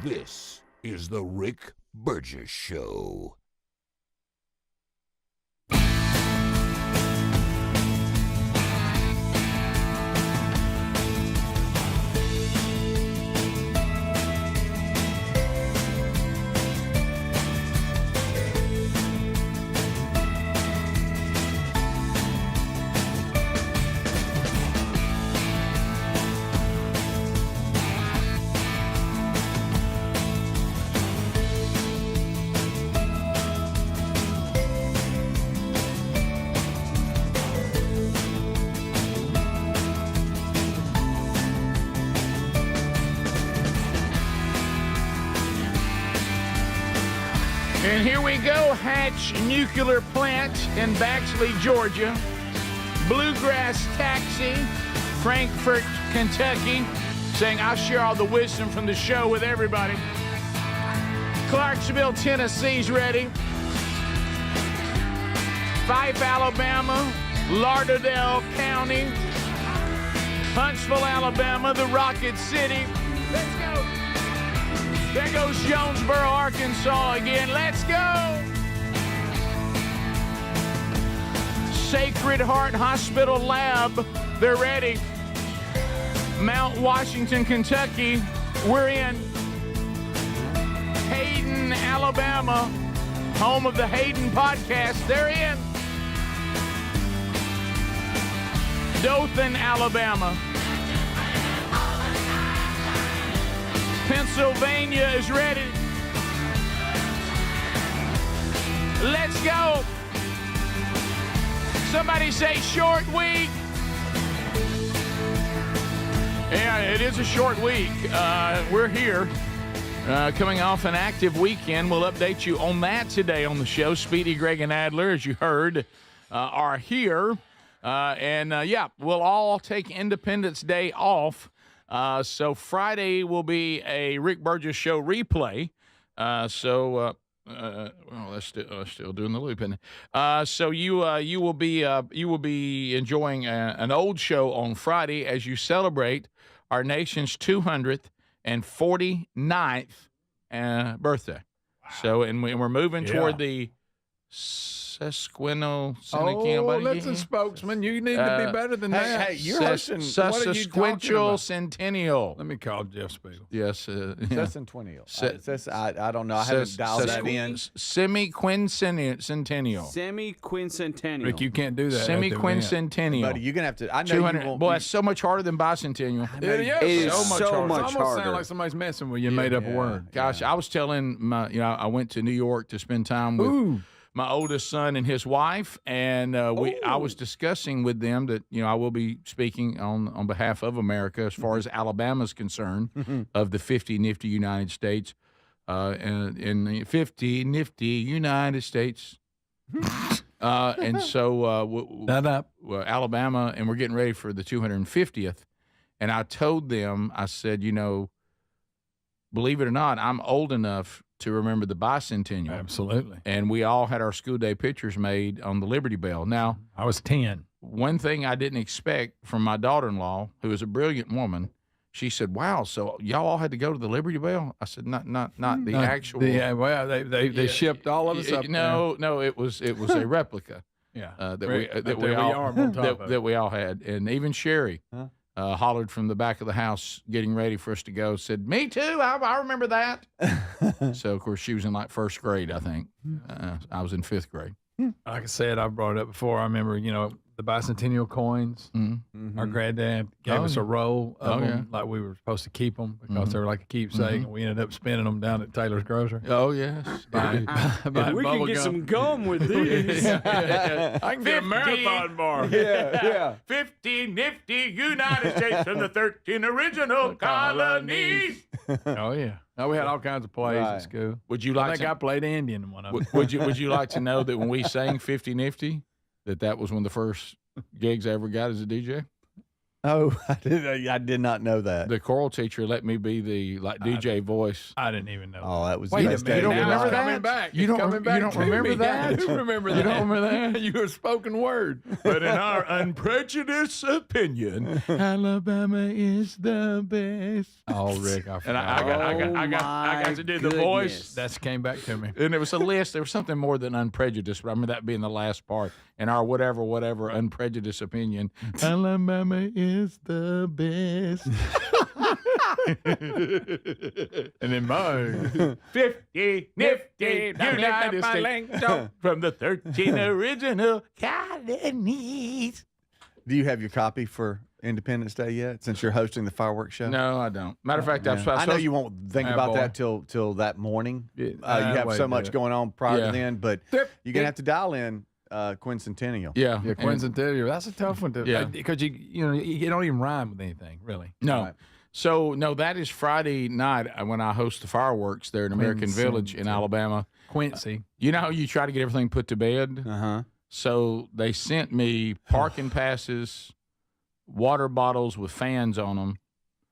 This is the Rick Burgess Show. And here we go, Hatch Nuclear Plant in Baxley, Georgia. Bluegrass Taxi, Frankfort, Kentucky, saying, I'll share all the wisdom from the show with everybody. Clarksville, Tennessee's ready. Fife, Alabama, Lauderdale County, Huntsville, Alabama, the Rocket City. Let's go. There goes Jonesboro, Arkansas again. Let's go. Sacred Heart Hospital Lab, they're ready. Mount Washington, Kentucky, we're in. Hayden, Alabama, home of the Hayden podcast, they're in. Dothan, Alabama. Pennsylvania is ready. Let's go. Somebody say short week. Yeah, it is a short week. We're here coming off an active weekend. We'll update you on that today on the show. Speedy, Greg, and Adler, as you heard, are here. We'll all take Independence Day off. So Friday will be a Rick Burgess Show replay. That's still doing the loop, isn't it? So you will be enjoying an old show on Friday as you celebrate our nation's 249th birthday. Wow. So and we're moving toward the sesquicentennial. Listen, spokesman, you need to be better than that. Hey, you're hosting. Sesquicentennial centennial. Let me call Jeff Spiegel. Yes. Sesquicentennial. I don't know. I haven't dialed that in. Semi-quincentennial. Semi-quincentennial. Rick, you can't do that. Semi-quincentennial. Buddy, you're going to have to. I know 200. you won't. Boy, that's so much harder than bicentennial. It is so much harder. much It almost harder. sounds like somebody's messing with you. Made up a word. Gosh, I was telling I went to New York to spend time with my oldest son and his wife, and I was discussing with them that I will be speaking on behalf of America as far as Alabama's concerned of the 50 nifty United States, and the 50 nifty United States, and so Alabama, and we're getting ready for the 250th, and I told them, I said, believe it or not, I'm old enough to remember the Bicentennial. Absolutely. And we all had our school day pictures made on the Liberty Bell. Now, I was 10. One thing I didn't expect from my daughter-in-law, who is a brilliant woman, she said, "Wow, so y'all all had to go to the Liberty Bell?" I said, "Not the actual." Yeah, well, they shipped all of us up. No, it was a replica. Yeah, that we all had, and even Sherry. Hollered from the back of the house getting ready for us to go, said, "Me too, I remember that." So, of course, she was in like first grade, I think. I was in fifth grade. Like I said, I brought it up before. I remember, the bicentennial coins. Our granddad gave us a roll of them, like we were supposed to keep them because they were like a keepsake, and we ended up spending them down at Taylor's Grocery. Oh, yes. We can get some gum with these. I can get a marathon bar. Yeah. 50 nifty United States and the 13 original colonies. Oh, yeah. No, we had all kinds of plays at school. Would you like I think I played Indian in one of them. Would you like to know that when we sang 50 nifty, that was one of the first gigs I ever got as a DJ? Oh, I did not know that. The choral teacher let me be the DJ voice. I didn't even know. Oh, that was Wait the a best minute. day of your Now life. it's coming back. You don't remember that? I do remember that. You don't remember that? You were spoken word. But in our unprejudiced opinion, Alabama is the best. Oh, Rick, I And I got to do the voice. That came back to me. And it was a list. There was something more than unprejudiced, but I remember that being the last part. In our whatever unprejudiced opinion, Alabama is the best. And then mine. 50 nifty United States from the 13 original colonies. Do you have your copy for Independence Day yet? Since you're hosting the fireworks show. No, I don't. Matter of fact, I know you won't think about that till that morning. You have so much going on prior to then, but you're gonna have to dial in Quincentennial. Yeah, Quincentennial. That's a tough one to because you don't even rhyme with anything really. No. Right. So no, that is Friday night when I host the fireworks there in American Village in Alabama. Quincy. You know how you try to get everything put to bed? Uh-huh. So they sent me parking passes, water bottles with fans on them.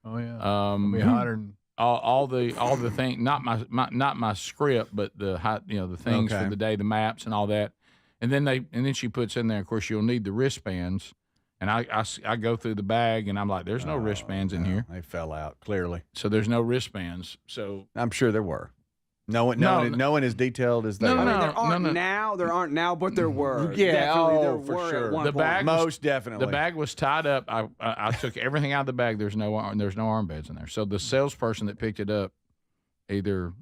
Oh yeah. It'll be hotter than all the thing, not my script, but the the things for the day, the maps and all that. And then she puts in there, of course, you'll need the wristbands. And I go through the bag, and I'm like, there's no wristbands in here. They fell out, clearly. So there's no wristbands. So I'm sure there were. No one as detailed as they I are. mean, there aren't now, but there were. Yeah, Definitely there for were sure. at one The point. bag Most definitely. The bag was tied up. I took everything out of the bag. There's no armbands in there. So the salesperson that picked it up either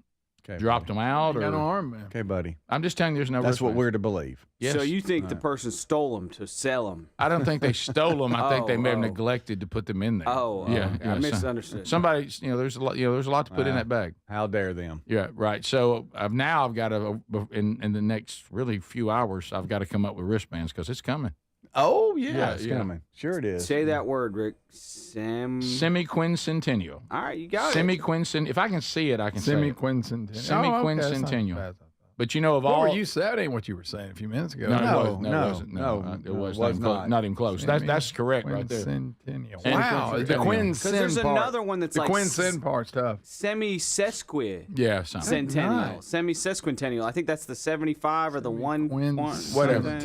dropped them out or got no arm, man. Okay, buddy. I'm just telling you, there's no That's what wristbands. we're to believe. Yes. So you think the person stole them to sell them? I don't think they stole them. I think they may have neglected to put them in there. I misunderstood. Somebody, there's a lot to put in that bag. How dare them? Yeah, right. So now I've got to in the next really few hours, I've got to come up with wristbands because it's coming. Oh yeah, it's coming. Sure it is. Say that word, Rick. Semi-quincentennial. All right, you got it. Semi-quincentennial. If I can see it, I can say it. Semi-quincentennial. Semi-quincentennial. But of what all, were you saying? That ain't what you were saying a few minutes ago. No, it wasn't. It was not even close. That's correct right there. Quincentennial. Wow, the Because there's another one that's like the quincentennial part's tough. Semi-sesqui. Yeah, something. Centennial. Nice. Semi-sesquintennial. I think that's the 75 or the one. Whatever.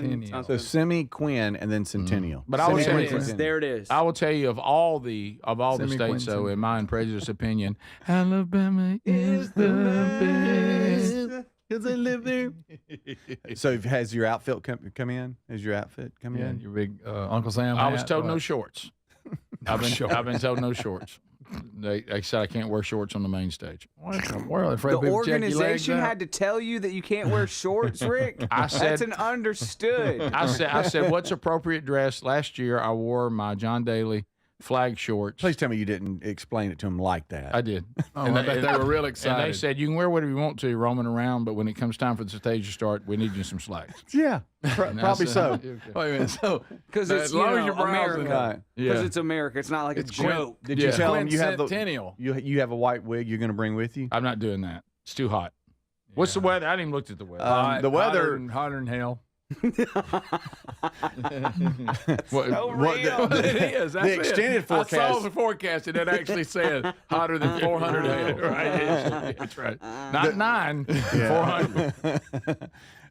So semi-quin and then centennial. But I would There say it is. There it is. I will tell you of all the states, though, in my unprejudiced opinion, Alabama is the best. Because I live there. So has your outfit come in? Has your outfit come in? Your big Uncle Sam. I was told no shorts. I've been told no shorts. They said I can't wear shorts on the main stage. What in the world? Afraid The organization had to tell you that you can't wear shorts, Rick? That's an understood. I said, what's appropriate dress? Last year I wore my John Daly flag shorts. Please tell me you didn't explain it to them like that. I did. Oh, I bet they were real excited. And they said, you can wear whatever you want to roaming around, but when it comes time for the stage to start, we need you some slacks. Yeah, probably so. Wait a minute. So, because it's as long as you're America. Because Yeah. it's America. It's not like it's a joke. Did you tell them you have Quincentennial. you have a white wig you're going to bring with you? I'm not doing that. It's too hot. What's the weather? I didn't even look at the weather. The weather hotter than hell. What- It is. The extended forecast. I saw the forecast, and it actually said hotter than 400 hell. Right. That's right. Not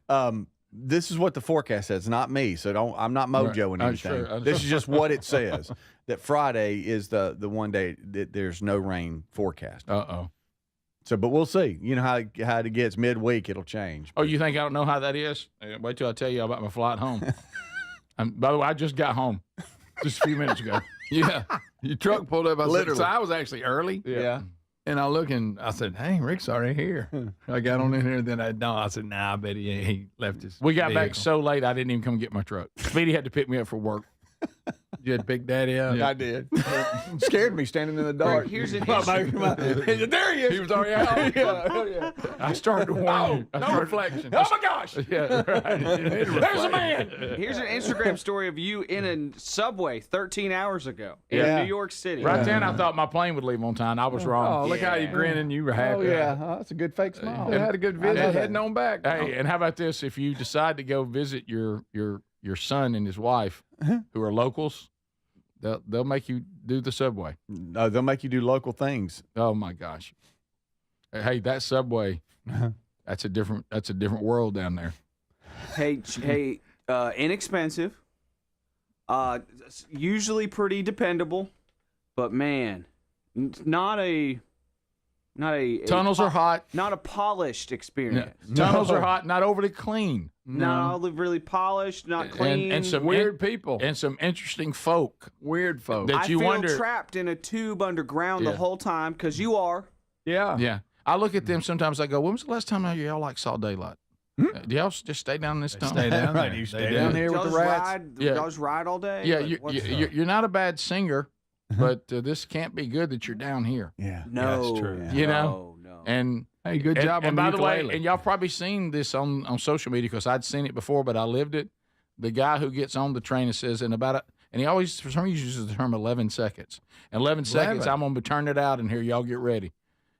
400. This is what the forecast says, not me. So I'm not mojoing anything. Sure. This is just what it says. That Friday is the one day that there's no rain forecast. Uh-oh. So, but we'll see. You know how it gets midweek, it'll change. Oh, you think I don't know how that is? Wait till I tell you about my flight home. By the way, I just got home just a few minutes ago. Yeah. Your truck pulled up. Literally. So I was actually early. Yeah. And I look and I said, hey, Rick's already here. I got on in here. Then I said, nah, I bet he left his We got back vehicle. so late, I didn't even come get my truck. Speedy had to pick me up for work. You had to pick Daddy up. I did. Scared me standing in the dark. Here's an There he is. He was already out. Yeah. I started to warn you. No reflection. Oh, my gosh. Yeah, right. There's a man. Here's an Instagram story of you in a subway 13 hours ago in Yeah. New York City. Right then, I thought my plane would leave on time. I was wrong. Oh, look how you grinning. You were happy. Oh, yeah. That's a good fake smile. You had a good visit heading on back. Hey, and how about this? If you decide to go visit your son and his wife, who are locals, They'll make you do the subway. No, they'll make you do local things. Oh my gosh. Hey, that subway, that's a different world down there. Hey, inexpensive. Usually pretty dependable, but man, not a tunnels are hot. Not a polished experience. Tunnels are hot, not overly clean. Not really polished, not clean. And some weird people. And some interesting folk. Weird folk. That you feel wonder trapped in a tube underground the whole time because you are. Yeah. Yeah. I look at them sometimes. I go, when was the last time y'all saw daylight? Do y'all just stay down this tunnel? Stay down there. You stay down here with the rats. Y'all just ride all day? Yeah, you're not a bad singer, but this can't be good that you're down here. Yeah. No. That's true. Yeah. You know? No. And hey, good job and on by the the way, ukulele. and y'all probably seen this on social media because I'd seen it before, but I lived it. The guy who gets on the train and says, and he always, for some reason, uses the term 11 seconds. In 11 seconds, I'm going to turn it out and here, y'all get ready.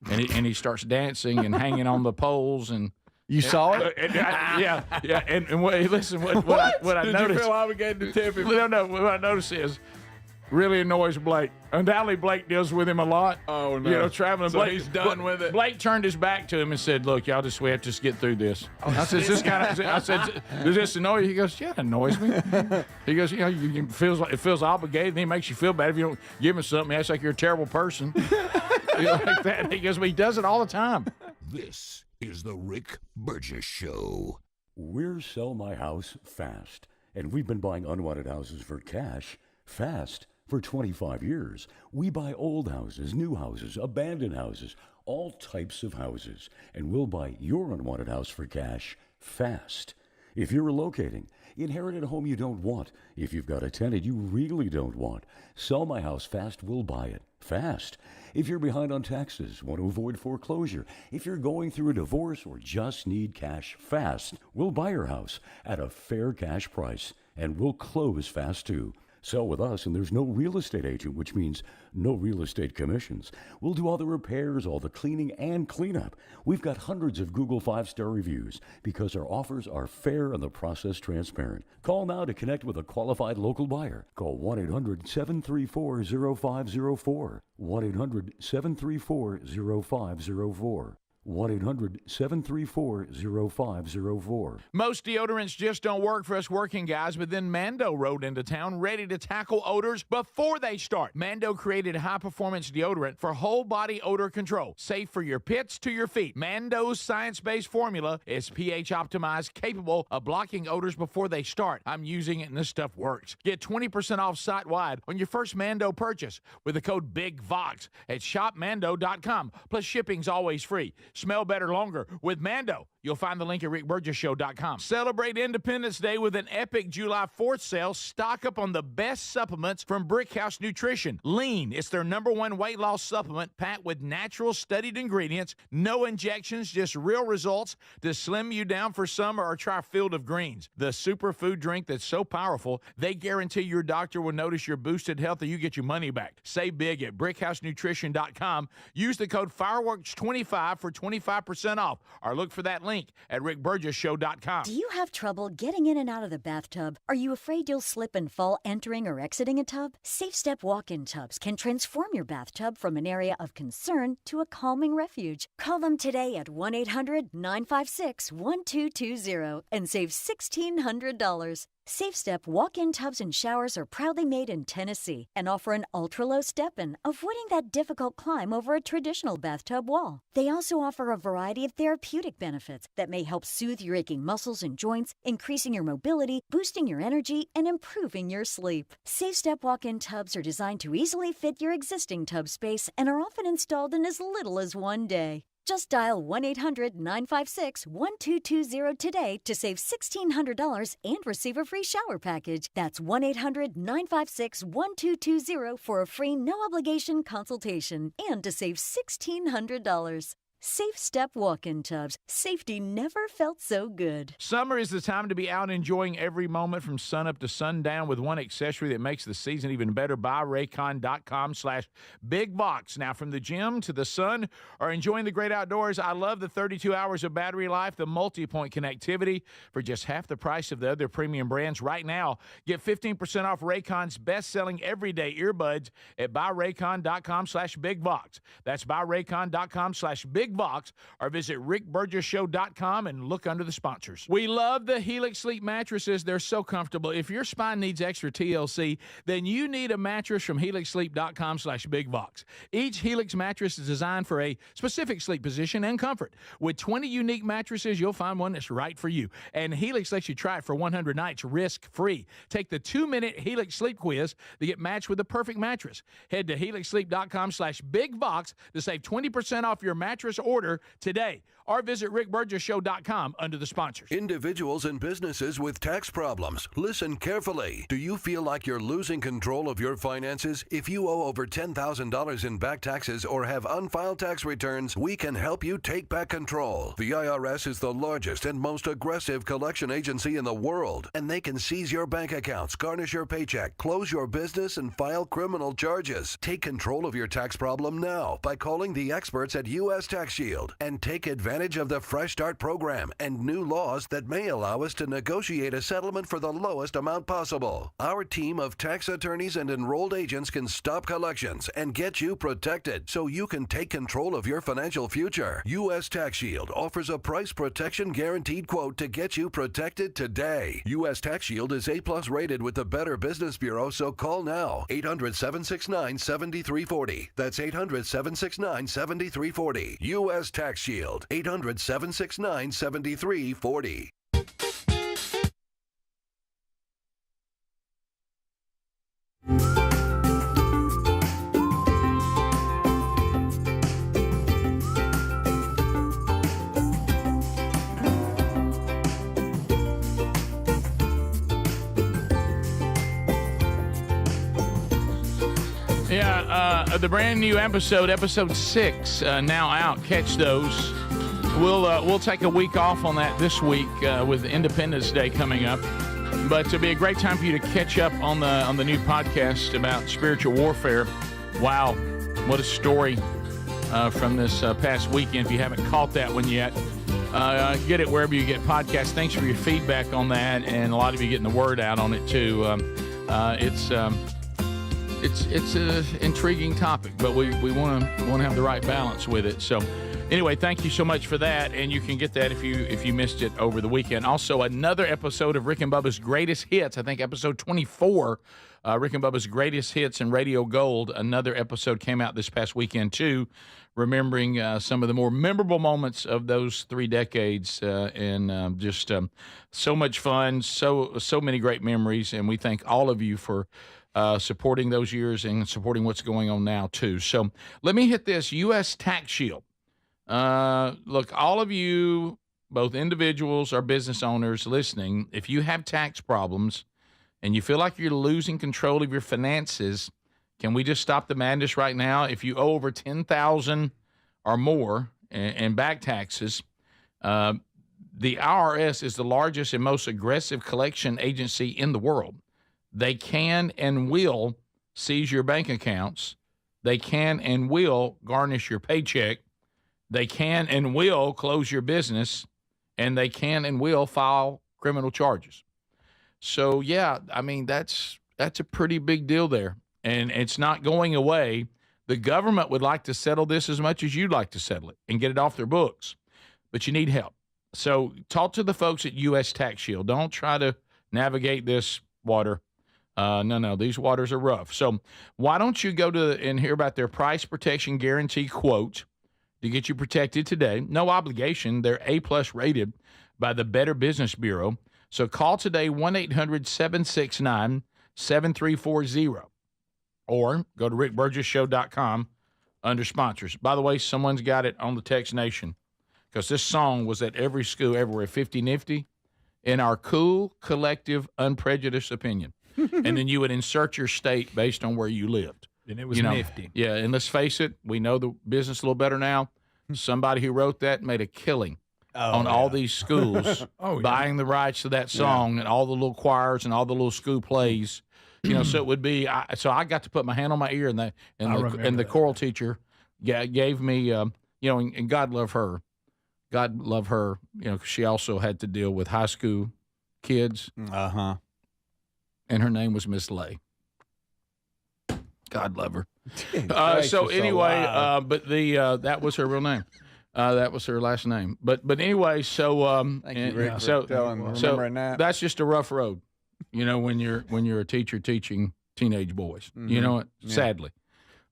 And he starts dancing and hanging on the poles and. You saw it? Yeah. And listen, what I Did noticed. you feel obligated to tip him? No. What I noticed is really annoys Blake. Undoubtedly, Blake deals with him a lot. Oh, no. You know, traveling. So Blake, he's done with it. Blake turned his back to him and said, "Look, we have to get through this." I said, I said, "Does this annoy you?" He goes, "Yeah, it annoys me." He goes, "You know, it feels obligated, and he makes you feel bad if you don't give him something. He acts like you're a terrible person." Like that. He goes, "But he does it all the time." This is the Rick Burgess Show. We're Sell My House Fast, and we've been buying unwanted houses for cash fast for 25 years. We buy old houses, new houses, abandoned houses, all types of houses, and we'll buy your unwanted house for cash fast. If you're relocating, inherited a home you don't want, if you've got a tenant you really don't want, Sell My House Fast will buy it fast. If you're behind on taxes, want to avoid foreclosure, if you're going through a divorce or just need cash fast, we'll buy your house at a fair cash price, and we'll close fast too. Sell with us, and there's no real estate agent, which means no real estate commissions. We'll do all the repairs, all the cleaning, and cleanup. We've got hundreds of Google 5-star reviews because our offers are fair and the process transparent. Call now to connect with a qualified local buyer. Call 1-800-734-0504. 1-800-734-0504. 1-800-734-0504. Most deodorants just don't work for us working guys, but then Mando rode into town ready to tackle odors before they start. Mando created a high-performance deodorant for whole-body odor control, safe for your pits to your feet. Mando's science-based formula is pH-optimized, capable of blocking odors before they start. I'm using it, and this stuff works. Get 20% off site-wide on your first Mando purchase with the code BIGVOX at shopmando.com. Plus, shipping's always free. Smell better longer with Mando. You'll find the link at rickburgessshow.com. Celebrate Independence Day with an epic July 4th sale. Stock up on the best supplements from Brickhouse Nutrition. Lean, it's their #1 weight loss supplement packed with natural studied ingredients. No injections, just real results to slim you down for summer or try Field of Greens. The superfood drink that's so powerful, they guarantee your doctor will notice your boosted health or you get your money back. Save big at brickhousenutrition.com. Use the code FIREWORKS25 for 25% off or look for that link at rickburgessshow.com. Do you have trouble getting in and out of the bathtub? Are you afraid you'll slip and fall entering or exiting a tub? Safe Step walk-in tubs can transform your bathtub from an area of concern to a calming refuge. Call them today at 1-800-956-1220 and save $1,600. Safe Step walk-in tubs and showers are proudly made in Tennessee and offer an ultra-low step-in, avoiding that difficult climb over a traditional bathtub wall. They also offer a variety of therapeutic benefits that may help soothe your aching muscles and joints, increasing your mobility, boosting your energy, and improving your sleep. Safe Step walk-in tubs are designed to easily fit your existing tub space and are often installed in as little as one day. Just dial 1-800-956-1220 today to save $1,600 and receive a free shower package. That's 1-800-956-1220 for a free no-obligation consultation and to save $1,600. Safe Step walk-in tubs. Safety never felt so good. Summer is the time to be out enjoying every moment from sunup to sundown with one accessory that makes the season even better. BuyRaycon.com/bigbox. Now, from the gym to the sun or enjoying the great outdoors, I love the 32 hours of battery life, the multi-point connectivity for just half the price of the other premium brands. Right now, get 15% off Raycon's best-selling everyday earbuds at BuyRaycon.com/bigbox. That's BuyRaycon.com/bigbox, or visit rickburgessshow.com and look under the sponsors. We love the Helix Sleep mattresses. They're so comfortable. If your spine needs extra TLC, then you need a mattress from helixsleep.com/bigbox. Each Helix mattress is designed for a specific sleep position and comfort. With 20 unique mattresses, you'll find one that's right for you. And Helix lets you try it for 100 nights risk-free. Take the 2-minute Helix Sleep quiz to get matched with the perfect mattress. Head to helixsleep.com/bigbox to save 20% off your mattress order today, or visit rickburgessshow.com under the sponsors. Individuals and businesses with tax problems, listen carefully. Do you feel like you're losing control of your finances? If you owe over $10,000 in back taxes or have unfiled tax returns, we can help you take back control. The IRS is the largest and most aggressive collection agency in the world, and they can seize your bank accounts, garnish your paycheck, close your business, and file criminal charges. Take control of your tax problem now by calling the experts at U.S. Tax Shield and take advantage of the Fresh Start program and new laws that may allow us to negotiate a settlement for the lowest amount possible. Our team of tax attorneys and enrolled agents can stop collections and get you protected so you can take control of your financial future. U.S. Tax Shield offers a price protection guaranteed quote to get you protected today. U.S. Tax Shield is A+ rated with the Better Business Bureau, so call now. 800-769-7340. That's 800-769-7340. U.S. Tax Shield. 800-769-7340. The brand new episode 6, now out. Catch those. We'll take a week off on that this week with Independence Day coming up, but it'll be a great time for you to catch up on the new podcast about spiritual warfare. Wow, what a story from this past weekend. If you haven't caught that one yet, get it wherever you get podcasts. Thanks for your feedback on that, and a lot of you getting the word out on it too. It's an intriguing topic, but we want to have the right balance with it. So anyway, thank you so much for that, and you can get that if you missed it over the weekend. Also, another episode of Rick and Bubba's Greatest Hits, I think episode 24, Rick and Bubba's Greatest Hits and Radio Gold. Another episode came out this past weekend too, remembering some of the more memorable moments of those 3 decades, and just so much fun, so many great memories, and we thank all of you for supporting those years and supporting what's going on now too. So let me hit this U.S. Tax Shield. Look, all of you, both individuals or business owners listening, if you have tax problems and you feel like you're losing control of your finances, can we just stop the madness right now? If you owe over $10,000 or more in back taxes, the IRS is the largest and most aggressive collection agency in the world. They can and will seize your bank accounts. They can and will garnish your paycheck. They can and will close your business, and they can and will file criminal charges. So, yeah, I mean, that's a pretty big deal there, and it's not going away. The government would like to settle this as much as you'd like to settle it and get it off their books, but you need help. So talk to the folks at U.S. Tax Shield. Don't try to navigate this water. No, these waters are rough. So why don't you go to and hear about their price protection guarantee quote to get you protected today? No obligation. They're A+ rated by the Better Business Bureau. So call today, 1-800-769-7340, or go to rickburgessshow.com under sponsors. By the way, someone's got it on the Text Nation, because this song was at every school everywhere, 50 Nifty, in our cool, collective, unprejudiced opinion. And then you would insert your state based on where you lived. And it was nifty. Yeah, and let's face it, we know the business a little better now. somebody who wrote that made a killing on all these schools buying the rights to that song and all the little choirs and all the little school plays. So it would be. So I got to put my hand on my ear, and the choral teacher gave me. And God love her. God love her. 'Cause she also had to deal with high school kids. Uh-huh. And her name was Miss Lay. God love her. So anyway, but that was her real name. That was her last name. But anyway, so Thank you, Rick, for remembering that. That's just a rough road, when you're a teacher teaching teenage boys. Mm-hmm. Sadly.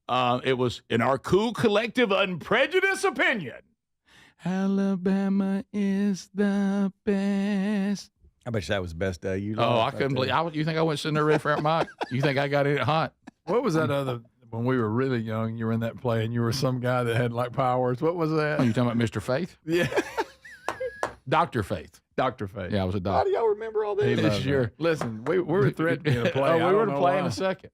It was in our cool collective unprejudiced opinion. Alabama is the best. I bet you that was the best day you I couldn't believe. You think I went sitting there ready for that mic? You think I got in it hot? What was that other? When we were really young, you were in that play, and you were some guy that had like powers. What was that? Oh, you talking about Mr. Faith? Yeah, Dr. Faith. Dr. Faith. Yeah, I was a How doctor. do y'all remember all this? Sure. Listen, we were threatening to play. We were to play in a second.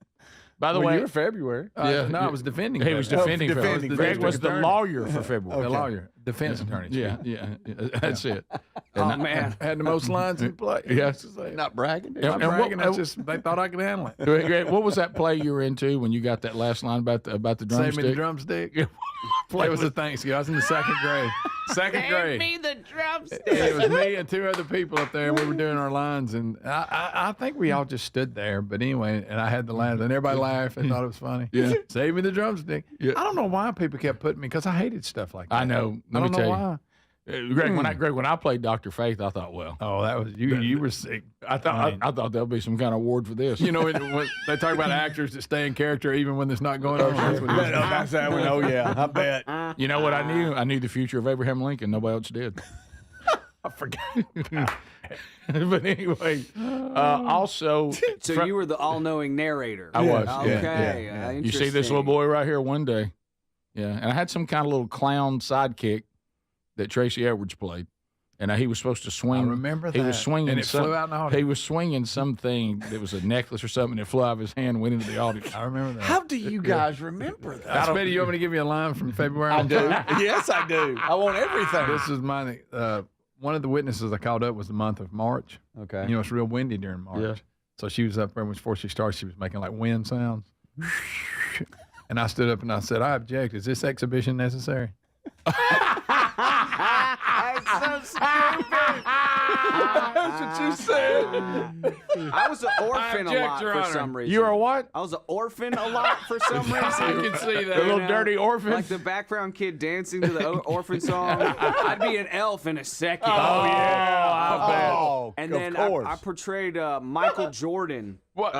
By the way, you were February. No, I was defending. He was defending. Greg was the lawyer for February. The lawyer, defense attorney. Yeah, that's it. Oh man, had the most lines in play. Yes. Not bragging. Not bragging. That's just they thought I could handle it. Greg, what was that play you were into when you got that last line about the drumstick? Save me the drumstick. Play was a Thanksgiving. I was in the second grade. Second grade. me the drumstick. It was me and two other people up there, and we were doing our lines, and I think we all just stood there. But anyway, and I had the lines, and everybody laughed and thought it was funny. Yeah. Save me the drumstick. Yeah. I don't know why people kept putting me, because I hated stuff like that. I know. I don't know why. why. Greg, when I played Dr. Faith, I thought, well, that was you. You were sick. I thought there'll be some kind of award for this. When they talk about actors that stay in character even when it's not going on. That's what That's that one. Oh yeah, I bet. You know what I knew? I knew the future of Abraham Lincoln. Nobody else did. I forgot. But anyway, also. So you were the all-knowing narrator. I was. Okay. Yeah. You see this little boy right here one day. Yeah. And I had some kind of little clown sidekick that Tracy Edwards played. And he was supposed to swing. I remember that. He was swinging. And it flew out in the audience. He was swinging something that was a necklace or something, and it flew out of his hand and went into the audience. I remember that. How do you guys remember that? Smitty, you want me to give you a line from February? I do. Yes, I do. I want everything. This is mine. One of the witnesses I called up was the month of March. Okay. It's real windy during March. Yeah. So she was up there before she started. She was making like wind sounds. And I stood up and I said, I object. Is this exhibition necessary? That's so stupid. That's what you said. I was an orphan a lot for some reason. You were what? I was an orphan a lot for some reason. I can see that. A little dirty orphan. Like the background kid dancing to the orphan song. I'd be an elf in a second. Oh, yeah. I bet. Oh, And of then course. I portrayed Michael Jordan. What?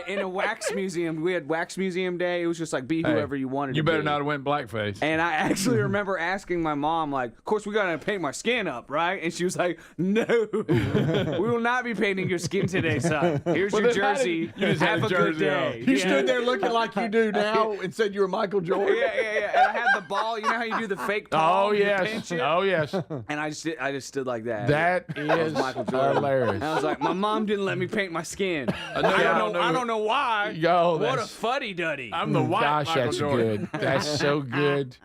In a wax museum. We had wax museum day. It was just like be whoever you wanted to be. You better not have went blackface. And I actually remember asking my mom, like, of course we gotta paint my skin up, right? And she was like, no, we will not be painting your skin today, son. Here's your jersey. You just Have had a a good jersey day. on. You stood there looking like you do now and said you were Michael Jordan. Yeah. And I had the ball. You know how you do the fake palm? Oh, You yes. pinch it? Oh, yes. And I just stood like that. That is Michael Jordan. hilarious. And I was like, my mom didn't let me paint my skin. I don't know why. Yo, What a that's- fuddy-duddy. I'm the white Gosh, Michael that's Jordan. good. That's so good.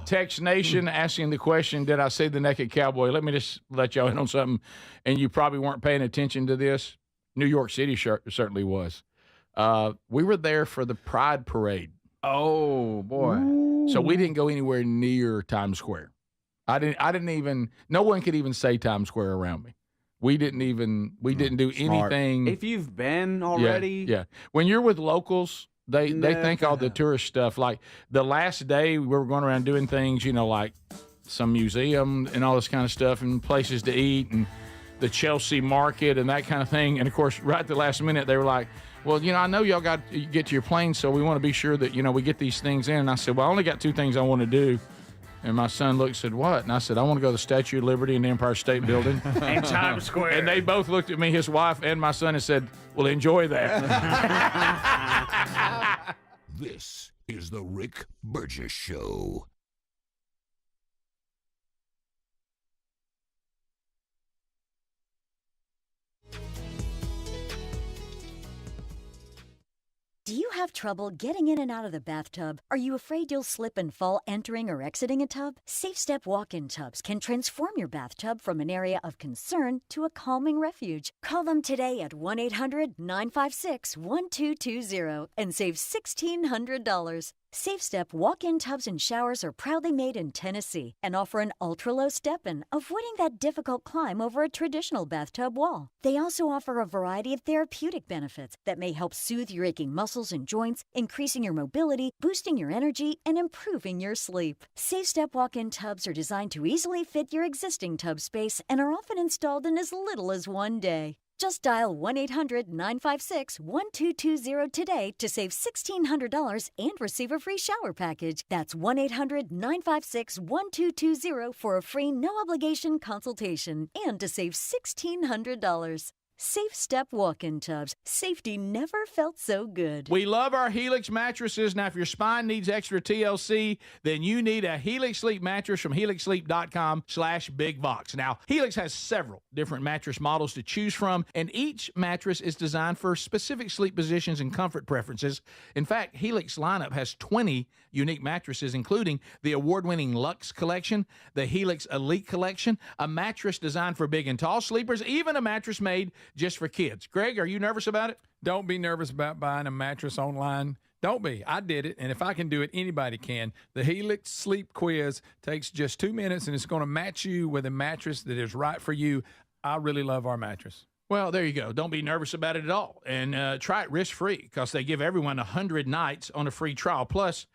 Text Nation asking the question, did I see the naked cowboy? Let me just let y'all in on something. And you probably weren't paying attention to this. New York City certainly was. We were there for the Pride Parade. Oh, boy. So we didn't go anywhere near Times Square. I didn't even, no one could even say Times Square around me. We didn't do anything. If you've been already. Yeah. When you're with locals, they think all the tourist stuff. Like the last day we were going around doing things, like some museum and all this kind of stuff and places to eat and the Chelsea market and that kind of thing. And of course, right at the last minute, they were like, well, I know y'all got to get to your plane, so we want to be sure that, we get these things in. And I said, well, I only got two things I want to do. And my son looked and said, what? And I said, I want to go to the Statue of Liberty and the Empire State Building. And Times Square. And they both looked at me, his wife and my son, and said, well, enjoy that. This is the Rick Burgess Show. Do you have have trouble getting in and out of the bathtub? Are you afraid you'll slip and fall entering or exiting a tub? Safe Step walk-in tubs can transform your bathtub from an area of concern to a calming refuge. Call them today at 1-800-956-1220 and save $1,600. Safe Step walk-in tubs and showers are proudly made in Tennessee and offer an ultra-low step-in, avoiding that difficult climb over a traditional bathtub wall. They also offer a variety of therapeutic benefits that may help soothe your aching muscles and joints, increasing your mobility, boosting your energy, and improving your sleep. Safe Step walk-in tubs are designed to easily fit your existing tub space and are often installed in as little as 1 day. Just dial 1-800-956-1220 today to save $1,600 and receive a free shower package. That's 1-800-956-1220 for a free no-obligation consultation and to save $1,600. Safe Step walk-in tubs. Safety never felt so good. We love our Helix mattresses. Now, if your spine needs extra TLC, then you need a Helix Sleep mattress from helixsleep.com/bigbox. Now, Helix has several different mattress models to choose from, and each mattress is designed for specific sleep positions and comfort preferences. In fact, Helix lineup has 20 unique mattresses, including the award-winning Luxe Collection, the Helix Elite Collection, a mattress designed for big and tall sleepers, even a mattress made just for kids. Greg, are you nervous about it? Don't be nervous about buying a mattress online. Don't be. I did it, and if I can do it, anybody can. The Helix Sleep Quiz takes just 2 minutes, and it's going to match you with a mattress that is right for you. I really love our mattress. Well, there you go. Don't be nervous about it at all. And try it risk-free because they give everyone 100 nights on a free trial. Plus,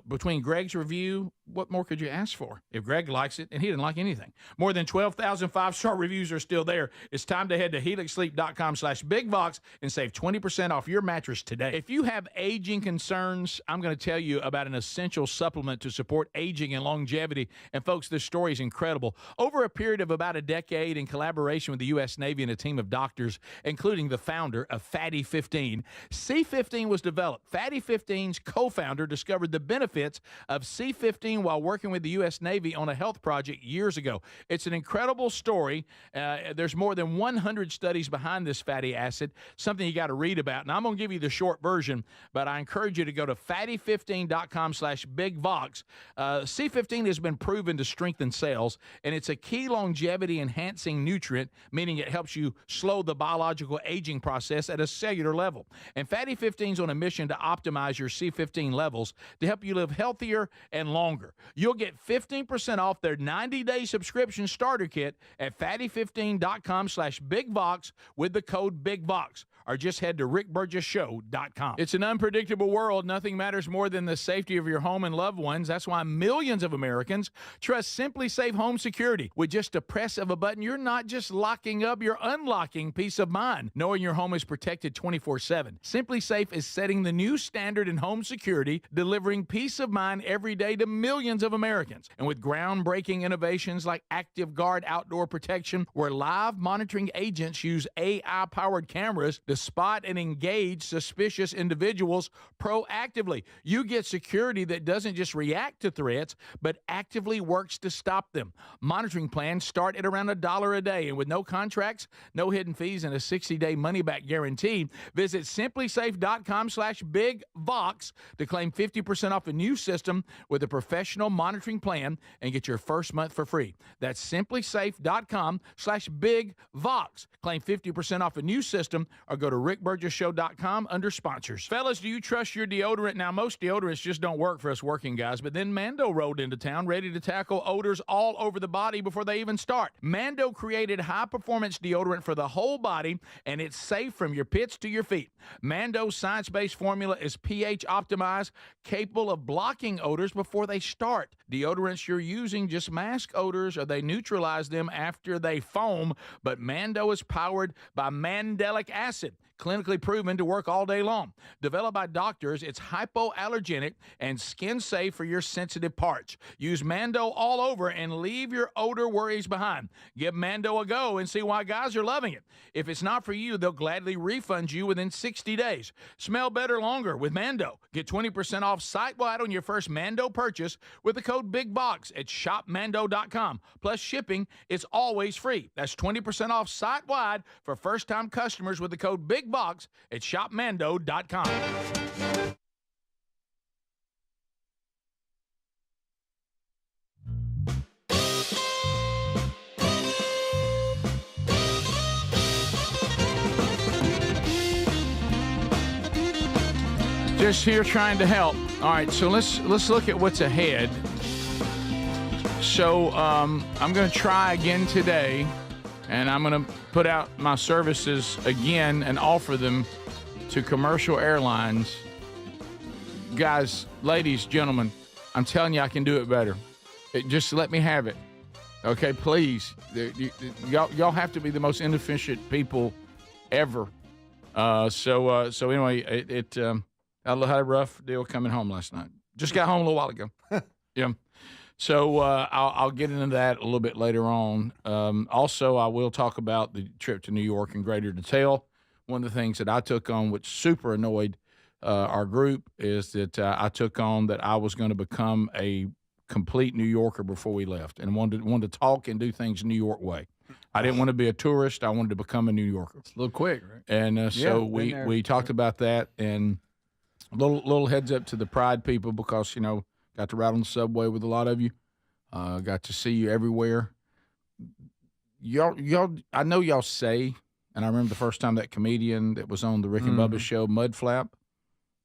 between Greg's review, what more could you ask for? If Greg likes it, and he didn't like anything. More than 12,000 five-star reviews are still there. It's time to head to helixsleep.com/bigbox and save 20% off your mattress today. If you have aging concerns, I'm going to tell you about an essential supplement to support aging and longevity. And folks, this story is incredible. Over a period of about a decade, in collaboration with the U.S. Navy and a team of doctors, including the founder of Fatty 15, C15 was developed. Fatty 15's co-founder discovered the benefits of C15 while working with the U.S. Navy on a health project years ago. It's an incredible story. There's more than 100 studies behind this fatty acid, something you got to read about. And I'm going to give you the short version, but I encourage you to go to fatty15.com/bigvox. C15 has been proven to strengthen cells, and it's a key longevity-enhancing nutrient, meaning it helps you slow the biological aging process at a cellular level. And Fatty 15 is on a mission to optimize your C15 levels to help you live healthier and longer. You'll get 15% off their 90-day subscription starter kit at fatty15.com/bigvox with the code BIGVOX, or just head to rickburgesshow.com. It's an unpredictable world. Nothing matters more than the safety of your home and loved ones. That's why millions of Americans trust Simply Safe Home Security. With just a press of a button, you're not just locking up, you're unlocking peace of mind, knowing your home is protected 24/7. Simply Safe is setting the new standard in home security, delivering peace of mind every day to millions of Americans. And with groundbreaking innovations like Active Guard Outdoor Protection, where live monitoring agents use AI-powered cameras to spot and engage suspicious individuals proactively. You get security that doesn't just react to threats, but actively works to stop them. Monitoring plans start at around $1 a day, and with no contracts, no hidden fees, and a 60-day money-back guarantee, visit simplysafe.com/bigvox to claim 50% off a new system with a professional monitoring plan and get your first month for free. That's simplysafe.com/bigvox. Claim 50% off a new system or go to rickburgesshow.com under sponsors. Fellas, do you trust your deodorant? Now, most deodorants just don't work for us working guys, but then Mando rolled into town ready to tackle odors all over the body before they even start. Mando created high-performance deodorant for the whole body, and it's safe from your pits to your feet. Mando's science-based formula is pH optimized, capable of blocking odors before they start. Deodorants you're using just mask odors or they neutralize them after they foam, but Mando is powered by mandelic acid, clinically proven to work all day long. Developed by doctors, it's hypoallergenic and skin safe for your sensitive parts. Use Mando all over and leave your odor worries behind. Give Mando a go and see why guys are loving it. If it's not for you, they'll gladly refund you within 60 days. Smell better longer with Mando. Get 20% off site-wide on your first Mando purchase with the code BIGBOX at shopmando.com. Plus shipping, it's always free. That's 20% off site-wide for first-time customers with the code BIGBOX at shopmando.com. just here trying to help. All right, so let's look at what's ahead. So I'm going to try again today, and I'm going to put out my services again and offer them to commercial airlines. Guys, ladies, gentlemen, I'm telling you I can do it better. Just let me have it. Okay, please. Y'all have to be the most inefficient people ever. So anyway, I had a rough deal coming home last night. Just got home a little while ago. Yeah. So I'll get into that a little bit later on. Also, I will talk about the trip to New York in greater detail. One of the things that I took on, which super annoyed our group, is that I took on that I was going to become a complete New Yorker before we left, and wanted to talk and do things New York way. I didn't want to be a tourist. I wanted to become a New Yorker. It's a little quick, right? And so we talked about that, and a little heads up to the Pride people, because, got to ride on the subway with a lot of you. Got to see you everywhere. Y'all, I know y'all say, and I remember the first time that comedian that was on the Rick and Bubba show, Mudflap.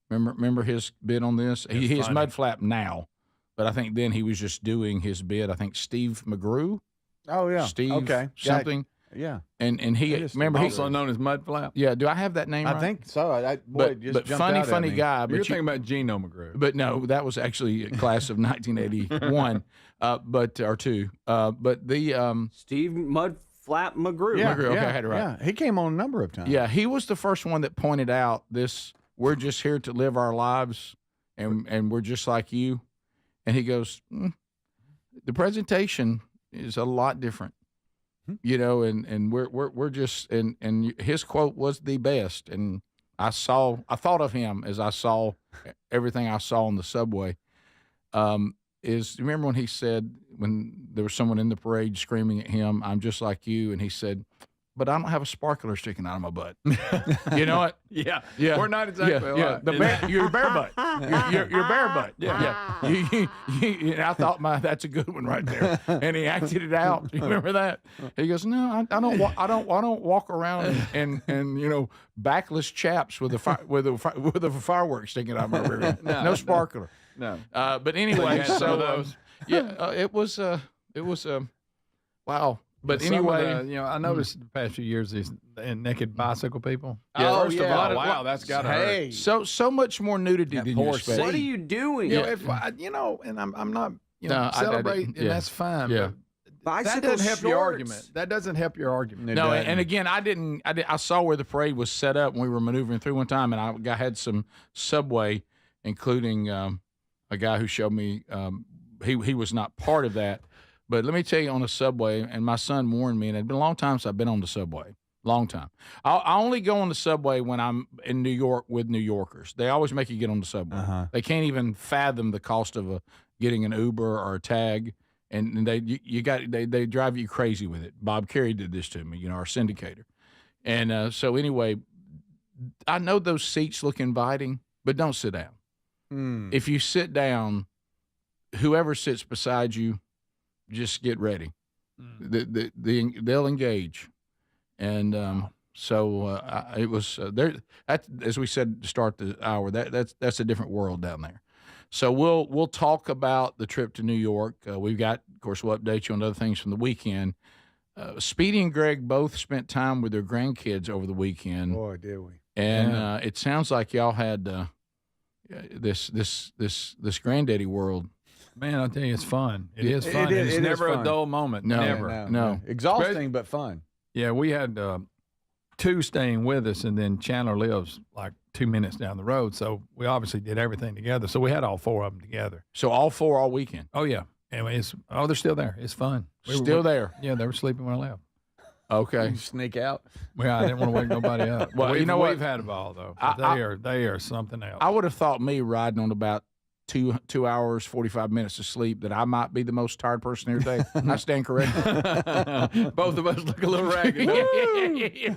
Remember his bit on this? He's Mudflap now, but I think then he was just doing his bit. I think Steve McGrew. Oh yeah, Steve something. Yeah, and he remember also known as Mudflap. Yeah, do I have that name right? I think so. But funny guy. You're thinking about Gino McGrew. But no, that was actually a class of 1981, or two. But the Steve Mudflap McGrew. Yeah, McGrew. Okay, I had it right. Yeah, he came on a number of times. Yeah, he was the first one that pointed out this. We're just here to live our lives, and we're just like you. And he goes, the presentation is a lot different, and we're just, and his quote was the best. And I thought of him as I saw everything I saw on the subway. Remember when he said, when there was someone in the parade screaming at him, "I'm just like you," and he said, "But I don't have a sparkler sticking out of my butt." You know what? Yeah. We're not exactly alike. You're bare butt. You're bare butt. Yeah. I thought, that's a good one right there. And he acted it out. You remember that? He goes, "No, I don't walk around and backless chaps with a fireworks sticking out of my rear. No sparkler. No. But anyway, so it was wow. But anyway, I noticed the past few years these naked bicycle people. First of all, wow, that's got to hurt. So much more nudity than you expect. What are you doing? And I'm not, celebrating, and that's fine. Yeah. But that doesn't help your argument. That doesn't help your argument. No, and again, I saw where the parade was set up when we were maneuvering through one time, and I had some subway, including a guy who showed me he was not part of that. But let me tell you, on the subway, and my son warned me, and it's been a long time since I've been on the subway. Long time. I only go on the subway when I'm in New York with New Yorkers. They always make you get on the subway. They can't even fathom the cost of getting an Uber or a tag, and they drive you crazy with it. Bob Carey did this to me, our syndicator. And so anyway, I know those seats look inviting, but don't sit down. If you sit down, whoever sits beside you, just get ready. They'll engage. And it was there. As we said to start the hour, that's a different world down there. So we'll talk about the trip to New York. We've got, of course, we'll update you on other things from the weekend. Speedy and Greg both spent time with their grandkids over the weekend. Boy, did we! And it sounds like y'all had this granddaddy world. Man, I'll tell you, it's fun. It is fun. It's never a dull moment. No, never. No. Exhausting, but fun. Yeah, we had two staying with us, and then Chandler lives like 2 minutes down the road. So we obviously did everything together. So we had all four of them together. So all four all weekend? Oh, yeah. Anyway, they're still there. It's fun. Still there? Yeah, they were sleeping when I left. Okay. You sneak out. Well, I didn't want to wake nobody up. Well, we've what? We've had a ball, though. They are something else. I would have thought me riding on about 2 hours, 45 minutes of sleep, that I might be the most tired person here today. I stand corrected. Both of us look a little ragged.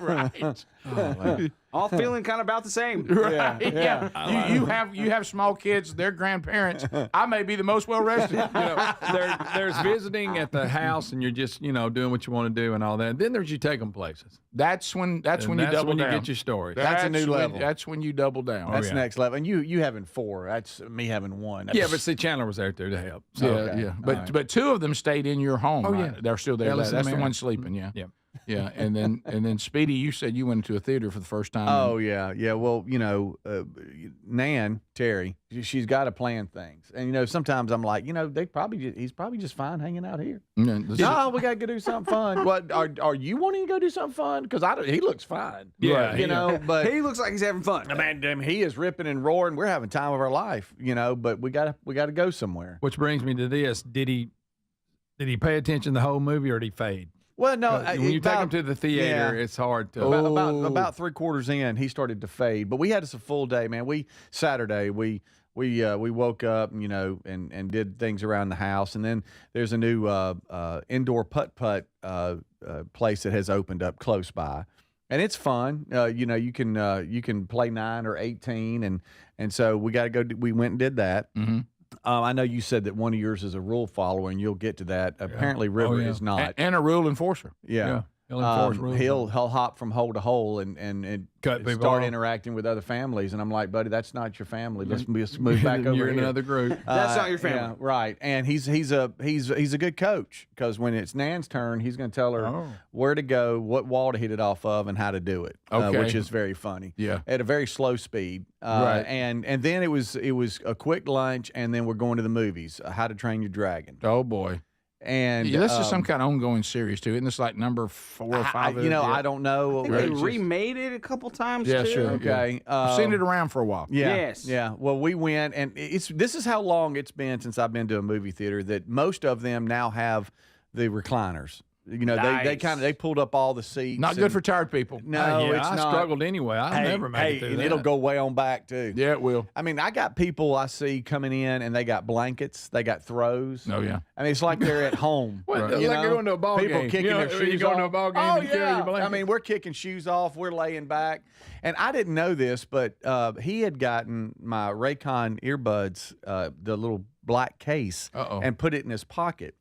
Right. I All feeling kind of about the same. Right? Yeah. You have small kids. They're grandparents. I may be the most well rested. There's visiting at the house, and you're just doing what you want to do and all that. And then there's you take them places. That's when you double down. You get your stories. That's a new level. That's when you double down. That's next level. And you having 4. That's me having 1. Yeah, but see, Chandler was there to help. So, yeah. But 2 of them stayed in your home. Oh, right? yeah. They're still there. Ellis That's and the Mary. one sleeping. Yeah. Yeah. Yeah, and then Speedy, you said you went to a theater for the first time. Oh yeah. Well, Nan Terry, she's got to plan things, and sometimes I'm like, he's probably just fine hanging out here. No, we got to go do something fun. What are you wanting to go do something fun? Because he looks fine. Yeah, but he looks like he's having fun. Man, he is ripping and roaring. We're having time of our life, But we got to go somewhere. Which brings me to this: did he pay attention the whole movie, or did he fade? Well, no. When you take him to the theater, it's hard to. About 3/4 in, he started to fade. But we had us a full day, man. Saturday we woke up, and did things around the house, and then there's a new indoor putt place that has opened up close by, and it's fun. You can play 9 or 18, and so we got to go. We went and did that. Mm-hmm. I know you said that one of yours is a rule follower, and you'll get to that. Apparently, River is not, and a rule enforcer. Yeah. He'll enforce rules. He'll hop from hole to hole and start interacting with other families, and I'm like, buddy, that's not your family. Let's move back over You're here. in another group. That's not your family, yeah, right? And he's a good coach, because when it's Nan's turn, he's going to tell her where to go, what wall to hit it off of, and how to do it. Which is very funny. Yeah, at a very slow speed. Right. And then it was a quick lunch, and then we're going to the movies. How to Train Your Dragon. Oh boy. And this is some kind of ongoing series too. Isn't this like number 4 or 5? I don't know. I think they remade it a couple times. Yeah, too. sure. Okay, I've seen it around for a while. Yeah, yes. Yeah. Well, we went, and this is how long it's been since I've been to a movie theater that most of them now have the recliners. Nice. They pulled up all the seats. Not good for tired people. No, it's I not. struggled anyway. I never made it through and that. it'll go way on back too. Yeah, it will. I mean, I got people I see coming in, and they got blankets, they got throws. Oh yeah. I mean, it's like they're at home. Like you're going to a ball people game. kicking their shoes you going off. to a ball game Oh and carry yeah. your blanket. I mean, we're kicking shoes off. We're laying back, and I didn't know this, but he had gotten my Raycon earbuds, the little black case, and put it in his pocket.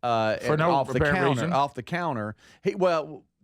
Off the counter.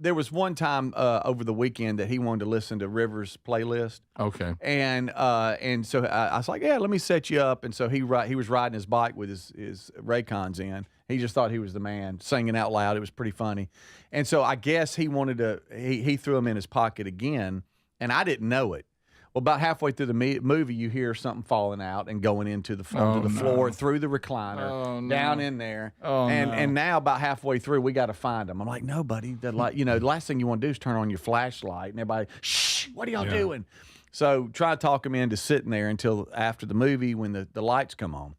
There was one time over the weekend that he wanted to listen to Rivers' playlist. Okay. And so I was like, yeah, let me set you up. And so he was riding his bike with his Raycons in. He just thought he was the man, singing out loud. It was pretty funny. And so I guess he wanted to. He threw them in his pocket again, and I didn't know it. Well, about halfway through the movie, you hear something falling out and going into the floor, through the recliner, down in there. And now about halfway through, we got to find them. I'm like, no, buddy. The last thing you want to do is turn on your flashlight, and everybody, shh, what are y'all doing? So try to talk them into sitting there until after the movie when the lights come on.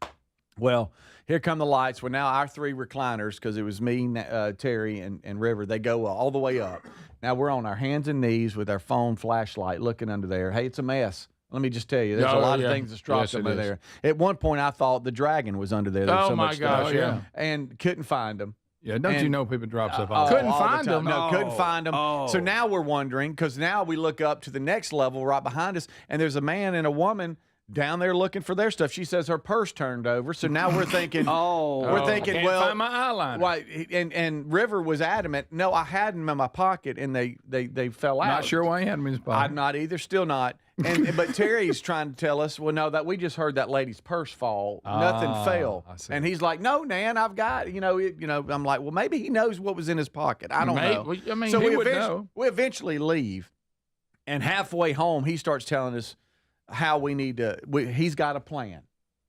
Well, here come the lights. Well, now our 3 recliners, because it was me, Terry, and River, they go all the way up. Now we're on our hands and knees with our phone flashlight looking under there. Hey, it's a mess. Let me just tell you, there's a lot of things that's dropped under there. At one point, I thought the dragon was under there. There's so much stuff. Yeah. And couldn't find them. Yeah, don't you know people drop stuff off? Couldn't find them. No, couldn't find them. So now we're wondering, because now we look up to the next level right behind us, and there's a man and a woman down there looking for their stuff. She says her purse turned over. So now we're thinking, Can't find my eyeliner. Right, and River was adamant, no, I had them in my pocket, and they fell out. Not sure why he had them in his pocket. I'm not either, still not. But Terry's trying to tell us, well, no, that we just heard that lady's purse fall. Nothing fell. And he's like, no, Nan, I've got it. I'm like, well, maybe he knows what was in his pocket. I don't know. Well, I mean, so he would know. We eventually leave, and halfway home, he starts telling us how we need to. He's got a plan,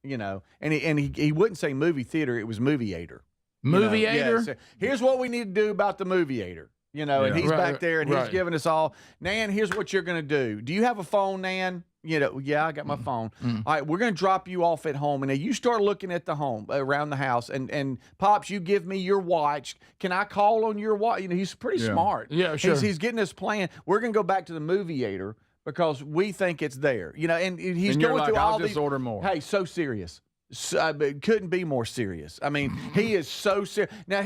and he wouldn't say movie theater; it was movieator. Movieator. Yeah, so here's what we need to do about the movieator. And he's back there, and he's giving us all. Nan, here's what you're going to do. Do you have a phone, Nan? Yeah, I got my phone. All right, we're going to drop you off at home, and now you start looking at the home around the house. And Pops, you give me your watch. Can I call on your watch? He's pretty smart. Yeah, sure. He's getting this plan. We're going to go back to the movieator because we think it's there. And he's going through all I'll these. just order more. Hey, so serious. Couldn't be more serious. I mean, he is so serious. Now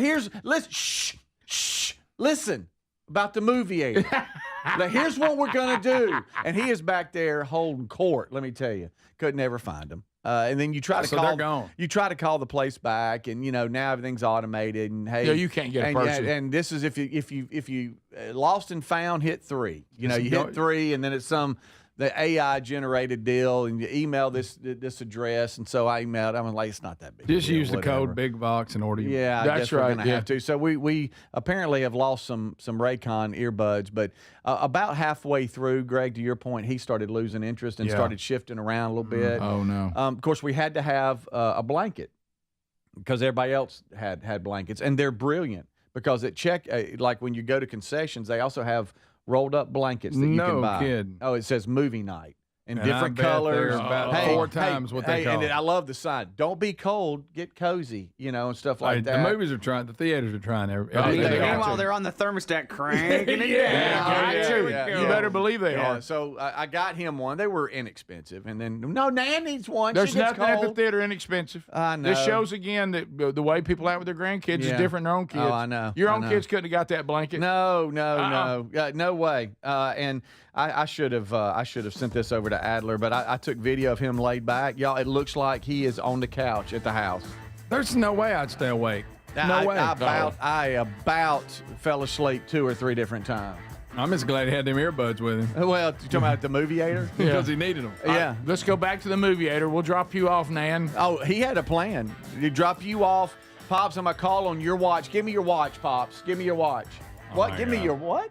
listen about the movieator. Now, here's what we're going to do. And he is back there holding court, let me tell you. Could never find him. And then you try to they're gone. You try to call the place back, and now everything's automated. And hey, you can't get a person. And this is if you lost and found, hit 3. You hit 3, and then it's the AI generated deal, and you email this address. And so I emailed. I'm like, it's not that big. Just deal, use the whatever. code Big Box and order. Yeah, I guess we're going to have to. So we apparently have lost some Raycon earbuds, but about halfway through, Greg, to your point, he started losing interest and started shifting around a little bit. Oh no! Of course, we had to have a blanket because everybody else had blankets, and they're brilliant because like when you go to concessions, they also have rolled up blankets that you can buy. No kidding. Oh, it says movie night. In And different I bet colors. they're about 4 times what they call. And I love the sign. Don't be cold, get cozy, and stuff like that. The movies are trying, the theaters are trying. Meanwhile, they're on the thermostat cranking it down. You better believe they are. So I got him one. They were inexpensive. And then, no, Nan needs one. There's She gets nothing at the cold. theater inexpensive. I know. This shows again that the way people act with their grandkids is different than their own kids. Oh, I know. Your own kids couldn't have got that blanket. No, no way. And I should have sent this over to Adler, but I took video of him laid back. Y'all, it looks like he is on the couch at the house. There's no way I'd stay awake. No way. I about fell asleep 2 or 3 different times. I'm just glad he had them earbuds with him. Well, you talking about the movieator? Because he needed them. Yeah. Let's go back to the movieator. We'll drop you off, Nan. Oh, he had a plan. He'd drop you off. Pops, I'm going to call on your watch. Give me your watch, Pops. Give me your watch. What? Give me your what?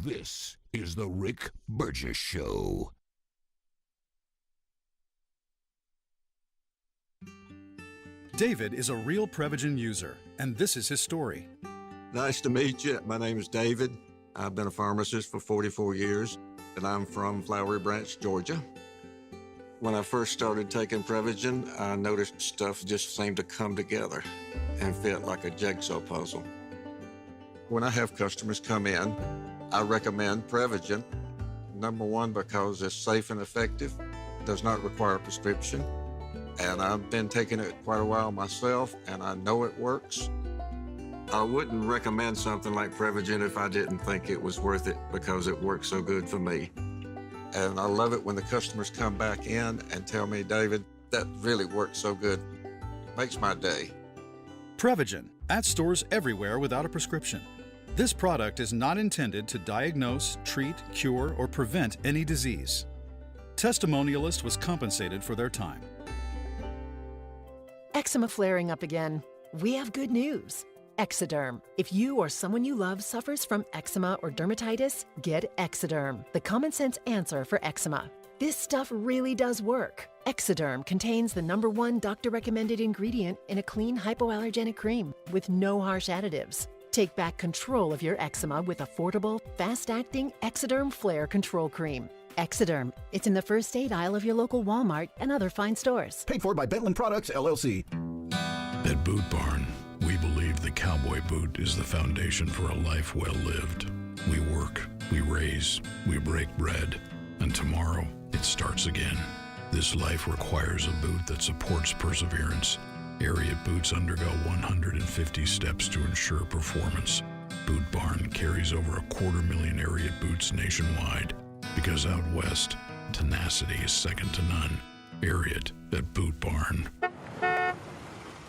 This is the Rick Burgess Show. David is a real Prevagen user, and this is his story. Nice to meet you. My name is David. I've been a pharmacist for 44 years, and I'm from Flowery Branch, Georgia. When I first started taking Prevagen, I noticed stuff just seemed to come together and fit like a jigsaw puzzle. When I have customers come in, I recommend Prevagen. Number one, because it's safe and effective, does not require a prescription, and I've been taking it quite a while myself, and I know it works. I wouldn't recommend something like Prevagen if I didn't think it was worth it because it works so good for me. And I love it when the customers come back in and tell me, David, that really works so good. Makes my day. Prevagen, at stores everywhere without a prescription. This product is not intended to diagnose, treat, cure, or prevent any disease. Testimonialist was compensated for their time. Eczema flaring up again. We have good news. Exoderm. If you or someone you love suffers from eczema or dermatitis, get Exoderm, the common sense answer for eczema. This stuff really does work. Exoderm contains the #1 doctor-recommended ingredient in a clean hypoallergenic cream with no harsh additives. Take back control of your eczema with affordable, fast-acting Exoderm Flare Control Cream. Exoderm. It's in the first aid aisle of your local Walmart and other fine stores. Paid for by Bentland Products, LLC. At Boot Barn, we believe the cowboy boot is the foundation for a life well lived. We work, we raise, we break bread, and tomorrow it starts again. This life requires a boot that supports perseverance. Ariat boots undergo 150 steps to ensure performance. Boot Barn carries over 250,000 Ariat boots nationwide. Because out west, tenacity is second to none. Ariat at Boot Barn.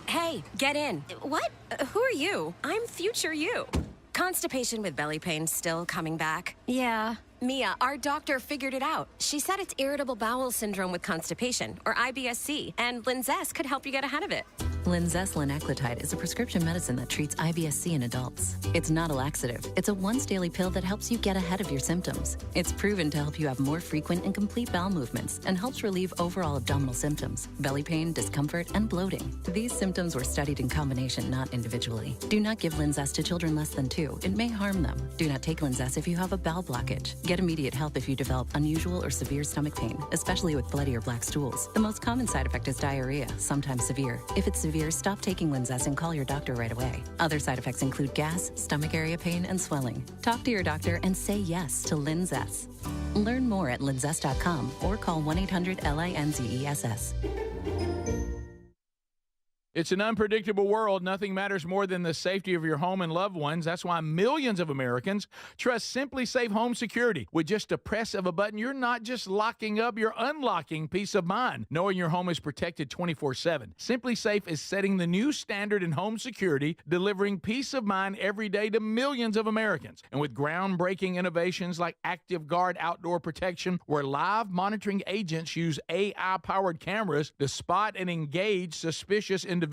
Hey, get in. What? Who are you? I'm future you. Constipation with belly pain still coming back? Yeah. Mia, our doctor figured it out. She said it's irritable bowel syndrome with constipation, or IBS-C, and Linzess could help you get ahead of it. Linzess linaclotide is a prescription medicine that treats IBS-C in adults. It's not a laxative. It's a once-daily pill that helps you get ahead of your symptoms. It's proven to help you have more frequent and complete bowel movements and helps relieve overall abdominal symptoms, belly pain, discomfort, and bloating. These symptoms were studied in combination, not individually. Do not give Linzess to children less than 2. It may harm them. Do not take Linzess if you have a bowel blockage. Get immediate help if you develop unusual or severe stomach pain, especially with bloody or black stools. The most common side effect is diarrhea, sometimes severe. If it's severe, stop taking Linzess and call your doctor right away. Other side effects include gas, stomach area pain, and swelling. Talk to your doctor and say yes to Linzess. Learn more at linzess.com or call 1-800-LINZESS. It's an unpredictable world. Nothing matters more than the safety of your home and loved ones. That's why millions of Americans trust Simply Safe Home Security. With just a press of a button, you're not just locking up, you're unlocking peace of mind, knowing your home is protected 24/7. Simply Safe is setting the new standard in home security, delivering peace of mind every day to millions of Americans. And with groundbreaking innovations like Active Guard Outdoor Protection, where live monitoring agents use AI-powered cameras to spot and engage suspicious individuals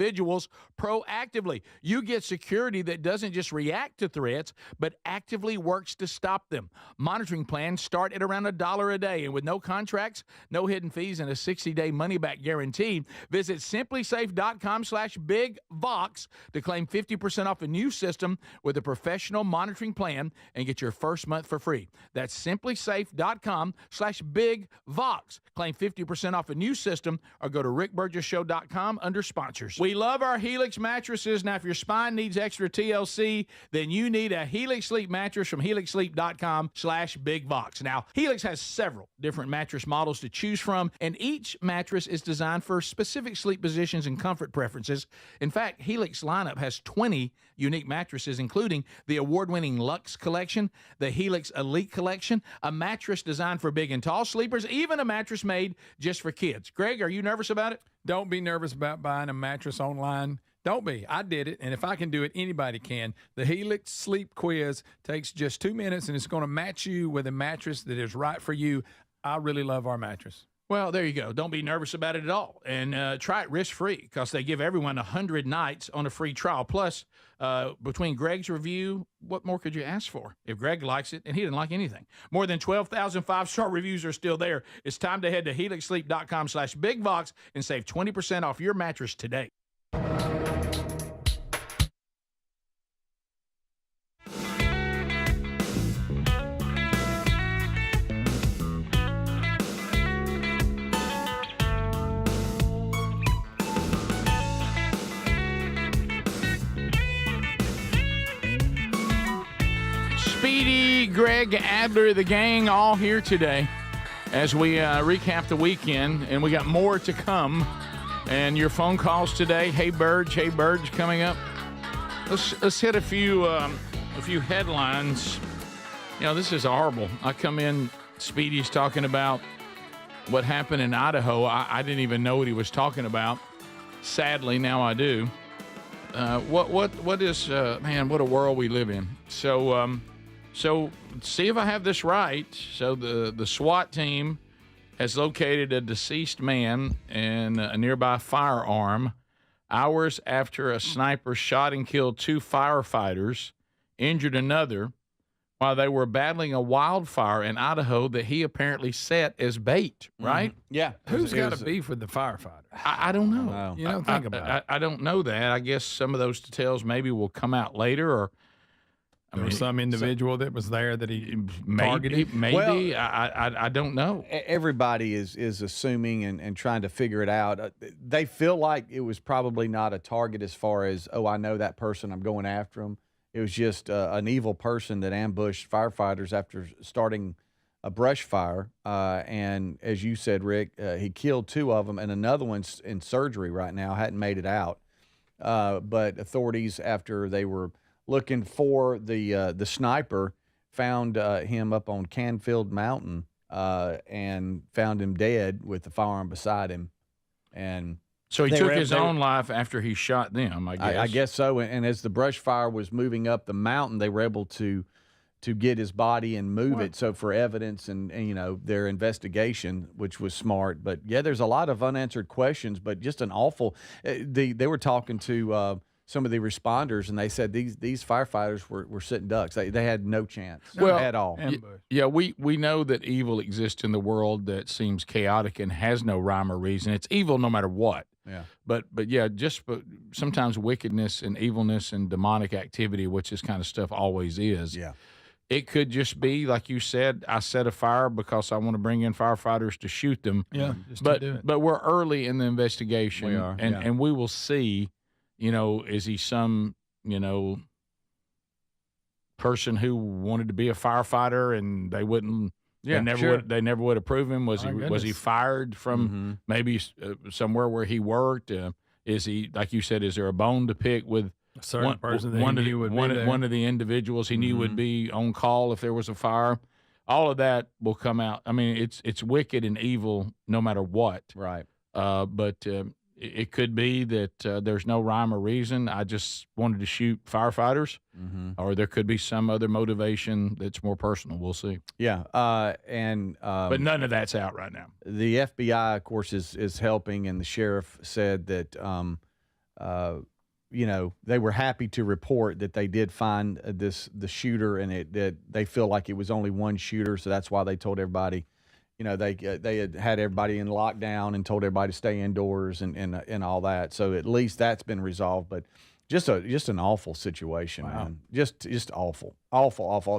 proactively. You get security that doesn't just react to threats, but actively works to stop them. Monitoring plans start at around $1 a day, and with no contracts, no hidden fees, and a 60-day money-back guarantee, visit simplysafe.com/bigvox to claim 50% off a new system with a professional monitoring plan and get your first month for free. That's simplysafe.com/bigvox. Claim 50% off a new system or go to rickburgesshow.com under sponsors. We love our Helix mattresses. Now, if your spine needs extra TLC, then you need a Helix Sleep mattress from helixsleep.com/bigvox. Now, Helix has several different mattress models to choose from, and each mattress is designed for specific sleep positions and comfort preferences. In fact, Helix lineup has 20 unique mattresses, including the award-winning Luxe Collection, the Helix Elite Collection, a mattress designed for big and tall sleepers, even a mattress made just for kids. Greg, are you nervous about it? Don't be nervous about buying a mattress online. Don't be. I did it, and if I can do it, anybody can. The Helix Sleep Quiz takes just 2 minutes, and it's going to match you with a mattress that is right for you. I really love our mattress. Well, there you go. Don't be nervous about it at all. And try it risk-free because they give everyone 100 nights on a free trial. Plus, between Greg's review, what more could you ask for? If Greg likes it, and he didn't like anything. More than 12,000 five-star reviews are still there. It's time to head to helixsleep.com/bigvox and save 20% off your mattress today. Speedy, Greg, Adler, the gang, all here today as we recap the weekend, and we got more to come. And your phone calls today. Hey, Burge, coming up. Let's hit a few headlines. You know, this is horrible. I come in, Speedy's talking about what happened in Idaho. I didn't even know what he was talking about. Sadly, now I do. What is man? What a world we live in. So see if I have this right. So the SWAT team has located a deceased man and a nearby firearm hours after a sniper shot and killed 2 firefighters, injured another, while they were battling a wildfire in Idaho that he apparently set as bait, right? Mm-hmm. Yeah. Who's got to beef with the firefighter? I don't know. Wow. You know, think about it. I don't know that. I guess some of those details maybe will come out later, or There was some individual that was there that he targeted. Maybe. Well, I don't know. Everybody is assuming and trying to figure it out. They feel like it was probably not a target as far as, oh, I know that person, I'm going after him. It was just an evil person that ambushed firefighters after starting a brush fire. And as you said, Rick, he killed 2 of them, and another one's in surgery right now, hadn't made it out. But authorities, after they were looking for the sniper, found him up on Canfield Mountain and found him dead with the firearm beside him. And so he took his own life after he shot them, I guess. I guess so. And as the brush fire was moving up the mountain, they were able to get his body and move it. So for evidence and you know, their investigation, which was smart. But yeah, there's a lot of unanswered questions, but just an awful, they were talking to some of the responders, and they said these firefighters were sitting ducks. They had no chance at all. Yeah, we know that evil exists in the world that seems chaotic and has no rhyme or reason. It's evil no matter what. Yeah. But yeah, but sometimes wickedness and evilness and demonic activity, which this kind of stuff always is. Yeah. It could just be, like you said, I set a fire because I want to bring in firefighters to shoot them. Yeah, just to do it. But we're early in the investigation. We are, and we will see. You know, is he some, you know, person who wanted to be a firefighter and they wouldn't, they never would approve him? Was he fired from maybe somewhere where he worked? Is he, like you said, is there a bone to pick with a certain person that one he knew would be there? One of the individuals he knew would be on call if there was a fire? All of that will come out. I mean, it's wicked and evil no matter what. Right. But it could be that there's no rhyme or reason. I just wanted to shoot firefighters, or there could be some other motivation that's more personal. We'll see. Yeah. But none of that's out right now. The FBI, of course, is helping, and the sheriff said that, they were happy to report that they did find the shooter, and that they feel like it was only one shooter, so that's why they told everybody. They had everybody in lockdown and told everybody to stay indoors and all that. So at least that's been resolved. But just an awful situation, man. Just awful.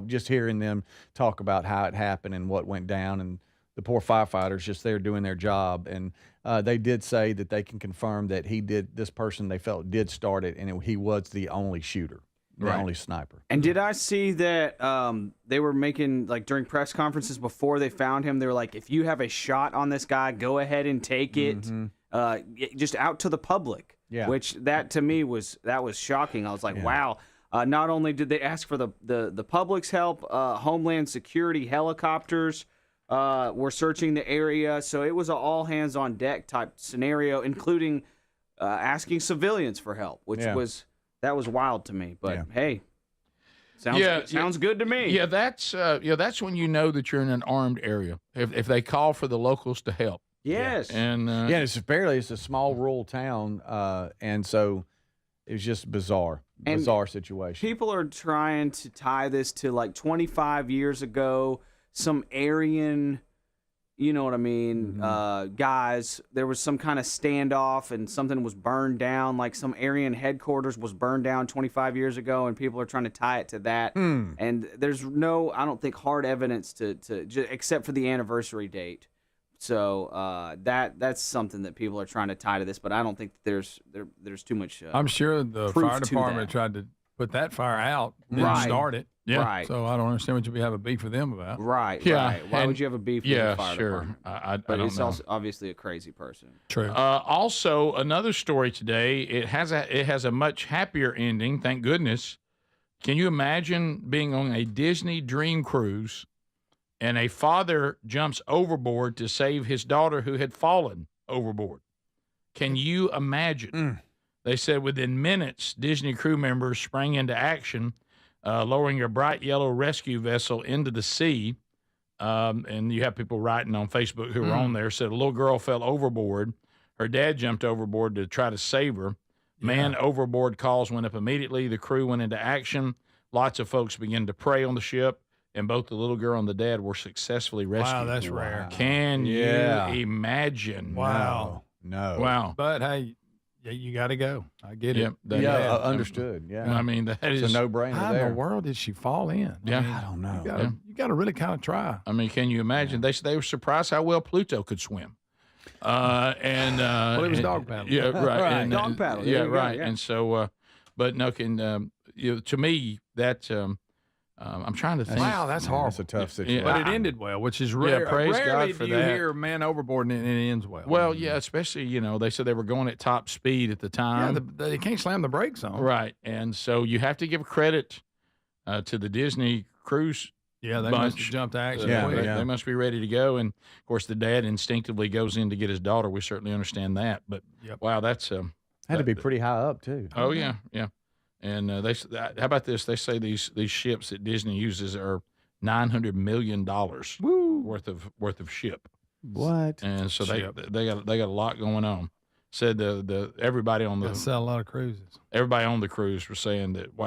Just hearing them talk about how it happened and what went down, and the poor firefighters just there doing their job. And they did say that they can confirm that this person they felt did start it, and he was the only shooter. The only sniper. And did I see that they were making, like, during press conferences before they found him, they were like, if you have a shot on this guy, go ahead and take it, just out to the public. Yeah. Which that to me was shocking. I was like, wow. Not only did they ask for the public's help, Homeland Security helicopters were searching the area, so it was an all hands on deck type scenario, including asking civilians for help, which was. That was wild to me, but hey, sounds good to me. Yeah, that's when you know that you're in an armed area. If they call for the locals to help. Yes. And it's a small rural town, and so it was just bizarre situation. People are trying to tie this to like 25 years ago, some Aryan. You know what I mean? Guys, there was some kind of standoff and something was burned down, like some Aryan headquarters was burned down 25 years ago, and people are trying to tie it to that. And there's no, I don't think, hard evidence to except for the anniversary date. So that's something that people are trying to tie to this, but I don't think there's too much. I'm sure the fire department tried to put that fire out, didn't start it. Yeah. Right. So I don't understand what you have a beef with them about. Right. Yeah. Right. Why would you have a beef with the fire department? I But don't it's know. also obviously a crazy person. True. Also, another story today. It has a much happier ending. Thank goodness. Can you imagine being on a Disney Dream Cruise, and a father jumps overboard to save his daughter who had fallen overboard? Can you imagine? They said within minutes, Disney crew members sprang into action, lowering a bright yellow rescue vessel into the sea. And you have people writing on Facebook who were on there, said a little girl fell overboard. Her dad jumped overboard to try to save her. Man overboard calls went up immediately. The crew went into action. Lots of folks began to prey on the ship, and both the little girl and the dad were successfully rescued. Wow, that's rare. Can you imagine? Wow. No. Wow. But hey, you got to go. I get it. Understood. Yeah. I mean, that is a no-brainer. How there. in the world did she fall in? Yeah. I don't know. You got to really kind of try. I mean, can you imagine? They were surprised how well Pluto could swim. Well, it was dog paddle. Yeah, right. And, dog paddle. Yeah, There you go, right. yeah. And so, but no, to me, that I'm trying to think. Wow, that's horrible. That's a tough situation. But it ended well, which is rare. praise Rarely God for do you that. hear man overboard and it ends well. Well, yeah, especially, they said they were going at top speed at the time. Yeah, they can't slam the brakes on. Right. And so you have to give credit to the Disney cruise. Yeah, they bunch. must have jumped to action. They must be ready to go. And, of course, the dad instinctively goes in to get his daughter. We certainly understand that. But, wow, that's had to be pretty high up, too. Oh, yeah. And how about this? They say these ships that Disney uses are $900 million worth of ship. What? And so they got a lot going on. Said the everybody on the sell a lot of cruises. Everybody on the cruise was saying that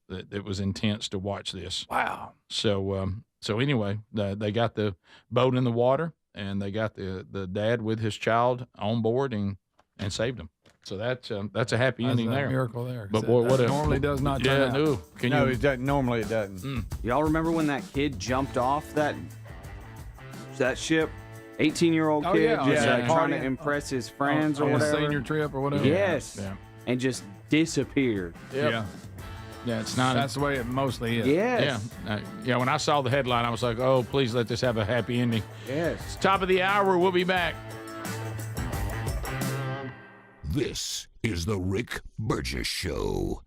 that it was intense to watch this. Wow. So anyway, they got the boat in the water, and they got the dad with his child on board and saved him. So that's a happy ending there. Miracle there. But boy, what normally does not turn out. No. It doesn't. Normally it doesn't. Y'all remember when that kid jumped off that ship? 18-year-old kid trying to impress his friends or whatever. Senior trip or whatever. Yes. Yeah. And just disappeared. Yep. Yeah, it's not. That's the way it mostly is. Yes. Yeah. When I saw the headline, I was like, "Oh, please let this have a happy ending." Yes. It's top of the hour. We'll be back. This is the Rick Burgess Show.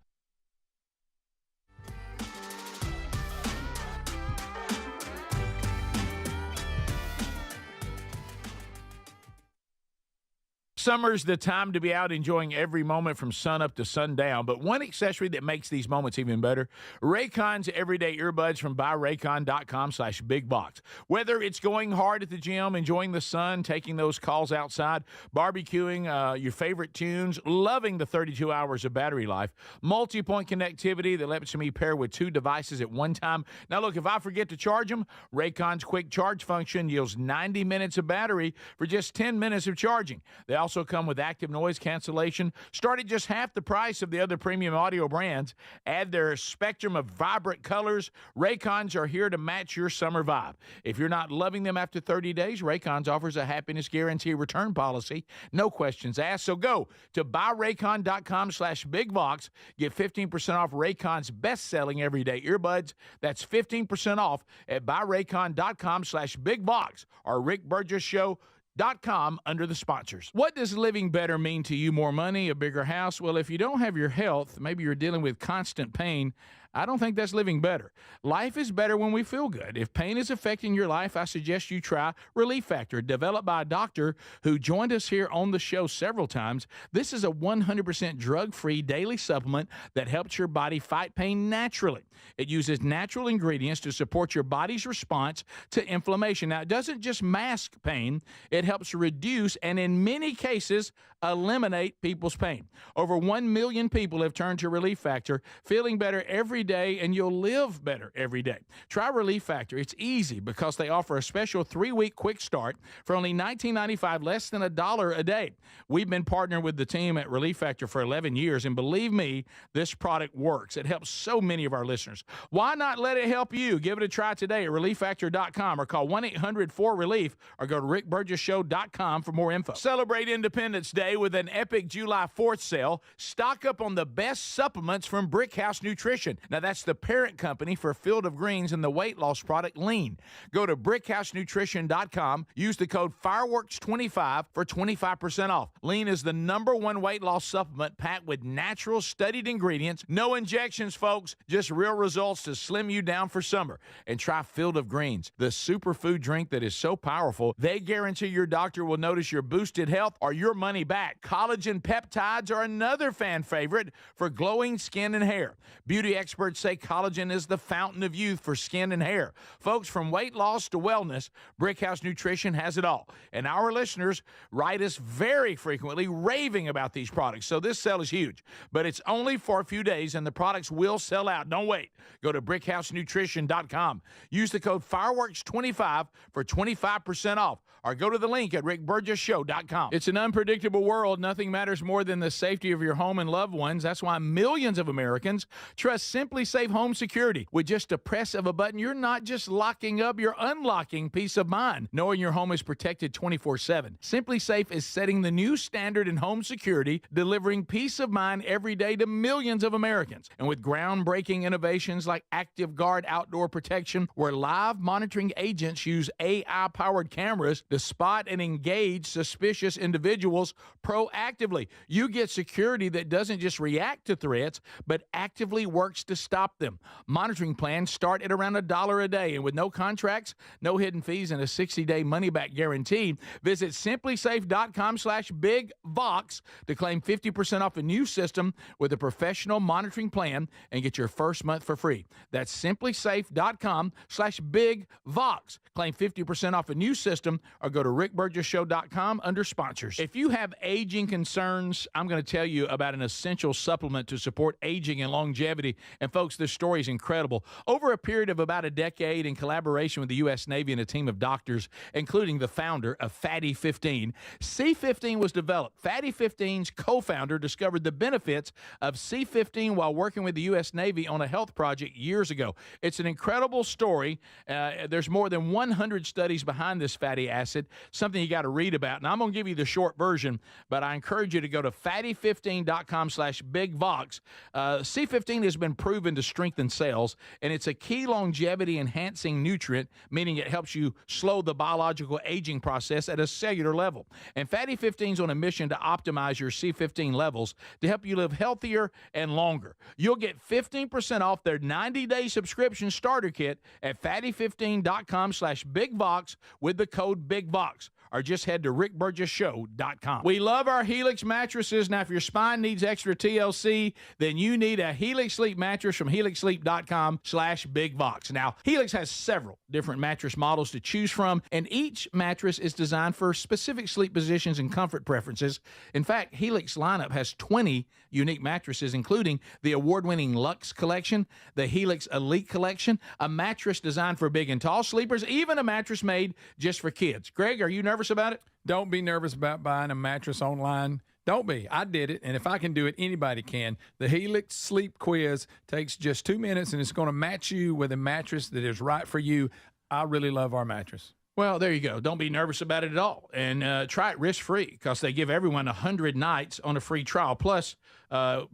Summer's the time to be out enjoying every moment from sun up to sundown, but one accessory that makes these moments even better, Raycon's everyday earbuds from buyraycon.com/bigbox. Whether it's going hard at the gym, enjoying the sun, taking those calls outside, barbecuing your favorite tunes, loving the 32 hours of battery life, multi-point connectivity that lets me pair with 2 devices at one time. Now look, if I forget to charge them, Raycon's quick charge function yields 90 minutes of battery for just 10 minutes of charging. They also come with active noise cancellation. Start at just half the price of the other premium audio brands. Add their spectrum of vibrant colors. Raycons are here to match your summer vibe. If you're not loving them after 30 days, Raycons offers a happiness guarantee return policy. No questions asked. So go to buyraycon.com/bigbox. Get 15% off Raycon's best-selling everyday earbuds. That's 15% off at buyraycon.com/bigbox or rickburgesshow.com under the sponsors. What does living better mean to you? More money, a bigger house? Well, if you don't have your health, maybe you're dealing with constant pain, I don't think that's living better. Life is better when we feel good. If pain is affecting your life, I suggest you try Relief Factor, developed by a doctor who joined us here on the show several times. This is a 100% drug-free daily supplement that helps your body fight pain naturally. It uses natural ingredients to support your body's response to inflammation. Now, it doesn't just mask pain, it helps reduce and in many cases eliminate people's pain. Over 1 million people have turned to Relief Factor, feeling better every day, and you'll live better every day. Try Relief Factor. It's easy because they offer a special 3-week quick start for only $19.95, less than $1 a day. We've been partnering with the team at Relief Factor for 11 years, and believe me, this product works. It helps so many of our listeners. Why not let it help you? Give it a try today at relieffactor.com or call 1-800-4RELIEF or go to rickburgesshow.com for more info. Celebrate Independence Day with an epic July 4th sale. Stock up on the best supplements from Brickhouse Nutrition. Now, that's the parent company for Field of Greens and the weight loss product Lean. Go to brickhousenutrition.com. Use the code FIREWORKS25 for 25% off. Lean is the #1 weight loss supplement packed with natural, studied ingredients. No injections, folks. Just real results to slim you down for summer. And try Field of Greens, the superfood drink that is so powerful, they guarantee your doctor will notice your boosted health or your money back. Collagen peptides are another fan favorite for glowing skin and hair. Beauty experts say collagen is the fountain of youth for skin and hair. Folks, from weight loss to wellness, Brickhouse Nutrition has it all. And our listeners write us very frequently raving about these products. So this sale is huge. But it's only for a few days, and the products will sell out. Don't wait. Go to brickhousenutrition.com. Use the code FIREWORKS25 for 25% off. Or go to the link at rickburgesshow.com. It's an unpredictable world. Nothing matters more than the safety of your home and loved ones. That's why millions of Americans trust Simply Safe Home Security. With just a press of a button, you're not just locking up, you're unlocking peace of mind, knowing your home is protected 24/7. Simply Safe is setting the new standard in home security, delivering peace of mind every day to millions of Americans. And with groundbreaking innovations like Active Guard Outdoor Protection, where live monitoring agents use AI-powered cameras to spot and engage suspicious individuals proactively, you get security that doesn't just react to threats, but actively works to stop them. Monitoring plans start at around $1 a day, and with no contracts, no hidden fees, and a 60-day money-back guarantee, visit simplysafe.com/bigvox to claim 50% off a new system with a professional monitoring plan and get your first month for free. That's simplysafe.com/bigvox. Claim 50% off a new system or go to rickburgesshow.com under sponsors. If you have aging concerns, I'm going to tell you about an essential supplement to support aging and longevity. And folks, this story is incredible. Over a period of about a decade, in collaboration with the U.S. Navy and a team of doctors, including the founder of Fatty 15, C15 was developed. Fatty 15's co-founder discovered the benefits of C15 while working with the U.S. Navy on a health project years ago. It's an incredible story. There's more than 100 studies behind this fatty acid, something you got to read about. And I'm going to give you the short version. but I encourage you to go to fatty15.com/bigvox. C15 has been proven to strengthen cells, and it's a key longevity-enhancing nutrient, meaning it helps you slow the biological aging process at a cellular level. And Fatty 15 is on a mission to optimize your C15 levels to help you live healthier and longer. You'll get 15% off their 90-day subscription starter kit at fatty15.com/bigvox with the code BIGVOX, or just head to rickburgessshow.com. We love our Helix mattresses. Now, if your spine needs extra TLC, then you need a Helix Sleep mattress from helixsleep.com/bigvox. Now, Helix has several different mattress models to choose from, and each mattress is designed for specific sleep positions and comfort preferences. In fact, Helix lineup has 20 unique mattresses, including the award-winning Luxe Collection, the Helix Elite Collection, a mattress designed for big and tall sleepers, even a mattress made just for kids. Greg, are you nervous about it? Don't be nervous about buying a mattress online. Don't be. I did it, and if I can do it, anybody can. The Helix Sleep Quiz takes just 2 minutes, and it's going to match you with a mattress that is right for you. I really love our mattress. Well, there you go. Don't be nervous about it at all. And try it risk-free, because they give everyone 100 nights on a free trial. Plus,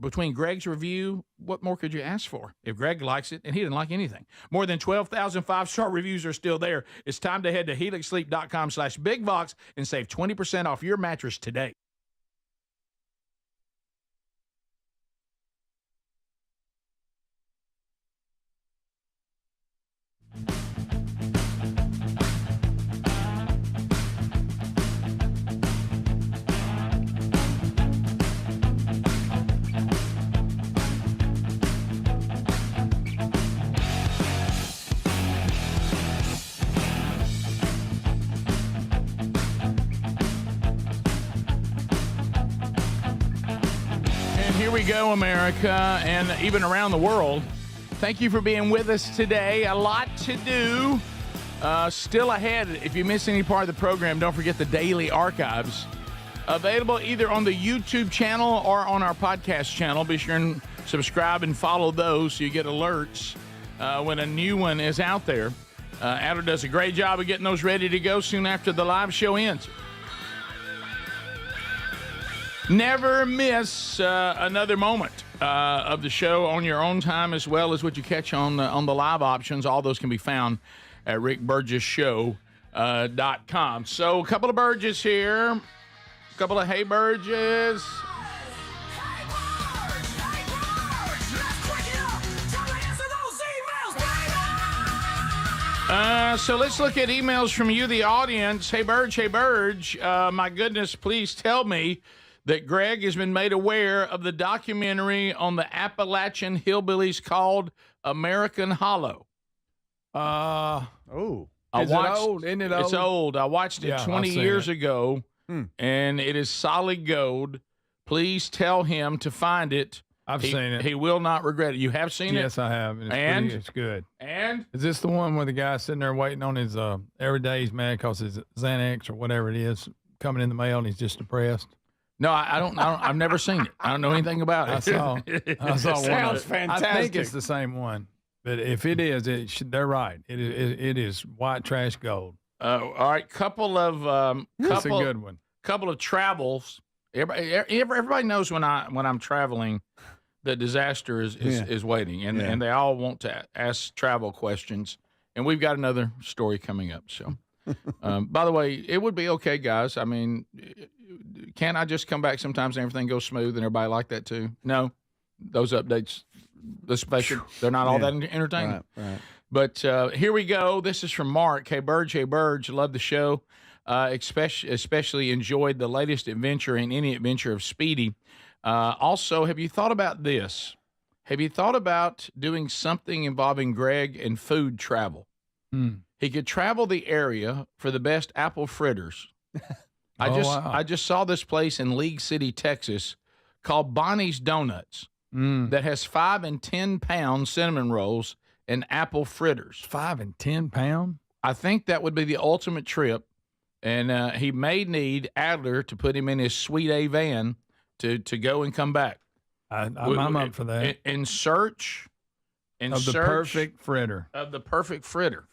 between Greg's review, what more could you ask for? If Greg likes it, and he didn't like anything. More than 12,000 five-star reviews are still there. It's time to head to helixsleep.com/bigvox and save 20% off your mattress today. Here we go, America, and even around the world. Thank you for being with us today. A lot to do. Still ahead. If you miss any part of the program, don't forget the daily archives. Available either on the YouTube channel or on our podcast channel. Be sure and subscribe and follow those so you get alerts when a new one is out there. Adler does a great job of getting those ready to go soon after the live show ends. Never miss another moment of the show on your own time, as well as what you catch on the live options. All those can be found at rickburgessshow.com. So a couple of Burgess here. A couple of Hey Burgess. So let's look at emails from you, the audience. Hey Burge, my goodness, please tell me that Greg has been made aware of the documentary on the Appalachian hillbillies called American Hollow. Is it old? Isn't it old? It's old. I watched it 20 years ago, and it is solid gold. Please tell him to find it. I've seen it. He will not regret it. You have seen it? Yes, I have. And it's good. And is this the one where the guy's sitting there waiting on his every day he's mad because his Xanax or whatever it is coming in the mail and he's just depressed? No, I don't. I've never seen it. I don't know anything about it. I saw one. Sounds fantastic. I think it's the same one, but if it is, they're right. It is white trash gold. All right, couple of That's a good one. Couple of travels. Everybody knows when I'm traveling, the disaster is waiting, and they all want to ask travel questions. And we've got another story coming up. So, by the way, it would be okay, guys. I mean, can't I just come back sometimes and everything goes smooth and everybody like that too? No, those updates, they're not all that entertaining. Right. But here we go. This is from Mark. Hey, Burge, love the show. Especially enjoyed the latest adventure in any adventure of Speedy. Also, have you thought about this? Have you thought about doing something involving Greg and food travel? He could travel the area for the best apple fritters. I just saw this place in League City, Texas, called Bonnie's Donuts that has 5 and 10 pound cinnamon rolls and apple fritters. 5 and 10 pound? I think that would be the ultimate trip. And he may need Adler to put him in his Sweet A van to go and come back. I'm up for that. In search of the perfect fritter.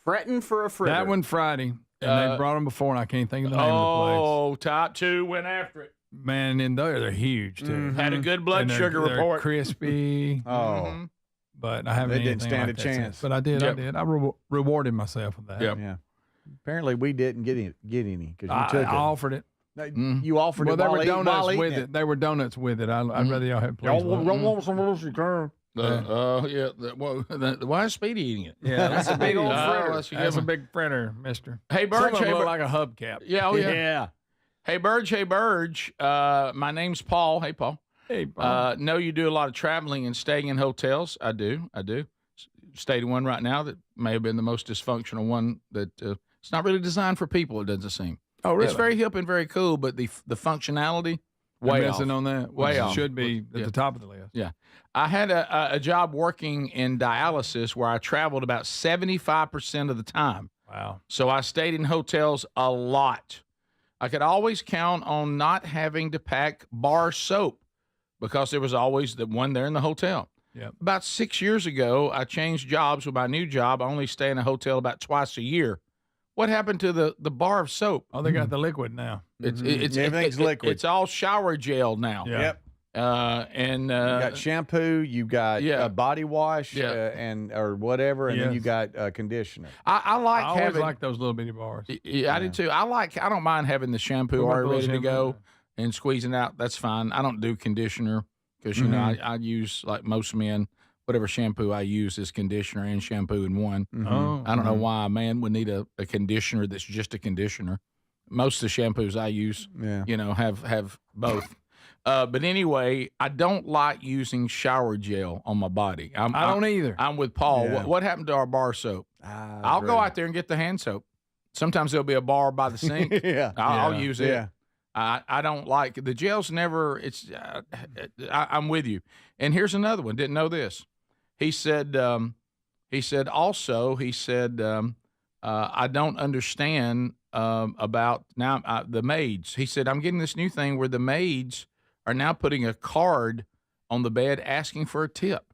Fretting for a fritter. That one Friday. And they brought them before, and I can't think of the name of the place. Oh, top 2 went after it. Man, and they're huge too. Had a good blood And sugar they're report. Crispy. Oh, But I haven't. They didn't anything stand like a that since. chance. But I did. Yep. I did. I rewarded myself with that. Yep. yeah. Apparently, we didn't get any because you I took it. offered it. You offered Well, it. there while were eating- donuts while with eating it. There were donuts with it. I'd rather y'all have. Please look. want some of this, you can. Why is Speedy eating it? Yeah, that's a big old fritter. Let's give That's a him- big fritter, mister. Hey, Some Burge. of them Hey, look Bur- like a hubcap. yeah, oh, yeah. Yeah. Hey, Burge. Hey, Burge. My name's Paul. Hey, Paul. Hey, Bob. Know you do a lot of traveling and staying in hotels. I do. Stayed in one right now that may have been the most dysfunctional one that it's not really designed for people, it doesn't seem. Oh, really? It's very hip and very cool, but the functionality, You're way missing off. on that. Way Which off. should be at Yeah. the top of the list. Yeah. I had a job working in dialysis where I traveled about 75% of the time. Wow. So I stayed in hotels a lot. I could always count on not having to pack bar soap because there was always the one there in the hotel. Yep. About 6 years ago, I changed jobs. With my new job, I only stay in a hotel about twice a year. What happened to the bar of soap? Oh, they got the liquid now. Everything's liquid. It's all shower gel now. Yeah. Yep. And You got shampoo, you got yeah. body wash, Yeah. and or whatever, and then Yes. you got conditioner. I like I always having. like those little bitty bars. Yeah, I do too. I don't mind having the shampoo Put my already little ready to go shampoo. and squeezing out. That's fine. I don't do conditioner because you know I use like most men. Whatever shampoo I use is conditioner and shampoo in one. Oh, I don't know why a man would need a conditioner that's just a conditioner. Most of the shampoos I use, Yeah. you know, have both. But anyway, I don't like using shower gel on my body. I don't either. I'm with Paul. Yeah. What happened to our bar soap? I'll go out there and get the hand soap. Sometimes there'll be a bar by the sink. Yeah. I'll Yeah. use it. Yeah. I don't like the gel's never. It's. I'm with you. And here's another one. Didn't know this. He said. I don't understand about now the maids. He said I'm getting this new thing where the maids are now putting a card on the bed asking for a tip.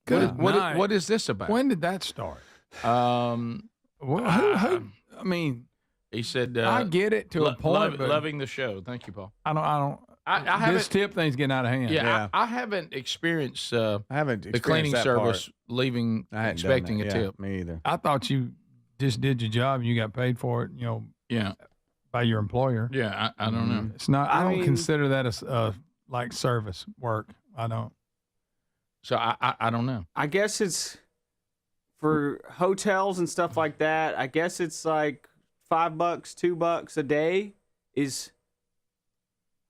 Good What night. is this about? When did that start? Um, Well, who? I mean, he said I get it to a point, but loving the show. Thank you, Paul. I don't. I haven't. This tip thing's getting out of hand. Yeah, I haven't experienced I haven't the cleaning experienced that service part. leaving I hadn't expecting done a that. Yeah, tip. Me either. I thought you just did your job and you got paid for it. You know, Yeah, by your employer. yeah. I don't know. It's not. I don't mean- consider that as like service work. I don't. So I don't know. I guess it's for hotels and stuff like that. I guess it's like $5, $2 a day is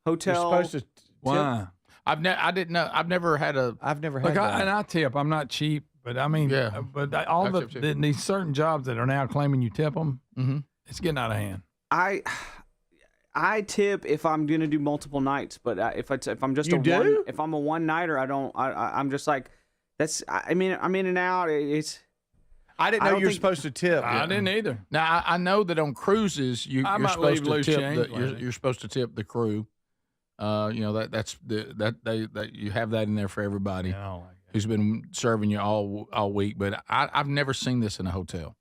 hotel. You're supposed to. Why? I didn't know. I've never had a. I've never had Look, that. and I tip. I'm not cheap, but I mean, Yeah. But all I the tip too. these certain jobs that are now claiming you tip them, it's getting out of hand. I tip if I'm gonna do multiple nights, but if I'm just You do? if I'm a one nighter, I don't. I'm just like that's. I mean, I'm in and out. It's. I didn't I know don't you were think- supposed to tip. I didn't either. Now I know that on cruises I you're might supposed leave to loose tip. change like You're supposed to tip the crew. You know that's that you have that in there for everybody Yeah, I don't like it. who's been serving you all week. But I've never seen this in a hotel,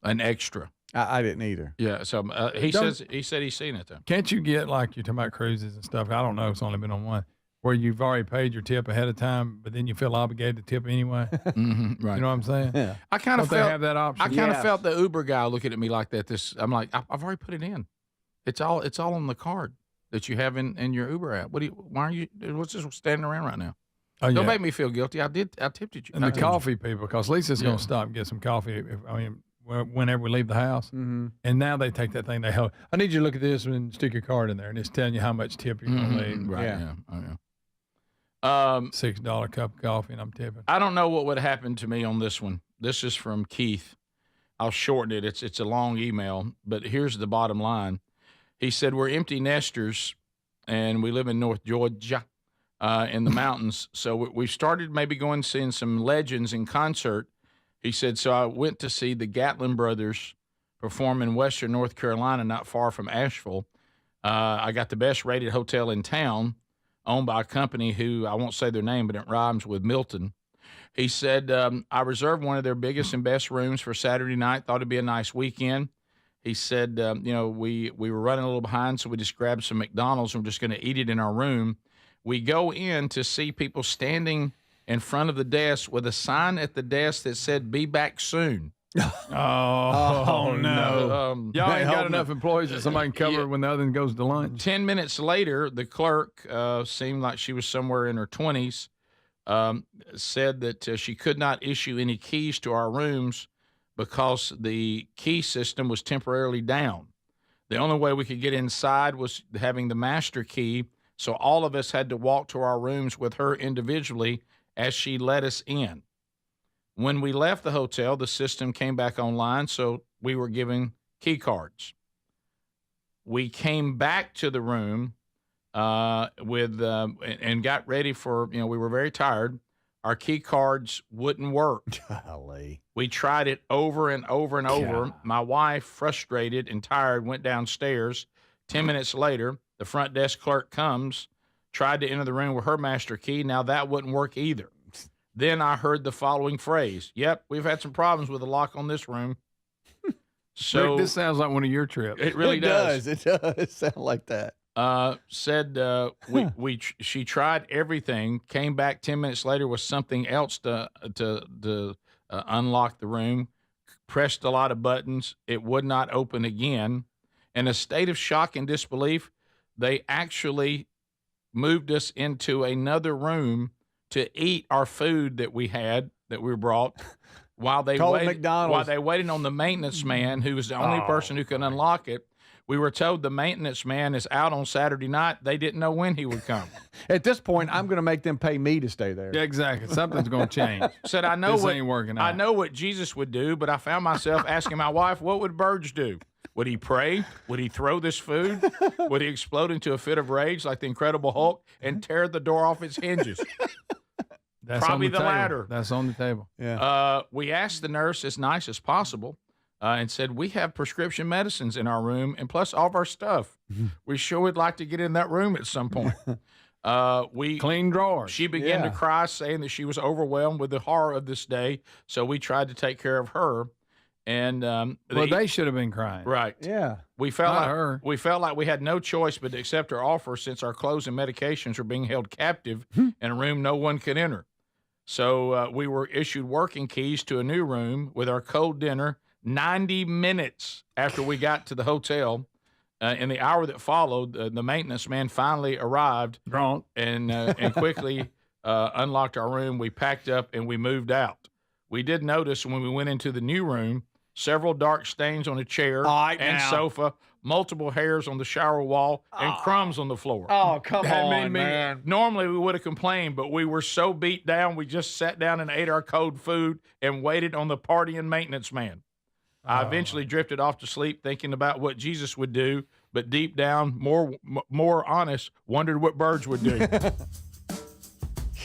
an extra. I didn't either. Yeah. So he Don't- said he's seen it though. Can't you get like you're talking about cruises and stuff? I don't know. It's only been on one where you've already paid your tip ahead of time, but then you feel obligated to tip anyway. Right. You know what I'm saying? Yeah. I kind of Don't they felt have that option? I kind of Yes. felt the Uber guy looking at me like that. I'm like, I've already put it in. It's all on the card that you have in your Uber app. Why are you? What's this standing around right now? Oh, Don't yeah. make me feel guilty. I tipped you. And the coffee people, because Lisa's Yeah. going to stop and get some coffee. Whenever we leave the house, and now they take that thing. They help. I need you to look at this and stick your card in there, and it's telling you how much tip you're going to leave. Right. Yeah. Yeah. Oh, yeah. $6 cup of coffee, and I'm tipping. I don't know what would happen to me on this one. This is from Keith. I'll shorten it. It's a long email, but here's the bottom line. He said, we're empty nesters, and we live in North Georgia in the mountains. So we started maybe going seeing some legends in concert. He said, so I went to see the Gatlin Brothers perform in Western North Carolina, not far from Asheville. I got the best rated hotel in town, owned by a company who, I won't say their name, but it rhymes with Milton. He said, I reserved one of their biggest and best rooms for Saturday night. Thought it'd be a nice weekend. He said, we were running a little behind, so we just grabbed some McDonald's and we're just going to eat it in our room. We go in to see people standing in front of the desk with a sign at the desk that said, "Be back soon." Oh, no. Y'all ain't got enough employees that somebody can cover when the other one goes to lunch. 10 minutes later, the clerk seemed like she was somewhere in her 20s, said that she could not issue any keys to our rooms because the key system was temporarily down. The only way we could get inside was having the master key, so all of us had to walk to our rooms with her individually as she let us in. When we left the hotel, the system came back online, so we were given key cards. We came back to the room and got ready for, we were very tired. Our key cards wouldn't work. Golly. We tried it over and over and over. My wife, frustrated and tired, went downstairs. 10 minutes later, the front desk clerk comes, tried to enter the room with her master key. Now that wouldn't work either. Then I heard the following phrase. "Yep, we've had some problems with the lock on this room." So Rick, this sounds like one of your trips. It really does. It does sound like that. She tried everything, came back 10 minutes later with something else to unlock the room, pressed a lot of buttons. It would not open again. In a state of shock and disbelief, they actually moved us into another room to eat our food that we brought while they waited on the maintenance man, who was the only person who could unlock it. We were told the maintenance man is out on Saturday night. They didn't know when he would come. At this point, I'm going to make them pay me to stay there. Yeah, exactly. Something's going to change. Said, I know what Jesus would do, but I found myself asking my wife, what would Burgess do? Would he pray? Would he throw this food? Would he explode into a fit of rage like the Incredible Hulk and tear the door off its hinges? That's probably on the latter. That's on the table. Yeah. We asked the nurse as nice as possible and said, we have prescription medicines in our room and plus all of our stuff. We sure would like to get in that room at some point. Clean drawers. She began to cry, saying that she was overwhelmed with the horror of this day. So we tried to take care of her. And they should have been crying. Right. Yeah. We felt like we had no choice but to accept her offer since our clothes and medications were being held captive in a room no one could enter. So we were issued working keys to a new room with our cold dinner 90 minutes after we got to the hotel. In the hour that followed, the maintenance man finally arrived, drunk, and quickly unlocked our room. We packed up and we moved out. We did notice when we went into the new room, several dark stains on a chair and sofa, multiple hairs on the shower wall, and crumbs on the floor. Oh, come on, man. Normally we would have complained, but we were so beat down, we just sat down and ate our cold food and waited on the partying maintenance man. I eventually drifted off to sleep thinking about what Jesus would do, but deep down, more honest, wondered what Burge would do.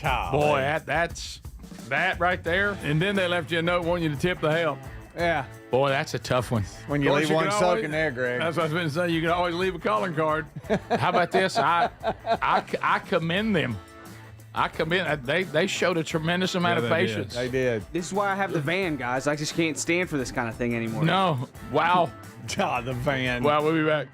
Boy, that's that right there. And then they left you a note wanting you to tip the help. Yeah. Boy, that's a tough one. When you leave one soaking there, Greg. That's what I was going to say. You can always leave a calling card. How about this? I commend them. They showed a tremendous amount of patience. They did. This is why I have the van, guys. I just can't stand for this kind of thing anymore. No. Wow. The van. Well, we'll be back.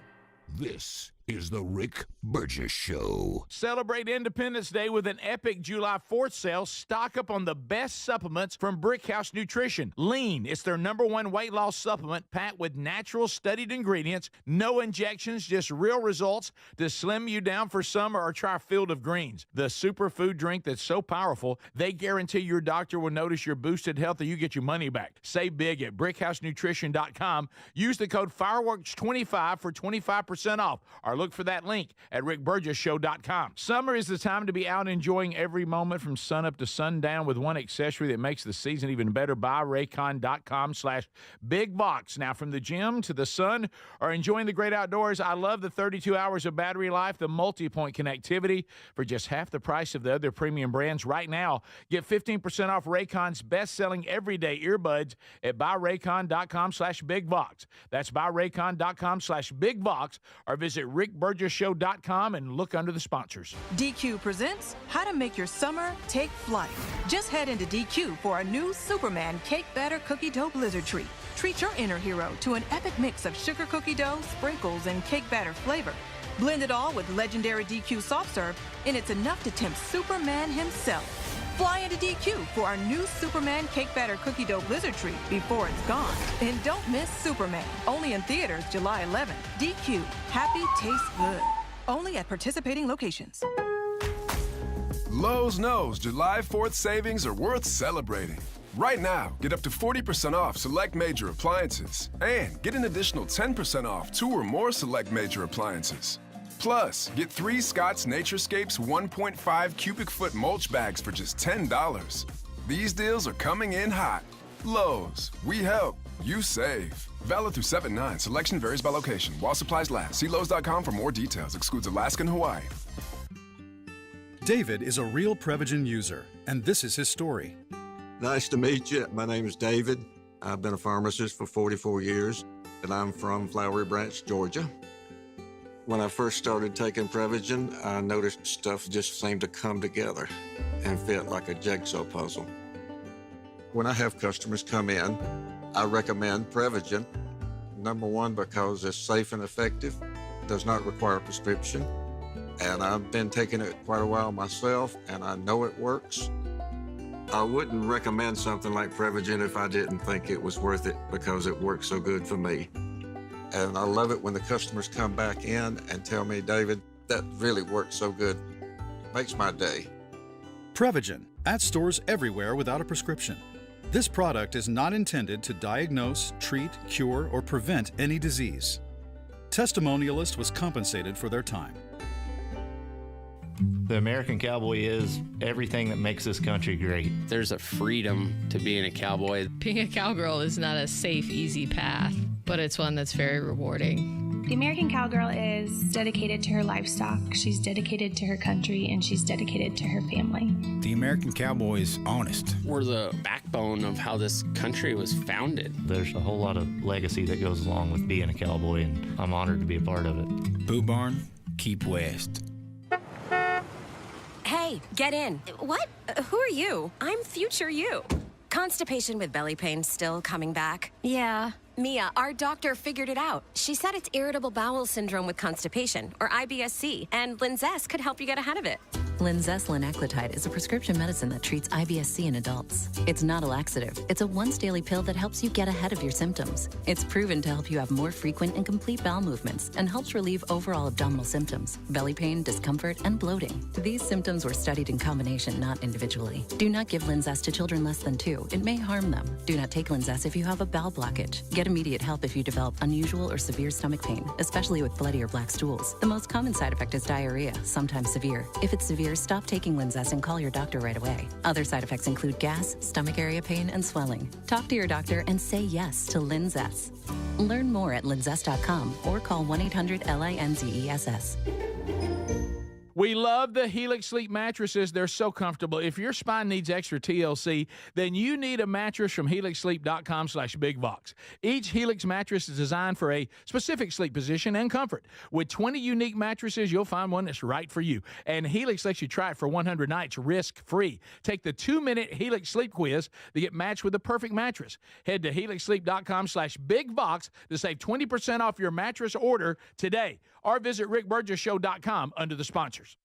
This is the Rick Burgess Show. Celebrate Independence Day with an epic July 4th sale. Stock up on the best supplements from Brickhouse Nutrition. Lean, it's their #1 weight loss supplement packed with natural studied ingredients, no injections, just real results to slim you down for summer or try Field of Greens. The superfood drink that's so powerful, they guarantee your doctor will notice your boosted health and you get your money back. Save big at brickhousenutrition.com. Use the code FIREWORKS25 for 25% off. Or look for that link at rickburgessshow.com. Summer is the time to be out enjoying every moment from sunup to sundown with one accessory that makes the season even better. Buy Raycon.com/bigbox. Now, from the gym to the sun or enjoying the great outdoors, I love the 32 hours of battery life, the multi-point connectivity for just half the price of the other premium brands. Right now, get 15% off Raycon's best-selling everyday earbuds at buyraycon.com/bigbox. That's buyraycon.com/bigbox or visit rickburgessshow.com and look under the sponsors. DQ presents How to Make Your Summer Take Flight. Just head into DQ for our new Superman Cake Batter Cookie Dough Blizzard Treat. Treat your inner hero to an epic mix of sugar cookie dough, sprinkles, and cake batter flavor. Blend it all with legendary DQ soft serve, and it's enough to tempt Superman himself. Fly into DQ for our new Superman Cake Batter Cookie Dough Blizzard Treat before it's gone. And don't miss Superman, only in theaters July 11th. DQ, happy tastes good. Only at participating locations. Lowe's knows July 4th savings are worth celebrating. Right now, get up to 40% off select major appliances and get an additional 10% off 2 or more select major appliances. Plus, get 3 Scott's Naturescapes 1.5 cubic foot mulch bags for just $10. These deals are coming in hot. Lowe's, we help, you save. Valid through 7/9. Selection varies by location. While supplies last. See Lowe's.com for more details. Excludes Alaska and Hawaii. David is a real Prevagen user, and this is his story. Nice to meet you. My name is David. I've been a pharmacist for 44 years, and I'm from Flowery Branch, Georgia. When I first started taking Prevagen, I noticed stuff just seemed to come together and fit like a jigsaw puzzle. When I have customers come in, I recommend Prevagen. Number one, because it's safe and effective, does not require a prescription, and I've been taking it quite a while myself, and I know it works. I wouldn't recommend something like Prevagen if I didn't think it was worth it because it works so good for me. And I love it when the customers come back in and tell me, David, that really worked so good. Makes my day. Prevagen, at stores everywhere without a prescription. This product is not intended to diagnose, treat, cure, or prevent any disease. Testimonialist was compensated for their time. The American cowboy is everything that makes this country great. There's a freedom to being a cowboy. Being a cowgirl is not a safe, easy path, but it's one that's very rewarding. The American cowgirl is dedicated to her livestock, she's dedicated to her country, and she's dedicated to her family. The American cowboy is honest. We're the backbone of how this country was founded. There's a whole lot of legacy that goes along with being a cowboy, and I'm honored to be a part of it. Boot Barn, keep west. Hey, get in. What? Who are you? I'm future you. Constipation with belly pain still coming back? Yeah. Mia, our doctor figured it out. She said it's irritable bowel syndrome with constipation, or IBS-C, and Linzess could help you get ahead of it. Linzess linaclotide is a prescription medicine that treats IBS-C in adults. It's not a laxative. It's a once-daily pill that helps you get ahead of your symptoms. It's proven to help you have more frequent and complete bowel movements and helps relieve overall abdominal symptoms, belly pain, discomfort, and bloating. These symptoms were studied in combination, not individually. Do not give Linzess to children less than 2. It may harm them. Do not take Linzess if you have a bowel blockage. Get immediate help if you develop unusual or severe stomach pain, especially with bloody or black stools. The most common side effect is diarrhea, sometimes severe. If it's severe, stop taking Linzess and call your doctor right away. Other side effects include gas, stomach area pain, and swelling. Talk to your doctor and say yes to Linzess. Learn more at linzess.com or call 1-800-LINZESS. We love the Helix Sleep mattresses. They're so comfortable. If your spine needs extra TLC, then you need a mattress from helixsleep.com/bigbox. Each Helix mattress is designed for a specific sleep position and comfort. With 20 unique mattresses, you'll find one that's right for you. And Helix lets you try it for 100 nights risk-free. Take the 2-minute Helix Sleep quiz to get matched with the perfect mattress. Head to helixsleep.com/bigbox to save 20% off your mattress order today. Or visit rickburgessshow.com under the sponsors.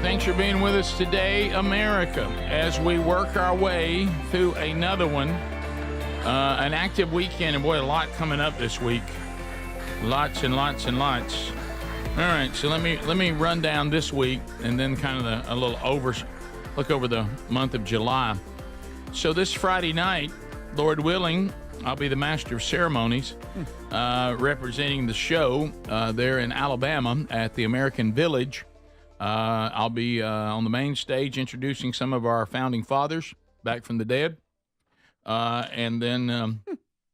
Thanks for being with us today, America, as we work our way through another one. An active weekend, and boy, a lot coming up this week. Lots and lots and lots. All right, so let me run down this week and then kind of a little look over the month of July. So this Friday night, Lord willing, I'll be the master of ceremonies representing the show there in Alabama at the American Village. I'll be on the main stage introducing some of our founding fathers back from the dead. and then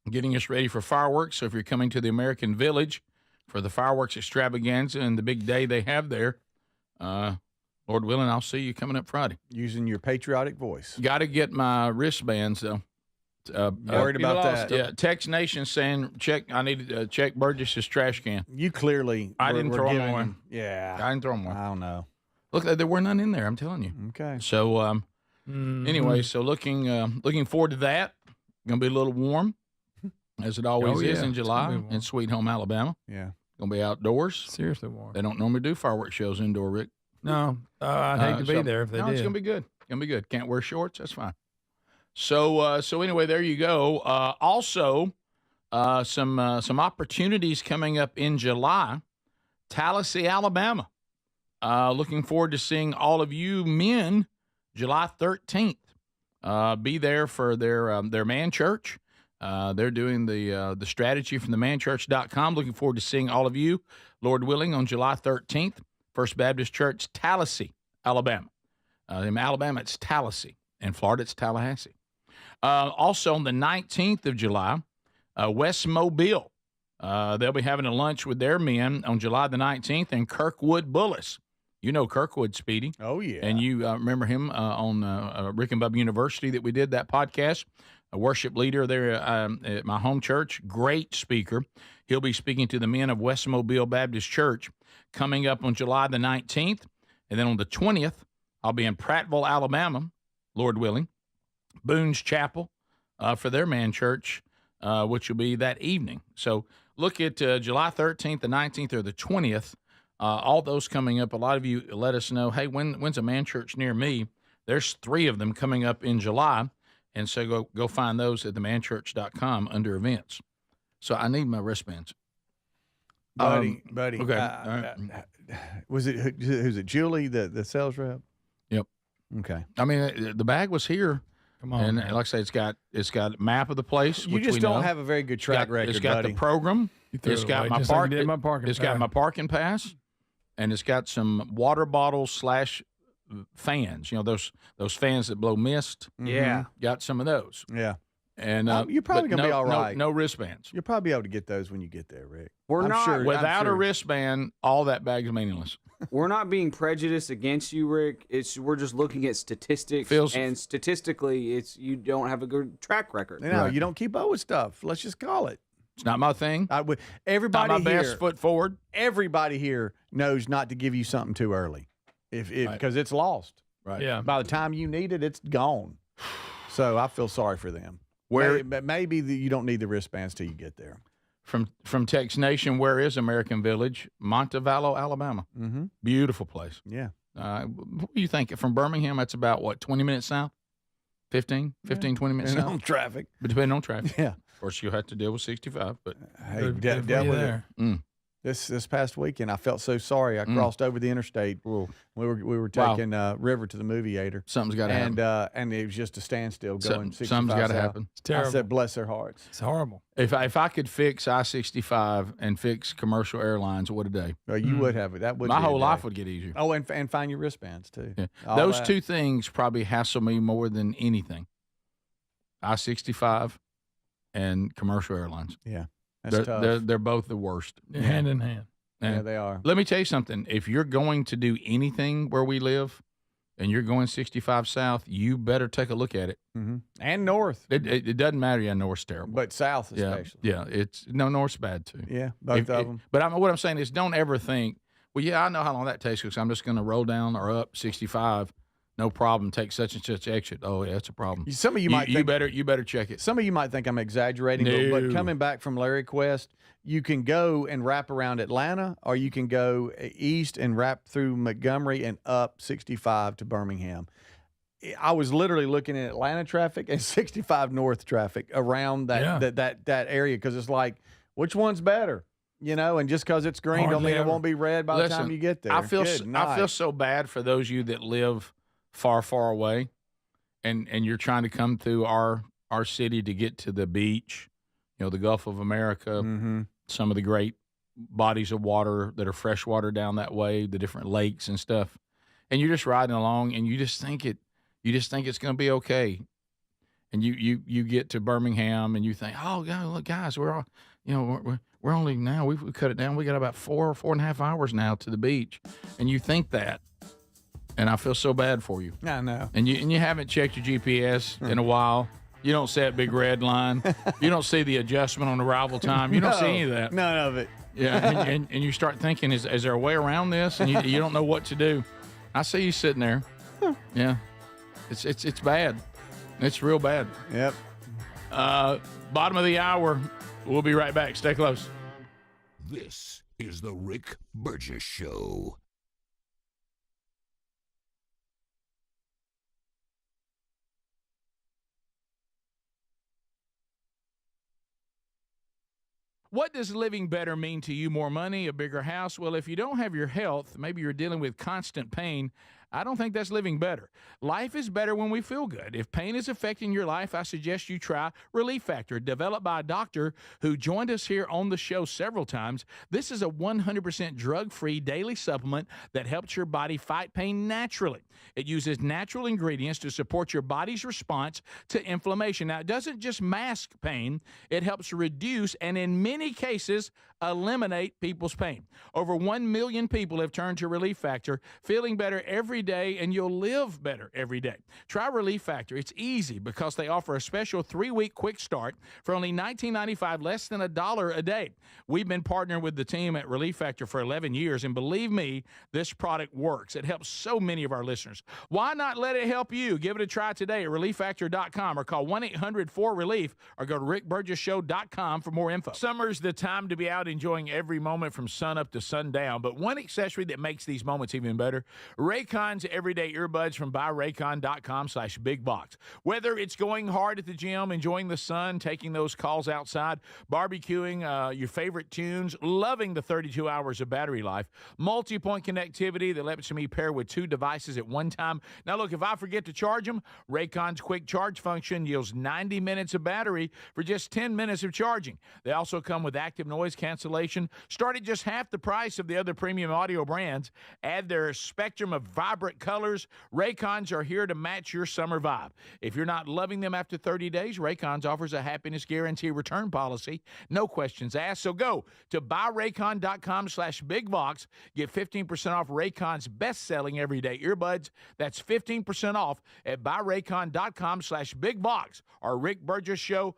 getting us ready for fireworks. So if you're coming to the American Village for the fireworks extravaganza and the big day they have there, Lord willing, I'll see you coming up Friday. Using your patriotic voice. Got to get my wristbands, though. Worried about that. Yeah, Text Nation saying, I need to check Burgess's trash can. You clearly I didn't throw them away. Yeah. I didn't throw them away. I don't know. Look, there were none in there, I'm telling you. Okay. So, anyway, so looking forward to that. Going to be a little warm, as it always is in July in Sweet Home, Alabama. Yeah. Going to be outdoors. Seriously warm. They don't normally do fireworks shows indoor, Rick. No, I'd hate to be there if they did. It's going to be good. Going to be good. Can't wear shorts. That's fine. So anyway, there you go. Also, some opportunities coming up in July. Tallahassee, Alabama. Looking forward to seeing all of you men July 13th. Be there for their man church. They're doing the strategy from themanchurch.com. Looking forward to seeing all of you, Lord willing, on July 13th. First Baptist Church, Tallahassee, Alabama. In Alabama, it's Tallahassee. In Florida, it's Tallahassee. Also, on the 19th of July, West Mobile. They'll be having a lunch with their men on July the 19th in Kirkwood, Bullis. You know Kirkwood, Speedy. Oh, yeah. And you remember him on Rick and Bubba University that we did that podcast. A worship leader there at my home church. Great speaker. He'll be speaking to the men of West Mobile Baptist Church coming up on July the 19th. And then on the 20th, I'll be in Prattville, Alabama, Lord willing, Boone's Chapel for their man church, which will be that evening. So look at July 13th, the 19th, or the 20th. All those coming up. A lot of you let us know, hey, when's a man church near me? There's 3 of them coming up in July. And so go find those at themanchurch.com under events. So I need my wristbands. Buddy. Okay. Who's it, Julie, the sales rep? Yep. Okay. I mean, the bag was here. Come on, and man. like I say, it's got a map of the place. You which just we don't know. have a very good track record, It's got buddy. the program. It's got my parking. It's got my parking pass, and it's got some water bottles / fans. You know those fans that blow mist. Yeah. Got some of those. Yeah. And you're probably but gonna be all right. No writbands. You'll probably be able to get those when you get there, Rick. I'm sure, Without a wristband, all that bag is meaningless. We're not being prejudiced against you, Rick. We're just looking at statistics, and statistically, you don't have a good track record. No, you don't keep up with stuff. Let's just call it. It's not my thing. Everybody not my here, best foot forward. Everybody here knows not to give you something too early, because it's lost. Right. Yeah. By the time you need it, it's gone. So I feel sorry for them. Maybe you don't need the wristbands till you get there. From Tex Nation, where is American Village? Montevallo, Alabama. Mm-hmm. Beautiful place. Yeah. What do you think? From Birmingham, that's about, 20 minutes south? 15, 20 minutes south? On traffic. But depending on traffic. Yeah. Of course, you'll have to deal with 65. But hey, dealt with it. This past weekend, I felt so sorry. I crossed over the interstate. Whoa. We were taking River to the movie theater. Something's got to happen. And it was just a standstill going 65 something's got to south. happen. It's terrible. I said, bless their hearts. It's horrible. If I could fix I-65 and fix commercial airlines, what a day. Well, you would have it. That would My be a whole day. life would get easier. Oh, and find your wristbands, too. Yeah. All Those that. 2 things probably hassle me more than anything. I-65 and commercial airlines. Yeah. That's tough. They're both the worst. Hand in hand. Yeah, they are. Let me tell you something. If you're going to do anything where we live and you're going 65 south, you better take a look at it. Mm-hmm. And north. It doesn't matter. Yeah, north's terrible. But south especially. Yeah, north's bad too. Yeah, both of them. But what I'm saying is don't ever think, well, yeah, I know how long that takes because I'm just going to roll down or up 65. No problem. Take such and such exit. Oh, yeah, that's a problem. Some of you might think, you better check it. Some of you might think I'm exaggerating, but coming back from Larry Quest, you can go and wrap around Atlanta, or you can go east and wrap through Montgomery and up 65 to Birmingham. I was literally looking at Atlanta traffic and 65 north traffic around that area because it's like, which one's better? You know, and just because it's green don't mean it won't be red by the time you get there. I feel so bad for those of you that live far, far away, and you're trying to come through our city to get to the beach, the Gulf of America, some of the great bodies of water that are freshwater down that way, the different lakes and stuff, and you're just riding along, and you just think it's going to be okay, and you get to Birmingham and you think, oh, God, look, guys, we're all, we're only now, we've cut it down. We got about 4.5 hours now to the beach. And you think that. And I feel so bad for you. I know. And you haven't checked your GPS in a while. You don't see that big red line. You don't see the adjustment on arrival time. You don't see any of that. None of it. Yeah, and you start thinking, is there a way around this? And you don't know what to do. I see you sitting there. Yeah, it's bad. It's real bad. Yep. Bottom of the hour. We'll be right back. Stay close. This is the Rick Burgess Show. What does living better mean to you? More money, a bigger house? Well, if you don't have your health, maybe you're dealing with constant pain, I don't think that's living better. Life is better when we feel good. If pain is affecting your life, I suggest you try Relief Factor, developed by a doctor who joined us here on the show several times. This is a 100% drug-free daily supplement that helps your body fight pain naturally. It uses natural ingredients to support your body's response to inflammation. Now, it doesn't just mask pain, it helps reduce and in many cases eliminate people's pain. Over 1 million people have turned to Relief Factor, feeling better every day, and you'll live better every day. Try Relief Factor. It's easy because they offer a special 3-week quick start for only $19.95, less than $1 a day. We've been partnering with the team at Relief Factor for 11 years, and believe me, this product works. It helps so many of our listeners. Why not let it help you? Give it a try today at relieffactor.com or call 1-800-4RELIEF or go to rickburgessshow.com for more info. Summer's the time to be out enjoying every moment from sun up to sundown, but one accessory that makes these moments even better, Raycon's everyday earbuds from buyraycon.com/bigbox. Whether it's going hard at the gym, enjoying the sun, taking those calls outside, barbecuing, your favorite tunes, loving the 32 hours of battery life, multi-point connectivity that lets me pair with 2 devices at one time. Now look, if I forget to charge them, Raycon's quick charge function yields 90 minutes of battery for just 10 minutes of charging. They also come with active noise cancellation, start at just half the price of the other premium audio brands. Add their spectrum of vibrant colors. Raycons are here to match your summer vibe. If you're not loving them after 30 days, Raycons offers a happiness guarantee return policy. No questions asked. So go to buyraycon.com/bigbox. Get 15% off Raycon's best-selling everyday earbuds. That's 15% off at buyraycon.com/bigbox or rickburgessshow.com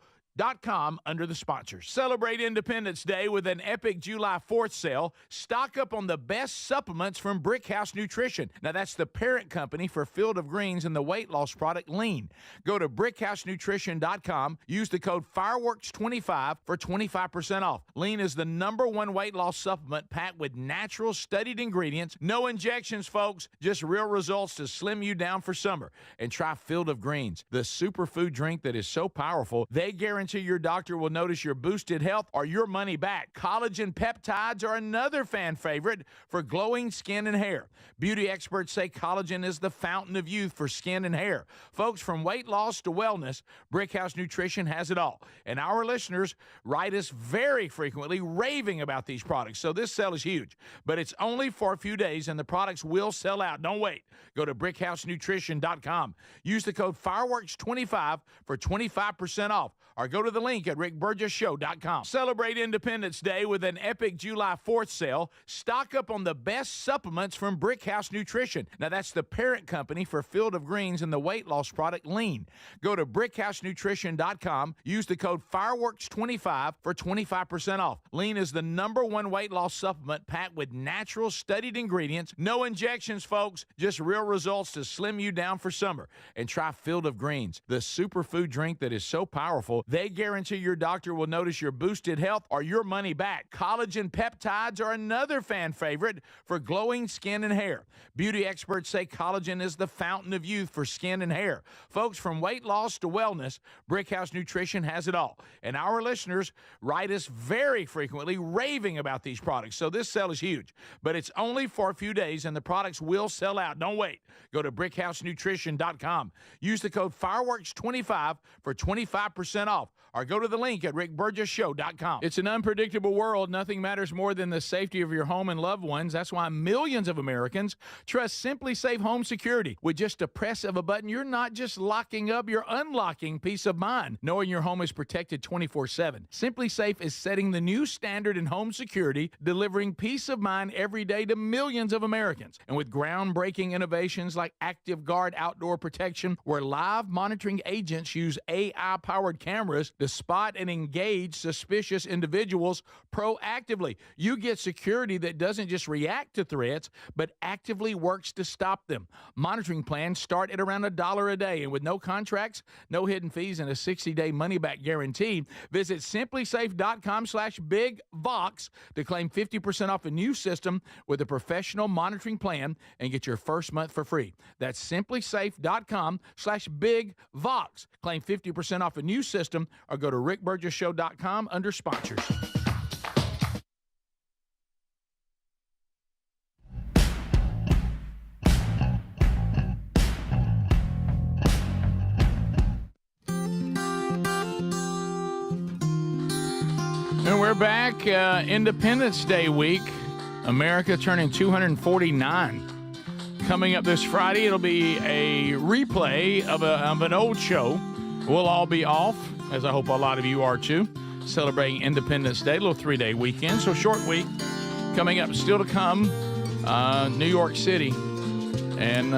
under the sponsors. Celebrate Independence Day with an epic July 4th sale. Stock up on the best supplements from Brickhouse Nutrition. Now, that's the parent company for Field of Greens and the weight loss product Lean. Go to brickhousenutrition.com. Use the code FIREWORKS25 for 25% off. Lean is the #1 weight loss supplement packed with natural studied ingredients. No injections, folks. Just real results to slim you down for summer. And try Field of Greens, the superfood drink that is so powerful, they guarantee your doctor will notice your boosted health or your money back. Collagen peptides are another fan favorite for glowing skin and hair. Beauty experts say collagen is the fountain of youth for skin and hair. Folks, from weight loss to wellness, Brickhouse Nutrition has it all. And our listeners write us very frequently raving about these products. So this sale is huge. But it's only for a few days and the products will sell out. Don't wait. Go to brickhousenutrition.com. Use the code FIREWORKS25 for 25% off. Or go to the link at rickburgessshow.com. Celebrate Independence Day with an epic July 4th sale. Stock up on the best supplements from Brickhouse Nutrition. Now, that's the parent company for Field of Greens and the weight loss product Lean. Go to brickhousenutrition.com. Use the code FIREWORKS25 for 25% off. Lean is the #1 weight loss supplement packed with natural studied ingredients. No injections, folks. Just real results to slim you down for summer. And try Field of Greens, the superfood drink that is so powerful, they guarantee your doctor will notice your boosted health or your money back. Collagen peptides are another fan favorite for glowing skin and hair. Beauty experts say collagen is the fountain of youth for skin and hair. Folks, from weight loss to wellness, Brickhouse Nutrition has it all. And our listeners write us very frequently raving about these products. So this sale is huge. But it's only for a few days and the products will sell out. Don't wait. Go to brickhousenutrition.com. Use the code FIREWORKS25 for 25% off. yourself. Or go to the link at rickburgessshow.com. It's an unpredictable world. Nothing matters more than the safety of your home and loved ones. That's why millions of Americans trust Simply Safe Home Security. With just a press of a button, you're not just locking up, you're unlocking peace of mind, knowing your home is protected 24/7. Simply Safe is setting the new standard in home security, delivering peace of mind every day to millions of Americans. And with groundbreaking innovations like Active Guard Outdoor Protection, where live monitoring agents use AI-powered cameras to spot and engage suspicious individuals proactively. You get security that doesn't just react to threats, but actively works to stop them. Monitoring plans start at around $1 a day, and with no contracts, no hidden fees, and a 60-day money-back guarantee, visit simplysafe.com/bigvox to claim 50% off a new system with a professional monitoring plan and get your first month for free. That's simplysafe.com/bigvox. Claim 50% off a new system or go to rickburgessshow.com under sponsors. And we're back, Independence Day week. America turning 249. Coming up this Friday, it'll be a replay of an old show. We'll all be off, as I hope a lot of you are too, celebrating Independence Day, a little 3-day weekend. So short week. Coming up, still to come, New York City, and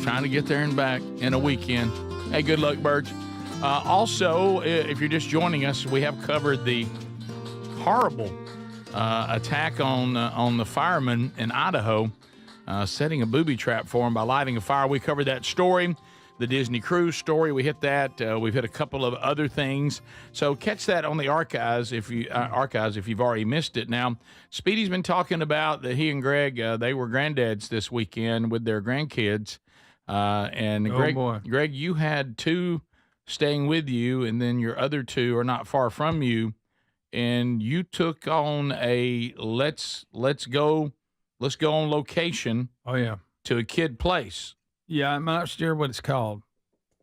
trying to get there and back in a weekend. Hey, good luck, Burge. Also, if you're just joining us, we have covered the horrible attack on the firemen in Idaho, setting a booby trap for him by lighting a fire. We covered that story, the Disney cruise story. We hit that. We've hit a couple of other things. So catch that on the archives if you've already missed it. Now, Speedy's been talking about that he and Greg, they were granddads this weekend with their grandkids. And Greg, you had 2 staying with you, and then your other 2 are not far from you. And you took on a let's go on location. Oh yeah, to a kid place. Yeah, I'm not sure what it's called.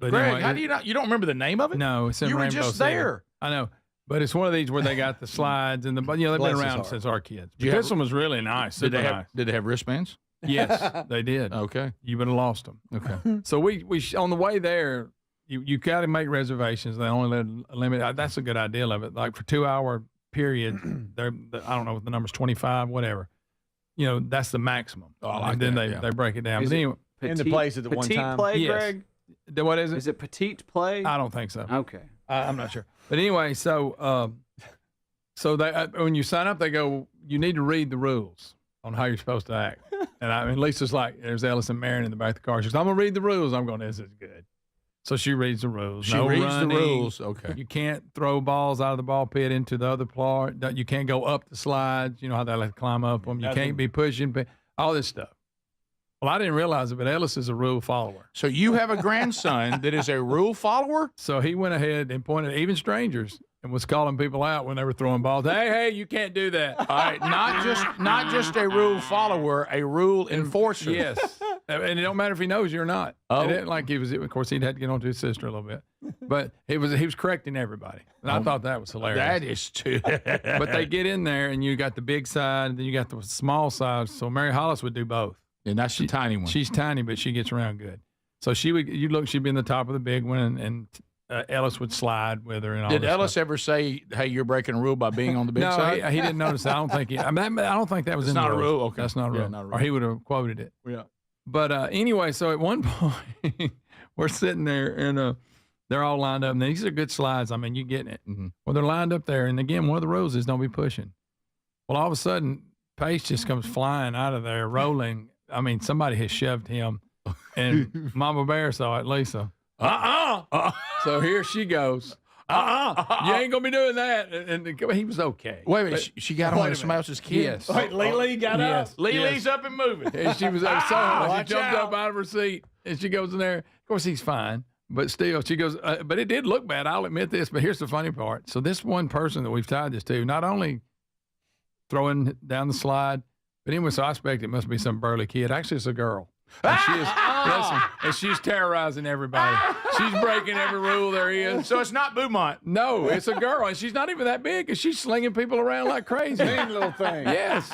But Greg, anyway, how do you don't remember the name of it? No, it's in you Rainbow were just City. there. I know, but it's one of these where they got the slides and they've been around since our kids. Did you This one was really nice. Did they have wristbands? Yes, they did. Okay, you would have lost them. Okay, so we on the way there. You got to make reservations. They only let a limit. That's a good idea of it. Like for 2-hour period, I don't know what the number's 25, whatever. That's the maximum. Oh, I like and then that, they break it down. Is but anyway, in the places at one time. Play, yes. Greg? What is it? Is it petite play? I don't think so. Okay, I'm not sure. But anyway, so they when you sign up, they go, you need to read the rules on how you're supposed to act. And Lisa's like, there's Ellis and Marion in the back of the car. She goes, I'm gonna read the rules. I'm going, this is good. So she reads the rules. She reads the rules. Okay. You can't throw balls out of the ball pit into the other part. You can't go up the slides. You know how they like to climb up them. You can't be pushing. All this stuff. Well, I didn't realize it, but Ellis is a rule follower. So you have a grandson that is a rule follower? So he went ahead and pointed at even strangers and was calling people out when they were throwing balls. Hey, you can't do that. All right, not just a rule follower, a rule enforcer. Yes. And it don't matter if he knows you or not. Oh. It didn't like he was. Of course, he'd had to get on to his sister a little bit, but he was correcting everybody, and I thought that was hilarious. That is too. But they get in there, and you got the big side, and then you got the small side. So Mary Hollis would do both, and that's the tiny one. She's tiny, but she gets around good. So she'd be in the top of the big one, and Ellis would slide with her. And all Did Ellis stuff. ever say, "Hey, you're breaking a rule by being on the big no, side"? he didn't notice that. I don't think. I don't think that was It's in not the a rules. rule. Okay, That's not a rule. Yeah, not a rule. Or he would have quoted it. Yeah. But anyway, so at one point, we're sitting there, and they're all lined up. And these are good slides. I mean, you're getting it. Mm-hmm. Well, they're lined up there. And again, one of the rules is don't be pushing. Well, all of a sudden, Pace just comes flying out of there, rolling. I mean, somebody has shoved him. And Mama Bear saw it, Lisa. So here she goes. You ain't going to be doing that. And he was okay. Wait a minute. She got on somebody else's kid? Yes. Wait, Lily got up? Lily's up and moving. And she was she jumped up out of her seat, and she goes in there. Of course, he's fine. But still, she goes, but it did look bad. I'll admit this. But here's the funny part. So this one person that we've tied this to, not only throwing down the slide, but anyway, so I expect it must be some burly kid. Actually, it's a girl. And she is, listen, and she's terrorizing everybody. She's breaking every rule there is. So it's not Beaumont. No, it's a girl, and she's not even that big, and she's slinging people around like crazy. Mean little thing. Yes.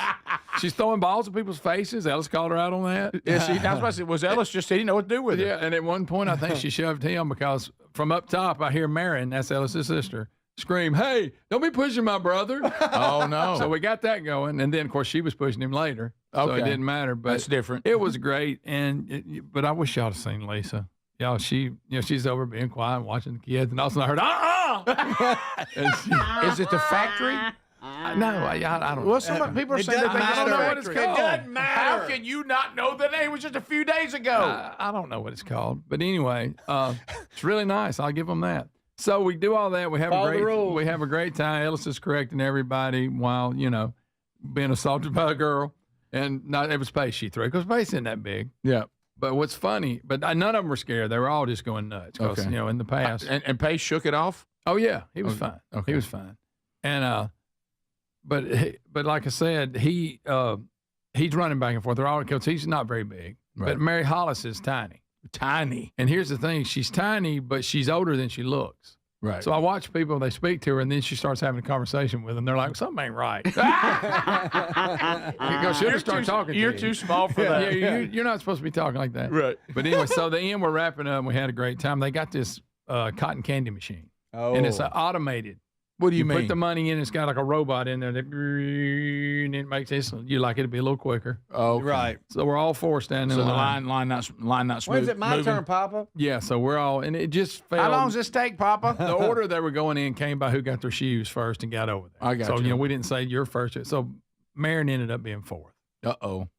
She's throwing balls at people's faces. Ellis called her out on that. Yeah, that's what I said. Was Ellis just he didn't know what to do with it? Yeah, and at one point, I think she shoved him because from up top, I hear Marin, that's Ellis's sister, scream, "Hey, don't be pushing my brother." Oh, no. So we got that going, and then, of course, she was pushing him later, so it Okay. didn't matter. But That's different. It was great, but I wish y'all had seen Lisa. Y'all, she's over being quiet and watching the kids, and all of a sudden I heard, Is it the factory? no, I don't. Well, some people are saying that I don't know what it's It called. doesn't matter. How can you not know the name? It was just a few days ago. I don't know what it's called, but anyway, it's really nice. I'll give them that. So we do all that. We have a great time. Ellis is correcting everybody while being assaulted by a girl, and it was Pace she threw because Pace isn't that big. Yeah. But what's funny, none of them were scared. They were all just going nuts. Because, Okay. in the past. And Pace shook it off? Oh, yeah. He was Okay. fine. Okay. He was fine. And, but like I said, he's running back and forth. They're all because he's not very big. Right. But Mary Hollis is tiny. Tiny. And here's the thing. She's tiny, but she's older than she looks. Right. So I watch people, they speak to her, and then she starts having a conversation with them. They're like, something ain't right. Because she'll just start talking to you. You're too small for that. Yeah, you're not supposed to be talking like that. Right. But anyway, so the end, we're wrapping up, and we had a great time. They got this cotton candy machine. Oh. And it's automated. What do you mean? Put the money in, it's got like a robot in there, and it makes this, you like it to be a little quicker. Oh, Right. So we're all four standing So in the line. line not smooth. When's it my turn, Papa? Yeah, so we're all, and it just fell. How long does this take, Papa? The order they were going in came by who got their shoes first and got over there. I got so, you. we didn't say you're first. So Marin ended up being fourth. Uh-oh.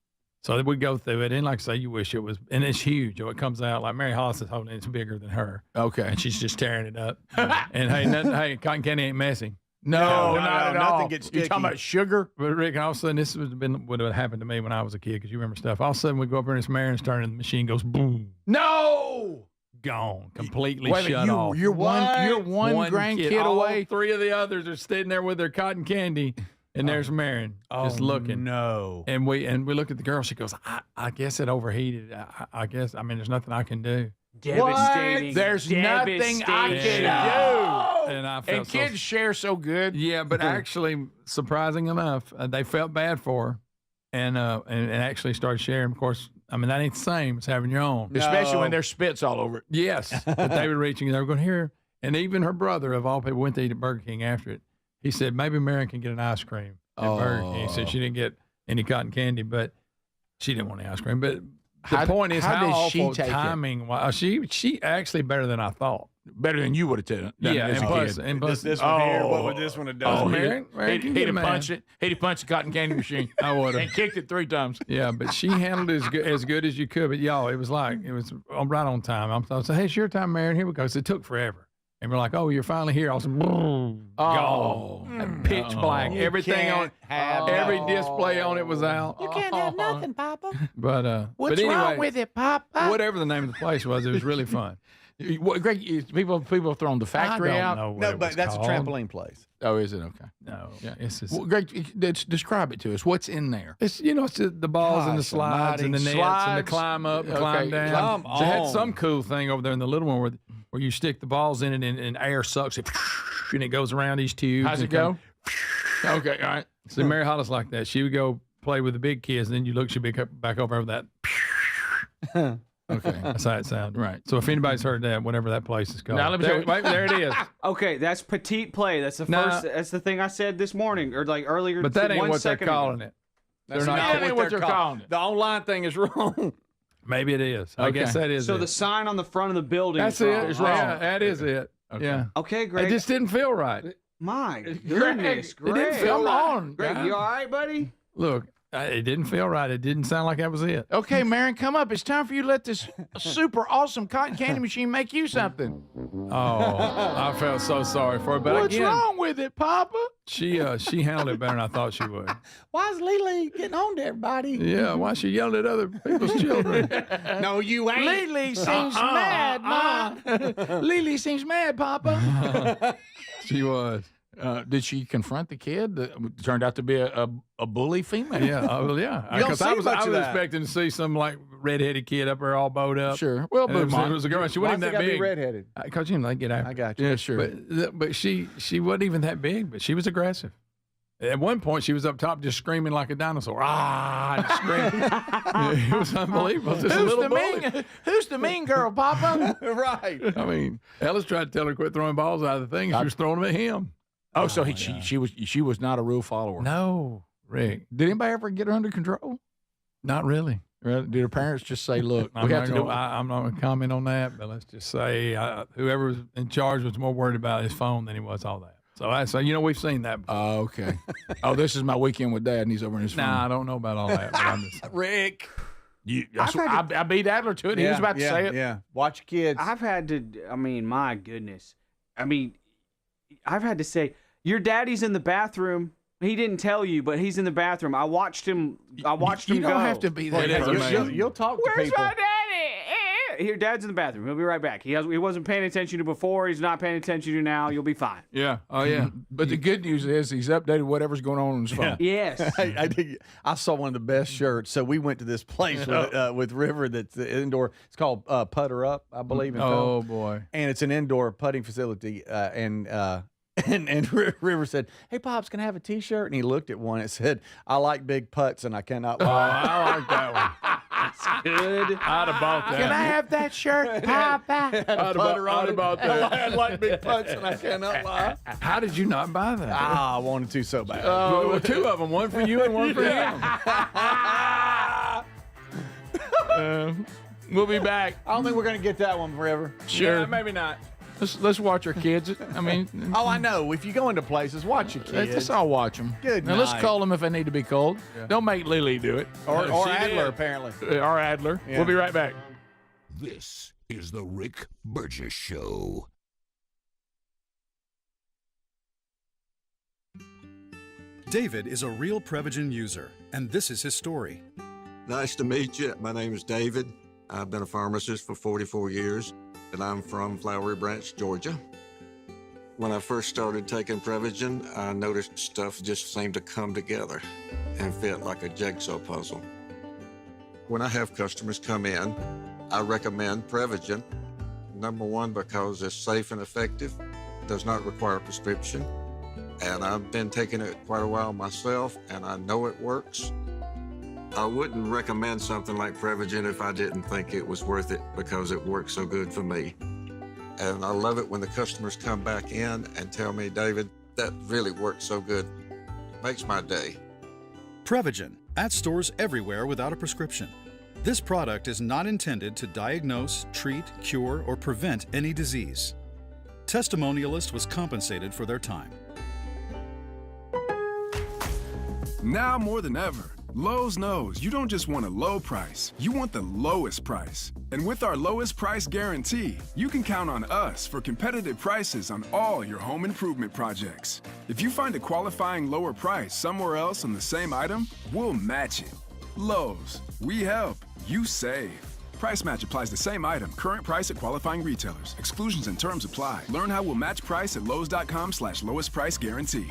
So we go through it, and like I say, you wish it was, and it's huge. It comes out like Mary Hollis is holding it, it's bigger than her. Okay. And she's just tearing it up. And hey, cotton candy ain't messy. No, not at all. Nothing gets You're talking sticky. about sugar? But Rick, all of a sudden, this would have happened to me when I was a kid, because you remember stuff. All of a sudden, we go up there and it's Marin's turn, and the machine goes boom, No! gone, completely Wait a minute, shut off. You're one grandkid kid. All away? three of the others are sitting there with their cotton candy, and there's Marin just looking. No. And we look at the girl. She goes, I guess it overheated. I guess, there's nothing I can do. Devastating. There's nothing I can do. And I felt And kids share so good. Yeah, but actually, surprising enough, they felt bad for her, and actually started sharing. Of course, that ain't the same as having your own. Especially when there's spits all over it. Yes, but they were reaching. They were going here, and even her brother, of all people, went to eat at Burger King after it. He said maybe Marion can get an ice cream at Burger King. He said she didn't get any cotton candy, but she didn't want any ice cream. But the point is how did she awful take it? timing was. She actually better than I thought. Better than you would have done. Yeah, as and a plus, kid. and plus, This one here, what would this one have done? Marion can get He'd have mad. punched it. He'd have punched the cotton candy machine. I would have. And kicked it 3 times. Yeah, but she handled it as good as you could. But y'all, it was right on time. I said, hey, it's your time, Marion. Here we go. So it took forever. And we're like, oh, you're finally here. I was gone. Pitch black. You Everything on can't have every it. display on it was out. You can't have nothing, Papa. But What's but anyway, wrong with it, Papa? whatever the name of the place was, it was really fun. Greg, people have thrown the factory I don't out. know what No, it but was that's called. a trampoline place. Oh, is it? Okay. No, Yeah. it's just, Well, Greg, describe it to us. What's in there? it's it's the balls and the Gosh slides and the nets almighty. and the climb up, and Okay, climb down. come They had on. some cool thing over there in the little one where you stick the balls in it and air sucks it and it goes around these tubes. How's it and go? Okay, all right. So Mary Hollis like that. She would go play with the big kids, and then you look, she'd be back over that. Okay. That's how it sounded. Right. So if anybody's heard that, whatever that place is called. Now, let me tell you- wait, there it is. Okay, that's petite play. That's the Nah. first. That's the thing I said this morning, or like earlier. But that ain't 1 what they're second ago. calling it. That's They're not- That ain't what they're calling it. The online thing is wrong. Maybe it is. I Okay. guess that is So it. the sign on the front of the building That's is it. wrong. It's wrong. Yeah, that is it. Okay. Yeah. Okay, Greg. It just didn't feel right. My goodness, It didn't Greg. feel on. Greg, you all right, buddy? Look, it didn't feel right. It didn't sound like that was it. Okay, Marion, come up. It's time for you to let this super awesome cotton candy machine make you something. Oh, I felt so sorry for her. But What's again, wrong with it, Papa? she handled it better than I thought she would. Why is Lily getting on to everybody? Yeah, why she yelled at other people's children? No, you ain't. Lily seems mad, Ma. Lily seems mad, Papa. She was. Did she confront the kid that turned out to be a bully female? Yeah, because I was expecting to see some like redheaded kid up there all bowed up. Sure. Well, but it was a girl. She wasn't even that big. Redheaded. Because they get after. I got you. Yeah, sure. But she wasn't even that big. But she was aggressive. At one point, she was up top just screaming like a dinosaur. Ah, screaming. It was unbelievable. Just a little bully. Who's the mean girl, Papa? Right. I mean, Ellis tried to tell her to quit throwing balls out of the thing. And she was throwing them at him. Oh, so she was not a rule follower. No, Rick. Did anybody ever get her under control? Not really. Did her parents just say, "Look, I'm not going to comment on that, but let's just say whoever was in charge was more worried about his phone than he was all that." So we've seen that before. Oh, okay. This is my weekend with Dad, and he's over in his phone. Nah, I don't know about all that. But I'm just Rick. I beat Adler to it. He was about to say it. Yeah. Watch your kids. I've had to. I mean, my goodness. I mean, I've had to say, your daddy's in the bathroom. He didn't tell you, but he's in the bathroom. I watched him. You go. don't have to be that. You'll talk to Where's people. my daddy? Here, Dad's in the bathroom. He'll be right back. He wasn't paying attention to before. He's not paying attention to now. You'll be fine. Yeah. Oh, yeah. But the good news is he's updated whatever's going on his phone. Yes. I saw one of the best shirts. So we went to this place with River that's the indoor. It's called Putter Up, I believe. Oh, boy. And it's an indoor putting facility. And River said, "Hey, Pops, can I have a T-shirt?" And he looked at one. It said, "I like big putts and I cannot lie." I like that one. That's good. I'd have bought that. Can I have that shirt, Papa? I'd have bought that. I like big putts and I cannot lie. How did you not buy that? I wanted to so bad. Well, two of them, one for you and one for him. We'll be back. I don't think we're going to get that one forever. Sure. Yeah, maybe not. Let's watch our kids. I mean, I know. If you go into places, watch your kids. Let's all watch them. Good Now let's night. call them if they need to be called. Yeah. Don't make Lily do it. Or She Adler, did. apparently. Or Adler. Yeah. We'll be right back. This is the Rick Burgess Show. David is a real Prevagen user, and this is his story. Nice to meet you. My name is David. I've been a pharmacist for 44 years, and I'm from Flowery Branch, Georgia. When I first started taking Prevagen, I noticed stuff just seemed to come together and fit like a jigsaw puzzle. When I have customers come in, I recommend Prevagen. Number one, because it's safe and effective, does not require a prescription, and I've been taking it quite a while myself, and I know it works. I wouldn't recommend something like Prevagen if I didn't think it was worth it because it works so good for me. And I love it when the customers come back in and tell me, "David, that really worked so good." Makes my day. Prevagen, at stores everywhere without a prescription. This product is not intended to diagnose, treat, cure, or prevent any disease. Testimonialist was compensated for their time. Now more than ever, Lowe's knows you don't just want a low price, you want the lowest price. And with our lowest price guarantee, you can count on us for competitive prices on all your home improvement projects. If you find a qualifying lower price somewhere else on the same item, we'll match it. Lowe's, we help, you save. Price match applies the same item, current price at qualifying retailers. Exclusions and terms apply. Learn how we'll match price at lowes.com/lowest price guarantee.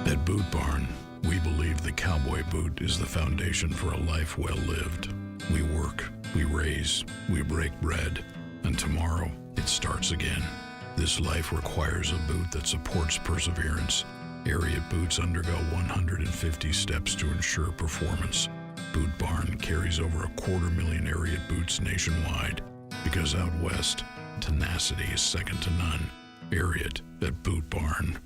At Boot Barn, we believe the cowboy boot is the foundation for a life well lived. We work, we raise, we break bread, and tomorrow it starts again. This life requires a boot that supports perseverance. Ariat boots undergo 150 steps to ensure performance. Boot Barn carries over 250,000 Ariat boots nationwide because out west, tenacity is second to none. Ariat at Boot Barn.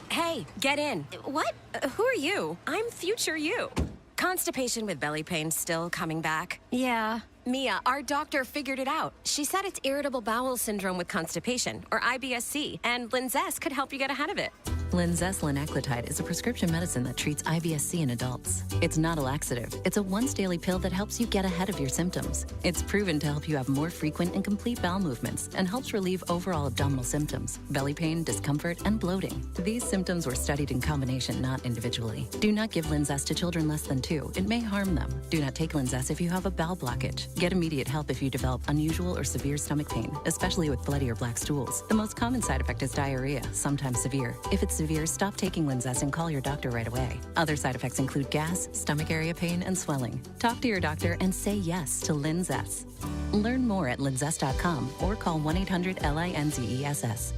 Hey, get in. What? Who are you? I'm future you. Constipation with belly pain still coming back? Yeah. Mia, our doctor figured it out. She said it's irritable bowel syndrome with constipation, or IBS-C, and Linzess could help you get ahead of it. Linzess linaclotide is a prescription medicine that treats IBS-C in adults. It's not a laxative. It's a once-daily pill that helps you get ahead of your symptoms. It's proven to help you have more frequent and complete bowel movements and helps relieve overall abdominal symptoms, belly pain, discomfort, and bloating. These symptoms were studied in combination, not individually. Do not give Linzess to children less than 2. It may harm them. Do not take Linzess if you have a bowel blockage. Get immediate help if you develop unusual or severe stomach pain, especially with bloody or black stools. The most common side effect is diarrhea, sometimes severe. If it's severe, stop taking Linzess and call your doctor right away. Other side effects include gas, stomach area pain, and swelling. Talk to your doctor and say yes to Linzess. Learn more at linzess.com or call 1-800-LINZESS.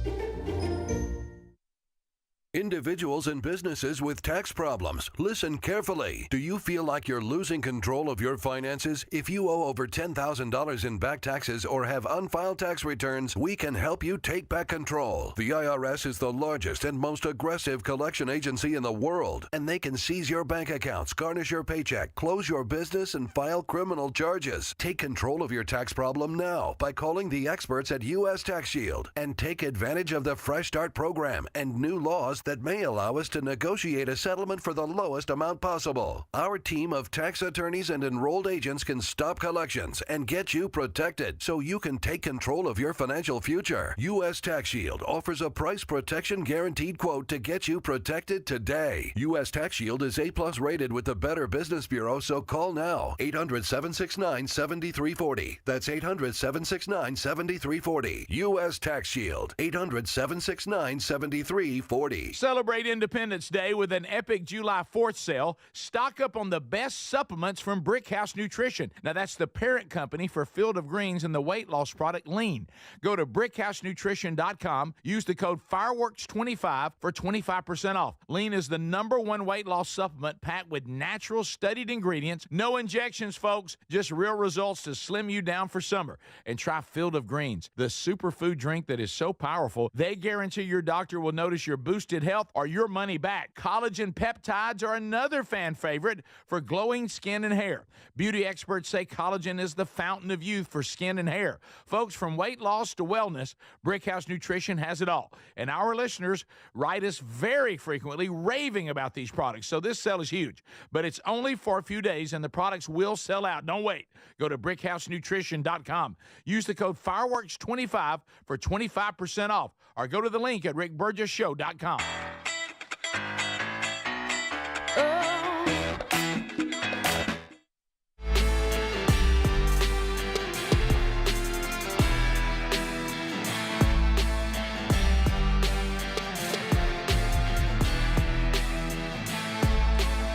Individuals and businesses with tax problems, listen carefully. Do you feel like you're losing control of your finances? If you owe over $10,000 in back taxes or have unfiled tax returns, we can help you take back control. The IRS is the largest and most aggressive collection agency in the world, and they can seize your bank accounts, garnish your paycheck, close your business, and file criminal charges. Take control of your tax problem now by calling the experts at U.S. Tax Shield and take advantage of the Fresh Start program and new laws that may allow us to negotiate a settlement for the lowest amount possible. Our team of tax attorneys and enrolled agents can stop collections and get you protected so you can take control of your financial future. U.S. Tax Shield offers a price protection guaranteed quote to get you protected today. U.S. Tax Shield is A+ rated with the Better Business Bureau, so call now. 800-769-7340. That's 800-769-7340. U.S. Tax Shield. 800-769-7340. Celebrate Independence Day with an epic July 4th sale. Stock up on the best supplements from Brickhouse Nutrition. Now, that's the parent company for Field of Greens and the weight loss product Lean. Go to brickhousenutrition.com. Use the code FIREWORKS25 for 25% off. Lean is the #1 weight loss supplement packed with natural studied ingredients. No injections, folks. Just real results to slim you down for summer. And try Field of Greens, the superfood drink that is so powerful, they guarantee your doctor will notice your boosted health or your money back. Collagen peptides are another fan favorite for glowing skin and hair. Beauty experts say collagen is the fountain of youth for skin and hair. Folks, from weight loss to wellness, Brickhouse Nutrition has it all. And our listeners write us very frequently raving about these products. So this sale is huge. But it's only for a few days and the products will sell out. Don't wait. Go to brickhousenutrition.com. Use the code FIREWORKS25 for 25% off. Or go to the link at rickburgessshow.com.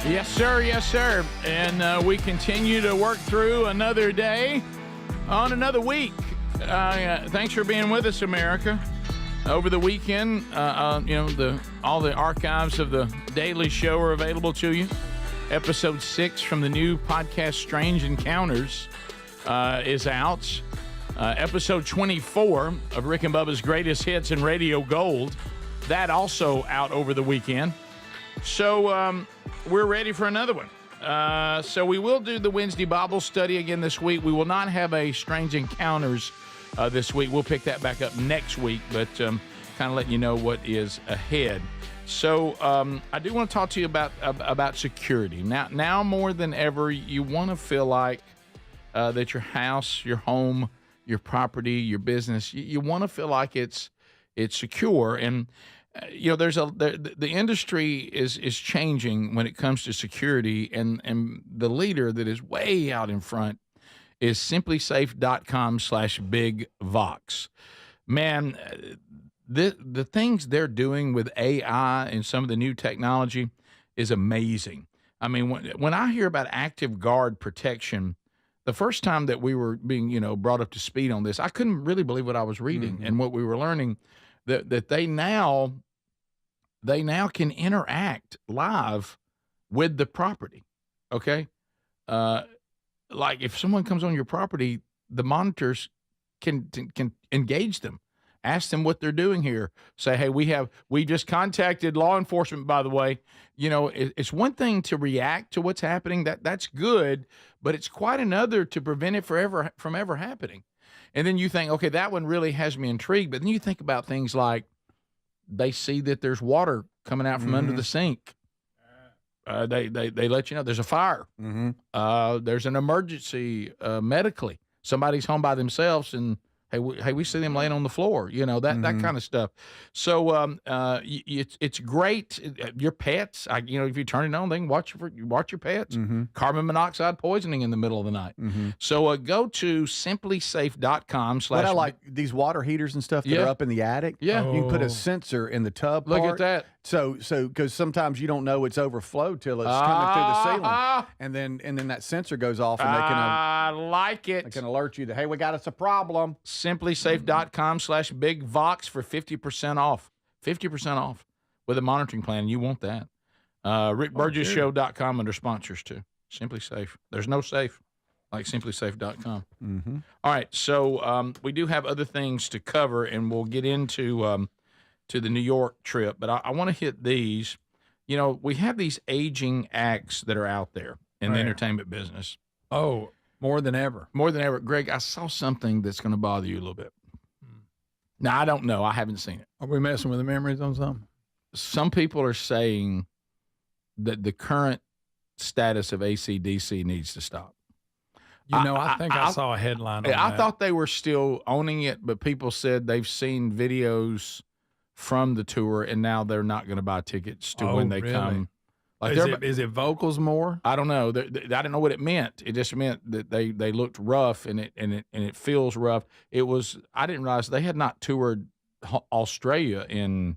Yes, sir. Yes, sir. And we continue to work through another day on another week. Thanks for being with us, America. Over the weekend, all the archives of the Daily Show are available to you. Episode 6 from the new podcast Strange Encounters is out. Episode 24 of Rick and Bubba's Greatest Hits and Radio Gold, that also out over the weekend. So we're ready for another one. So we will do the Wednesday Bible study again this week. We will not have a Strange Encounters this week. We'll pick that back up next week, but kind of letting you know what is ahead. So I do want to talk to you about security. Now more than ever, you want to feel like that your house, your home, your property, your business, you want to feel like it's secure. And the industry is changing when it comes to security, and the leader that is way out in front is simplysafe.com/bigvox. Man, the things they're doing with AI and some of the new technology is amazing. I mean, when I hear about active guard protection, the first time that we were being, brought up to speed on this, I couldn't really believe what I was reading and what we were learning, that they now can interact live with the property. Okay. Like if someone comes on your property, the monitors can engage them, ask them what they're doing here. Say, hey, we just contacted law enforcement, by the way. It's one thing to react to what's happening. That's good, but it's quite another to prevent it from ever happening. And then you think, okay, that one really has me intrigued. But then you think about things like, they see that there's water coming out from under the sink. They let you know there's a fire. There's an emergency medically. Somebody's home by themselves, and hey, we see them laying on the floor. You know that kind of stuff. So it's great. Your pets, if you turn it on, they can watch your pets. Carbon monoxide poisoning in the middle of the night. So go to simplysafe.com/. But I like these water heaters and stuff that are up in the attic. Yeah, you can put a sensor in the tub. Look at that. So because sometimes you don't know it's overflowed till it's coming through the ceiling, and then that sensor goes off, and I like it. They can alert you that, hey, we got us a problem. Simplysafe.com/BigVox for 50% off. 50% off with a monitoring plan. You want that. RickBurgessShow.com under sponsors too. Simply Safe. There's no safe like simplysafe.com. All right, so we do have other things to cover, and we'll get into to the New York trip, but I want to hit these. We have these aging acts that are out there in the entertainment business. Oh, more than ever. More than ever. Greg, I saw something that's going to bother you a little bit. Now, I don't know. I haven't seen it. Are we messing with the memories on something? Some people are saying that the current status of AC/DC needs to stop. I think I saw a headline on that. I thought they were still owning it, but people said they've seen videos from the tour, and now they're not going to buy tickets to when they come. Like, is it vocals more? I don't know. I didn't know what it meant. It just meant that they looked rough, and it feels rough. I didn't realize they had not toured Australia in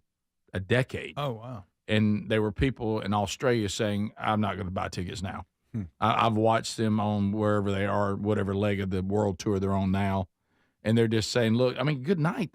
a decade. Oh wow! And there were people in Australia saying, "I'm not going to buy tickets now." I've watched them on wherever they are, whatever leg of the world tour they're on now, and they're just saying, "Look, I mean, good night."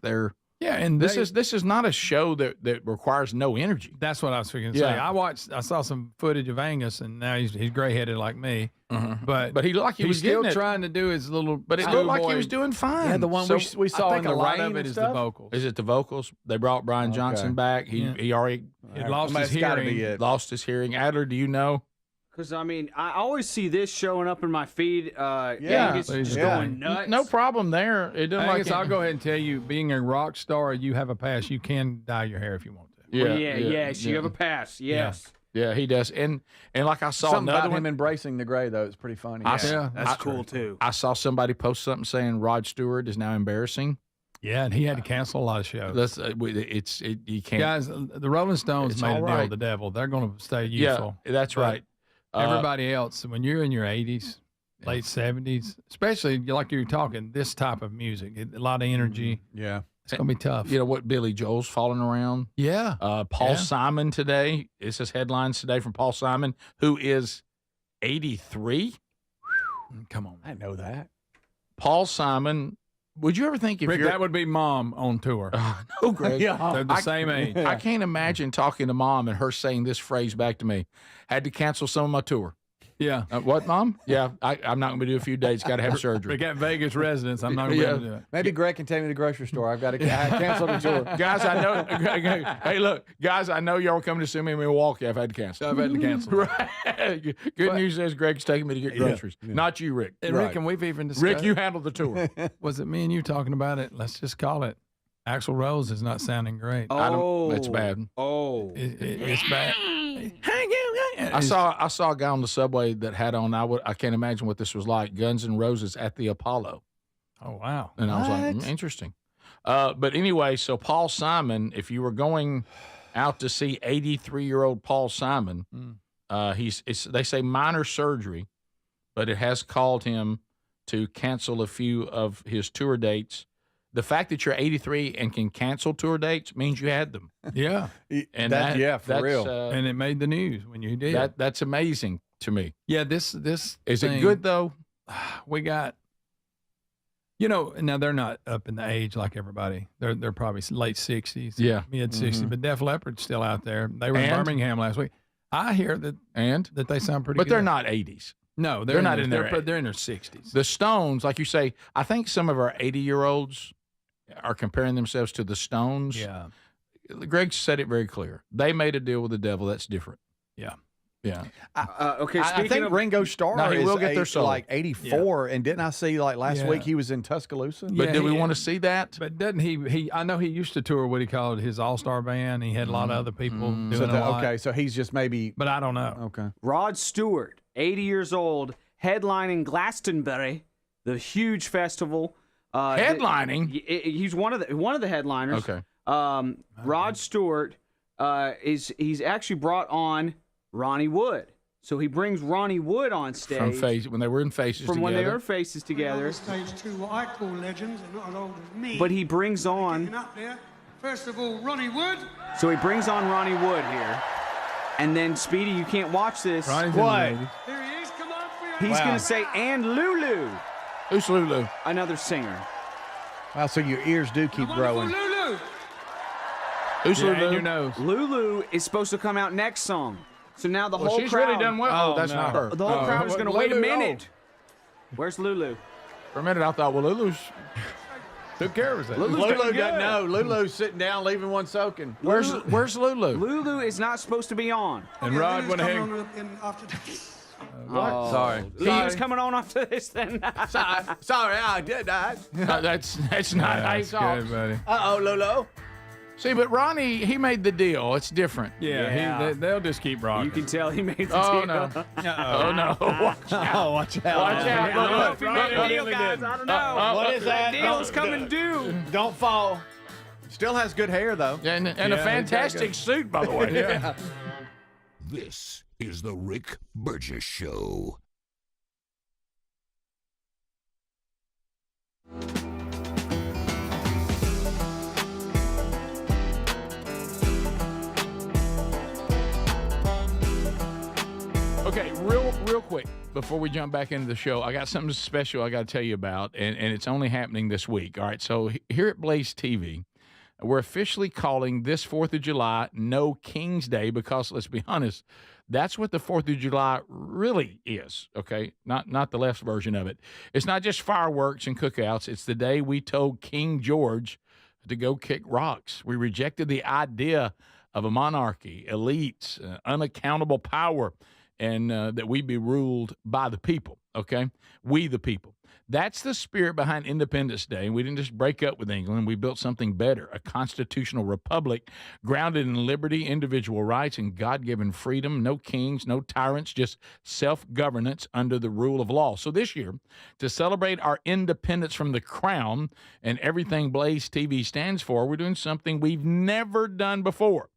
Yeah, and this is not a show that requires no energy. That's what I was figuring to say. I saw some footage of Angus, and now he's gray headed like me. But he looked like he was still getting trying to do his little. But it looked like he was doing fine. Yeah, the one we saw in the a lot rain of it and is stuff? the vocals. Is it the vocals? They brought Brian Johnson back. He already lost his hearing. Lost his hearing. Adler, do you know? Because, I always see this showing up in my feed. Angus just going nuts. No problem there. It doesn't Angus, I'll go ahead and tell you, being a rock star, you have a pass. You can dye your hair if you want to. Yes, you have a pass. Yes. Yeah, he does. And like I saw something another about one. him embracing the gray, though. It's pretty funny. That's cool, too. I saw somebody post something saying Rod Stewart is now embarrassing. Yeah, and he had to cancel a lot of shows. You can't. Guys, the Rolling Stones made a deal with the devil. They're going to stay useful. Yeah, that's right. Everybody else, when you're in your 80s, late 70s, especially like you're talking, this type of music, a lot of energy. Yeah. It's going to be tough. You know what? Billy Joel's falling around. Yeah. Paul Simon today. It says headlines today from Paul Simon, who is 83. Come on. I know that. Paul Simon. Would you ever think if Rick, that would be Mom on tour? No, Greg. They're the same age. I can't imagine talking to Mom and her saying this phrase back to me. Had to cancel some of my tour. Yeah. What, Mom? Yeah, I'm not going to do a few days. Got to have surgery. We got Vegas residents. I'm not going to do it. Maybe Greg can take me to the grocery store. I cancel the tour. Guys, I know. Hey, look, guys, I know y'all were coming to see me in Milwaukee. I've had to cancel. Right. Good news is Greg's taking me to get groceries. Yeah. Not you, Rick. And Rick, and we've even discussed. Rick, you handled the tour. Was it me and you talking about it? Let's just call it. Axl Rose is not sounding great. It's bad. It's bad. I saw a guy on the subway that had on. I can't imagine what this was like. Guns N' Roses at the Apollo. Oh wow! And I was like, interesting. But anyway, so Paul Simon, if you were going out to see 83-year-old Paul Simon, they say minor surgery, but it has called him to cancel a few of his tour dates. The fact that you're 83 and can cancel tour dates means you had them. Yeah. And for real. And it made the news when you did. That's amazing to me. Yeah, this is it good though? We got, now they're not up in the age like everybody. They're probably late 60s, mid 60s, but Def Leppard's still out there. They were in Birmingham last week. I hear that they sound pretty good. But they're not 80s. No, they're not in there. They're in their 60s. The Stones, like you say, I think some of our 80-year-olds are comparing themselves to the Stones. Yeah. Greg said it very clear. They made a deal with the devil. That's different. Yeah. Yeah. Okay, I think Ringo Starr he will get their soul. like 84, and didn't I see like last week he was in Tuscaloosa? But do we want to see that? But doesn't he? I know he used to tour what he called his all-star band. He had a lot of other people doing a lot. Okay, so he's just maybe. But I don't know. Okay. Rod Stewart, 80 years old, headlining Glastonbury, the huge festival. Headlining? He's one of the headliners. Okay. Rod Stewart he's actually brought on Ronnie Wood. So he brings Ronnie Wood on stage. When they were in Faces together. When they were Faces together. Stage two, what I call legends, and not as old as me. But he brings on. Up there. First of all, Ronnie Wood. So he brings on Ronnie Wood here. And then, Speedy, you can't watch this. Ronnie's What? Here he is, come on for He's going to say, and Lulu. Who's Lulu? Another singer. Wow, so your ears do keep growing. Lulu. Who's Lulu? In your nose. Lulu is supposed to come out next song. So now the whole she's crowd. really done well. Oh, that's not her. The whole crowd is going to wait a Lulu, minute. Where's Lulu? For a minute, I thought, well, Lulu's took care of it. Lulu doesn't know. Lulu's sitting down, leaving one soaking. Where's Lulu? Lulu is not supposed to be on. And Rod went ahead. What? Sorry. Leo's coming on after this then. Sorry, I did that. That's not how you talk. Good, buddy. Uh-oh, Lulu. See, but Ronnie, he made the deal. It's different. Yeah. They'll just keep rocking. You can tell he made the deal. Oh, no. Oh, no. Watch out. Oh, watch out. Watch out. I don't know if he made a deal, guys. I don't know. What is that? Deal's coming due. Don't fall. Still has good hair, though. And a fantastic suit, by the way. Yeah. This is the Rick Burgess Show. Okay, real quick, before we jump back into the show, I got something special I got to tell you about, and it's only happening this week. All right, so here at Blaze TV, we're officially calling this 4th of July No King's Day because, let's be honest, that's what the 4th of July really is, okay? Not the left's version of it. It's not just fireworks and cookouts. It's the day we told King George to go kick rocks. We rejected the idea of a monarchy, elites, unaccountable power, and that we be ruled by the people, okay? We the people. That's the spirit behind Independence Day. We didn't just break up with England. We built something better, a constitutional republic grounded in liberty, individual rights, and God-given freedom. No kings, no tyrants, just self-governance under the rule of law. So this year, to celebrate our independence from the crown and everything Blaze TV stands for, we're doing something we've never done before.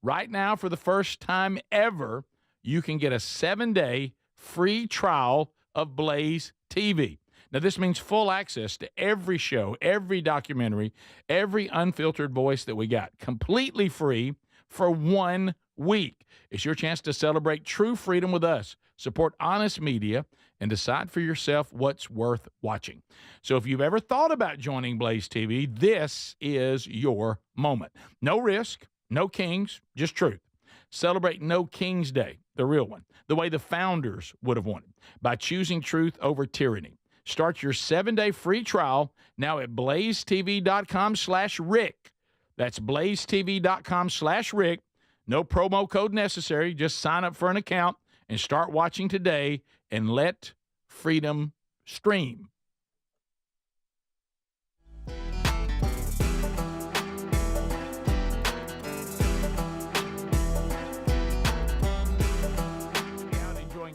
Right now, for the first time ever, you can get a 7-day free trial of Blaze TV. Now, this means full access to every show, every documentary, every unfiltered voice that we got, completely free for 1 week. It's your chance to celebrate true freedom with us, support honest media, and decide for yourself what's worth watching. So if you've ever thought about joining Blaze TV, this is your moment. No risk, no kings, just truth. Celebrate No King's Day, the real one, the way the founders would have wanted, by choosing truth over tyranny. Start your 7-day free trial now at blazetv.com/Rick. That's blazetv.com/Rick. No promo code necessary. Just sign up for an account and start watching today and let freedom stream.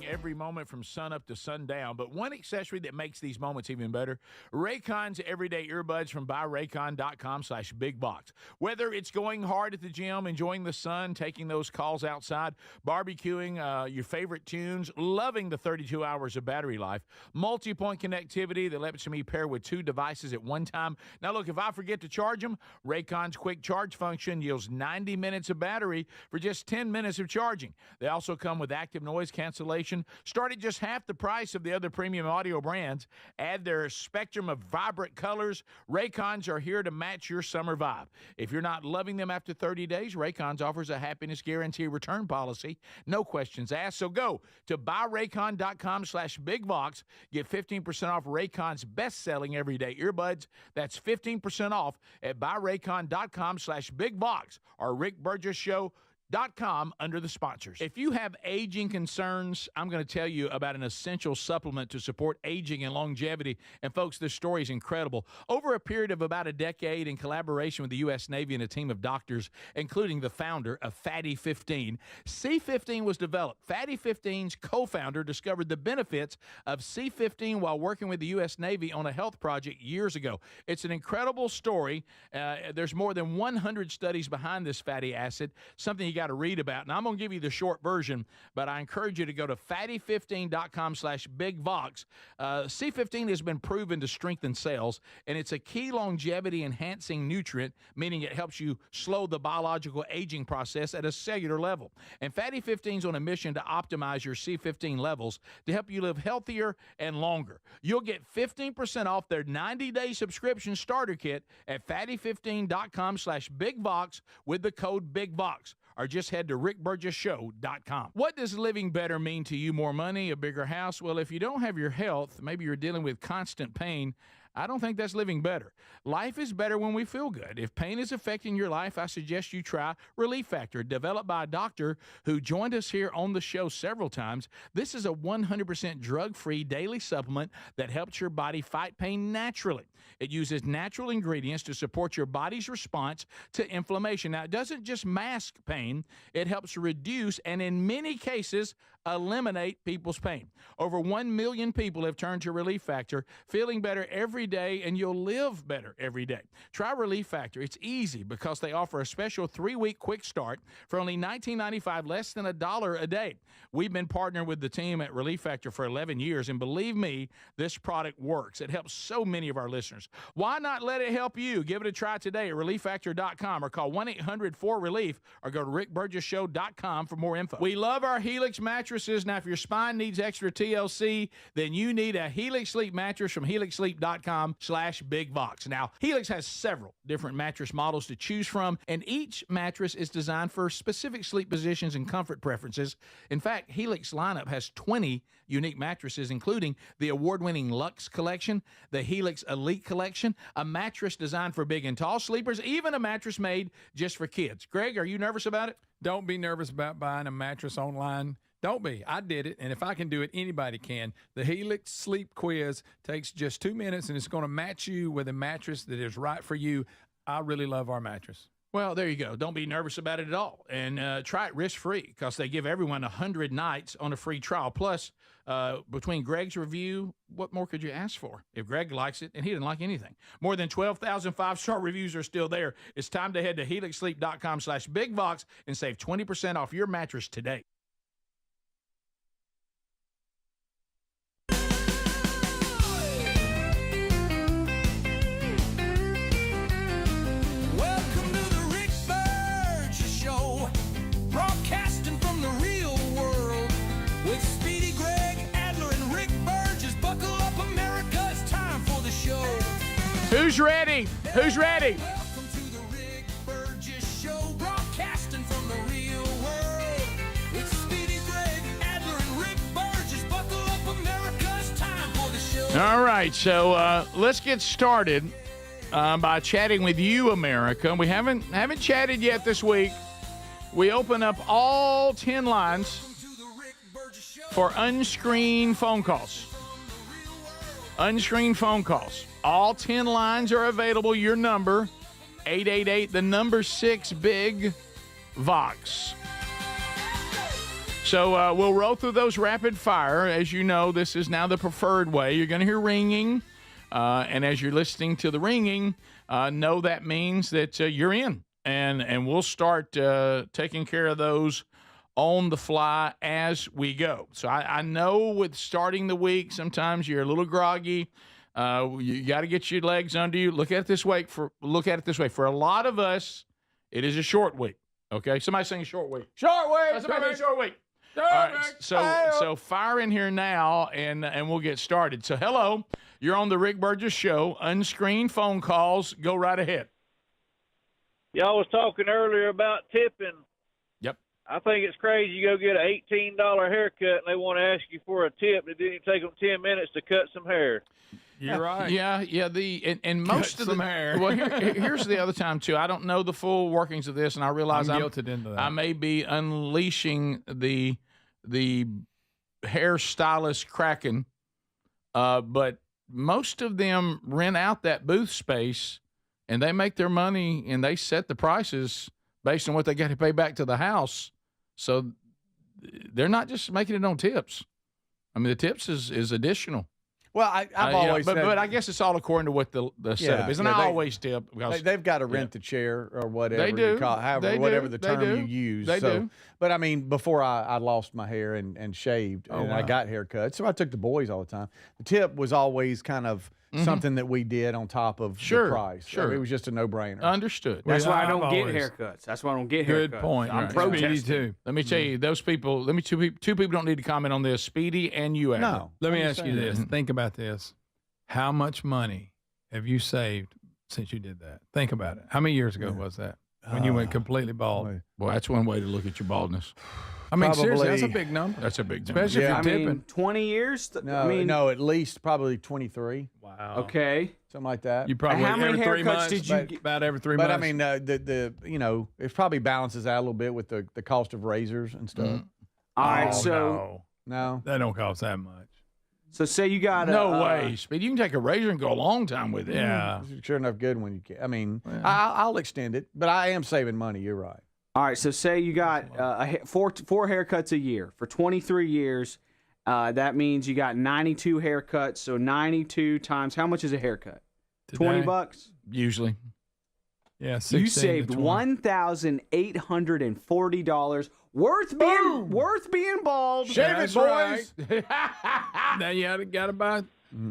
Every moment from sun up to sundown, but one accessory that makes these moments even better, Raycon's everyday earbuds from buyraycon.com/bigbox. Whether it's going hard at the gym, enjoying the sun, taking those calls outside, barbecuing your favorite tunes, loving the 32 hours of battery life, multi-point connectivity that lets me pair with 2 devices at one time. Now look, if I forget to charge them, Raycon's quick charge function yields 90 minutes of battery for just 10 minutes of charging. They also come with active noise cancellation. Start at just half the price of the other premium audio brands. Add their spectrum of vibrant colors. Raycons are here to match your summer vibe. If you're not loving them after 30 days, Raycons offers a happiness guarantee return policy. No questions asked. So go to buyraycon.com/bigbox. Get 15% off Raycon's best-selling everyday earbuds. That's 15% off at buyraycon.com/bigbox. Our Rick Burgess Show BigVox.com under the sponsors. If you have aging concerns, I'm going to tell you about an essential supplement to support aging and longevity. And folks, this story is incredible. Over a period of about a decade, in collaboration with the U.S. Navy and a team of doctors, including the founder of Fatty 15, C15 was developed. Fatty 15's co-founder discovered the benefits of C15 while working with the U.S. Navy on a health project years ago. It's an incredible story. There's more than 100 studies behind this fatty acid, something you got to read about. And I'm going to give you the short version, but I encourage you to go to fatty15.com/bigvox. C15 has been proven to strengthen cells, and it's a key longevity-enhancing nutrient, meaning it helps you slow the biological aging process at a cellular level. And Fatty 15 is on a mission to optimize your C15 levels to help you live healthier and longer. You'll get 15% off their 90-day subscription starter kit at fatty15.com/bigvox with the code BIGVOX, or just head to rickburgessshow.com. What does living better mean to you? More money, a bigger house? Well, if you don't have your health, maybe you're dealing with constant pain, I don't think that's living better. Life is better when we feel good. If pain is affecting your life, I suggest you try Relief Factor, developed by a doctor who joined us here on the show several times. This is a 100% drug-free daily supplement that helps your body fight pain naturally. It uses natural ingredients to support your body's response to inflammation. Now, it doesn't just mask pain, it helps reduce and in many cases eliminate people's pain. Over 1 million people have turned to Relief Factor, feeling better every day, and you'll live better every day. Try Relief Factor. It's easy because they offer a special 3-week quick start for only $19.95, less than $1 a day. We've been partnering with the team at Relief Factor for 11 years, and believe me, this product works. It helps so many of our listeners. Why not let it help you? Give it a try today at relieffactor.com or call 1-800-4RELIEF or go to rickburgessshow.com for more info. We love our Helix mattresses. Now, if your spine needs extra TLC, then you need a Helix Sleep mattress from helixsleep.com/bigvox. Now, Helix has several different mattress models to choose from, and each mattress is designed for specific sleep positions and comfort preferences. In fact, Helix lineup has 20 unique mattresses, including the award-winning Luxe Collection, the Helix Elite Collection, a mattress designed for big and tall sleepers, even a mattress made just for kids. Greg, are you nervous about it? Don't be nervous about buying a mattress online. Don't be. I did it, and if I can do it, anybody can. The Helix Sleep Quiz takes just 2 minutes, and it's going to match you with a mattress that is right for you. I really love our mattress. Well, there you go. Don't be nervous about it at all. And try it risk-free because they give everyone 100 nights on a free trial. Plus, between Greg's review, what more could you ask for? If Greg likes it, and he didn't like anything. More than 12,000 5-star reviews are still there. It's time to head to helixsleep.com/bigvox and save 20% off your mattress today. Who's ready? Who's ready? Welcome to the Rick Burgess Show, broadcasting from the real world. It's Speedy Greg, Adler, and Rick Burgess. Buckle up, America, it's time for the show. All right, so let's get started by chatting with you, America. We haven't chatted yet this week. We open up all 10 lines for unscreened phone calls. Unscreened phone calls. All 10 lines are available. Your number, 888, the number 6, Big Vox. So we'll roll through those rapid fire. As you know, this is now the preferred way. You're going to hear ringing. And as you're listening to the ringing, know that means that you're in. And we'll start taking care of those on the fly as we go. So I know with starting the week, sometimes you're a little groggy. You got to get your legs under you. Look at it this way. For a lot of us, it is a short week. Okay, somebody saying short week. Short week. Somebody saying short week. All right, so fire in here now, and we'll get started. So hello, you're on the Rick Burgess Show. Unscreened phone calls. Go right ahead. Y'all was talking earlier about tipping. Yep. I think it's crazy. You go get an $18 haircut, and they want to ask you for a tip. It didn't even take them 10 minutes to cut some hair. You're right. Yeah. And most Cut of some the hair. Well, here's the other time too. I don't know the full workings of this, and I realize I'm guilted into that. I may be unleashing the hairstylist kraken, but most of them rent out that booth space, and they make their money and they set the prices based on what they got to pay back to the house. So they're not just making it on tips. I mean, the tips is additional. Well, I've always said, but I guess it's all according to what the setup is, and I always tip because they've got to rent the chair or whatever They do. you call it, They whatever do. the They term do. you use. They do. But I mean, before I lost my hair and shaved, and I wow. got haircuts, so I took the boys all the time. The tip was always kind of something that we did on top of the price. Sure. I mean, it was just a no-brainer. Understood. That's why I don't get haircuts. That's why I don't get haircuts. Good point. I'm Right. protesting. Speedy, too. Let me tell you, those people. Two people don't need to comment on this. Speedy and you, Adam. No. Let me I'm ask just you saying. this. Think about this. How much money have you saved since you did that? Think about it. How many years ago was that when you went completely bald? Well, that's one way to look at your baldness. I mean, seriously, that's a Probably- big number. That's a big number. Especially I if you're mean, tipping. 20 years? No, at least probably 23. Wow. Okay. Something like that. You probably How many every 3 haircuts months, did you get? about every 3 But months. I mean, it probably balances out a little bit with the cost of razors and stuff. All right, Oh, so No. that don't cost that much. so say you got No way, Speedy. You can take a razor and go a long time with it. Yeah. It's sure enough good when you can. I mean, I'll extend it, but I am saving money. You're right. All right, so say you got four haircuts a year for 23 years. That means you got 92 haircuts. So 92 times how much is a haircut? Today, $20. Usually. Yeah, 16 You to saved 20. $1,840 worth being bald. That's right. Now you got to buy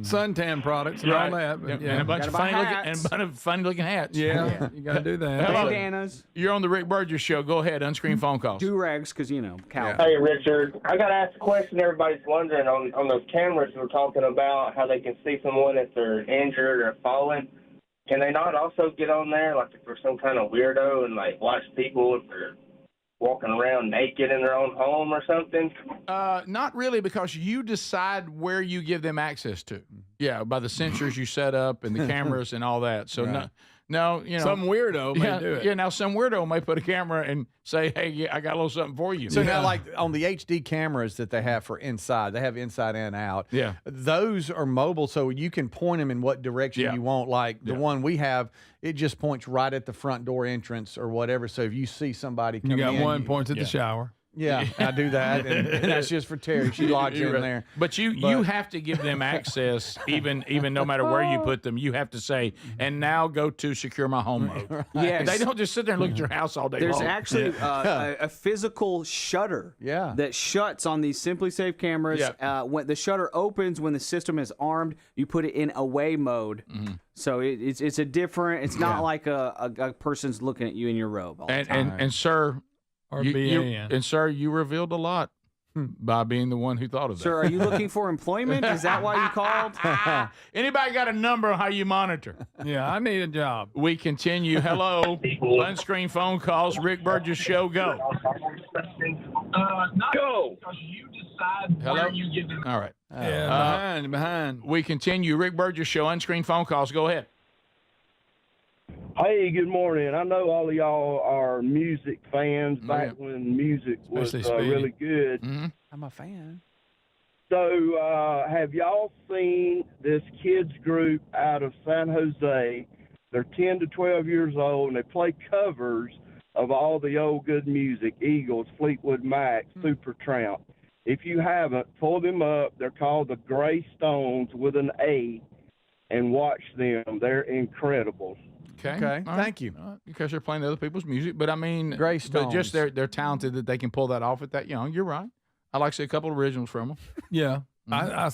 suntan products and all that. But And a bunch of funny hats. funny looking hats. yeah, you got to do that. Hello. Bandanas, You're on the Rick Burgess show. Go ahead. Unscreened phone calls. do-rags, because, cow. Hey, Richard. I got to ask a question everybody's wondering on those cameras we're talking about, how they can see someone if they're injured or falling. Can they not also get on there, like if they're some kind of weirdo and, like, watch people if they're walking around naked in their own home or something? Not really, because you decide where you give them access to. Yeah, by the sensors you set up and the cameras and all that. So no, Some weirdo may do it. Yeah, now some weirdo may put a camera and say, "Hey, yeah, I got a little something for you." So now, like on the HD cameras that they have for inside, they have inside and out. Yeah. Those are mobile, so you can point them in what direction you want. Like the one we have, it just points right at the front door entrance or whatever. So if you see somebody come You got in, one points at the shower. Yeah, I do that, and that's just for Terry. She logs in there. But you have to give them access, even no matter where you put them. You have to say, and now go to secure my home mode. Yes. They don't just sit there and look at your house all day There's long. actually a physical shutter that shuts on these Simply Safe cameras. When the shutter opens when the system is armed, you put it in away mode. So it's a different. It's not like a person's looking at you in your robe all the time. And sir, Or you, BAN. and sir, you revealed a lot by being the one who thought of that. Sir, are you looking for employment? Is that why you called? Anybody got a number on how you monitor? Yeah, I need a job. We continue. Hello, unscreened phone calls. Rick Burgess show. Go. Go. Hello. All right. Behind. We continue. Rick Burgess show. Unscreened phone calls. Go ahead. Hey, good morning. I know all of y'all are music fans back when music was Especially really good. I'm a fan. So have y'all seen this kids group out of San Jose? They're 10 to 12 years old, and they play covers of all the old good music, Eagles, Fleetwood Mac, Supertramp. If you haven't, pull them up. They're called the Gray Stones with an A, and watch them. They're incredible. Okay. All Thank you. Because they're playing other people's music, but I mean, Gray but just Stones. they're talented that they can pull that off at that young. You're right. I like to see a couple of originals from them. Yeah.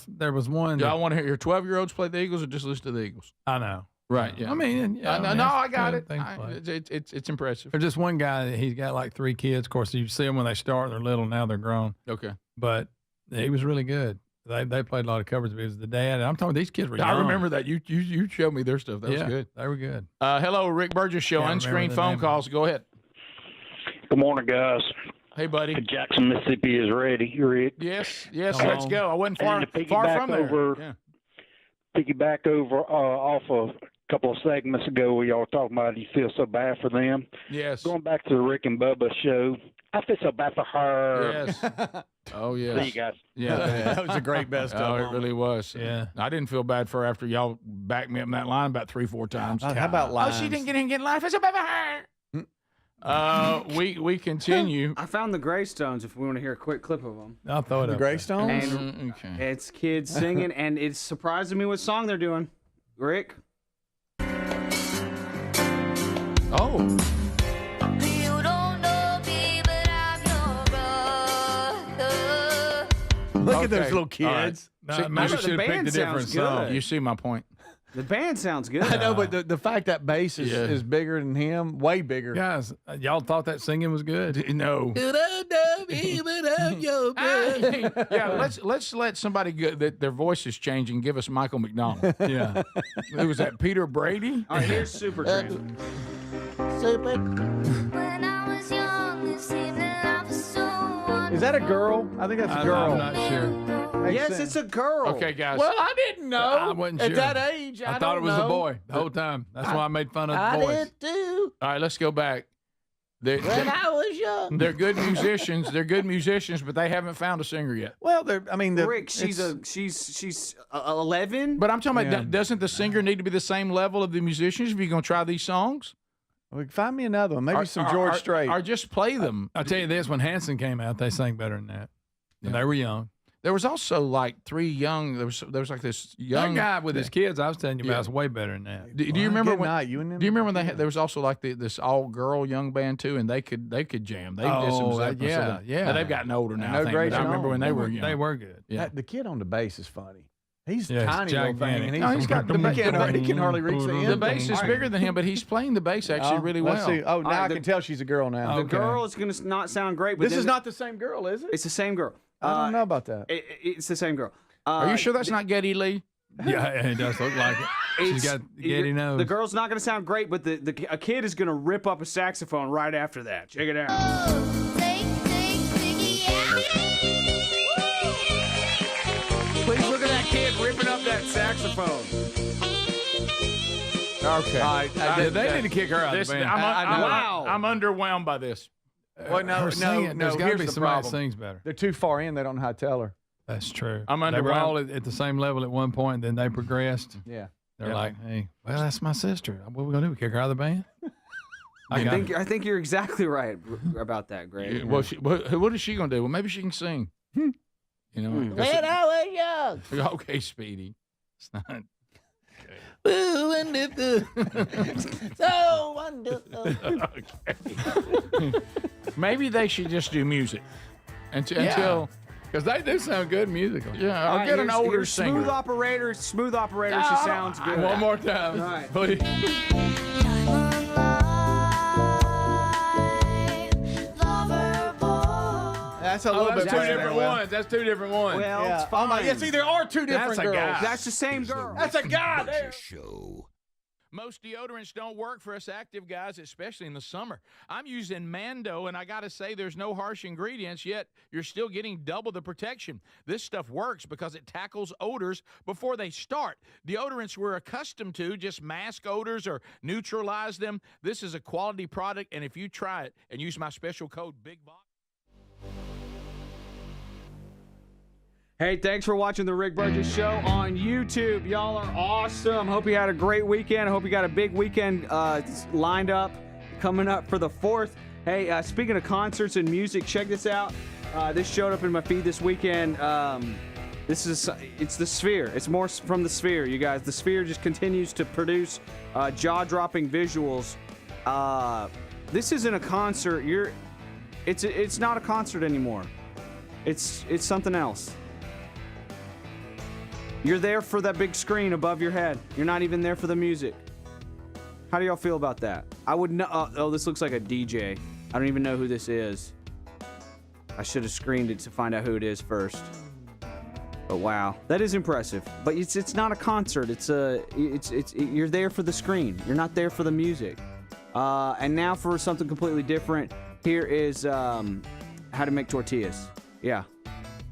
There was one. Do I want to hear your 12-year-olds play the Eagles or just listen to the Eagles? I know. Right. Yeah. I mean, I got it. thing to play. It's impressive. There's just one guy that he's got like 3 kids. Of course, you see them when they start, they're little. Now they're grown. Okay. But he was really good. They played a lot of covers. He was the dad. I'm talking. These kids were young. I remember that. You showed me their stuff. That was good. They were good. Hello, Rick Burgess show. Can't Unscreened remember the phone name. calls. Go ahead. Good morning, guys. Hey, buddy. Jackson, Mississippi is ready. You ready? Yes. Come Let's on. go. I wasn't And to far piggyback from there. over- Yeah. piggyback over off of a couple of segments ago where y'all were talking about you feel so bad for them. Yes. Going back to the Rick and Bubba show, I feel so bad for her. Yes. Oh, yes. See you guys. Yeah. That was a great best of. Oh, it really was. Yeah. I didn't feel bad for her after y'all backed me up in that line about 3-4 times. How about Oh, lines? she didn't get line. I feel so bad for her. We continue. I found the Greystones if we want to hear a quick clip of them. I'll throw it The up. Greystones? And Okay. it's kids singing, and it's surprising me what song they're doing. Rick? Oh. You don't know me, but I'm your brother. Look at those Okay. little All right. kids. Nah, maybe the should have band picked a different sounds good. song. You see my point. The band sounds good. I know, but the fact that bass is bigger than him, way bigger. Guys, y'all thought that singing was good? No. You don't know me, but I'm your brother. Yeah, let's let somebody that their voice is changing give us Michael McDonald. Yeah. Who was that? Peter Brady? All right, here's Supertramp. When I was young, it seemed that life was so Is that a girl? I think that's a girl. I'm not sure. Makes Yes, sense. it's a girl. Okay, guys. Well, I didn't know. I wasn't At sure. that age, I thought it was know. a boy the whole time. That's why I made fun of the voice. too. All right, let's go back. When I was young. They're good musicians. They're good musicians, but they haven't found a singer yet. Well, I mean, Rick, she's 11. But I'm talking about, Yeah. doesn't the singer need to be the same level of the musicians if you're going to try these songs? Well, find me another one. Maybe some George Strait. Or just play them. I'll tell you this: when Hanson came out, they sang better than that. And they were young. There was also like 3 young. There was like this young That guy with his kids I was telling you about is way better than that. Do you remember Good when? night, you and them? Do you remember when they had? There was also like this all girl young band too, and they could jam. They did some stuff. yeah, yeah. Now, they've gotten older now. No I think, great but I remember when they were young. They were good. Yeah. The kid on the bass is funny. He's Yeah, tiny he's little thing. gigantic. And No, he's got the he can hardly reach the end. The bass is bigger than him, but he's playing the bass actually really well. Let's see. Oh, now I can tell she's a girl now. The Okay. girl is going to not sound great. But This then is not the same girl, is it? It's the same girl. I don't know about that. It's the same girl. Are you sure that's not Geddy Lee? Yeah, it does look like it. She's got Getty nose. The girl's not going to sound great, but a kid is going to rip up a saxophone right after that. Check it out. Please look at that kid ripping up that saxophone. Okay. All right. They need to kick her out of the band. I'm underwhelmed by this. Well, no, There's no. got to Here's be the somebody that problem. sings better. They're too far in. They don't know how to tell her. That's true. I'm They were underwhelmed. all at the same level at one point, then they progressed. Yeah. They're like, hey, well, that's my sister. What are we gonna do? Kick her out of the band? I think you're exactly right about that, Greg. Well, what is she gonna do? Well, maybe she can sing. You know. When I was young. Okay, Speedy. It's not. Ooh, wonderful. So wonderful. Okay. Maybe they should just do music until. Because they do sound good musical. Yeah, I'll get an older here's singer. Smooth operator. She sounds good. One more time. All right. Please. That's a little bit Two better. different ones. That's two different ones. Well, Yeah. it's fine. Oh my, yeah, see, there are two different That's a girls. guy. That's the same girl. That's a guy there. Most deodorants don't work for us active guys, especially in the summer. I'm using Mando, and I got to say there's no harsh ingredients, yet you're still getting double the protection. This stuff works because it tackles odors before they start. Deodorants we're accustomed to just mask odors or neutralize them. This is a quality product, and if you try it and use my special code BIGBOX. Hey, thanks for watching the Rick Burgess Show on YouTube. Y'all are awesome. Hope you had a great weekend. I hope you got a big weekend lined up coming up for the 4th. Hey, speaking of concerts and music, check this out. This showed up in my feed this weekend. It's the Sphere. It's more from the Sphere, you guys. The Sphere just continues to produce jaw-dropping visuals. This isn't a concert. It's not a concert anymore. It's something else. You're there for that big screen above your head. You're not even there for the music. How do y'all feel about that? I would know. Oh, this looks like a DJ. I don't even know who this is. I should have screened it to find out who it is first. But wow, that is impressive. But it's not a concert. You're there for the screen. You're not there for the music. And now for something completely different. Here is how to make tortillas. Yeah.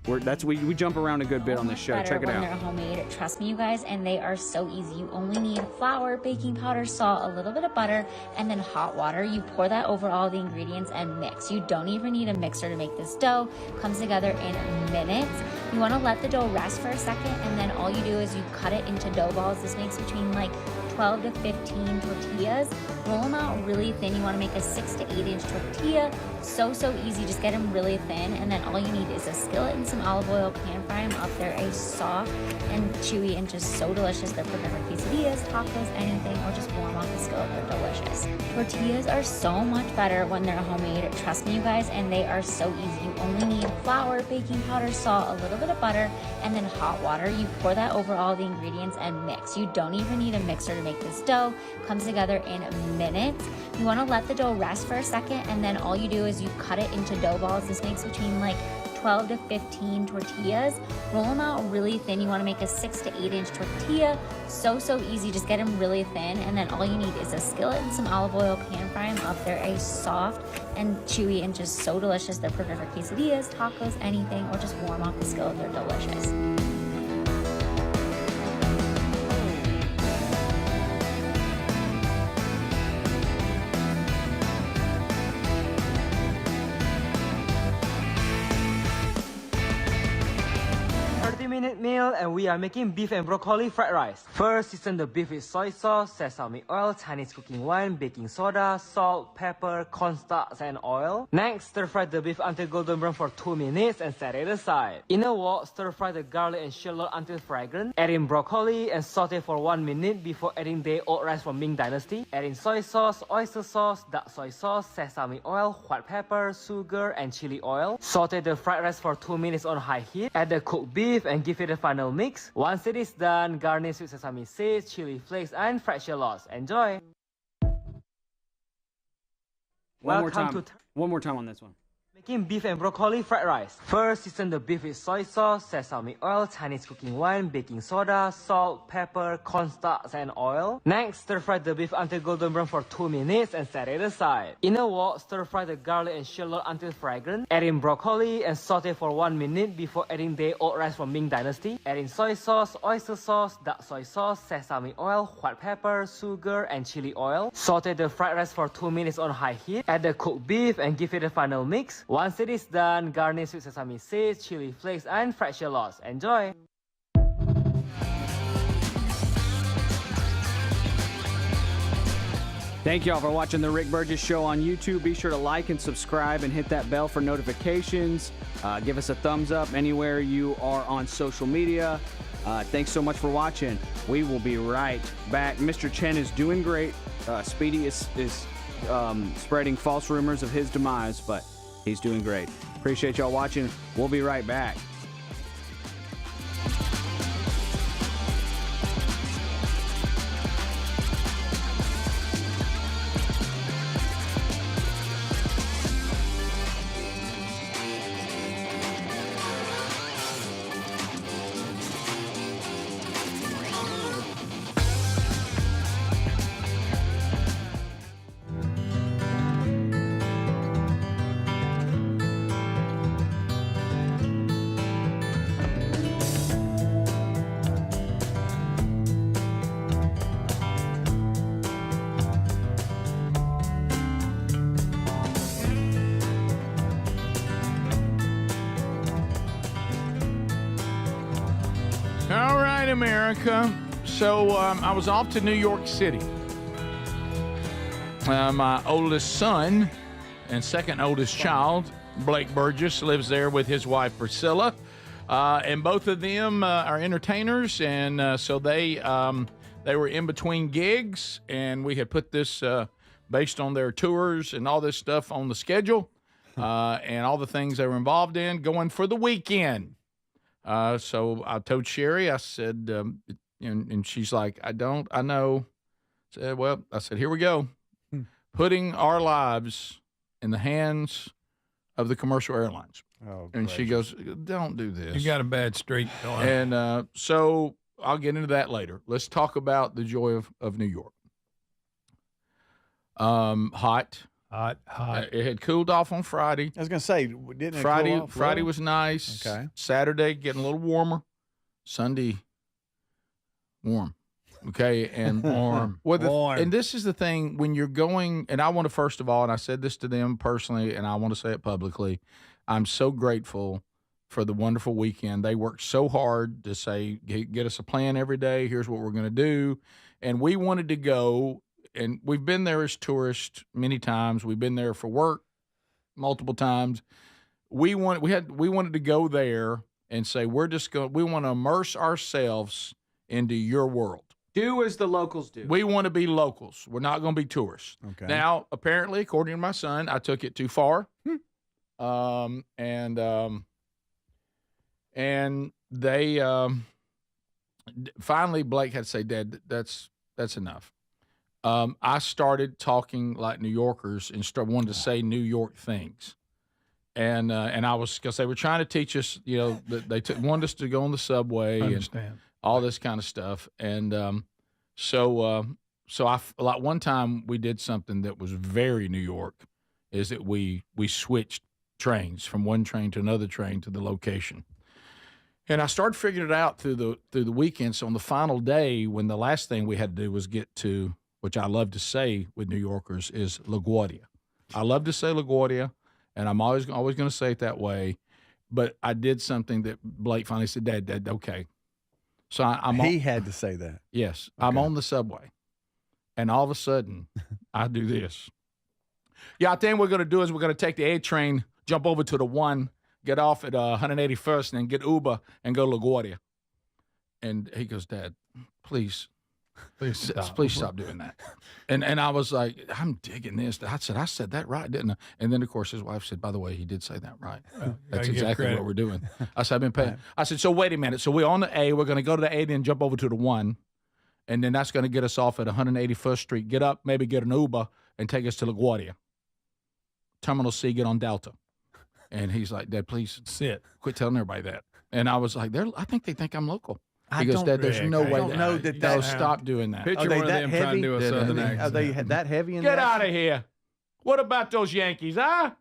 We jump around a good bit on this show. Better Check it when out. they're homemade. Trust me, you guys, and they are so easy. You only need flour, baking powder, salt, a little bit of butter, and then hot water. You pour that over all the ingredients and mix. You don't even need a mixer to make this dough. Comes together in minutes. You want to let the dough rest for a second, and then all you do is you cut it into dough balls. This makes between like 12 to 15 tortillas. Roll them out really thin. You want to make a 6 to 8 inch tortilla. So easy. Just get them really thin, and then all you need is a skillet and some olive oil. Pan fry them up. They're a soft and chewy and just so delicious. They're perfect for quesadillas, tacos, anything, or just warm off the skillet. They're delicious. Tortillas are so much better when they're homemade. Trust me, you guys, and they are so easy. You only need flour, baking powder, salt, a little bit of butter, and then hot water. You pour that over all the ingredients and mix. You don't even need a mixer to make this dough. Comes together in minutes. You want to let the dough rest for a second, and then all you do is you cut it into dough balls. This makes between like 12 to 15 tortillas. Roll them out really thin. You want to make a 6 to 8 inch tortilla. So easy. Just get them really thin, and then all you need is a skillet and some olive oil. Pan fry them up. They're a soft and chewy and just so delicious. They're perfect for quesadillas, tacos, anything, or just warm off the skillet. They're delicious. Minute meal, and we are making beef and broccoli fried rice. First, season the beef with soy sauce, sesame oil, Chinese cooking wine, baking soda, salt, pepper, cornstarch, and oil. Next, stir fry the beef until golden brown for 2 minutes and set it aside. In a wok, stir fry the garlic and shallot until fragrant. Add in broccoli and saute for 1 minute before adding day-old rice from Ming Dynasty. Add in soy sauce, oyster sauce, dark soy sauce, sesame oil, white pepper, sugar, and chili oil. Saute the fried rice for 2 minutes on high heat. Add the cooked beef and give it a final mix. Once it is done, garnish with sesame seeds, chili flakes, and fried shallots. Enjoy! One more time on this one. Making beef and broccoli fried rice. First, season the beef with soy sauce, sesame oil, Chinese cooking wine, baking soda, salt, pepper, cornstarch, and oil. Next, stir fry the beef until golden brown for 2 minutes and set it aside. In a wok, stir fry the garlic and shallot until fragrant. Add in broccoli and saute for 1 minute before adding day-old rice from Ming Dynasty. Add in soy sauce, oyster sauce, dark soy sauce, sesame oil, white pepper, sugar, and chili oil. Saute the fried rice for 2 minutes on high heat. Add the cooked beef and give it a final mix. Once it is done, garnish with sesame seeds, chili flakes, and fried shallots. Enjoy! Thank y'all for watching the Rick Burgess Show on YouTube. Be sure to like and subscribe and hit that bell for notifications. Give us a thumbs up anywhere you are on social media. Thanks so much for watching. We will be right back. Mr. Chen is doing great. Speedy is spreading false rumors of his demise, but he's doing great. Appreciate y'all watching. We'll be right back. All right, America. So I was off to New York City. My oldest son and second oldest child, Blake Burgess, lives there with his wife, Priscilla. And both of them are entertainers. And so they were in between gigs. And we had put this, based on their tours and all this stuff, on the schedule. And all the things they were involved in going for the weekend. So I told Sherry, I said, and she's like, I know. I said, here we go. Putting our lives in the hands of the commercial airlines. Oh, and she goes, don't do this. You got a bad streak going. And so I'll get into that later. Let's talk about the joy of New York. Hot. Hot. It had cooled off on Friday. I was going to say, didn't it Friday? cool off? Friday Really? was nice. Okay. Saturday getting a little warmer. Sunday, warm. Okay, and Warm. And this is the thing when you're going. And I want to first of all, and I said this to them personally, and I want to say it publicly. I'm so grateful for the wonderful weekend. They worked so hard to say, get us a plan every day. Here's what we're going to do, and we wanted to go. And we've been there as tourists many times. We've been there for work multiple times. We wanted to go there and say we want to immerse ourselves into your world. Do as the locals do. We want to be locals. We're not going to be tourists. Okay. Now, apparently, according to my son, I took it too far. And they finally Blake had to say, Dad, that's enough. I started talking like New Yorkers and wanted to say New York things. And I was, because they were trying to teach us, they wanted us to go on the subway and all this kind of stuff. And so like one time we did something that was very New York, is that we switched trains from one train to another train to the location. And I started figuring it out through the weekend. So on the final day, when the last thing we had to do was get to, which I love to say with New Yorkers, is LaGuardia. I love to say LaGuardia, and I'm always going to say it that way. But I did something that Blake finally said, Dad, okay. So He had to say that. Yes. Okay. I'm on the subway, and all of a sudden, I do this. Yeah, I think what we're going to do is we're going to take the A train, jump over to the 1, get off at 181st, and then get Uber and go to LaGuardia. And he goes, Dad, please stop doing that. And I was like, I'm digging this. I said that right, didn't I? And then, of course, his wife said, by the way, he did say that right. That's exactly what we're doing. I said, I've been paying. I said, so wait a minute. So we're on the A. We're going to go to the A, then jump over to the 1. And then that's going to get us off at 181st Street. Get up, maybe get an Uber, and take us to LaGuardia. Terminal C, get on Delta. And he's like, Dad, please quit telling everybody that. And I was like, I think they think I'm local. He goes, Dad, there's no way. No, stop doing that. Picture one of them trying to do a Southern accent. Are they that heavy in Get that? out of here. What about those Yankees, huh?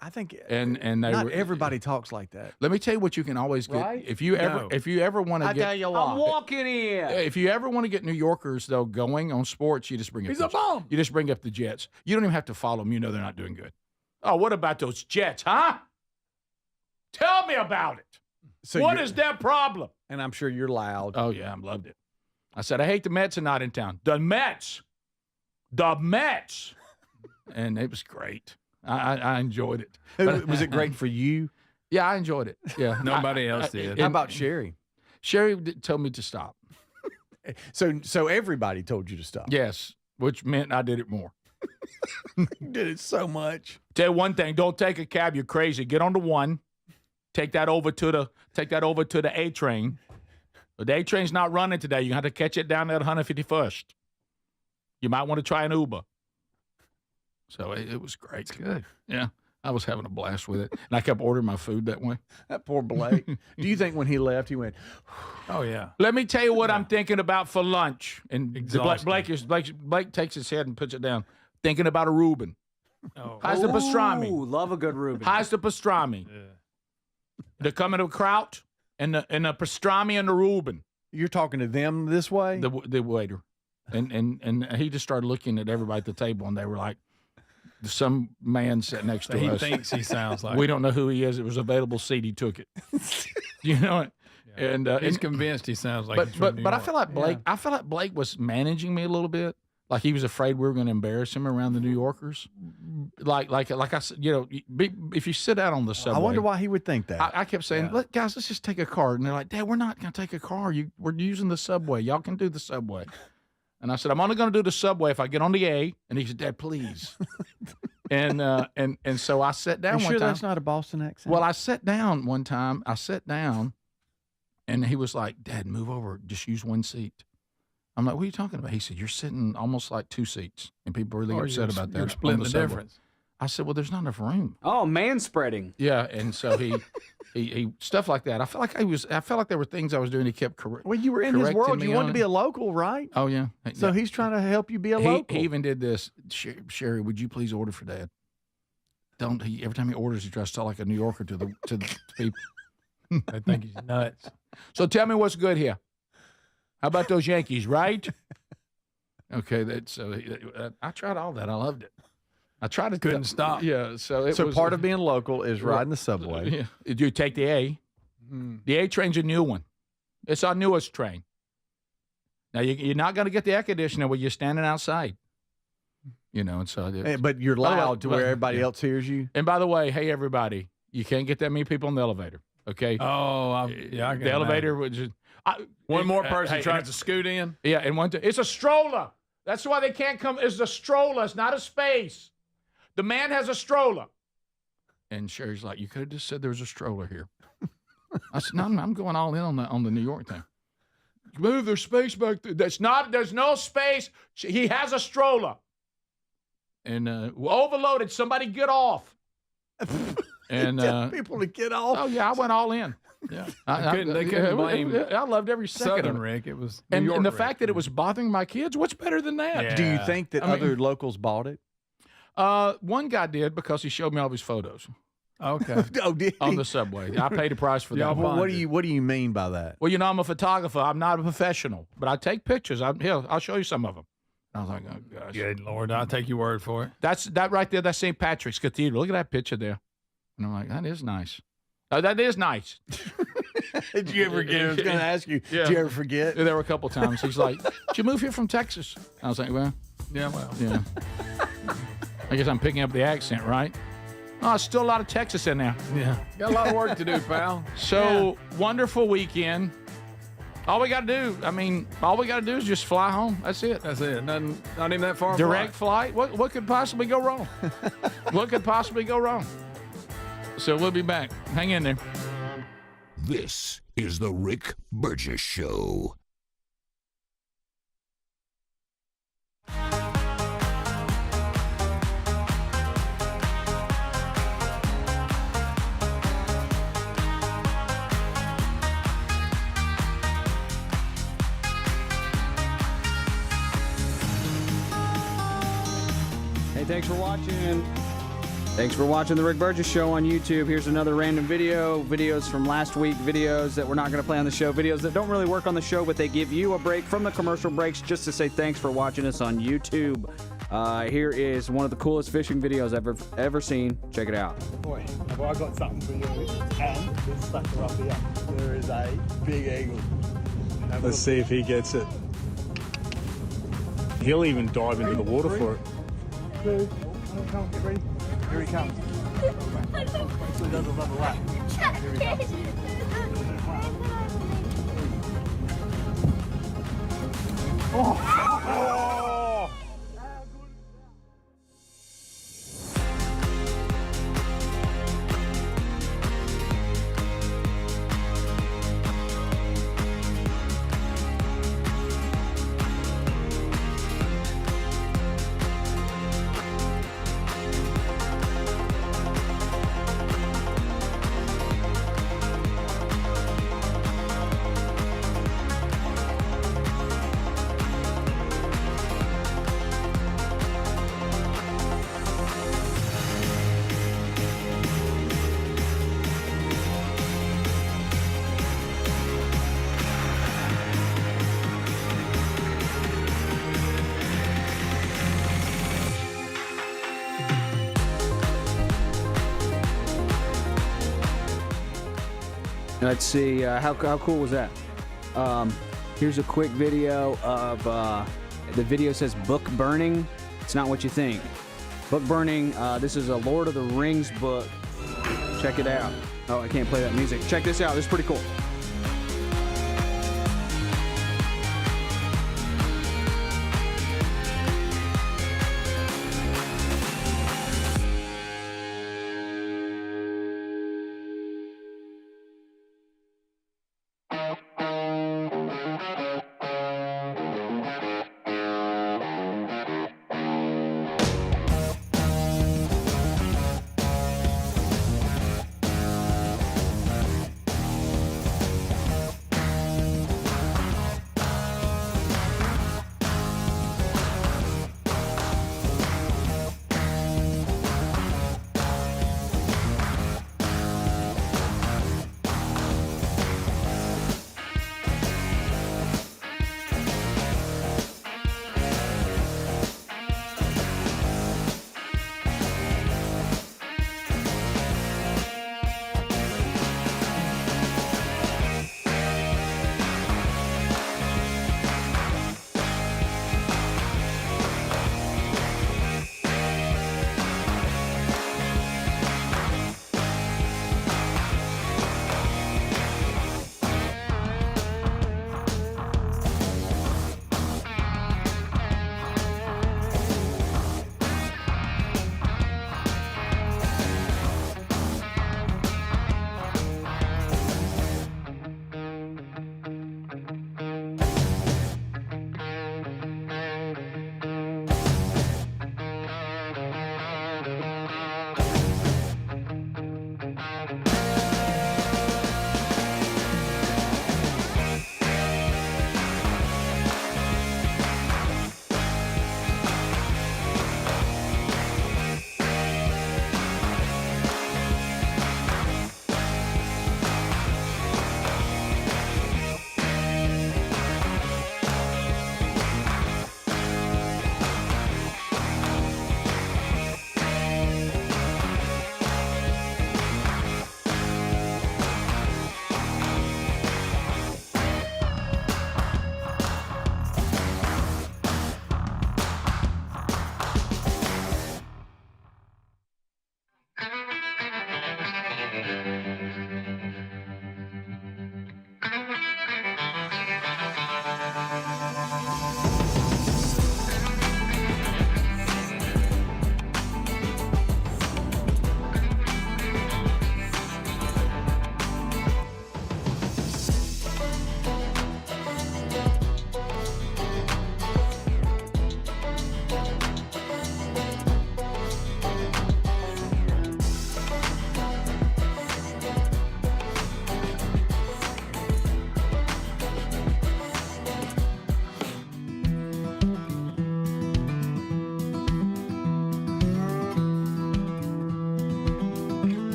I think and they not everybody talks like that. Let me tell you what you can always get. Right? If you ever want to get, tell you I'm walking here. If you ever want to get New Yorkers though going on sports, you just bring up. He's a bum. You just bring up the Jets. You don't even have to follow them. You know they're not doing good. Oh, what about those Jets, huh? Tell me about it. So what is their problem? And I'm sure you're loud. Oh, yeah, I loved it. I said, I hate the Mets are not in town. The Mets. And it was great. I enjoyed it. Was it great for you? Yeah, I enjoyed it. Yeah. Nobody else did. How about Sherry? Sherry told me to stop. So everybody told you to stop. Yes, which meant I did it more. You did it so much. Tell you one thing, don't take a cab. You're crazy. Get on the 1. Take that over to the A train. The A train's not running today. You have to catch it down there at 151st. You might want to try an Uber. So it was great. It's good. Yeah, I was having a blast with it, and I kept ordering my food that way. That poor Blake. Do you think when he left, he went, oh yeah. Let me tell you what I'm thinking about for lunch. And Exhausting. Blake takes his head and puts it down. Thinking about a Reuben. Oh. How's the pastrami? Ooh, love a good Reuben. How's the pastrami? Yeah. They're coming to Kraut and the pastrami and the Reuben. You're talking to them this way? The waiter. And he just started looking at everybody at the table, and they were like, some man sat next to us. He thinks he sounds like. We don't know who he is. It was available seat. He took it. You know it. Yeah. And he's convinced he sounds like. But I feel like Blake. Yeah. I feel like Blake was managing me a little bit. Like he was afraid we were going to embarrass him around the New Yorkers. Like I said, if you sit out on the subway. I wonder why he would think that. I kept saying, look, guys, let's just take a car. And they're like, Dad, we're not going to take a car. We're using the subway. Y'all can do the subway. And I said, I'm only going to do the subway if I get on the A. And he said, Dad, please. and so I sat down one time. You sure that's not a Boston accent? Well, I sat down one time. And he was like, Dad, move over. Just use one seat. I'm like, what are you talking about? He said, you're sitting almost like 2 seats. And people are really upset about that. You're splitting the difference. I said, well, there's not enough room. Oh, man-spreading. Yeah, and so he stuff like that. I felt like there were things I was doing. He kept correcting. Well, you were in his world. You wanted to be a local, right? Oh yeah. So he's trying to help you be a local. He even did this. Sherry, would you please order for Dad? don't. Every time he orders, he tries to talk like a New Yorker to the people. I think he's nuts. So tell me what's good here. How about those Yankees, right? Okay, I tried all that. I loved it. I tried to couldn't stop. Yeah, so part of being local is riding the subway. Yeah. You take the A. The A train's a new one. It's our newest train. Now you're not going to get the air conditioner when you're standing outside. And so. But you're loud to where everybody else hears you. And by the way, hey everybody, you can't get that many people in the elevator. Okay. Oh, the elevator was just. One more person tries to scoot in. Yeah, and it's a stroller. That's why they can't come. It's a stroller. It's not a space. The man has a stroller. And Sherry's like, you could have just said there was a stroller here. I said, no, I'm going all in on the New York thing. Move, there's space back there. There's no space. He has a stroller. And overloaded. Somebody get off. And tell people to get off. Oh yeah, I went all in. Yeah, they couldn't blame. I loved every second Southern of it. Rick. It was and the Rick. fact that it was bothering my kids. What's better than that? Yeah. Do you think that other locals bought it? One guy did because he showed me all of his photos. Okay. Oh, did he? On the subway. I paid a price for that. Well, what do you mean by that? Well, I'm a photographer. I'm not a professional, but I take pictures. I'll show you some of them. I was like, oh gosh. Good Lord, I'll take your word for it. That right there. That's St. Patrick's Cathedral. Look at that picture there. And I'm like, that is nice. That is nice. Did you ever forget? I was going to ask you. Yeah. Did you ever forget? There were a couple times. He's like, did you move here from Texas? I was like, well. Yeah. I guess I'm picking up the accent, right? Oh, there's still a lot of Texas in there. Yeah. Got a lot of work to do, pal. So, wonderful weekend. All we got to do is just fly home. That's it. Not even that far. Direct flight. What could possibly go wrong? What could possibly go wrong? So we'll be back. Hang in there. This is the Rick Burgess Show. Hey, thanks for watching. Thanks for watching the Rick Burgess Show on YouTube. Here's another random video. Videos from last week. Videos that we're not going to play on the show. Videos that don't really work on the show, but they give you a break from the commercial breaks just to say thanks for watching us on YouTube. Here is one of the coolest fishing videos I've ever seen. Check it out. Boy, have I got something for you. And this sucker up here. There is a big eagle. Let's see if he gets it. He'll even dive into the water for it. Two, come, get ready. Here he comes. He does a level lap. Here he comes. Oh! Let's see, how cool was that? Here's a quick video of, the video says book burning. It's not what you think. Book burning, this is a Lord of the Rings book. Check it out. Oh, I can't play that music. Check this out, this is pretty cool.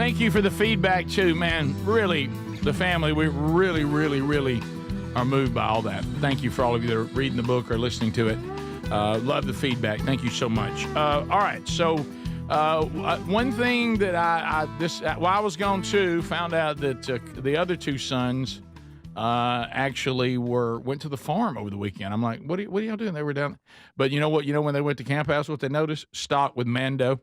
thank you for the feedback too, man. Really, the family, we really, really, really are moved by all that. Thank you for all of you that are reading the book or listening to it. Love the feedback. Thank you so much. All right, so one thing that while I was gone too, found out that the other two sons actually went to the farm over the weekend. I'm like, what are y'all doing? They were down. But you know what? You know when they went to Camp House, what they noticed? Stocked with Mando.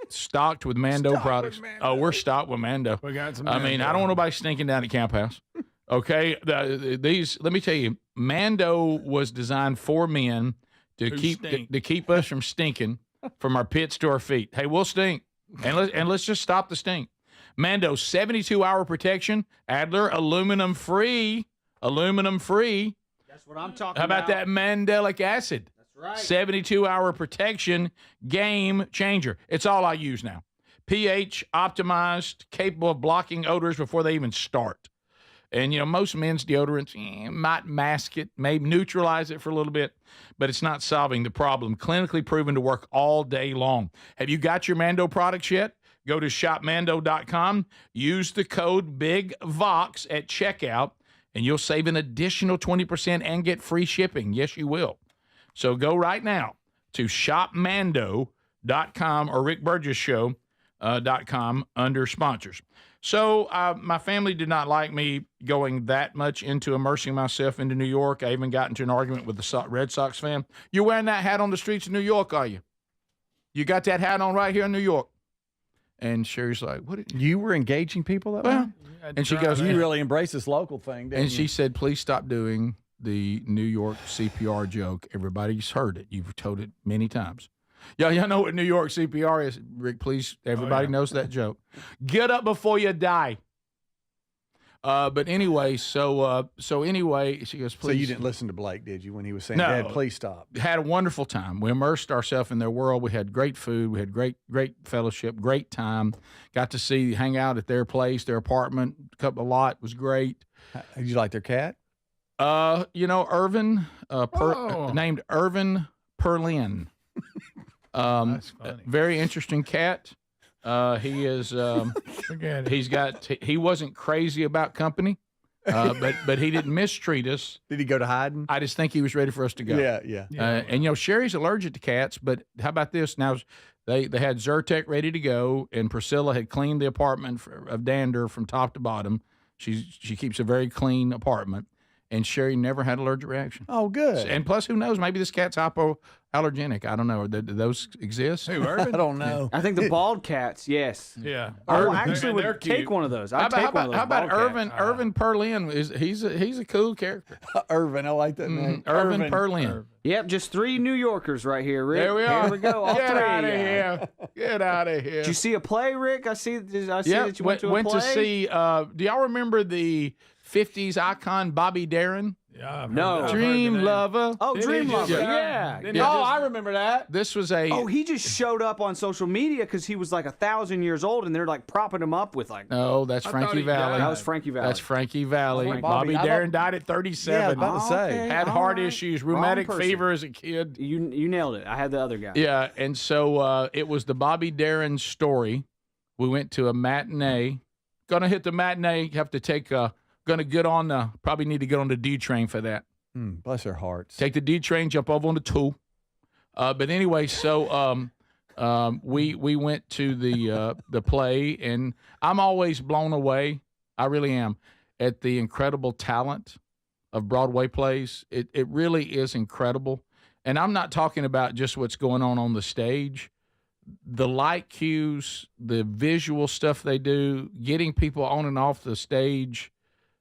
Stocked with Mando products. Oh, we're stocked with Mando. We got some. I mean, I don't want nobody stinking down at Camp House. Okay, let me tell you, Mando was designed for men to keep us from stinking from our pits to our feet. Hey, we'll stink, and let's just stop the stink. Mando 72-hour protection, Adler aluminum free. That's what I'm talking about. How about that mandelic acid? Right. 72-hour protection, game changer. It's all I use now. pH optimized, capable of blocking odors before they even start. And, most men's deodorants might mask it, maybe neutralize it for a little bit, but it's not solving the problem. Clinically proven to work all day long. Have you got your Mando products yet? Go to shopmando.com. Use the code BIGVOX at checkout, and you'll save an additional 20% and get free shipping. Yes, you will. So go right now to shopmando.com or rickburgesshow.com under sponsors. So my family did not like me going that much into immersing myself into New York. I even got into an argument with the Red Sox fan. You're wearing that hat on the streets of New York, are you? You got that hat on right here in New York. And Sherry's like, "What? You were engaging people that way?" And she goes, "You really embrace this local thing, didn't you?" And she said, "Please stop doing the New York CPR joke. Everybody's heard it. You've told it many times. Y'all know what New York CPR is, Rick. Please, everybody knows that joke. Get up before you die." But anyway, so anyway, she goes, "Please." So you didn't listen to Blake, did you, when he was saying, No. "Dad, please stop"? Had a wonderful time. We immersed ourselves in their world. We had great food. We had great fellowship, great time. Got to hang out at their place, their apartment. A lot was great. Did you like their cat? Irvin, named Irvin Perlin. That's funny. Very interesting cat. He is. He wasn't crazy about company, but he didn't mistreat us. Did he go to hiding? I just think he was ready for us to go. Yeah. And Sherry's allergic to cats, but how about this? Now they had Zyrtec ready to go, and Priscilla had cleaned the apartment of dander from top to bottom. She keeps a very clean apartment. And Sherry never had an allergic reaction. Oh, good. And plus, who knows? Maybe this cat's hypoallergenic. I don't know. Do those exist? Who, Irvin? I don't know. I think the bald cats, yes. Yeah. I Irvin, actually would take one of those. I'd How take one of those. about bald Irvin? cats. Irvin Perlin he's a cool character. Irvin, I like that name. Irvin Perlin. Yep, just 3 New Yorkers right here, Rick. There we are. Here we go. All Get 3 out of yeah. here. Get out of here. Did you see a play, Rick? I see that you went to a went play. to see. Do y'all remember the '50s icon Bobby Darin? Yeah. No. Dream Lover. Oh, Dream Lover. Yeah. I remember that. This was a. Oh, he just showed up on social media because he was like 1,000 years old, and they're like propping him up with like. No, that's Frankie Valli. That was Frankie Valli. That's Frankie Valli. Oh, Bobby Darin died at 37. Yeah, I was about to say. Had heart issues, rheumatic Wrong person. fever as a kid. You nailed it. I had the other guy. Yeah, and so it was the Bobby Darin story. We went to a matinee. Gonna hit the matinee. Have to take. Gonna get on the. Probably need to get on the D train for that. Bless their hearts. Take the D train, jump over on the 2. But anyway, so we went to the play, and I'm always blown away. I really am at the incredible talent of Broadway plays. It really is incredible, and I'm not talking about just what's going on the stage. The light cues, the visual stuff they do, getting people on and off the stage,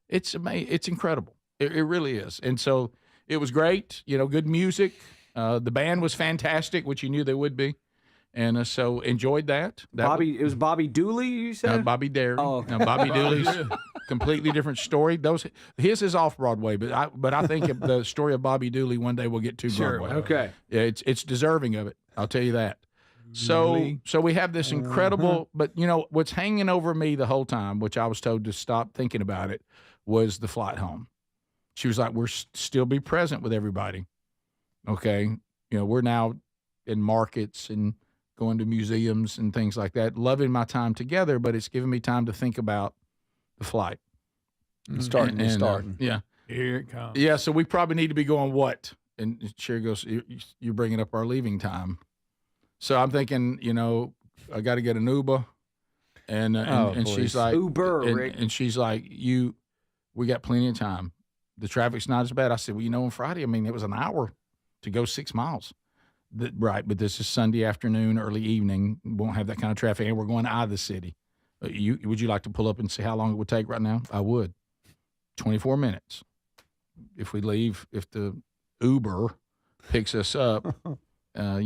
it's amazing. It's incredible. It really is. And so it was great, good music. The band was fantastic, which you knew they would be. And so enjoyed that. It was Bobby Dooley, you said? Bobby Darin. Oh. Now, Bobby Dooley's completely different story. His is off Broadway, but I think the story of Bobby Dooley one day will get to Broadway. Okay. Yeah, it's deserving of it. I'll tell you that. So we have this incredible, but what's hanging over me the whole time, which I was told to stop thinking about it, was the flight home. She was like, "We're still be present with everybody." Okay. We're now in markets and going to museums and things like that, loving my time together, but it's giving me time to think about the flight. Starting. Yeah. Here it comes. Yeah, so we probably need to be going what? And Sherry goes, you're bringing up our leaving time. So I'm thinking, I got to get an Uber. And she's like, Uber, Rick. And she's like, we got plenty of time. The traffic's not as bad. I said, well, on Friday, it was an hour to go 6 miles. Right, but this is Sunday afternoon, early evening. Won't have that kind of traffic, and we're going out of the city. Would you like to pull up and see how long it would take right now? I would. 24 minutes. If we leave, if the Uber picks us up, at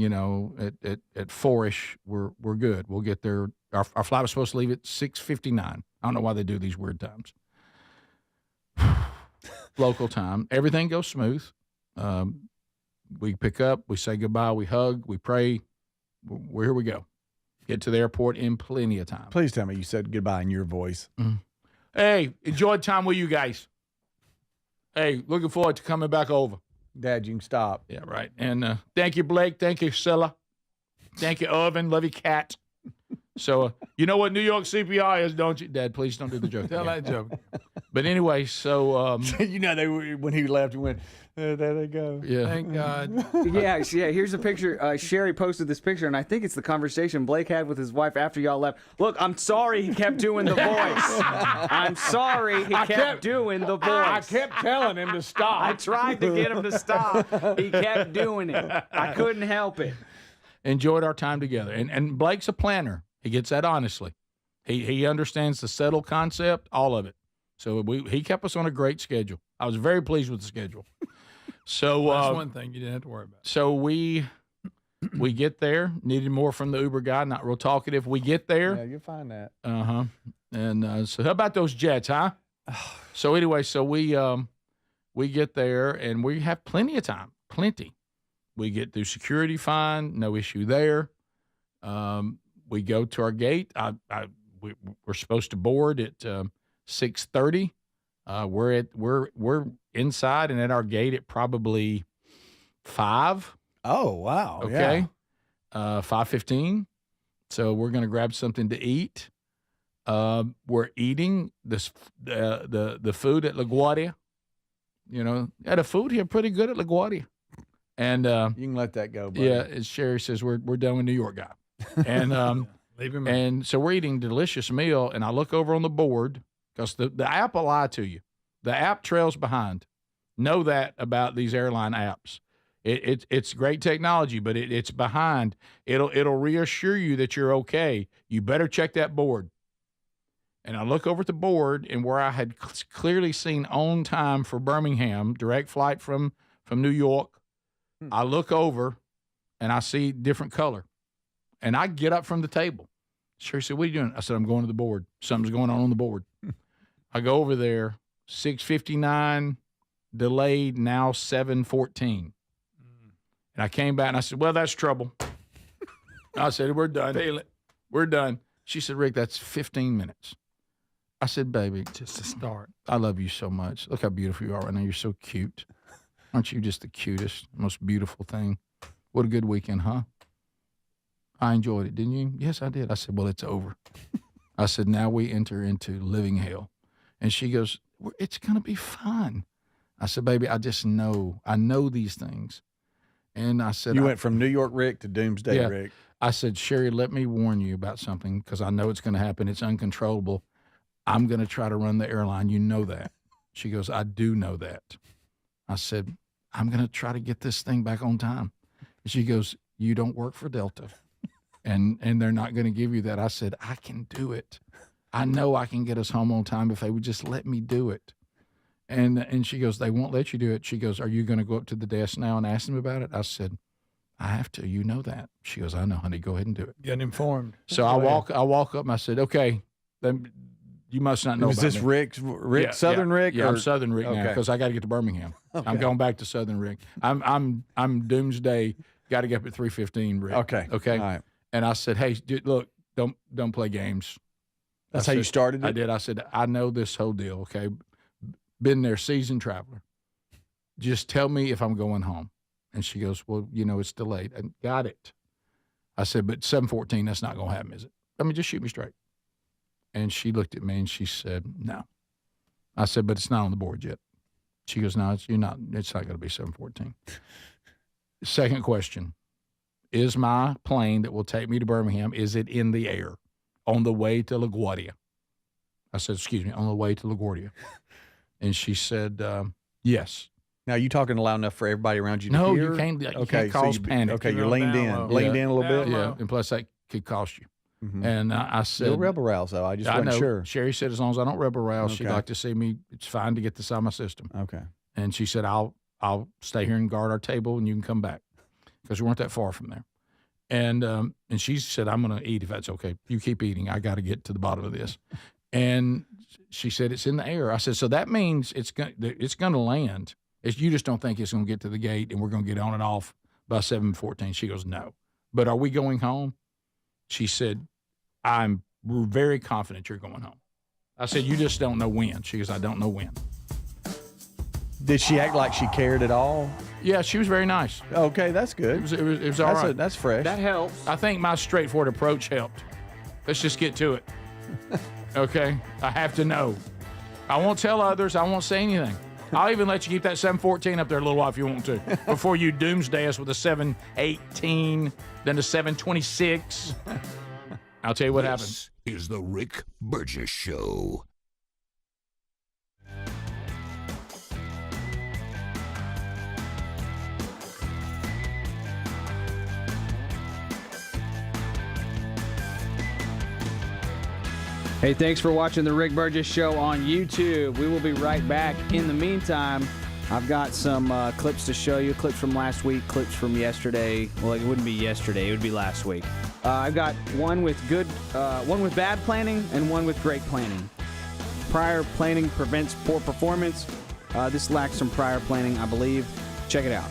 4-ish, we're good. We'll get there. Our flight was supposed to leave at 6:59. I don't know why they do these weird times. Local time. Everything goes smooth. We pick up, we say goodbye, we hug, we pray. Here we go. Get to the airport in plenty of time. Please tell me you said goodbye in your voice. Mm-hmm. Hey, enjoyed time with you guys. Hey, looking forward to coming back over. Dad, you can stop. Yeah, right. And thank you, Blake. Thank you, Scylla. Thank you, Irvin. Love you, Cat. So, you know what New York CPI is, don't you? Dad, please don't do the joke. Tell that joke. But anyway, so. When he left, he went, there they go. Yeah. Thank God. Yeah, here's a picture. Sherry posted this picture, and I think it's the conversation Blake had with his wife after y'all left. Look, I'm sorry he kept doing the voice. I'm sorry he kept doing the voice. I kept telling him to stop. I tried to get him to stop. He kept doing it. I couldn't help it. Enjoyed our time together. And Blake's a planner. He gets that honestly. He understands the settle concept, all of it. So he kept us on a great schedule. I was very pleased with the schedule. So that's one thing you didn't have to worry about. So we get there. Needed more from the Uber guy. Not real talkative. We get there. Yeah, you'll find that. And so how about those jets, huh? So anyway, we get there and we have plenty of time. Plenty. We get through security fine. No issue there. We go to our gate. We're supposed to board at 6:30. We're inside and at our gate at probably 5. Oh wow! Okay, 5:15. So we're gonna grab something to eat. We're eating the food at LaGuardia. The food here pretty good at LaGuardia. And you can let that go. Buddy. Yeah, as Sherry says, we're done with New York guy. And leave him. And so we're eating a delicious meal, and I look over on the board because the app will lie to you. The app trails behind. Know that about these airline apps. It's great technology, but it's behind. It'll reassure you that you're okay. You better check that board. And I look over at the board, and where I had clearly seen on time for Birmingham, direct flight from New York, I look over, and I see different color. And I get up from the table. Sherry said, what are you doing? I said, I'm going to the board. Something's going on the board. I go over there, 6:59, delayed, now 7:14. And I came back, and I said, well, that's trouble. I said, we're done. Feel it. We're done. She said, Rick, that's 15 minutes. I said, baby. Just to start. I love you so much. Look how beautiful you are right now. You're so cute. Aren't you just the cutest, most beautiful thing? What a good weekend, huh? I enjoyed it, didn't you? Yes, I did. I said, well, it's over. I said, now we enter into living hell. And she goes, it's going to be fun. I said, baby, I just know. I know these things. And I said, you went from New York Rick to Doomsday Rick. I said, Sherry, let me warn you about something because I know it's going to happen. It's uncontrollable. I'm going to try to run the airline. You know that. She goes, I do know that. I said, I'm going to try to get this thing back on time. And she goes, you don't work for Delta. And they're not going to give you that. I said, I can do it. I know I can get us home on time if they would just let me do it. And she goes, they won't let you do it. She goes, are you going to go up to the desk now and ask them about it? I said, I have to. You know that. She goes, I know, honey. Go ahead and do it. Get informed. So I walk up and I said, okay, then you must not know Was about this me. Rick, Southern Rick? Yeah, or? I'm Southern Rick now because I got to get to Birmingham. Okay. I'm going back to Southern Rick. I'm Doomsday. Got to get up at 3:15, Rick. Okay. Okay. All right. And I said, hey, dude, look, don't play games. That's how you started it? I did. I said, I know this whole deal, okay? Been there, seasoned traveler. Just tell me if I'm going home. And she goes, well, it's delayed. I got it. I said, but 714, that's not going to happen, is it? I mean, just shoot me straight. And she looked at me and she said, no. I said, but it's not on the board yet. She goes, no, it's not going to be 714. Second question, is my plane that will take me to Birmingham, is it in the air on the way to LaGuardia? I said, excuse me, on the way to LaGuardia. And she said, yes. Now, you talking loud enough for everybody around you to No, hear? you can't cause panic. Okay, you're leaned in. Leaned in a little bit? Yeah, and plus that could cost you. Mm-hmm. And I said, no rebel rouse, though. I just wasn't know. sure. Sherry said, as long as I don't rebel rouse, she'd Okay. like to see me. It's fine to get this out of my system. Okay. And she said, I'll stay here and guard our table, and you can come back, because we weren't that far from there. And she said, I'm going to eat if that's okay. You keep eating. I got to get to the bottom of this. And she said, it's in the air. I said, so that means it's going to land. You just don't think it's going to get to the gate and we're going to get on and off by 7:14. She goes, no. But are we going home? She said, we're very confident you're going home. I said, you just don't know when. She goes, I don't know when. Did she act like she cared at all? Yeah, she was very nice. Okay, that's good. It was all right. That's fresh. That helps. I think my straightforward approach helped. Let's just get to it. Okay? I have to know. I won't tell others. I won't say anything. I'll even let you keep that 714 up there a little while if you want to, before you doomsday us with a 718, then a 726. I'll tell you what happened. This is the Rick Burgess Show. Hey, thanks for watching the Rick Burgess Show on YouTube. We will be right back. In the meantime, I've got some clips to show you, clips from last week, clips from yesterday. Well, it wouldn't be yesterday, it would be last week. I've got one with bad planning and one with great planning. Prior planning prevents poor performance. This lacks some prior planning, I believe. Check it out.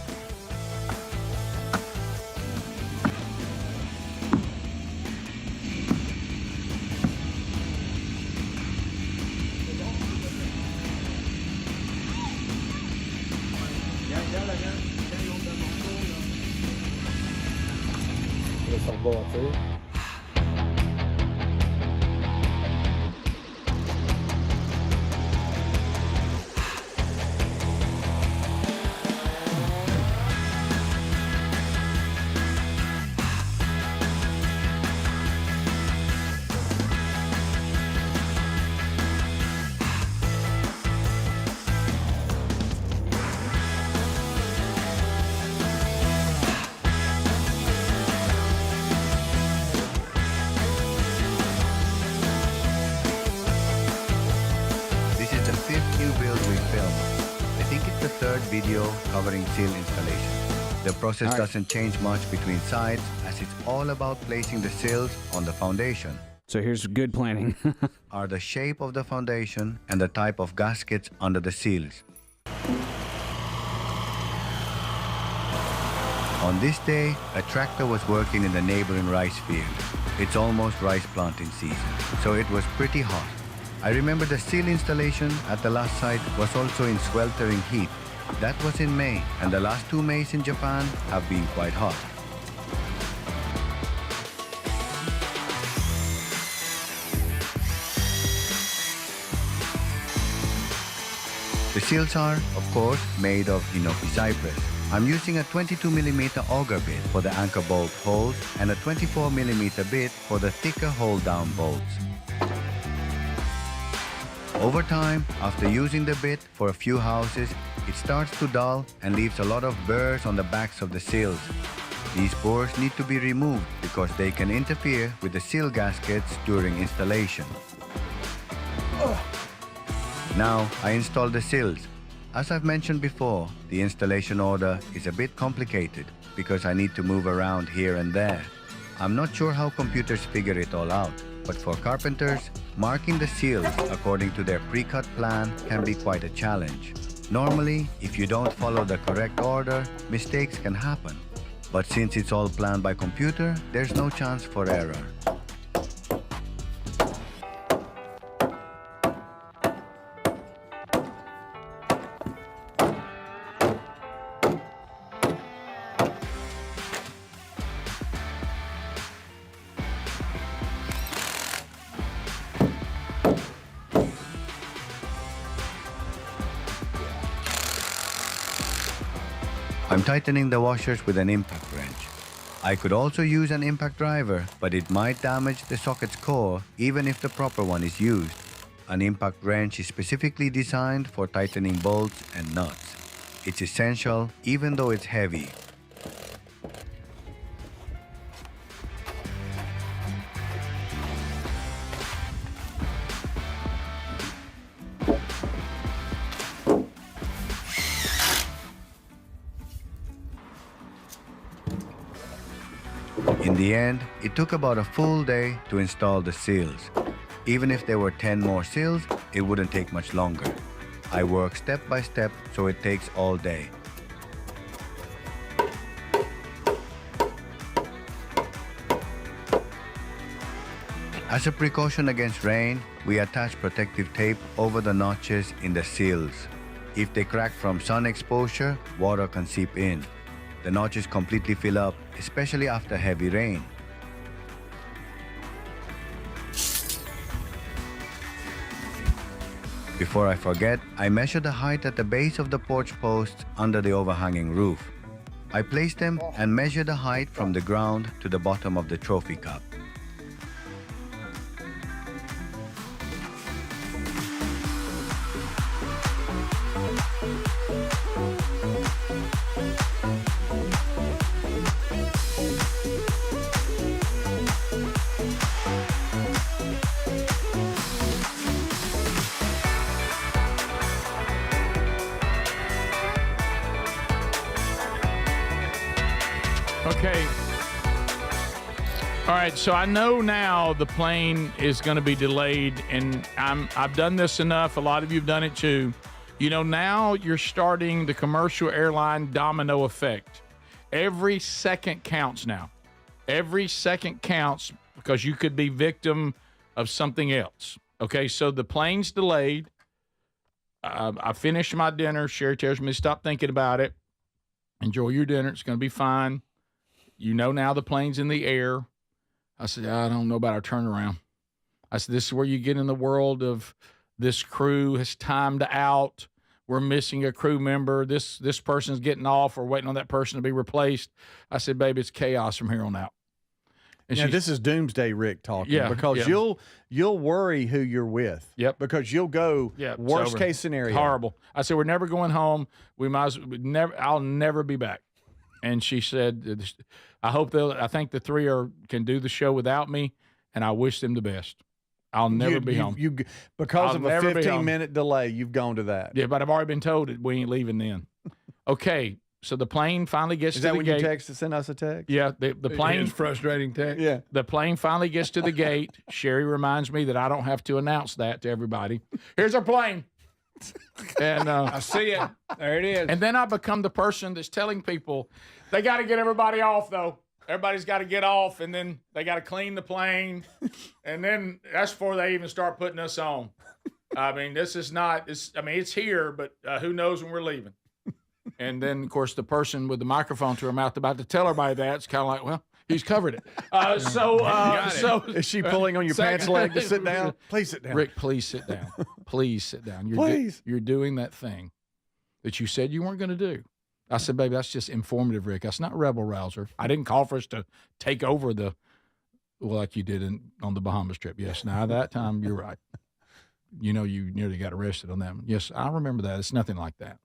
Video covering seal installation. The process doesn't change much between sides, as it's all about placing the seals on the foundation. So here's good planning. Are the shape of the foundation and the type of gaskets under the seals. On this day, a tractor was working in the neighboring rice field. It's almost rice planting season, so it was pretty hot. I remember the seal installation at the last site was also in sweltering heat. That was in May, and the last 2 Mays in Japan have been quite hot. The seals are, of course, made of Inoki cypress. I'm using a 22mm auger bit for the anchor bolt holes and a 24mm bit for the thicker hold-down bolts. Over time, after using the bit for a few houses, it starts to dull and leaves a lot of burrs on the backs of the seals. These burrs need to be removed because they can interfere with the seal gaskets during installation. Now, I install the seals. As I've mentioned before, the installation order is a bit complicated because I need to move around here and there. I'm not sure how computers figure it all out, but for carpenters, marking the seals according to their pre-cut plan can be quite a challenge. Normally, if you don't follow the correct order, mistakes can happen. But since it's all planned by computer, there's no chance for error. I'm tightening the washers with an impact wrench. I could also use an impact driver, but it might damage the socket's core even if the proper one is used. An impact wrench is specifically designed for tightening bolts and nuts. It's essential even though it's heavy. In the end, it took about a full day to install the seals. Even if there were 10 more seals, it wouldn't take much longer. I work step by step, so it takes all day. As a precaution against rain, we attach protective tape over the notches in the seals. If they crack from sun exposure, water can seep in. The notches completely fill up, especially after heavy rain. Before I forget, I measure the height at the base of the porch posts under the overhanging roof. I place them and measure the height from the ground to the bottom of the trophy cup. Okay. All right, so I know now the plane is going to be delayed, and I've done this enough. A lot of you have done it too. You know, now you're starting the commercial airline domino effect. Every second counts now. Every second counts because you could be victim of something else. Okay, so the plane's delayed. I finished my dinner. Sherry tells me to stop thinking about it. Enjoy your dinner. It's going to be fine. You know now the plane's in the air. I said, I don't know about our turnaround. I said, this is where you get in the world of this crew has timed out. We're missing a crew member. This person's getting off. We're waiting on that person to be replaced. I said, baby, it's chaos from here on out. And now, this is Doomsday Rick talking, because you'll worry who you're with. Yep. Because you'll go worst case scenario. Horrible. I said, we're never going home. I'll never be back. And she said, I think the three can do the show without me, and I wish them the best. I'll never be home. Because of a 15-minute delay, you've gone to that. Yeah, but I've already been told that we ain't leaving then. Okay, so the plane finally gets to the gate. Is that when you text to send us a text? Yeah, the plane. It's frustrating text. Yeah. The plane finally gets to the gate. Sherry reminds me that I don't have to announce that to everybody. Here's our plane. And I see it. There it is. And then I become the person that's telling people they got to get everybody off, though. Everybody's got to get off, and then they got to clean the plane, and then that's before they even start putting us on. I mean, this is not. It's here, but who knows when we're leaving? And then, of course, the person with the microphone to her mouth about to tell everybody that, it's kind of like, well, he's covered it. So is she pulling on your pants leg to sit down? Please sit down. Rick, please sit down. Please sit down. You're doing that thing that you said you weren't going to do. I said, baby, that's just informative, Rick. That's not rebel rouser. I didn't call for us to take over like you did on the Bahamas trip. Yes, now that time, you're right. You know, you nearly got arrested on that one. Yes, I remember that. It's nothing like that.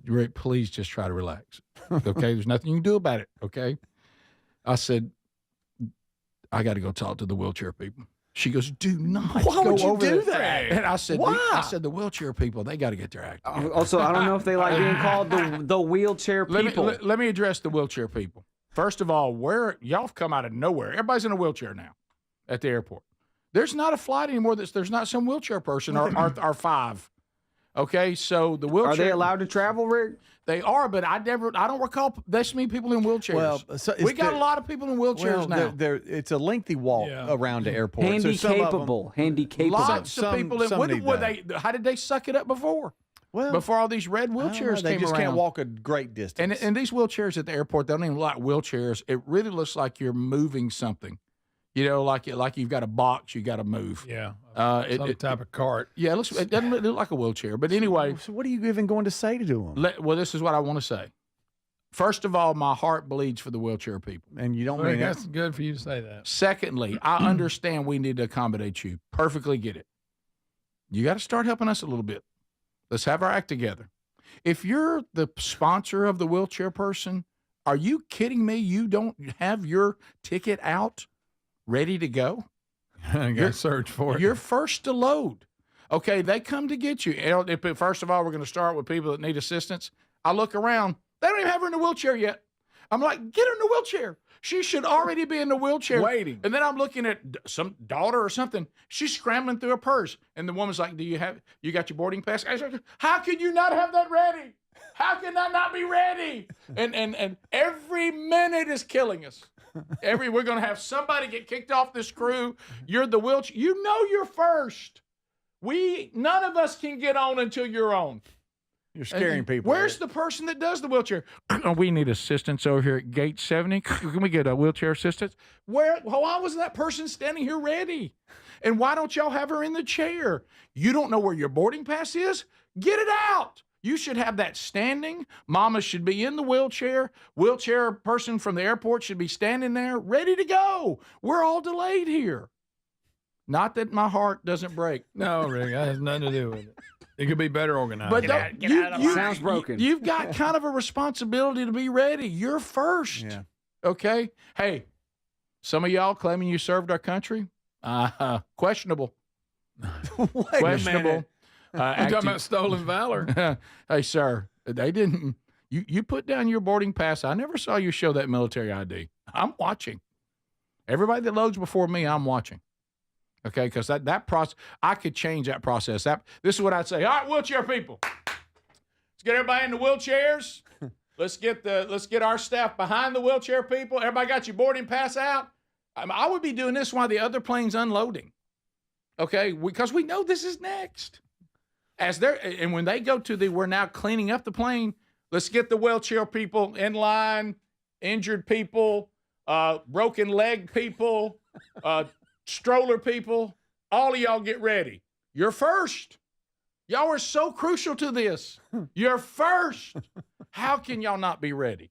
Rick, please just try to relax. Okay, there's nothing you can do about it. Okay, I said, I got to go talk to the wheelchair people. She goes, do not. Why would you do that? And I said, why? The wheelchair people, they got to get their act. Also, I don't know if they like being called the wheelchair people. Let me address the wheelchair people. First of all, y'all have come out of nowhere. Everybody's in a wheelchair now at the airport. There's not a flight anymore there's not some wheelchair person or five. Okay, so the wheelchair. Are they allowed to travel, Rick? They are, but I don't recall this many people in wheelchairs. Well, we got a lot of people in wheelchairs now. It's a lengthy walk around the airport. Handicapable. Lots of people. How did they suck it up before? Well, before all these red wheelchairs came around. They just can't walk a great distance. And these wheelchairs at the airport, they don't even look like wheelchairs. It really looks like you're moving something. like you've got a box you got to move. Yeah. Some type of cart. Yeah, it doesn't look like a wheelchair. But anyway. So what are you even going to say to them? Well, this is what I want to say. First of all, my heart bleeds for the wheelchair people. And you don't Well, mean that's that. good for you to say that. Secondly, I understand we need to accommodate you. Perfectly get it. You got to start helping us a little bit. Let's have our act together. If you're the sponsor of the wheelchair person, are you kidding me? You don't have your ticket out ready to go? I got to search for it. You're first to load. Okay, they come to get you. First of all, we're going to start with people that need assistance. I look around. They don't even have her in a wheelchair yet. I'm like, get her in a wheelchair. She should already be in the wheelchair. Waiting. And then I'm looking at some daughter or something. She's scrambling through her purse. And the woman's like, you got your boarding pass? I said, how can you not have that ready? How can that not be ready? And every minute is killing us. We're going to have somebody get kicked off this crew. You're the wheelchair. You know you're first. None of us can get on until you're on. You're scaring people. Where's the person that does the wheelchair? We need assistance over here at gate 70. Can we get a wheelchair assistance? Why wasn't that person standing here ready? And why don't y'all have her in the chair? You don't know where your boarding pass is? Get it out. You should have that standing. Mama should be in the wheelchair. Wheelchair person from the airport should be standing there ready to go. We're all delayed here. Not that my heart doesn't break. No, Rick, that has nothing to do with it. It could be better organized. But sounds broken. You've got kind of a responsibility to be ready. You're first. Yeah. Okay? Hey, some of y'all claiming you served our country? Questionable. Questionable. I'm talking about stolen valor. Hey, sir, they didn't. You put down your boarding pass. I never saw you show that military ID. I'm watching. Everybody that loads before me, I'm watching. Okay, because that process, I could change that process. This is what I'd say. All right, wheelchair people, let's get everybody in the wheelchairs. Let's get our staff behind the wheelchair people. Everybody got your boarding pass out. I would be doing this while the other plane's unloading. Okay, because we know this is next. And when they go to we're now cleaning up the plane. Let's get the wheelchair people in line, injured people, broken leg people. Stroller people, all of y'all get ready. You're first. Y'all are so crucial to this. You're first. How can y'all not be ready?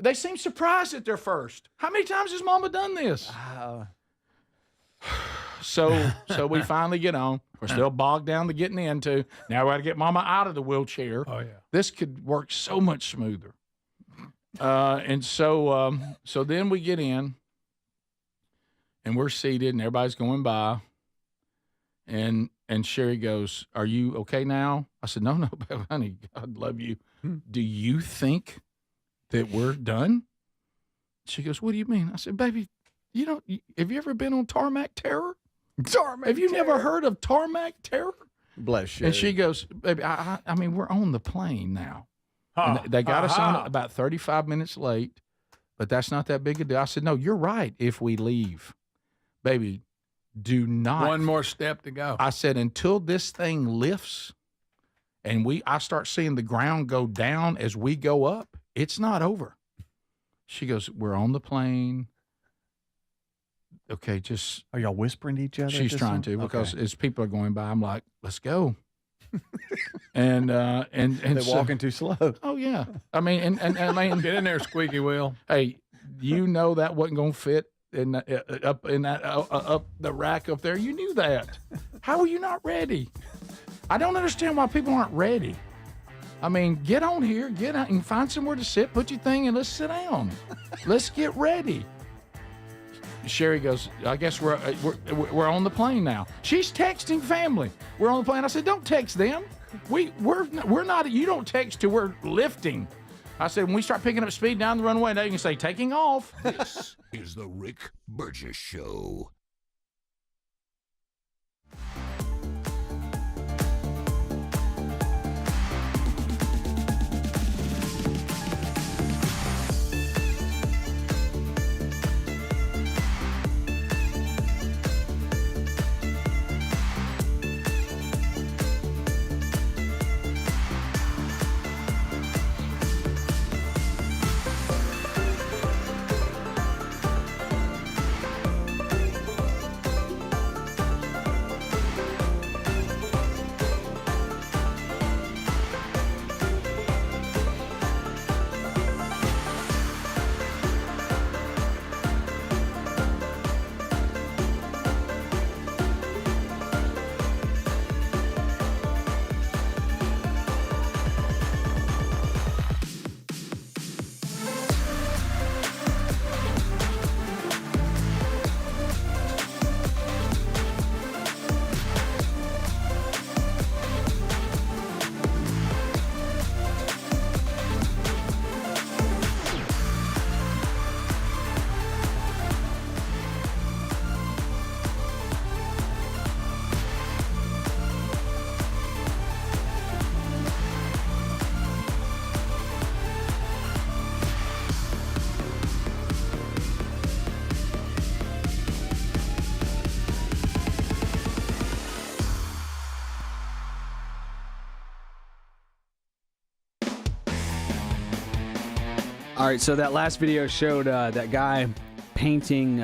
They seem surprised that they're first. How many times has Mama done this? So we finally get on. We're still bogged down to getting into. Now we got to get Mama out of the wheelchair. Oh, yeah. This could work so much smoother. And so then we get in. And we're seated, and everybody's going by. And Sherry goes, "Are you okay now?" I said, No, honey, God love you. Do you think that we're done? She goes, "What do you mean?" I said, "Baby, have you ever been on tarmac terror? Have you never heard of tarmac terror?" Bless you. And she goes, "Baby, I mean, we're on the plane now." And they got us on about 35 minutes late, but that's not that big a deal. I said, "No, you're right. If we leave." Baby, do not. One more step to go. I said, until this thing lifts and I start seeing the ground go down as we go up, it's not over. She goes, "We're on the plane." Okay, just. Are y'all whispering to each other? She's trying to, because as people are going by, I'm like, let's go. and they're walking too slow. Oh yeah. I mean, and I mean, get in there, squeaky wheel. Hey, that wasn't going to fit. Up the rack up there. You knew that. How are you not ready? I don't understand why people aren't ready. I mean, get on here, get out and find somewhere to sit, put your thing, and let's sit down. Let's get ready. Sherry goes, "I guess we're on the plane now." She's texting family. We're on the plane. I said, "Don't text them. We're not. You don't text till we're lifting." I said, when we start picking up speed down the runway, now you can say, "Taking off." This is the Rick Burgess Show. All right, so that last video showed that guy painting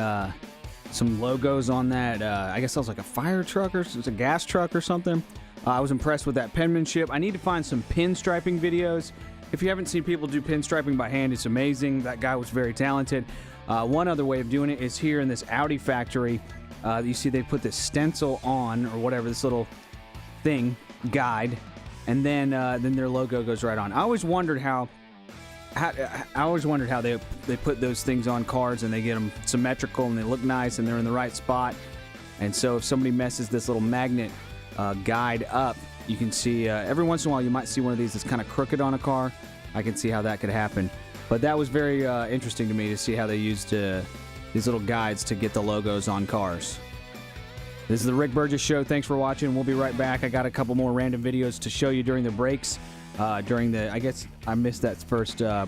some logos on that. I guess that was like a fire truck or it was a gas truck or something. I was impressed with that penmanship. I need to find some pinstriping videos. If you haven't seen people do pinstriping by hand, it's amazing. That guy was very talented. One other way of doing it is here in this Audi factory. You see they put this stencil on, or whatever, this little thing, guide, and then their logo goes right on. I always wondered how they put those things on cars and they get them symmetrical and they look nice and they're in the right spot. And so if somebody messes this little magnet guide up, you can see every once in a while you might see one of these that's kind of crooked on a car. I can see how that could happen. But that was very interesting to me to see how they used these little guides to get the logos on cars. This is the Rick Burgess Show. Thanks for watching. We'll be right back. I got a couple more random videos to show you during the breaks. I guess I missed that first. I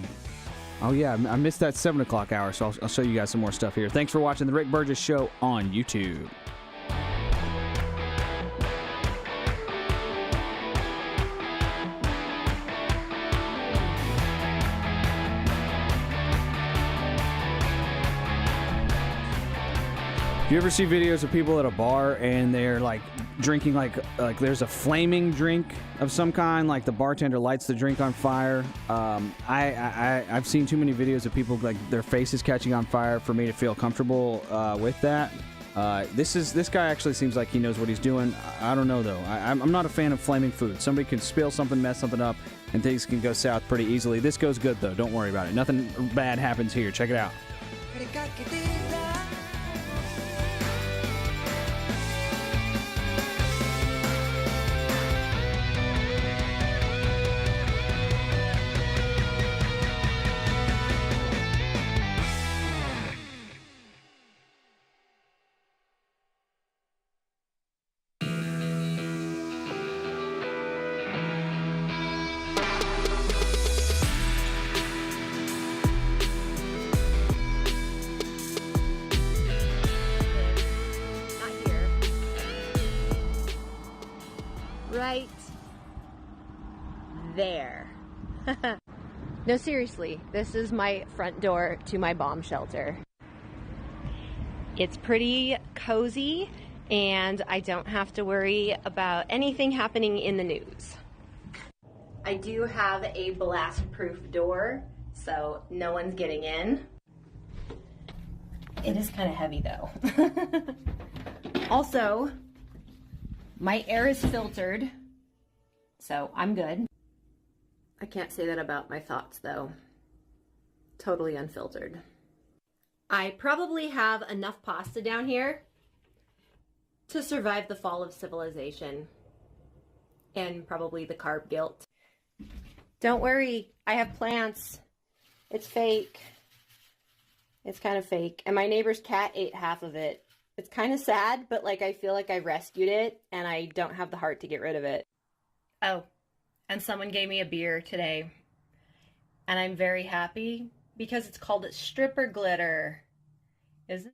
missed that 7 o'clock hour, so I'll show you guys some more stuff here. Thanks for watching the Rick Burgess Show on YouTube. You ever see videos of people at a bar and they're like drinking like there's a flaming drink of some kind, like the bartender lights the drink on fire? I've seen too many videos of people like their faces catching on fire for me to feel comfortable with that. This guy actually seems like he knows what he's doing. I don't know though. I'm not a fan of flaming food. Somebody can spill something, mess something up, and things can go south pretty easily. This goes good though. Don't worry about it. Nothing bad happens here. Check it out. Right there. No, seriously, this is my front door to my bomb shelter. It's pretty cozy and I don't have to worry about anything happening in the news. I do have a blast-proof door, so no one's getting in. It is kind of heavy though. Also, my air is filtered, so I'm good. I can't say that about my thoughts, though. Totally unfiltered. I probably have enough pasta down here to survive the fall of civilization and probably the carb guilt. Don't worry, I have plants. It's fake. It's kind of fake. And my neighbor's cat ate half of it. It's kind of sad, but like I feel like I rescued it and I don't have the heart to get rid of it. Oh, and someone gave me a beer today. And I'm very happy because it's called stripper glitter. Isn't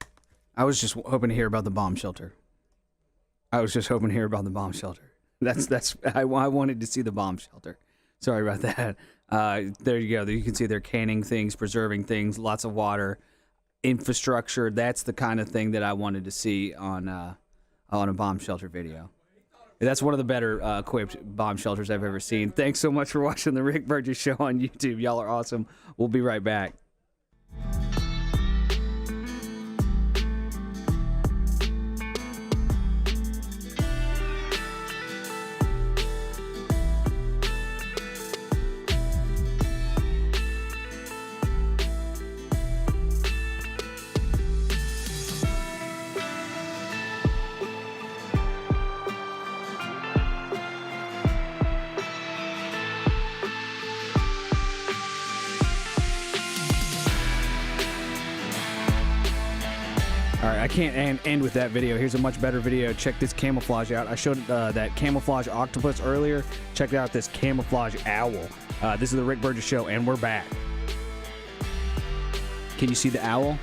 it? I was just hoping to hear about the bomb shelter. I wanted to see the bomb shelter. Sorry about that. There you go. You can see they're canning things, preserving things, lots of water, infrastructure. That's the kind of thing that I wanted to see on a bomb shelter video. That's one of the better equipped bomb shelters I've ever seen. Thanks so much for watching the Rick Burgess Show on YouTube. Y'all are awesome. We'll be right back. I can't end with that video. Here's a much better video. Check this camouflage out. I showed that camouflage octopus earlier. Check out this camouflage owl. This is the Rick Burgess Show, and we're back. Can you see the owl?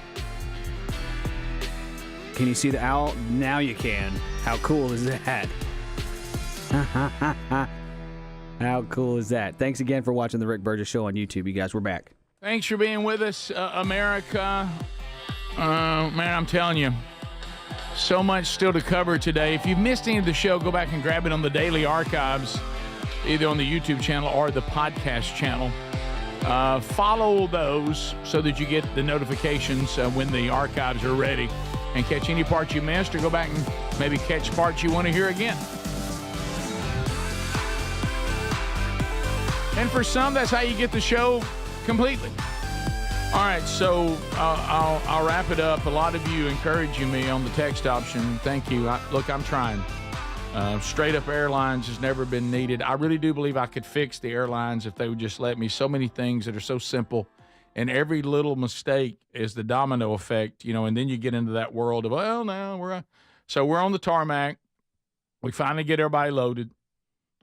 Can you see the owl? Now you can. How cool is that? How cool is that? Thanks again for watching the Rick Burgess Show on YouTube. You guys, we're back. Thanks for being with us, America. Man, I'm telling you, so much still to cover today. If you've missed any of the show, go back and grab it on the daily archives, either on the YouTube channel or the podcast channel. Follow those so that you get the notifications when the archives are ready, and catch any parts you missed, or go back and maybe catch parts you want to hear again. And for some, that's how you get the show completely. All right, so I'll wrap it up. A lot of you encouraging me on the text option. Thank you. Look, I'm trying. Straight up airlines has never been needed. I really do believe I could fix the airlines if they would just let me. So many things that are so simple, and every little mistake is the domino effect, and then you get into that world of, well, no, we're on the tarmac. We finally get everybody loaded.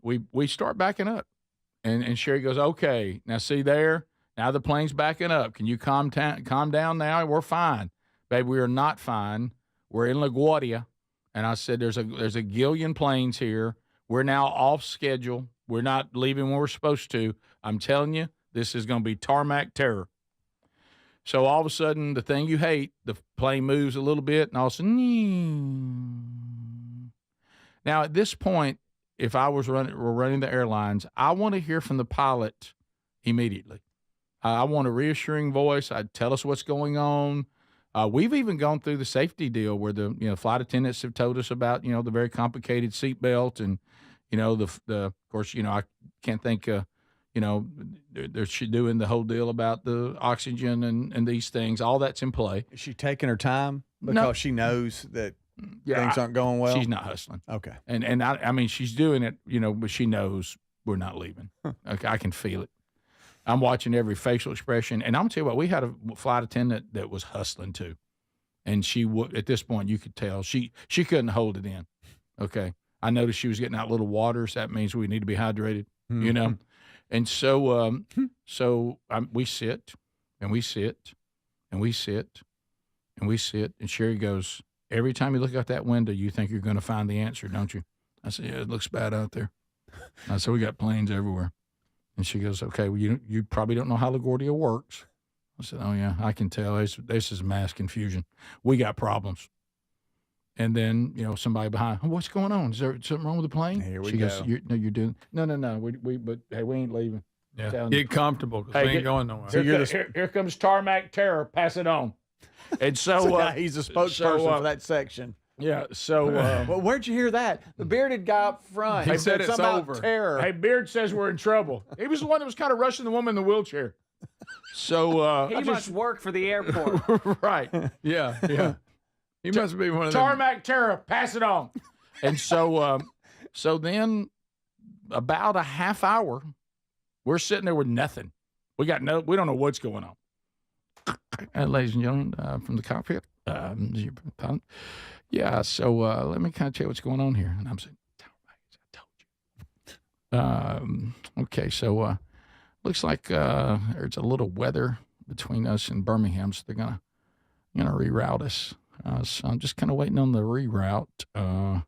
We start backing up, and Sherry goes, okay, now see there. Now the plane's backing up. Can you calm down now? We're fine. Baby, we are not fine. We're in LaGuardia. And I said, there's a gillion planes here. We're now off schedule. We're not leaving when we're supposed to. I'm telling you, this is going to be tarmac terror. So all of a sudden, the thing you hate, the plane moves a little bit, and all of a sudden, now at this point, if I was running the airlines, I want to hear from the pilot immediately. I want a reassuring voice. I'd tell us what's going on. We've even gone through the safety deal where the flight attendants have told us about the very complicated seatbelt, and of course I can't think they're doing the whole deal about the oxygen and these things. All that's in play. Is she taking her time because she knows that things aren't going well? She's not hustling. Okay, and I mean she's doing it but she knows we're not leaving. Okay, I can feel it. I'm watching every facial expression, and I'm gonna tell you what, we had a flight attendant that was hustling too, and she at this point you could tell she couldn't hold it in. Okay, I noticed she was getting out little waters. That means we need to be hydrated, and so we sit and we sit and we sit and we sit, and Sherry goes, every time you look out that window, you think you're going to find the answer, don't you? I said, yeah, it looks bad out there. I said, we got planes everywhere. And she goes, okay, well, you probably don't know how LaGuardia works. I said, oh, yeah, I can tell. This is mass confusion. We got problems. And then, somebody behind, oh, what's going on? Is there something wrong with the plane? Here we go. Goes, you're doing, no. But hey, we ain't leaving. Yeah, get comfortable because we ain't going nowhere. Here comes tarmac terror. Pass it on. And so he's a spokesperson for that section. Yeah, so... well, where'd you hear that? The bearded guy up front. He said it's over. Terror. Hey, Beard says we're in trouble. He was the one that was kind of rushing the woman in the wheelchair. So... he must work for the airport. Right. Yeah. He must be one of them. Tarmac terror, pass it on. And so then about a half hour, we're sitting there with nothing. We don't know what's going on. Ladies and gentlemen, from the cockpit, yeah, so let me kind of tell you what's going on here. And I'm saying, I told you. Okay, so looks like there's a little weather between us and Birmingham, so they're gonna reroute us. So I'm just kind of waiting on the reroute. Of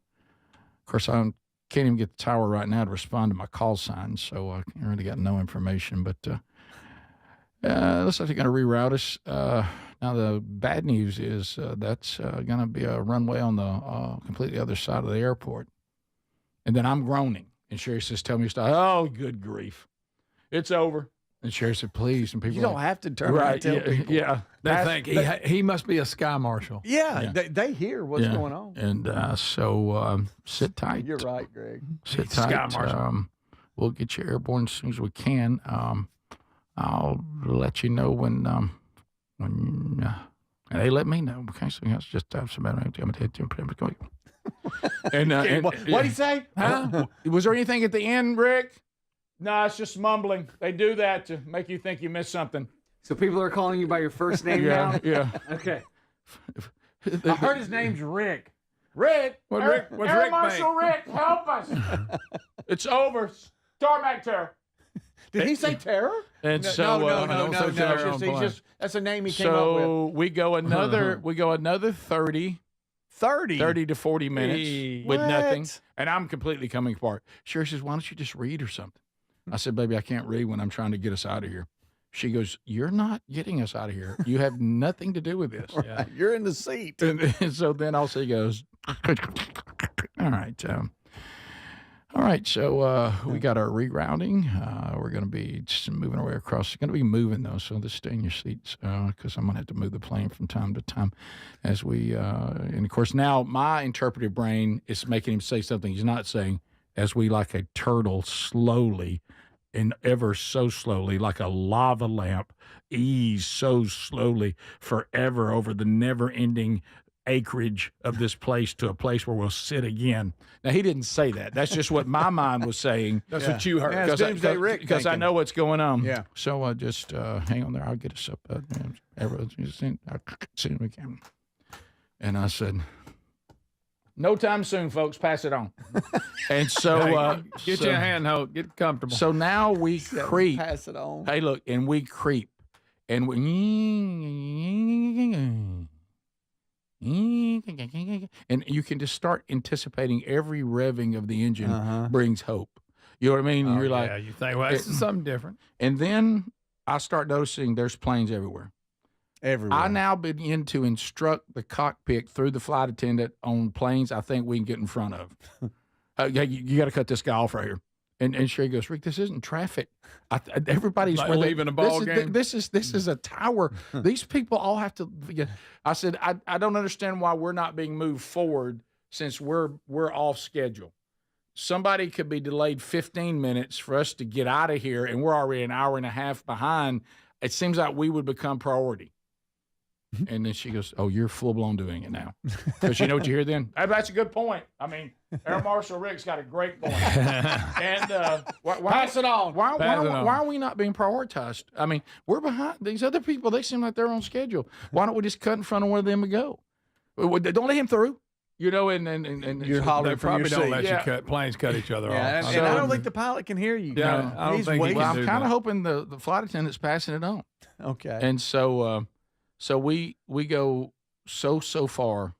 course, I can't even get the tower right now to respond to my call sign, so I really got no information. But looks like they're going to reroute us. Now, the bad news is that's going to be a runway on the completely other side of the airport. And then I'm groaning. And Sherry says, tell me to stop. Oh, good grief. It's over. And Sherry said, please. And people you don't have to turn around and tell people. Yeah. They think he must be a sky marshal. Yeah. They hear what's going on. And so sit tight. You're right, Greg. Sit tight. Sky marshal. We'll get you airborne as soon as we can. I'll let you know when they let me know. Okay, so that's just somebody. And what'd he say? Huh? Was there anything at the end, Rick? No, it's just mumbling. They do that to make you think you missed something. So people are calling you by your first name now? Yeah. Okay. I heard his name's Rick. Rick! What's Rick Marshal Rick, help us! It's over. Tarmac terror. Did he say terror? And no. That's a name he came up with. So we go another 30 to 40 minutes with nothing. And I'm completely coming apart. Sherry says, why don't you just read or something? I said, baby, I can't read when I'm trying to get us out of here. She goes, you're not getting us out of here. You have nothing to do with this. Right. You're in the seat. And so then also he goes, all right. All right, so we got our rerouting. We're going to be just moving our way across. It's going to be moving, though, so just stay in your seats because I'm going to have to move the plane from time to time as we and, of course, now my interpretive brain is making him say something he's not saying as we, like a turtle, slowly and ever so slowly, like a lava lamp, ease so slowly forever over the never-ending acreage of this place to a place where we'll sit again. Now, he didn't say that. That's just what my mind was saying. That's what you heard. Because I know what's going on. Yeah. So just hang on there. I'll get us up. Everyone's soon we can. And I said, no time soon, folks. Pass it on. And so get you a handhold. Get comfortable. So now we creep. Pass it on. Hey, look, and we creep. And we and you can just start anticipating every revving of the engine brings hope. You know what I mean? You're like, yeah, you think, well, this is something different. And then I start noticing there's planes everywhere. Everywhere. I now begin to instruct the cockpit through the flight attendant on planes I think we can get in front of. You got to cut this guy off right here. And Sherry goes, Rick, this isn't traffic. Everybody's like leaving a ball game. This is a tower. These people all have to. I said, I don't understand why we're not being moved forward since we're off schedule. Somebody could be delayed 15 minutes for us to get out of here, and we're already an hour and a half behind. It seems like we would become priority. And then she goes, oh, you're full-blown doing it now. Because you know what you hear then? That's a good point. I mean, Air Marshal Rick's got a great point. And pass it on. Why are we not being prioritized? I mean, we're behind. These other people, they seem like they're on schedule. Why don't we just cut in front of one of them and go? Don't let him through. You know, and you're hollering from your seat. Don't let you cut planes cut each other off. And I don't think the pilot can hear you. Yeah, I don't think I'm kind of hoping the flight attendant's passing it on. Okay. And so we go so far,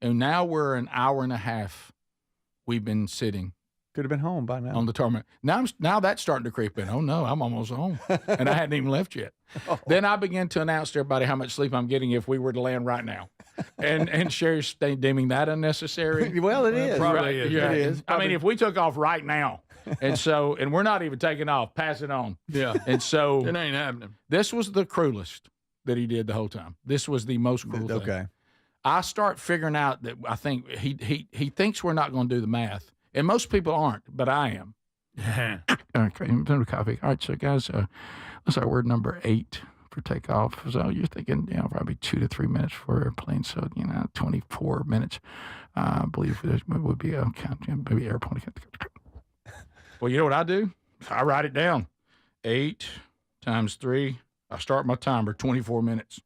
and now we're an hour and a half. We've been sitting. Could have been home by now. On the tarmac. Now that's starting to creep in. Oh no, I'm almost home, and I hadn't even left yet. Oh. Then I began to announce to everybody how much sleep I'm getting if we were to land right now, and Sherry's deeming that unnecessary. Well, it is. Probably right? is. Yeah. It is. I mean, if we took off right now, and we're not even taking off, pass it on. Yeah. And so it ain't happening. This was the cruelest that he did the whole time. This was the most cruel thing. Okay. I start figuring out that I think he thinks we're not going to do the math. And most people aren't, but I am. Okay, copy. All right, so guys, that's our word number 8 for takeoff. So you're thinking, probably 2 to 3 minutes for airplane. So 24 minutes. I believe it would be maybe airplane. Well, you know what I do? I write it down. 8 times 3. I start my timer. 24 minutes.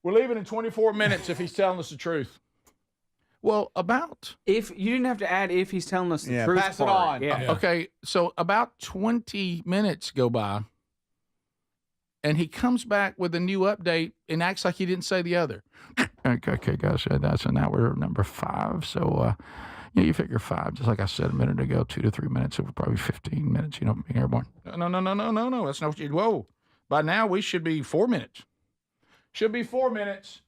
We're leaving in 24 minutes if he's telling us the truth. Well, if you didn't have to add if he's telling us the truth. Pass it on. Yeah. Okay, so about 20 minutes go by, and he comes back with a new update and acts like he didn't say the other. Okay, guys, so now we're number 5. So, you figure 5, just like I said a minute ago, 2 to 3 minutes, so probably 15 minutes, being airborne. No, that's not what you, whoa. By now, we should be 4 minutes. Should be 4 minutes.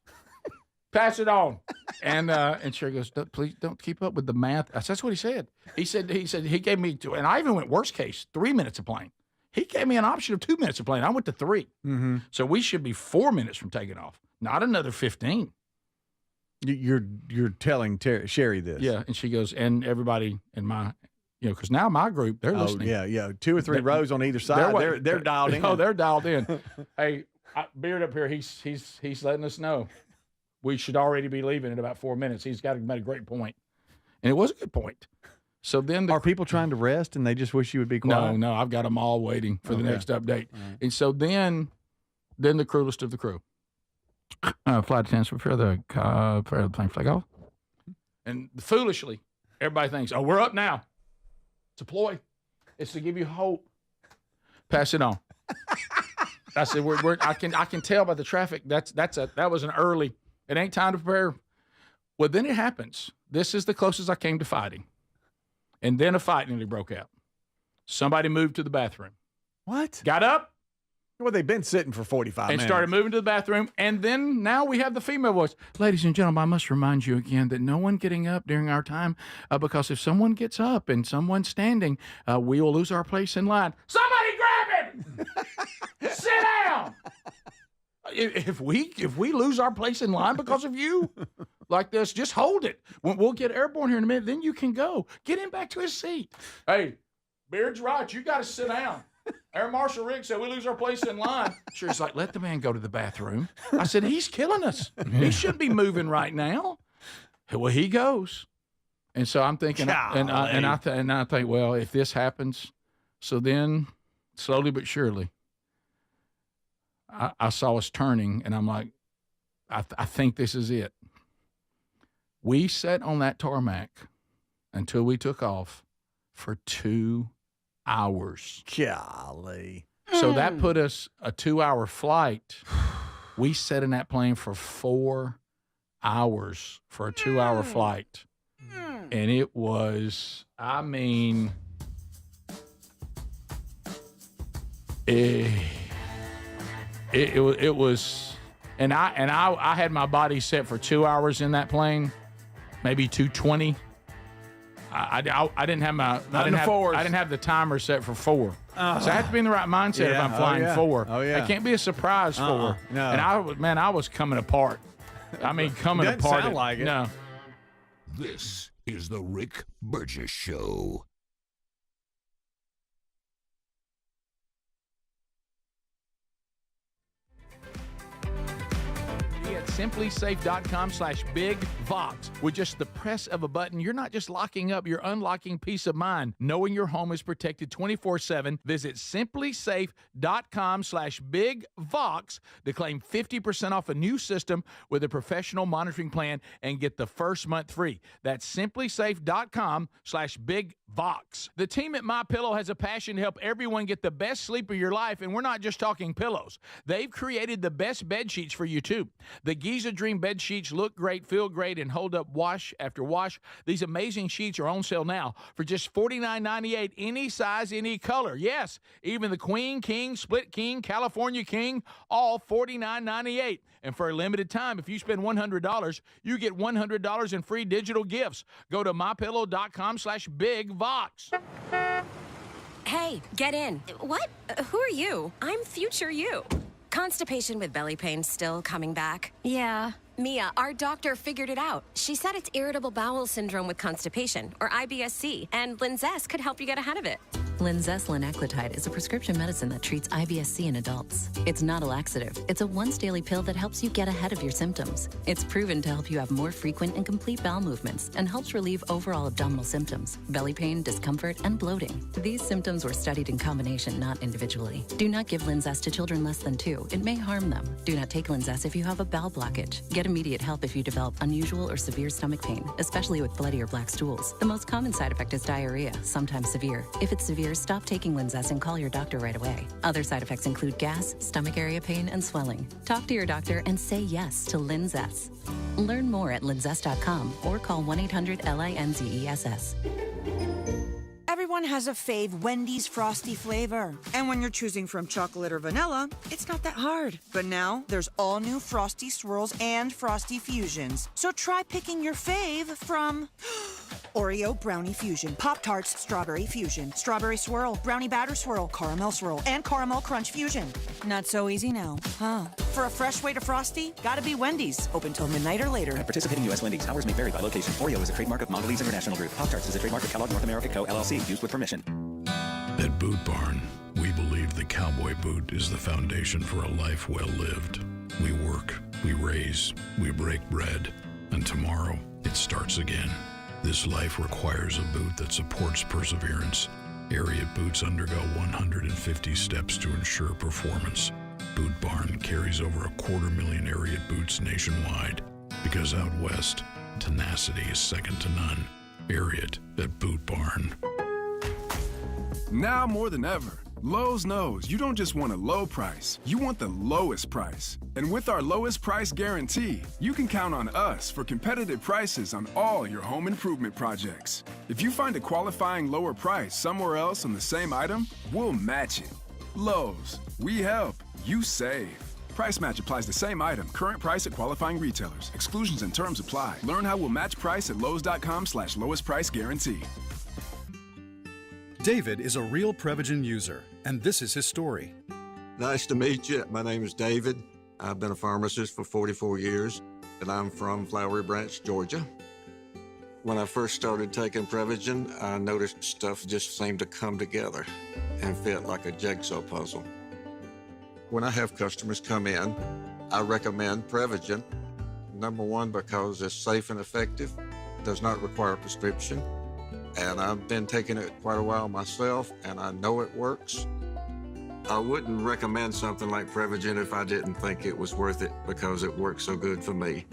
Pass it on. And Sherry goes, please don't keep up with the math. That's what he said. He said he gave me 2, and I even went worst case, 3 minutes of plane. He gave me an option of 2 minutes of plane. I went to 3. Mm-hmm. So we should be 4 minutes from taking off, not another 15. You're telling Sherry this. Yeah, and she goes, and everybody in my, because now my group, they're listening. Yeah. 2 or 3 rows on either side. They're dialed in. Oh, they're dialed in. Hey, Beard up here, he's letting us know. We should already be leaving in about 4 minutes. He's got to make a great point. And it was a good point. So then are people trying to rest and they just wish you would be quiet? No, I've got them all waiting for the next update. Right. And so then the cruelest of the crew. Flight attendants prepare the plane flag off. And foolishly, everybody thinks, we're up now. It's a ploy. It's to give you hope. Pass it on. I said, I can tell by the traffic that was an early. It ain't time to prepare. Well, then it happens. This is the closest I came to fighting. And then a fight nearly broke out. somebody moved to the bathroom. What? Got up. Well, they've been sitting for 45 minutes. And started moving to the bathroom. And then now we have the female voice. Ladies and gentlemen, I must remind you again that no one getting up during our time, because if someone gets up and someone's standing, we will lose our place in line. Somebody grab him! Sit down! If we lose our place in line because of you like this, just hold it. We'll get airborne here in a minute. Then you can go. Get him back to his seat. Hey, Beard's right. You got to sit down. Air Marshal Rick said we lose our place in line. Sure, he's like, let the man go to the bathroom. I said, he's killing us. He shouldn't be moving right now. Well, he goes. And so I'm thinking, I think, well, if this happens, so then slowly but surely, I saw us turning, and I'm like, I think this is it. We sat on that tarmac until we took off for 2 hours. Golly. So that put us a 2-hour flight. We sat in that plane for 4 hours for a 2-hour flight. And it was, I mean, it was, and I had my body set for 2 hours in that plane, maybe 2:20. I didn't have my I didn't have the timer set for 4. So I have to be in the right mindset if I'm flying 4. Oh yeah. It can't be a surprise 4. No. And I was coming apart. I mean, coming Doesn't apart. sound like it. No. This is the Rick Burgess Show. At simplysafe.com/bigvox. With just the press of a button, you're not just locking up, you're unlocking peace of mind, knowing your home is protected 24/7. Visit simplysafe.com/bigvox to claim 50% off a new system with a professional monitoring plan and get the first month free. That's simplysafe.com/bigvox. The team at MyPillow has a passion to help everyone get the best sleep of your life, and we're not just talking pillows. They've created the best bed sheets for you too. The Giza Dream bed sheets look great, feel great, and hold up wash after wash. These amazing sheets are on sale now for just $49.98, any size, any color. Yes, even the Queen, King, Split King, California King, all $49.98. And for a limited time, if you spend $100, you get $100 in free digital gifts. Go to mypillow.com/bigvox. Hey, get in. What? Who are you? I'm future you. Constipation with belly pain still coming back? Yeah. Mia, our doctor figured it out. She said it's irritable bowel syndrome with constipation, or IBS-C, and Linzess could help you get ahead of it. Linzess linaclotide is a prescription medicine that treats IBS-C in adults. It's not a laxative. It's a once-daily pill that helps you get ahead of your symptoms. It's proven to help you have more frequent and complete bowel movements and helps relieve overall abdominal symptoms, belly pain, discomfort, and bloating. These symptoms were studied in combination, not individually. Do not give Linzess to children less than 2. It may harm them. Do not take Linzess if you have a bowel blockage. Get immediate help if you develop unusual or severe stomach pain, especially with bloody or black stools. The most common side effect is diarrhea, sometimes severe. If it's severe, stop taking Linzess and call your doctor right away. Other side effects include gas, stomach area pain, and swelling. Talk to your doctor and say yes to Linzess. Learn more at linzess.com or call 1-800-LINZESS. Everyone has a fave Wendy's Frosty flavor. And when you're choosing from chocolate or vanilla, it's not that hard. But now, there's all new Frosty Swirls and Frosty Fusions. So try picking your fave from Oreo Brownie Fusion, Pop-Tarts Strawberry Fusion, Strawberry Swirl, Brownie Batter Swirl, Caramel Swirl, and Caramel Crunch Fusion. Not so easy now, huh? For a fresh way to Frosty, gotta be Wendy's. Open till midnight or later. At participating U.S. Wendy's, hours may vary by location. Oreo is a trademark of Mondelez International Group. Pop-Tarts is a trademark of Kellogg North America Co., LLC. Used with permission. At Boot Barn, we believe the cowboy boot is the foundation for a life well lived. We work, we raise, we break bread, and tomorrow it starts again. This life requires a boot that supports perseverance. Ariat boots undergo 150 steps to ensure performance. Boot Barn carries over 250,000 Ariat boots nationwide because out west, tenacity is second to none. Ariat at Boot Barn. Now more than ever, Lowe's knows you don't just want a low price, you want the lowest price. And with our lowest price guarantee, you can count on us for competitive prices on all your home improvement projects. If you find a qualifying lower price somewhere else on the same item, we'll match it. Lowe's, we help, you save. Price match applies the same item, current price at qualifying retailers. Exclusions and terms apply. Learn how we'll match price at lowes.com/lowest price guarantee. David is a real Prevagen user, and this is his story. Nice to meet you. My name is David. I've been a pharmacist for 44 years, and I'm from Flowery Branch, Georgia. When I first started taking Prevagen, I noticed stuff just seemed to come together and fit like a jigsaw puzzle. When I have customers come in, I recommend Prevagen. Number one, because it's safe and effective, does not require a prescription. And I've been taking it quite a while myself, and I know it works. I wouldn't recommend something like Prevagen if I didn't think it was worth it because it works so good for me.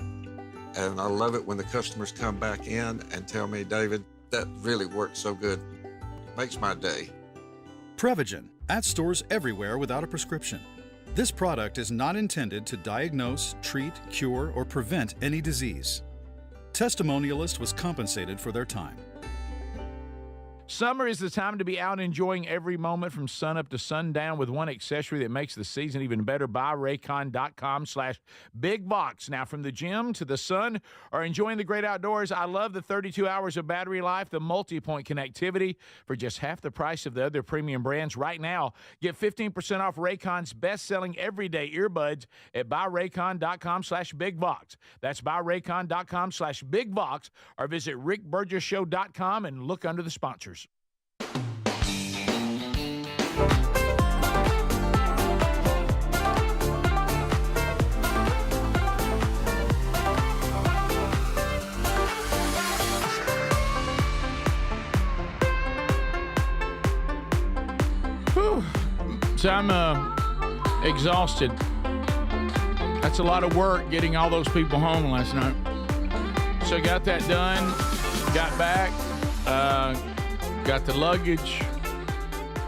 And I love it when the customers come back in and tell me, David, that really works so good. It makes my day. Prevagen, at stores everywhere without a prescription. This product is not intended to diagnose, treat, cure, or prevent any disease. Testimonialist was compensated for their time. Summer is the time to be out enjoying every moment from sunup to sundown with one accessory that makes the season even better. BuyRaycon.com/bigbox. Now, from the gym to the sun or enjoying the great outdoors, I love the 32 hours of battery life, the multi-point connectivity for just half the price of the other premium brands. Right now, get 15% off Raycon's best-selling everyday earbuds at BuyRaycon.com/bigbox. That's BuyRaycon.com/bigbox or visit RickBurgessShow.com and look under the sponsors. So I'm exhausted. That's a lot of work getting all those people home last night. So got that done, got back, got the luggage,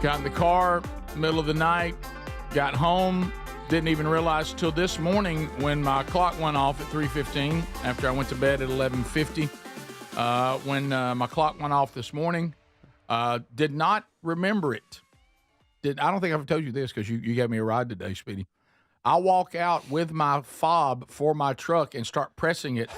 got in the car, middle of the night, got home, didn't even realize till this morning when my clock went off at 3:15 after I went to bed at 11:50. When my clock went off this morning, did not remember it. I don't think I've told you this because you gave me a ride today, Speedy. I walk out with my fob for my truck and start pressing it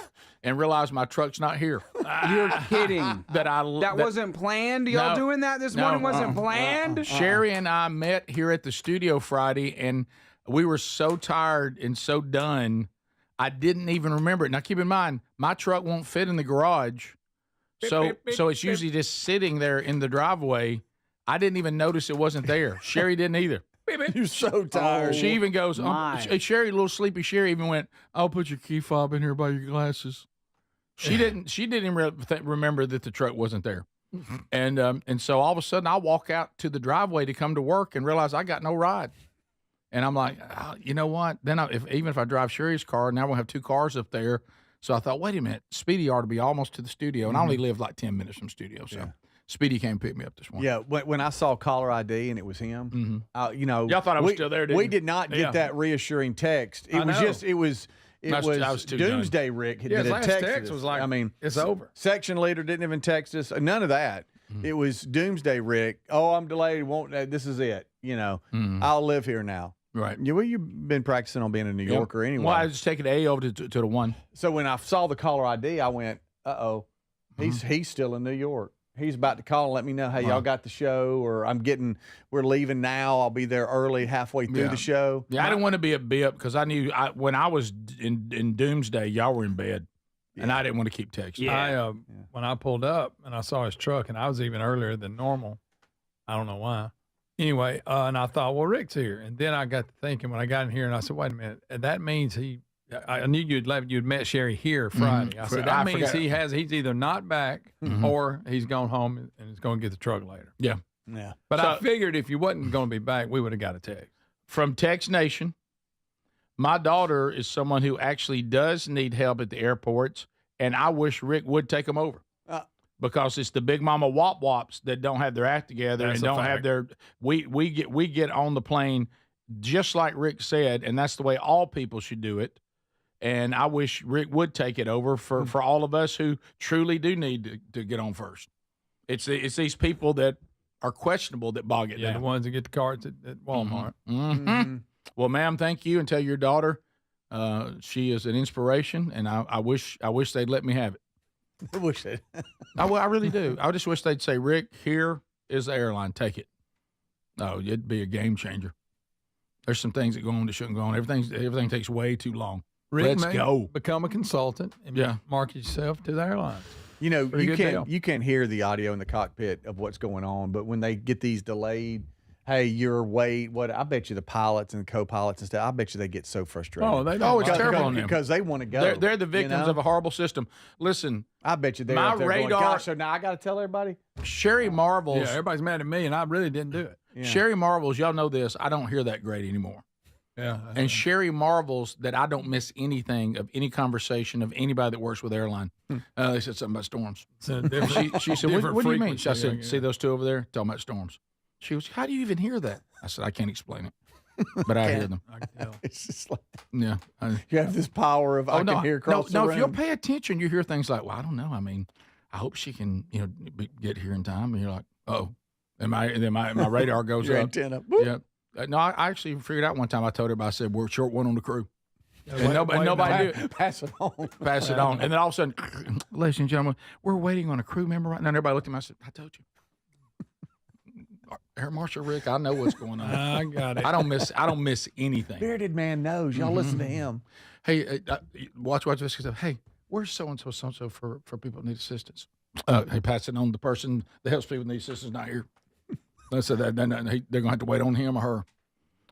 and realize my truck's not here. You're kidding. That wasn't planned? Y'all doing that this morning wasn't planned? Sherry and I met here at the studio Friday, and we were so tired and so done, I didn't even remember it. Now, keep in mind, my truck won't fit in the garage, so it's usually just sitting there in the driveway. I didn't even notice it wasn't there. Sherry didn't either. You're so tired. She even goes, Sherry, little sleepy Sherry even went, I'll put your key fob in here by your glasses. She didn't even remember that the truck wasn't there. And so all of a sudden I walk out to the driveway to come to work and realize I got no ride. And I'm like, you know what? Then even if I drive Sherry's car, now we'll have two cars up there. So I thought, wait a minute, Speedy ought to be almost to the studio. And I only live like 10 minutes from studio. So Speedy came pick me up this morning. Yeah, when I saw caller ID and it was him, y'all thought I was still there, didn't we you? did not get that reassuring text. It was Doomsday Rick that had texted us. Was like, I mean, it's over. Section leader didn't even text us. None of that. It was Doomsday Rick. Oh, I'm delayed. This is it. I'll live here now. Right. Yeah, well, you've been practicing on being a New Yorker anyway. Well, I was just taking A over to the one. So when I saw the caller ID, I went, uh-oh, he's still in New York. He's about to call and let me know, hey, y'all got the show, or we're leaving now. I'll be there early, halfway through the show. Yeah, I didn't want to be a bip because I knew when I was in Doomsday, y'all were in bed, and I didn't want to keep texting. Yeah. When I pulled up and I saw his truck, and I was even earlier than normal. I don't know why. Anyway, and I thought, well, Rick's here. And then I got to thinking when I got in here, and I said, wait a minute, and that means I knew you'd met Sherry here Friday. I said, that means he's either not back or he's gone home and is going to get the truck later. Yeah. Yeah. But I figured if you wasn't going to be back, we would have got a text. From Text Nation, my daughter is someone who actually does need help at the airports, and I wish Rick would take them over. because it's the big mama wop wops that don't have their act together That's and a don't have fact. their. We get on the plane just like Rick said, and that's the way all people should do it. And I wish Rick would take it over for all of us who truly do need to get on first. It's these people that are questionable that bog it down. The ones that get the cards at Walmart. Mm-hmm. Well, ma'am, thank you, and tell your daughter she is an inspiration, and I wish they'd let me have it. I wish it. I really do. I just wish they'd say, Rick, here is the airline. Take it. Oh, it'd be a game changer. There's some things that go on that shouldn't go on. Everything takes way too long. Rick, Let's go. Become a consultant and market yourself to the airlines. You know, Pretty you can't hear the audio in the cockpit of what's going on, but when they get these delayed, hey, your wait, what? I bet you the pilots and co-pilots and stuff, I bet you they get so frustrated. It's terrible on them because they want to go. They're the victims of a horrible system. Listen, I bet you they're my up there radar. going, gosh, so now I got to tell everybody. Sherry Marvels. Yeah, everybody's mad at me, and I really didn't do it. Sherry Marvels, y'all know this. I don't hear that great anymore. Yeah. And Sherry marvels that I don't miss anything of any conversation of anybody that works with airline. They said something about storms. She said, what do you mean? I said, see those two over there talking about storms. She was, how do you even hear that? I said, I can't explain it, but I hear them. It's just like, yeah. You have this power of I can hear across the room. If you'll pay attention, you hear things like, well, I don't know. I mean, I hope she can, get here in time. And you're like, oh, and my radar goes Your up. antenna. Yeah. No, I actually figured out one time. I told everybody, I said, we're short one on the crew. And nobody knew it. Pass it on. Pass it on. And then all of a sudden, ladies and gentlemen, we're waiting on a crew member right now. And everybody looked at me. I said, I told you. Air Marshal Rick, I know what's going on. I got it. I don't miss anything. Bearded man knows. Y'all listen to him. Hey, watch this. Hey, where's so-and-so for people that need assistance? Hey, pass it on to the person that helps people need assistance not here. I said they're going to have to wait on him or her.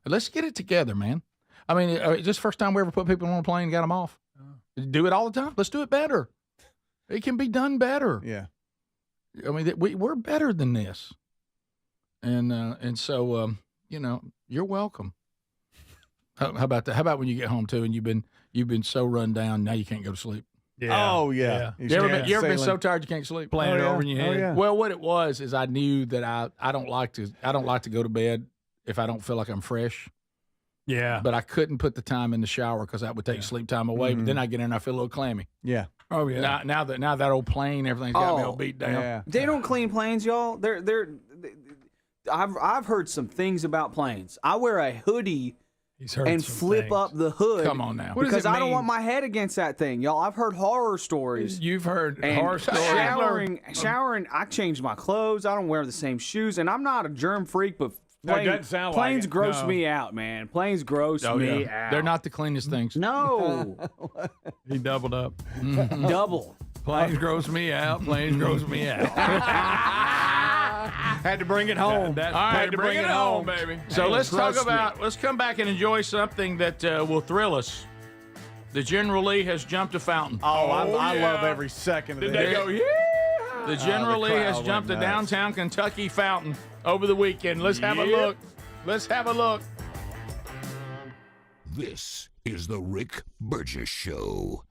Let's get it together, man. I mean, is this the first time we ever put people on a plane and got them off? Do it all the time. Let's do it better. It can be done better. Yeah. I mean, we're better than this. And so, you're welcome. How about that? How about when you get home too and you've been so run down now you can't go to sleep? Yeah. Oh yeah. You ever been so tired you can't sleep? Playing it over in your head. yeah. Well, what it was is I knew that I don't like to go to bed if I don't feel like I'm fresh. Yeah. But I couldn't put the time in the shower because that would take sleep time away. But then I get in and I feel a little clammy. Yeah. Oh yeah. Now that old plane, everything's got me all beat down. Yeah. They don't clean planes, y'all. I've heard some things about planes. I wear a hoodie and flip up the hood. Come on now. Because I don't want my head against that thing, y'all. I've heard horror stories. You've heard And horror stories. showering, I change my clothes. I don't wear the same shoes. And I'm not a germ freak, but No, it doesn't sound like planes it. gross No. me out, man. Planes gross me out. They're not the cleanest things. No. He doubled up. Double. Planes gross me out. Planes gross me out. Had to bring it home. That All right, had to bring it home, baby. So let's Trust talk me. about. Let's come back and enjoy something that will thrill us. The General Lee has jumped a fountain. I yeah. love every second of Did this. they go, yeah? The General Lee has crowd jumped a went nuts. downtown Kentucky fountain over the weekend. Let's have a Yep. look. Let's have a look. This is the Rick Burgess Show.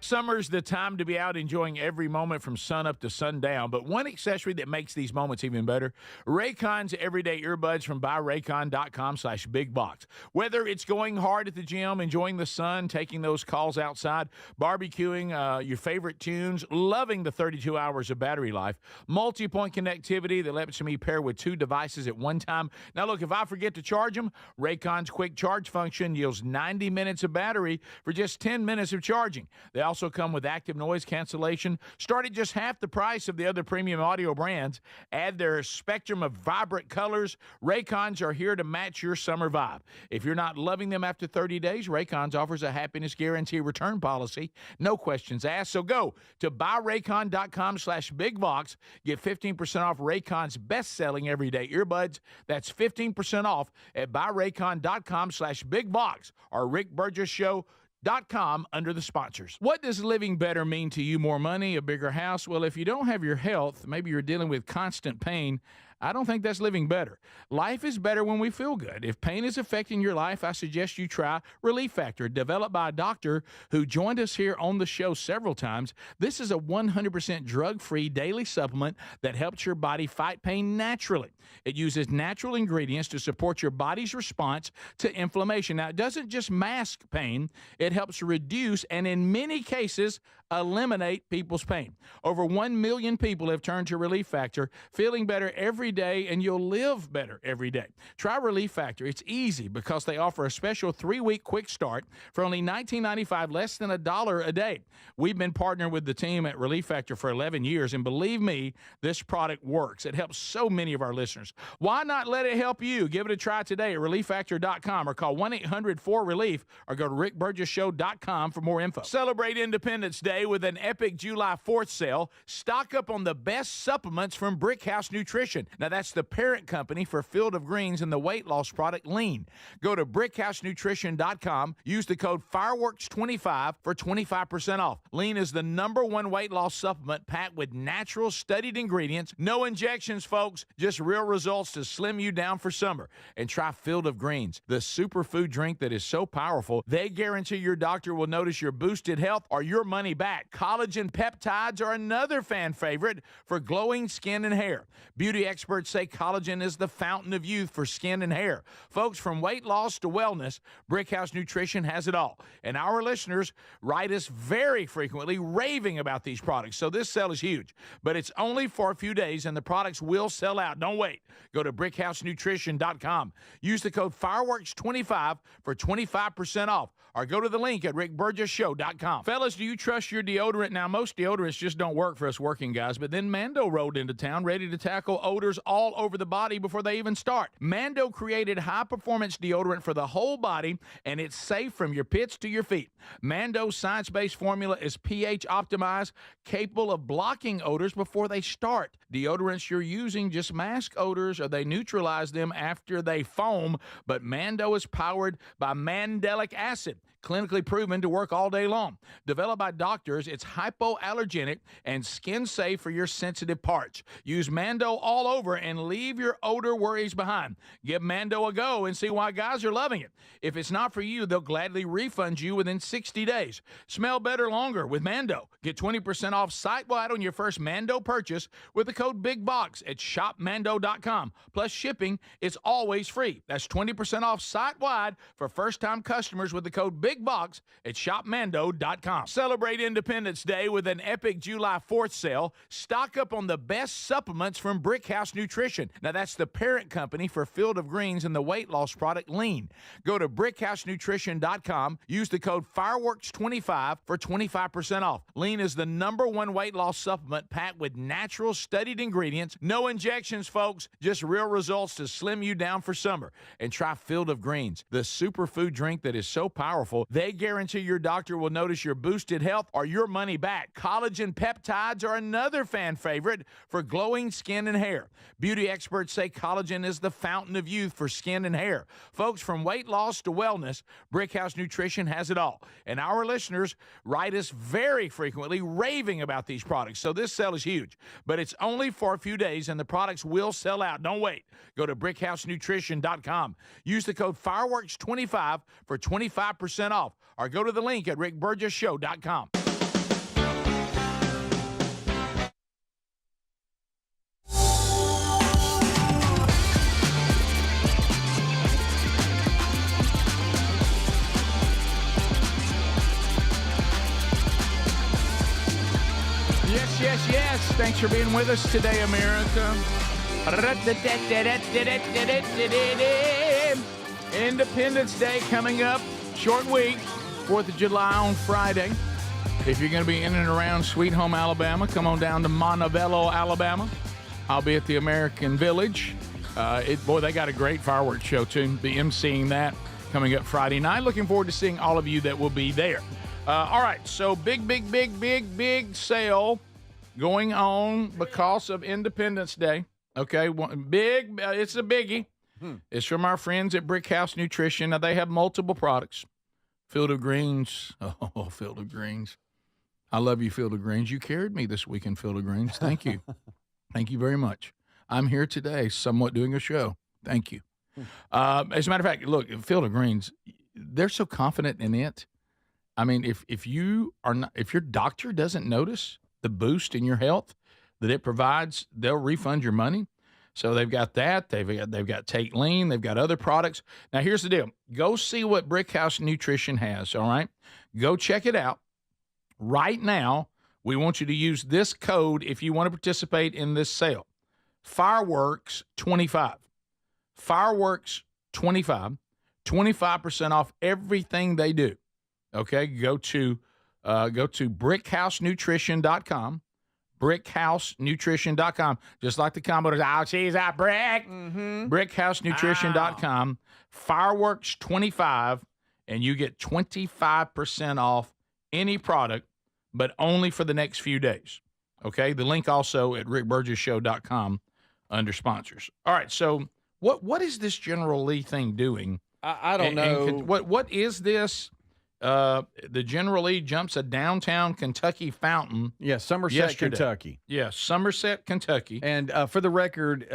Summer's the time to be out enjoying every moment from sun up to sundown, but one accessory that makes these moments even better, Raycon's everyday earbuds from buyraycon.com/bigbox. Whether it's going hard at the gym, enjoying the sun, taking those calls outside, barbecuing your favorite tunes, loving the 32 hours of battery life, multi-point connectivity that lets me pair with two devices at one time. Now look, if I forget to charge them, Raycon's quick charge function yields 90 minutes of battery for just 10 minutes of charging. They also come with active noise cancellation. Start at just half the price of the other premium audio brands. Add their spectrum of vibrant colors. Raycons are here to match your summer vibe. If you're not loving them after 30 days, Raycons offers a happiness guarantee return policy. No questions asked. So go to buyraycon.com/bigbox. Get 15% off Raycon's best-selling everyday earbuds. That's 15% off at buyraycon.com/bigbox or Rick Burgess Show. .com under the sponsors. What does living better mean to you? More money, a bigger house? Well, if you don't have your health, maybe you're dealing with constant pain, I don't think that's living better. Life is better when we feel good. If pain is affecting your life, I suggest you try Relief Factor, developed by a doctor who joined us here on the show several times. This is a 100% drug-free daily supplement that helps your body fight pain naturally. It uses natural ingredients to support your body's response to inflammation. Now, it doesn't just mask pain, it helps reduce and in many cases eliminate people's pain. Over 1 million people have turned to Relief Factor, feeling better every day, and you'll live better every day. Try Relief Factor. It's easy because they offer a special 3-week quick start for only $19.95, less than $1 a day. We've been partnering with the team at Relief Factor for 11 years, and believe me, this product works. It helps so many of our listeners. Why not let it help you? Give it a try today at relieffactor.com or call 1-800-4RELIEF or go to rickburgessshow.com for more info. Celebrate Independence Day with an epic July 4th sale. Stock up on the best supplements from Brickhouse Nutrition. Now, that's the parent company for Field of Greens and the weight loss product Lean. Go to brickhousenutrition.com. Use the code FIREWORKS25 for 25% off. Lean is the #1 weight loss supplement packed with natural studied ingredients. No injections, folks. Just real results to slim you down for summer. And try Field of Greens, the superfood drink that is so powerful, they guarantee your doctor will notice your boosted health or your money back. Collagen peptides are another fan favorite for glowing skin and hair. Beauty experts say collagen is the fountain of youth for skin and hair. Folks, from weight loss to wellness, Brickhouse Nutrition has it all. And our listeners write us very frequently raving about these products. So this sale is huge. But it's only for a few days, and the products will sell out. Don't wait. Go to brickhousenutrition.com. Use the code FIREWORKS25 for 25% off. Or go to the link at rickburgessshow.com. Fellas, do you trust your deodorant? Now, most deodorants just don't work for us working guys, but then Mando rolled into town ready to tackle odors all over the body before they even start. Mando created high-performance deodorant for the whole body, and it's safe from your pits to your feet. Mando's science-based formula is pH optimized, capable of blocking odors before they start. Deodorants you're using just mask odors or they neutralize them after they foam, but Mando is powered by mandelic acid, clinically proven to work all day long. Developed by doctors, it's hypoallergenic and skin safe for your sensitive parts. Use Mando all over and leave your odor worries behind. Give Mando a go and see why guys are loving it. If it's not for you, they'll gladly refund you within 60 days. Smell better longer with Mando. Get 20% off site-wide on your first Mando purchase with the code BIGBOX at shopmando.com. Plus shipping is always free. That's 20% off site-wide for first-time customers with the code BIGBOX at shopmando.com. Celebrate Independence Day with an epic July 4th sale. Stock up on the best supplements from Brickhouse Nutrition. Now, that's the parent company for Field of Greens and the weight loss product Lean. Go to brickhousenutrition.com. Use the code FIREWORKS25 for 25% off. Lean is the #1 weight loss supplement packed with natural studied ingredients. No injections, folks. Just real results to slim you down for summer. And try Field of Greens, the superfood drink that is so powerful, they guarantee your doctor will notice your boosted health or your money back. Collagen peptides are another fan favorite for glowing skin and hair. Beauty experts say collagen is the fountain of youth for skin and hair. Folks, from weight loss to wellness, Brickhouse Nutrition has it all. And our listeners write us very frequently raving about these products. So this sale is huge. But it's only for a few days, and the products will sell out. Don't wait. Go to brickhousenutrition.com. Use the code FIREWORKS25 for 25% off. Or go to the link at rickburgessshow.com. Yes. Thanks for being with us today, America. Independence Day coming up. Short week. 4th of July on Friday. If you're going to be in and around Sweet Home, Alabama, come on down to Montevallo, Alabama. I'll be at the American Village. They got a great fireworks show, too. Be emceeing that coming up Friday night. Looking forward to seeing all of you that will be there. All right, so big sale going on because of Independence Day. Okay, it's a biggie. It's from our friends at Brickhouse Nutrition. Now, they have multiple products. Field of Greens. Oh, Field of Greens. I love you, Field of Greens. You carried me this week in Field of Greens. Thank you. Thank you very much. I'm here today, somewhat doing a show. Thank you. As a matter of fact, look, Field of Greens, they're so confident in it. I mean, if your doctor doesn't notice the boost in your health that it provides, they'll refund your money. So they've got that. They've got Take Lean. They've got other products. Now, here's the deal. Go see what Brickhouse Nutrition has, all right? Go check it out. Right now, we want you to use this code if you want to participate in this sale. Fireworks25. Fireworks25. 25% off everything they do. Okay, go to brickhousenutrition.com. brickhousenutrition.com. Just like the Commodores. Oh, she's a brick. Brickhousenutrition.com. Fireworks25, and you get 25% off any product, but only for the next few days. Okay, the link also at rickburgesshow.com under sponsors. All right, so what is this General Lee thing doing? I don't know. What is this? The General Lee jumps a downtown Kentucky fountain. Yeah, Somerset, yesterday. Kentucky. Yeah, Somerset, Kentucky. And for the record,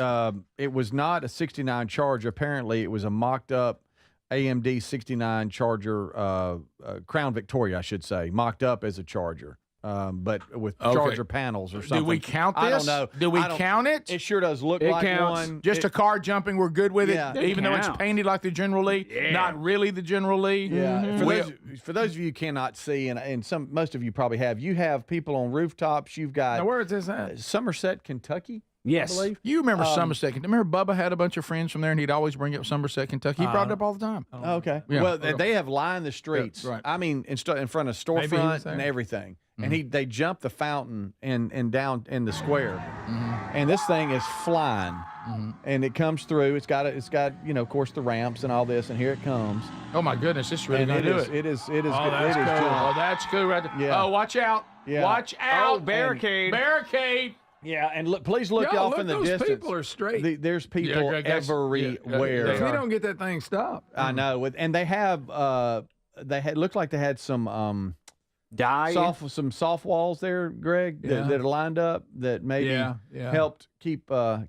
it was not a 69 Charger. Apparently, it was a mocked-up AMD 69 Charger, Crown Victoria, I should say, mocked up as a Charger. But with Charger panels or something. Do we count this? I don't know. Do we count it? It sure does look like one. Just a car jumping, we're good with it, even though it's counts. painted like the General Lee. Yeah. Not really the General Lee. Yeah. For those of you who cannot see, and most of you probably have, you have people on rooftops. You've got. Now, where is this at? Somerset, Kentucky. Yes. I believe. You remember Somerset. Remember Bubba had a bunch of friends from there, and he'd always bring up Somerset, Kentucky. He brought it up all the time. Okay. Yeah. Well, they have lined the streets. Yeah, right. I mean, in front of Maybe he was storefront there. and everything. And they jumped the fountain and down in the square. And this thing is flying. And it comes through. It's got of course, the ramps and all this, and here it comes. Oh my goodness, this is really And going to do it. It is. Oh, that's cool. jump. Oh, that's cool right there. Yeah. Oh, watch out. Yeah. Watch out. Oh, barricade. Barricade. Yeah, and please look off in the those distance. people are straight. There's people everywhere. If we don't get that thing stopped. I know, and they have looked like they had some dye, some soft walls there, Greg, that are lined up that maybe helped keep him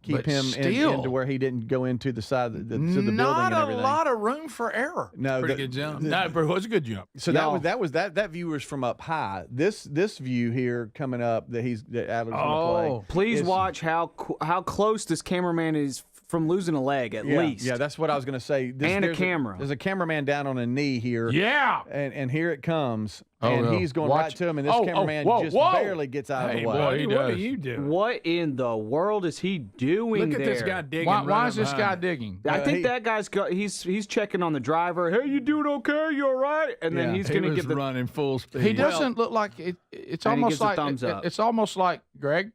into where he didn't go into the side of the building and Not everything. a lot of room for error. No, Pretty good jump. No, but it was a good jump. So that view was from up high. This view here coming up that Adler's going to play. Please watch how close this cameraman is from losing a leg at least. Yeah, that's what I was going to say. And a camera. There's a cameraman down on a knee here. Yeah. And here it comes. Oh, and no. he's going right to him, and this cameraman just barely gets out of the way. Boy, What are you doing? What in the world is he doing Look at there? this guy digging. Why is this guy digging? I think that guy's he's checking on the driver. Hey, you doing okay? You all right? And then he's going to get the running full speed. He doesn't look like it. It's And he almost gives a like thumbs up. It's almost like Greg.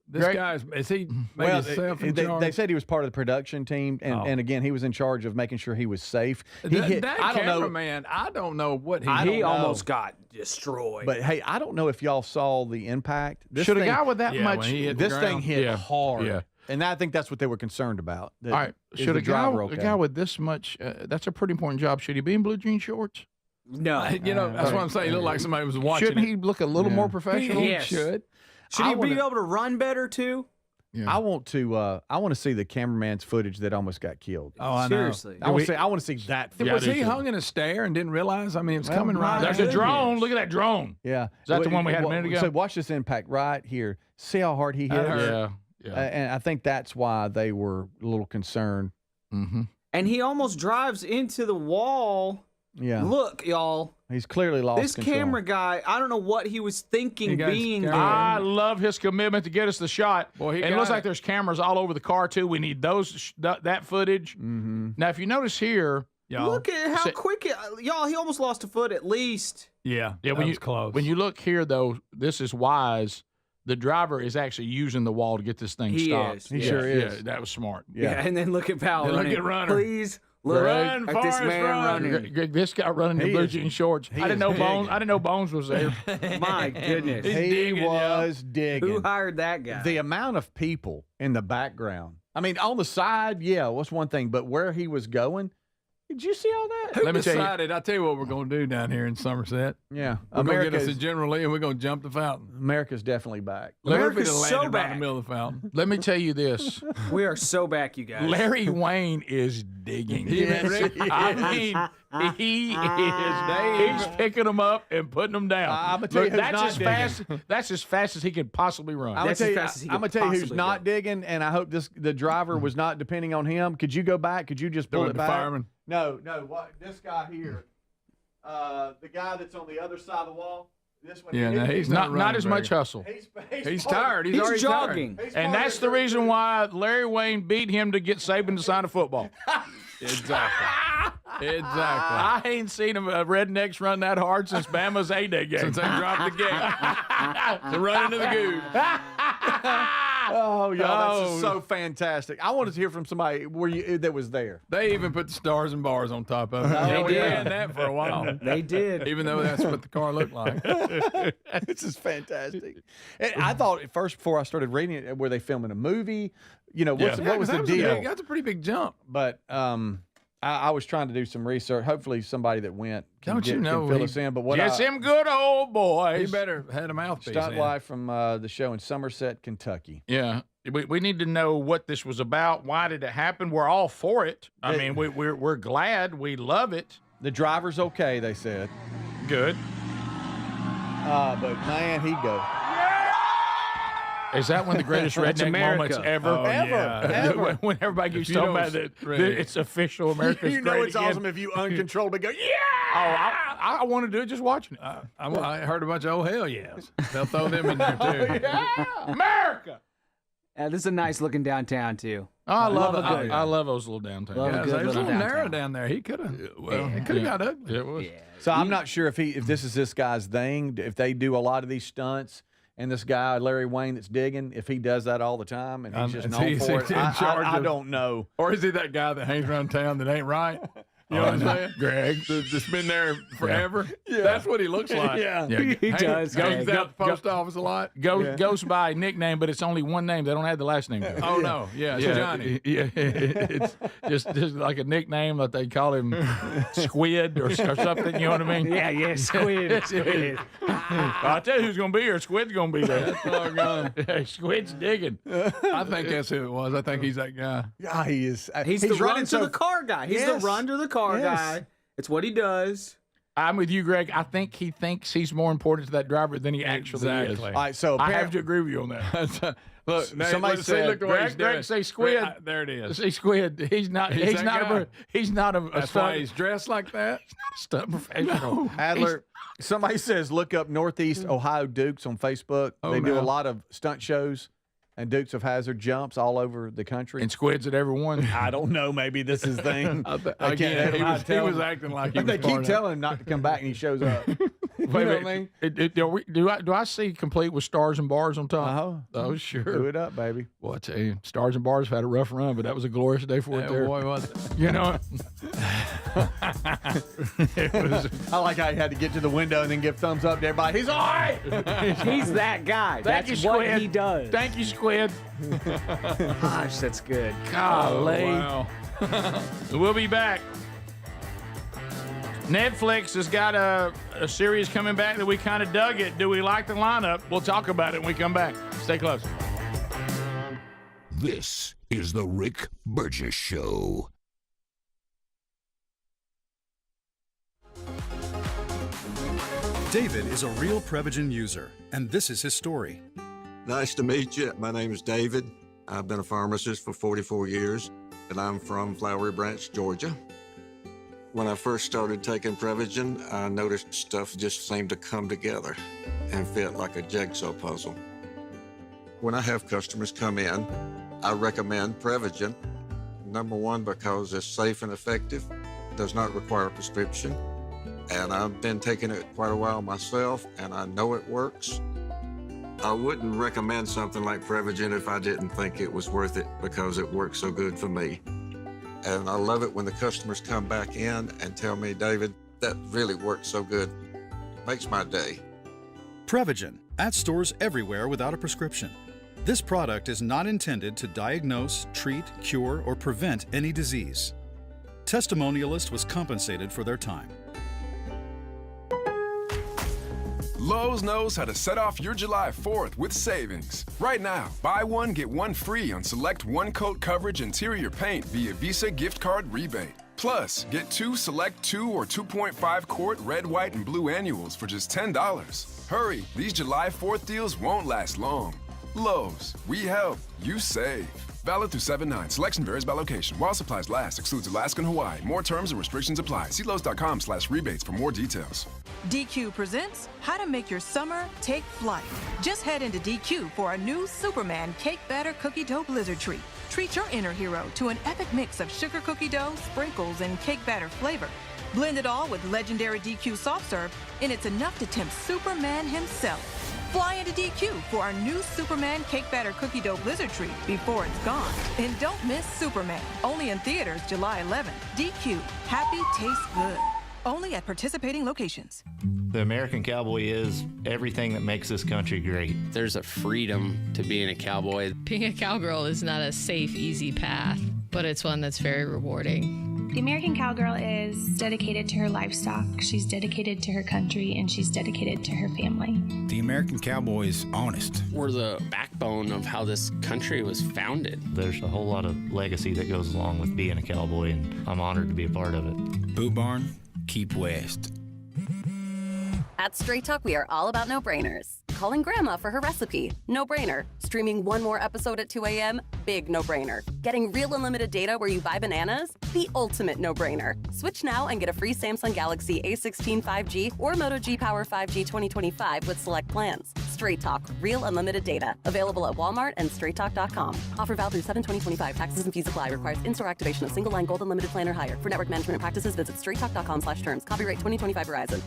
This Greg? guy's is he made himself in charge? They said he was part of the production team, and again, he was in charge of making sure he was safe. That I don't know. cameraman, I don't know what he almost got destroyed. But hey, I don't know if y'all saw the impact. Should a guy with that much? when he hit the This thing ground. hit hard. Yeah. And I think that's what they were concerned about. All right. Should a guy with this much? That's a pretty important job. Should he be in blue jean shorts? No, that's what I'm saying. He looked like somebody was watching. Shouldn't he look a little more professional? Yes. should. Should he be able to run better too? Yeah. I want to see the cameraman's footage that almost got killed. Oh, I know. Seriously. I want to see that. Was footage. he hung in a stair and didn't realize? I mean, it's coming right. There's a drone. Look at that drone. Yeah. Is that the one we had a minute ago? So watch this impact right here. See how hard he hit it? Yeah. And I think that's why they were a little concerned. Mm-hmm. And he almost drives into the wall. Yeah. Look, y'all. He's clearly lost This control. camera guy, I don't know what he was thinking being there. I love his commitment to get us the shot. Boy, and it looks like there's cameras all over the car, too. We need that footage. Mm-hmm. Now, if you notice here, y'all. Look at how quick y'all, he almost lost a foot at least. Yeah, that was close. When you look here, though, this is wise. The driver is actually using the wall to get this thing stopped. He sure is. Yeah, that was smart. Yeah, and then look at Powell running. Look at Runner. Please look Run, at this Forrest, man run. running. Greg, this guy running in blue jean shorts. I didn't know Bones. I didn't know Bones was there. My goodness. He was digging. Who hired that guy? The amount of people in the background. I mean, on the side, yeah, was one thing, but where he was going, Did you see all that? Who Let me tell you- decided? I'll tell you what we're going to do down here in Somerset. Yeah. We're going to get us America's- a General Lee and we're going to jump the fountain. America's definitely back. America's Landed so right in back. the middle of the fountain. Let me tell you this. We are so back, you guys. Larry Wayne is digging. Yes, he I is. mean, he is. He's picking them up and putting them down. I'm gonna tell you Look, who's that's not as fast. That's as fast as he could possibly run. I'm gonna That's tell as you, fast as he I'm could gonna tell you who's possibly not go. digging, and I hope the driver was not depending on him. Could you go back? Could you just pull Doing it the back? fireman. No. What? This guy here, the guy that's on the other side of the wall. This one. Yeah, no, he's not running as much very- hustle. He's tired. He's already jogging. tired. And that's the reason why Larry Wayne beat him to get Saban to sign a football. Exactly. Exactly. I ain't seen a rednecks run that hard since Bama's A-Day game. Since they dropped the game. To run into the goose. Oh, y'all, this Oh. is so fantastic. I wanted to hear from somebody that was there. They even put the stars and bars on top of it. They we did. had that for a while. They did. Even though that's what the car looked like. This is fantastic. And I thought at first, before I started reading it, were they filming a movie? You know, what was the deal? That's a pretty big jump. But I was trying to do some research. Hopefully, somebody that went can Don't you know can fill he- us in. But what Yes, them good old He boys. better had a mouthpiece. Stunt in. live from the show in Somerset, Kentucky. Yeah. We need to know what this was about. Why did it happen? We're all for it. I mean, we're glad. We love it. The driver's okay, they said. Good. But man, he go. Is that one of the greatest That's redneck America. moments ever? Oh, yeah. When everybody keeps you talking don't about that, really- it's official. America's You know great it's again. awesome if you uncontrollably go, yeah! Oh, I want to do it just watching it. I heard a bunch of hell yes. They'll throw them in there too. America. This is a nice looking downtown too. Oh, I love it. a good- I love those little downtown. Love a Yeah, good it was a little little narrow downtown. down there. He could have. Well, it could have got ugly. It was. So I'm not sure if this is this guy's thing, if they do a lot of these stunts, and this guy, Larry Wayne, that's digging, if he does that all the time and he's just known He's for it. in charge I of- don't know. Or is he that guy that hangs around town that ain't right? You know what I'm saying? Greg. That's been there forever. Yeah. That's what he looks like. Yeah. He does. Goes Greg. out the post office a lot. Goes by nickname, but it's only one name. They don't have the last name. Oh no, yeah, it's Johnny. Yeah, it's just like a nickname that they call him Squid or something. You know what I mean? Yeah, Squid. Squid. I'll tell you who's gonna be here. Squid's gonna be there. That's doggone. Hey, Squid's digging. I think that's who it was. I think he's that guy. Yeah, he is. He's the run running to so the car guy. He's Yes. the run to the car Yes. guy. It's what he does. I'm with you, Greg. I think he thinks he's more important to that driver than he actually is. Exactly. All right, so I have to agree with you on that. Look, Somebody said- look the way he's Greg, doing. say Squid. There it is. See, Squid. He's not. He's He's that not guy. a. He's not a That's why stunt. he's dressed like that. Stunt professional. Adler, somebody says look up Northeast Ohio Dukes on Facebook. Oh, They do no. a lot of stunt shows and Dukes of Hazzard jumps all over the country. And Squid's at every one. I don't know. Maybe this is thing. I can't Again, have he him was, tell he was him. acting like he was They part keep of it. telling him not to come back, and he shows up. You Wait know a what I minute. mean? Do I see complete with stars and bars on top? Uh-huh. Oh, Do sure. it up, baby. Well, I tell you, stars and bars have had a rough run, but that was a glorious day for it Yeah, there. boy, was it. You know, it was. I like how he had to get to the window and then give thumbs up to everybody. He's all right. He's that guy. Thank That's you, what Squid. he does. Thank you, Squid. Gosh, that's good. Golly. Wow. We'll be back. Netflix has got a series coming back that we kind of dug it. Do we like the lineup? We'll talk about it when we come back. Stay close. This is the Rick Burgess Show. David is a real Prevagen user, and this is his story. Nice to meet you. My name is David. I've been a pharmacist for 44 years, and I'm from Flowery Branch, Georgia. When I first started taking Prevagen, I noticed stuff just seemed to come together and fit like a jigsaw puzzle. When I have customers come in, I recommend Prevagen. Number one, because it's safe and effective, does not require a prescription, and I've been taking it quite a while myself, and I know it works. I wouldn't recommend something like Prevagen if I didn't think it was worth it because it works so good for me. And I love it when the customers come back in and tell me, David, that really works so good. Makes my day. Prevagen, at stores everywhere without a prescription. This product is not intended to diagnose, treat, cure, or prevent any disease. Testimonialist was compensated for their time. Lowe's knows how to set off your July 4th with savings. Right now, buy one, get one free on select one-coat coverage interior paint via Visa gift card rebate. Plus, get two select 2 or 2.5 quart red, white, and blue annuals for just $10. Hurry, these July 4th deals won't last long. Lowe's, we help, you save. Valid through 7/9. Selection varies by location. While supplies last, excludes Alaska and Hawaii. More terms and restrictions apply. See Lowe's.com/rebates for more details. DQ presents How to Make Your Summer Take Flight. Just head into DQ for a new Superman Cake Batter Cookie Dough Blizzard Treat. Treat your inner hero to an epic mix of sugar cookie dough, sprinkles, and cake batter flavor. Blend it all with legendary DQ soft serve, and it's enough to tempt Superman himself. Fly into DQ for our new Superman Cake Batter Cookie Dough Blizzard Treat before it's gone. And don't miss Superman. Only in theaters July 11th. DQ. Happy tastes good. Only at participating locations. The American cowboy is everything that makes this country great. There's a freedom to being a cowboy. Being a cowgirl is not a safe, easy path, but it's one that's very rewarding. The American cowgirl is dedicated to her livestock, she's dedicated to her country, and she's dedicated to her family. The American cowboy is honest. We're the backbone of how this country was founded. There's a whole lot of legacy that goes along with being a cowboy, and I'm honored to be a part of it. Boot Barn, keep west. At Straight Talk, we are all about no-brainers. Calling Grandma for her recipe, no-brainer. Streaming one more episode at 2 a.m., big no-brainer. Getting real unlimited data where you buy bananas, the ultimate no-brainer. Switch now and get a free Samsung Galaxy A16 5G or Moto G Power 5G 2025 with select plans. Straight Talk, real unlimited data. Available at Walmart and straighttalk.com. Offer valid through 7/20/25. Taxes and fees apply. Requires in-store activation of single line gold unlimited plan or higher. For network management and practices, visit straighttalk.com/terms. Copyright 2025 Verizon.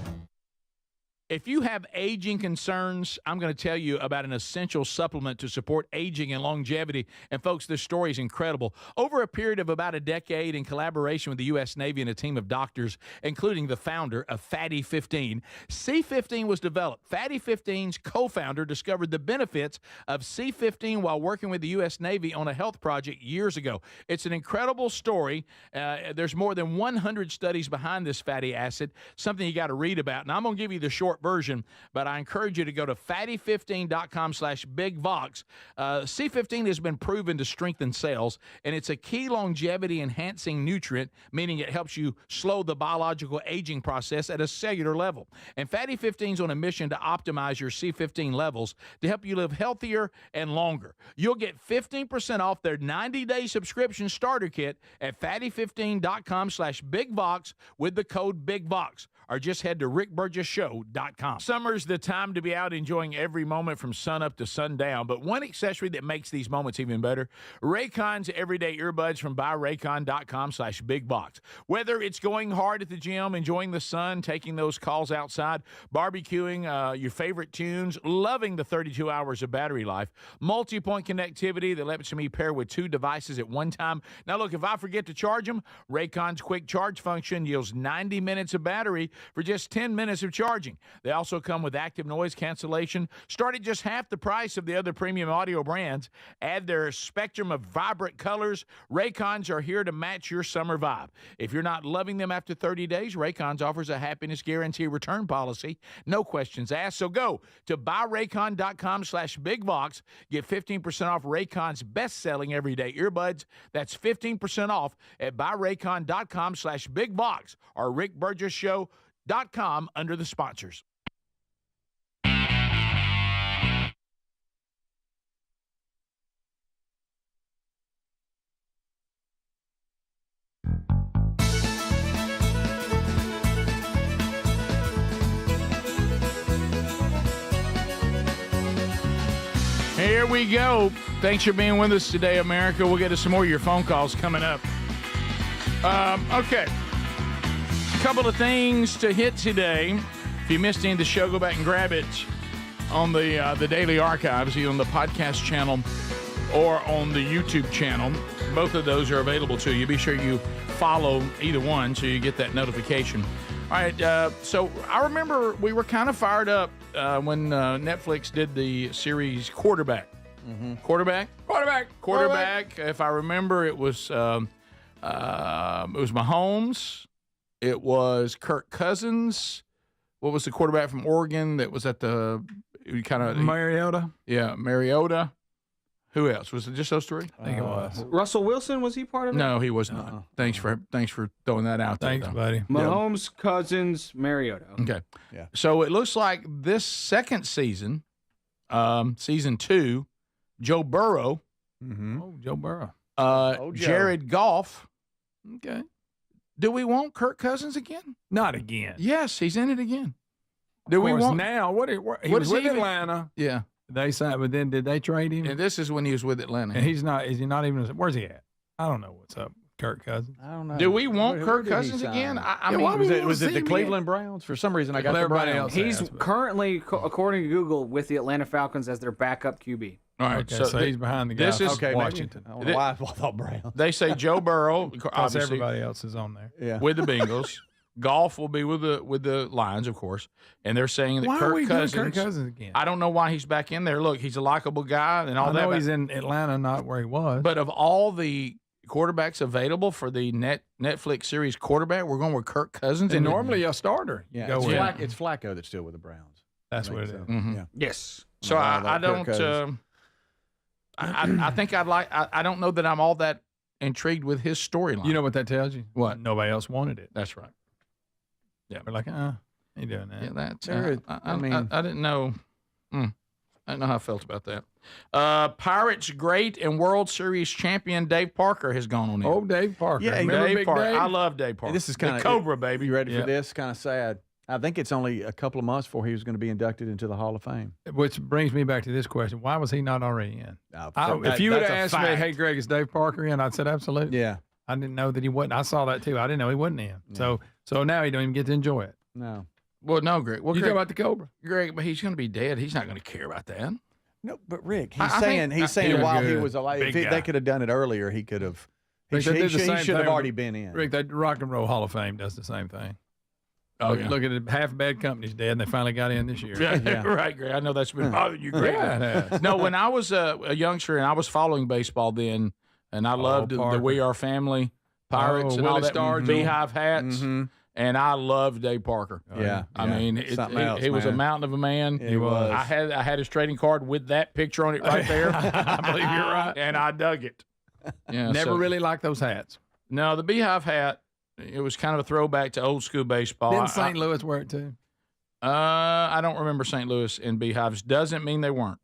If you have aging concerns, I'm going to tell you about an essential supplement to support aging and longevity. And folks, this story is incredible. Over a period of about a decade, in collaboration with the U.S. Navy and a team of doctors, including the founder of Fatty 15, C15 was developed. Fatty 15's co-founder discovered the benefits of C15 while working with the U.S. Navy on a health project years ago. It's an incredible story. There's more than 100 studies behind this fatty acid, something you got to read about. And I'm going to give you the short version, but I encourage you to go to fatty15.com/bigvox. C15 has been proven to strengthen cells, and it's a key longevity enhancing nutrient, meaning it helps you slow the biological aging process at a cellular level. And Fatty 15 is on a mission to optimize your C15 levels to help you live healthier and longer. You'll get 15% off their 90-day subscription starter kit at fatty15.com/bigvox with the code BIGVOX, or just head to rickburgessshow.com. Summer's the time to be out enjoying every moment from sun up to sundown, but one accessory that makes these moments even better, Raycon's everyday earbuds from buyraycon.com/bigbox. Whether it's going hard at the gym, enjoying the sun, taking those calls outside, barbecuing, your favorite tunes, loving the 32 hours of battery life, multi-point connectivity that lets me pair with 2 devices at one time. Now look, if I forget to charge them, Raycon's quick charge function yields 90 minutes of battery for just 10 minutes of charging. They also come with active noise cancellation. Start at just half the price of the other premium audio brands. Add their spectrum of vibrant colors. Raycons are here to match your summer vibe. If you're not loving them after 30 days, Raycons offers a happiness guarantee return policy. No questions asked. So go to buyraycon.com/bigvox. Get 15% off Raycon's best-selling everyday earbuds. That's 15% off at buyraycon.com/bigvox or rickburgessshow.com under the sponsors. Here we go. Thanks for being with us today, America. We'll get to some more of your phone calls coming up. Okay. A couple of things to hit today. If you missed any of the show, go back and grab it on the Daily Archives, either on the podcast channel or on the YouTube channel. Both of those are available to you. Be sure you follow either one so you get that notification. All right, so I remember we were kind of fired up when Netflix did the series Quarterback. Mm-hmm. Quarterback. If I remember, it was It was Mahomes. It was Kirk Cousins. What was the quarterback from Oregon that was at the kind of Mariota? Yeah, Mariota. Who else? Was it just those three? I think it was. Russell Wilson, was he part of it? No, he was not. Thanks for throwing that out there. Thanks, buddy. Mahomes, Cousins, Mariota. Okay. Yeah. So it looks like this second season, season 2, Joe Burrow, Oh, Joe Burrow. Joe. Jared Goff. Okay. Do we want Kirk Cousins again? Not again. Yes, he's in it again. Do Of we course, want now? He what was is with he even- Atlanta. Yeah. They signed, but then did they trade him? And this is when he was with Atlanta. And he's not. Is he not even? Where's he at? I don't know what's up, Kirk Cousins. I don't know. Do we want Where Kirk did he Cousins sign? again? I Yeah, mean, why Was we it, wanna was it see the him Cleveland Browns? For some reason, I got the Everybody Browns. else He's has, but- currently, according to Google, with the Atlanta Falcons as their backup QB. all right. Okay, so he's behind the guy. this is- from Okay, Washington. maybe. I don't know why I thought Browns. They say Joe Burrow, Because obviously, everybody else is on there. Yeah. with the Bengals. Golf will be with the Lions, of course, and they're saying that Why are we Kirk doing Cousins. Kirk Cousins again? I don't know why he's back in there. Look, he's a likable guy and all I that. know but- he's in Atlanta, not where he was. But of all the quarterbacks available for the Netflix series quarterback, we're going with Kirk Cousins. and normally a starter. Yeah, Go it's, with. It's Flacco that's still with the Browns. That's I what it think is. so. Mhm. Yeah. Yes. So Wow, I that Kirk don't. Cousins. I think I'd like. I don't know that I'm all that intrigued with his storyline. You know what that tells you? What? Nobody else wanted it. That's right. We're like, ain't doing that. Yeah, that's. There is- I I mean- I didn't know. I didn't know how I felt about that. Pirates great and World Series champion Dave Parker has gone on in. Oh, Dave Parker. Yeah, Remember Dave Big Parker. Dave? I love Dave Parker. This is The kind of Cobra, baby. You ready Yeah. for this? Kind of sad. I think it's only a couple of months before he was going to be inducted into the Hall of Fame. Which brings me back to this question: why was he not already in? If you would that's have a asked me, fact. "Hey, Greg, is Dave Parker in?" I'd said absolutely. Yeah. I didn't know that he wasn't. I saw that too. I didn't know he wasn't in. So now he don't even get to enjoy it. No. Well, no, Greg. Well, You Greg, talk about the Cobra. Greg, but he's going to be dead. He's not going to care about that. No, but Rick, I he's think- saying he's while he good. was alive, if Big they guy. could have done it earlier, he could have. He Rick, they did the same should have thing already with- been in. Rick, that Rock and Roll Hall of Fame does the same thing. Oh, look, look at it. Half Bad Company's dead, and they finally got in this year. Yeah, right, Greg. I know that's been bothering you, Greg. Yeah, it has. No, when I was a youngster and I was following baseball then, and I loved the Parker. We Are Family, Pirates, and all Willie that, Stargell. Beehive hats, Mhm. and I loved Dave Parker. Yeah, I yeah. mean, Something else, he was a man. mountain of a man. He was. I had his trading card with that picture on it right there. I believe you're right. And I dug it. Yeah, Never so- really liked those hats. No, the Beehive hat. It was kind of a throwback to old school baseball. Didn't St. Louis wear it too? I don't remember St. Louis and Beehives. Doesn't mean they weren't.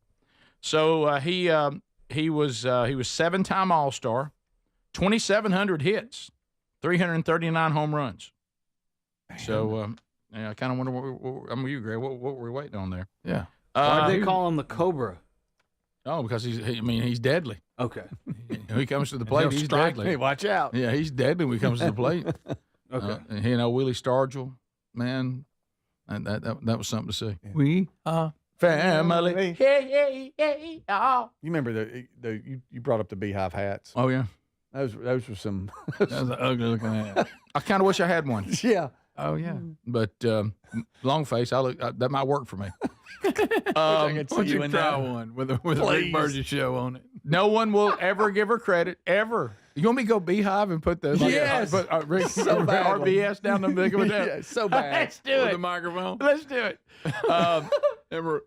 So he was 7-time All-Star, 2,700 hits, 339 home runs. So yeah, I kind of wonder I'm with you, Greg. What were we waiting on there? Yeah. Why do they call him the Cobra? Oh, because he's deadly. Okay. When he comes to the plate, He'll he's strike deadly. Hey, watch out. Yeah, he's deadly when he comes to the plate. Okay. And Willie Stargell, man, and that was something to see. We are Family. Hey, oh. You remember you brought up the Beehive hats. Oh yeah, Those were some. That was an ugly looking hat. I kind of wish I had one, Yeah. Oh yeah. but long face, that might work for me. I could see Why don't you you in try that. one with a Rick Please. Burgess show on it? No one will ever give her credit ever. You want me to go Beehive and put the Yes. put Rick, So bad. RBS down the big of it? Yeah, so bad. Let's do With it. the microphone. Let's do it.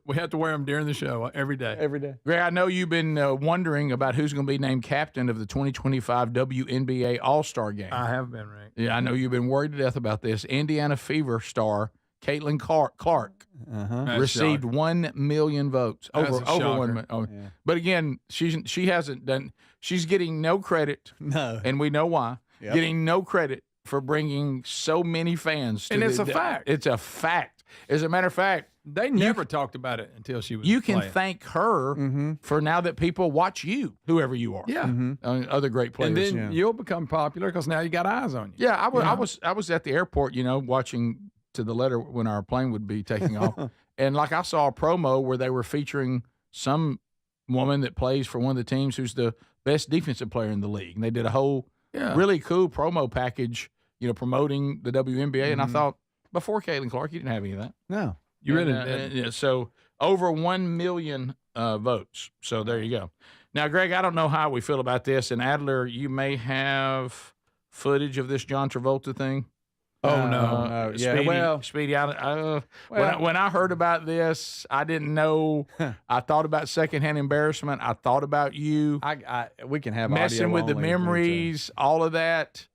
We have to wear them during the show every day. Every day. Greg, I know you've been wondering about who's going to be named captain of the 2025 WNBA All-Star Game. I have been, Rick. Yeah, I know you've been worried to death about this. Indiana Fever star Caitlin Clark That's received shocking. 1 million votes. That's Over a 1 shocker. million. Oh. Yeah. But again, she hasn't done. She's getting no credit, No. and we know why. Yep. Getting no credit for bringing so many fans. To And it's the- a fact. It's a fact. As a matter of fact, They never talked about it until she was. you can playing. thank her Mm-hmm. for now that people watch you, whoever you are. Yeah. Other great players. And then Yeah. you'll become popular because now you got eyes on you. Yeah, I was at the airport, watching to the letter when our plane would be taking off, and I saw a promo where they were featuring some woman that plays for one of the teams who's the best defensive player in the league, and they did a whole really cool promo package, promoting the WNBA, and I thought before Caitlin Clark, you didn't have any of that. No. You really And, did. yeah, so over 1 million votes. So there you go. Now, Greg, I don't know how we feel about this, and Adler, you may have footage of this John Travolta thing? Oh no. Yeah, Speedy. When I heard about this, I didn't know. I thought about secondhand embarrassment. I thought about you. We can have messing with the only memories, all of that.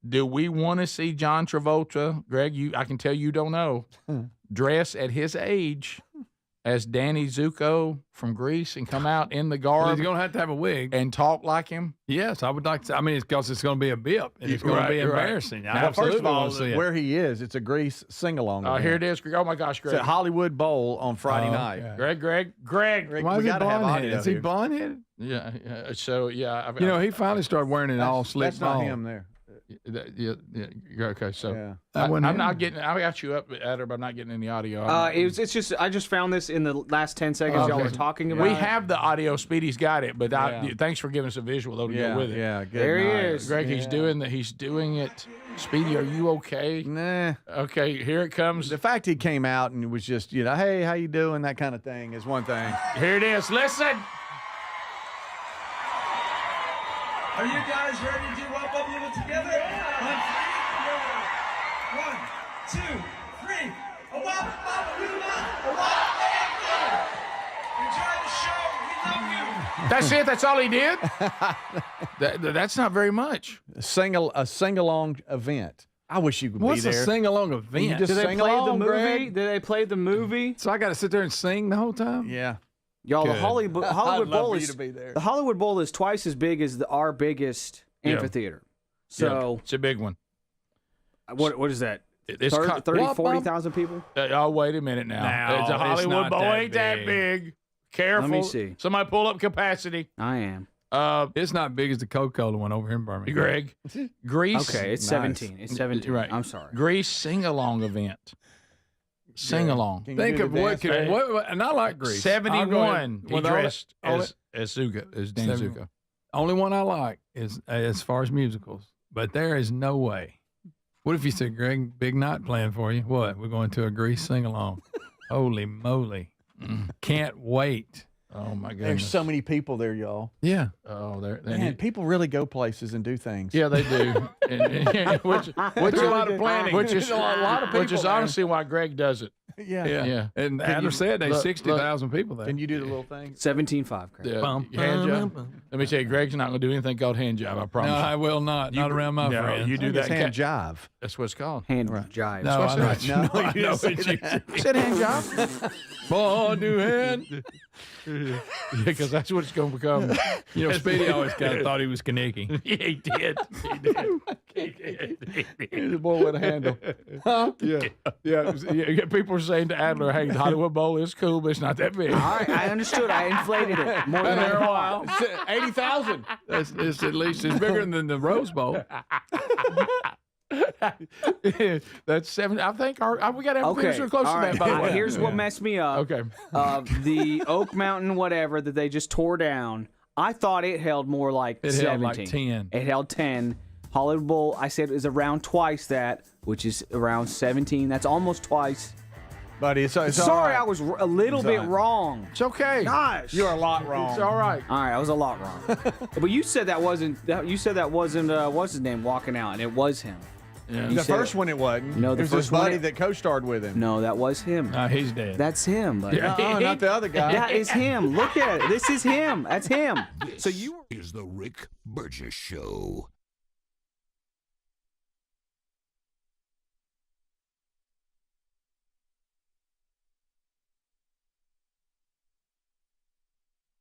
Do we want to see John Travolta, Greg? I can tell you don't know. Dress at his age as Danny Zuko from Greece and come out in the garb. He's going to have a wig and talk like him. Yes, I would like to. I mean, it's because it's going to be a bip and it's going to be embarrassing. Right. Now, first of all, where he is, it's a Grease sing-along. Here it is. Oh my gosh, Greg! It's at Hollywood Bowl on Friday night. Okay. Greg. Why is he blonde-headed? Is he blonde-headed? Yeah. So yeah, he finally started wearing it all slick. That's not him there. Yeah. Okay. So I'm not getting. I got you up at her, but I'm not getting any audio. It's just I just found this in the last 10 seconds y'all were talking about. We have the audio. Speedy's got it, but thanks for giving us a visual though to go with it. Yeah. Good there night. he is. Greg, he's doing it. Speedy, are you okay? Nah. Okay, here it comes. The fact he came out and was just, hey, how you doing? That kind of thing is one thing. Here it is. Listen. Are you guys ready to do Wop Up Little together? On 3? 1, 2, 3. A Wop Up Little, a Wop Up. Enjoy the show. We love you. That's it. That's all he did. That's not very much. A sing-along event. I wish you could be there. What's a sing-along event? Did they play the movie? Greg? Did they play the movie? So I got to sit there and sing the whole time? Yeah. Y'all, Good. the Hollywood Bowl is to be there. The Hollywood Bowl is twice as big as our biggest amphitheater. So it's a big one. What is that? It's 40,000 people? Oh, wait a minute now. It's a Hollywood Bowl. Ain't that big. Careful. Let me see. Somebody pull up capacity. I am. It's not big as the Coca-Cola one over here in Birmingham. Greg. Greece. Okay, it's 17. It's 17. Right. I'm sorry. Greece sing-along event. Sing-along. Think of what, and I like Greece. 71. He dressed as Zuko, as Dan Zuko. Only one I like is as far as musicals, but there is no way. What if you said, Greg, big night planned for you? What? We're going to a Grease sing-along. Holy moly. Can't wait. Oh, my goodness. There's so many people there, y'all. Yeah. Oh, man, people really go places and do things. Yeah, they do. which a lot of planning. Which is a lot of people. Which is honestly why Greg does it. Yeah. And Adam said there's 60,000 people there. Can you do the little thing? 17.5, Greg. Hand job. Let me tell you, Greg's not going to do anything called hand job. I promise. No, I will not. Not around my friends. You do that. Hand jive. That's what it's called. Hand jive. No, I know. You said hand job. Born to hand. Yeah, because that's what it's going to become. Speedy always kind of thought he was Kaneki. Yeah, he did. He's a boy with a handle. Huh? Yeah. People are saying to Adler, hey, the Hollywood Bowl is cool, but it's not that big. All right, I understood. I inflated it. More than Been there a a while. 80,000. It's at least it's bigger than the Rose Bowl. That's 7. I think we got everything close to that. By the way, here's what messed me up. Okay, the Oak Mountain whatever that they just tore down. I thought it held more like 17. Held like 10. It held 10. Hollywood Bowl, I said, is around twice that, which is around 17. That's almost twice. Buddy, it's sorry, right. I was a little bit wrong. It's okay. Gosh, you're a lot wrong. It's all right. All right, I was a lot wrong. But you said that wasn't. You said that wasn't. What's his name walking out, and it was him. Yeah. The first one it wasn't. No, it was his buddy that co-starred with him. No, that was him. He's dead. That's him, buddy. No, not the other guy. That is him. Look at it. This is him. That's him. This is the Rick Burgess Show.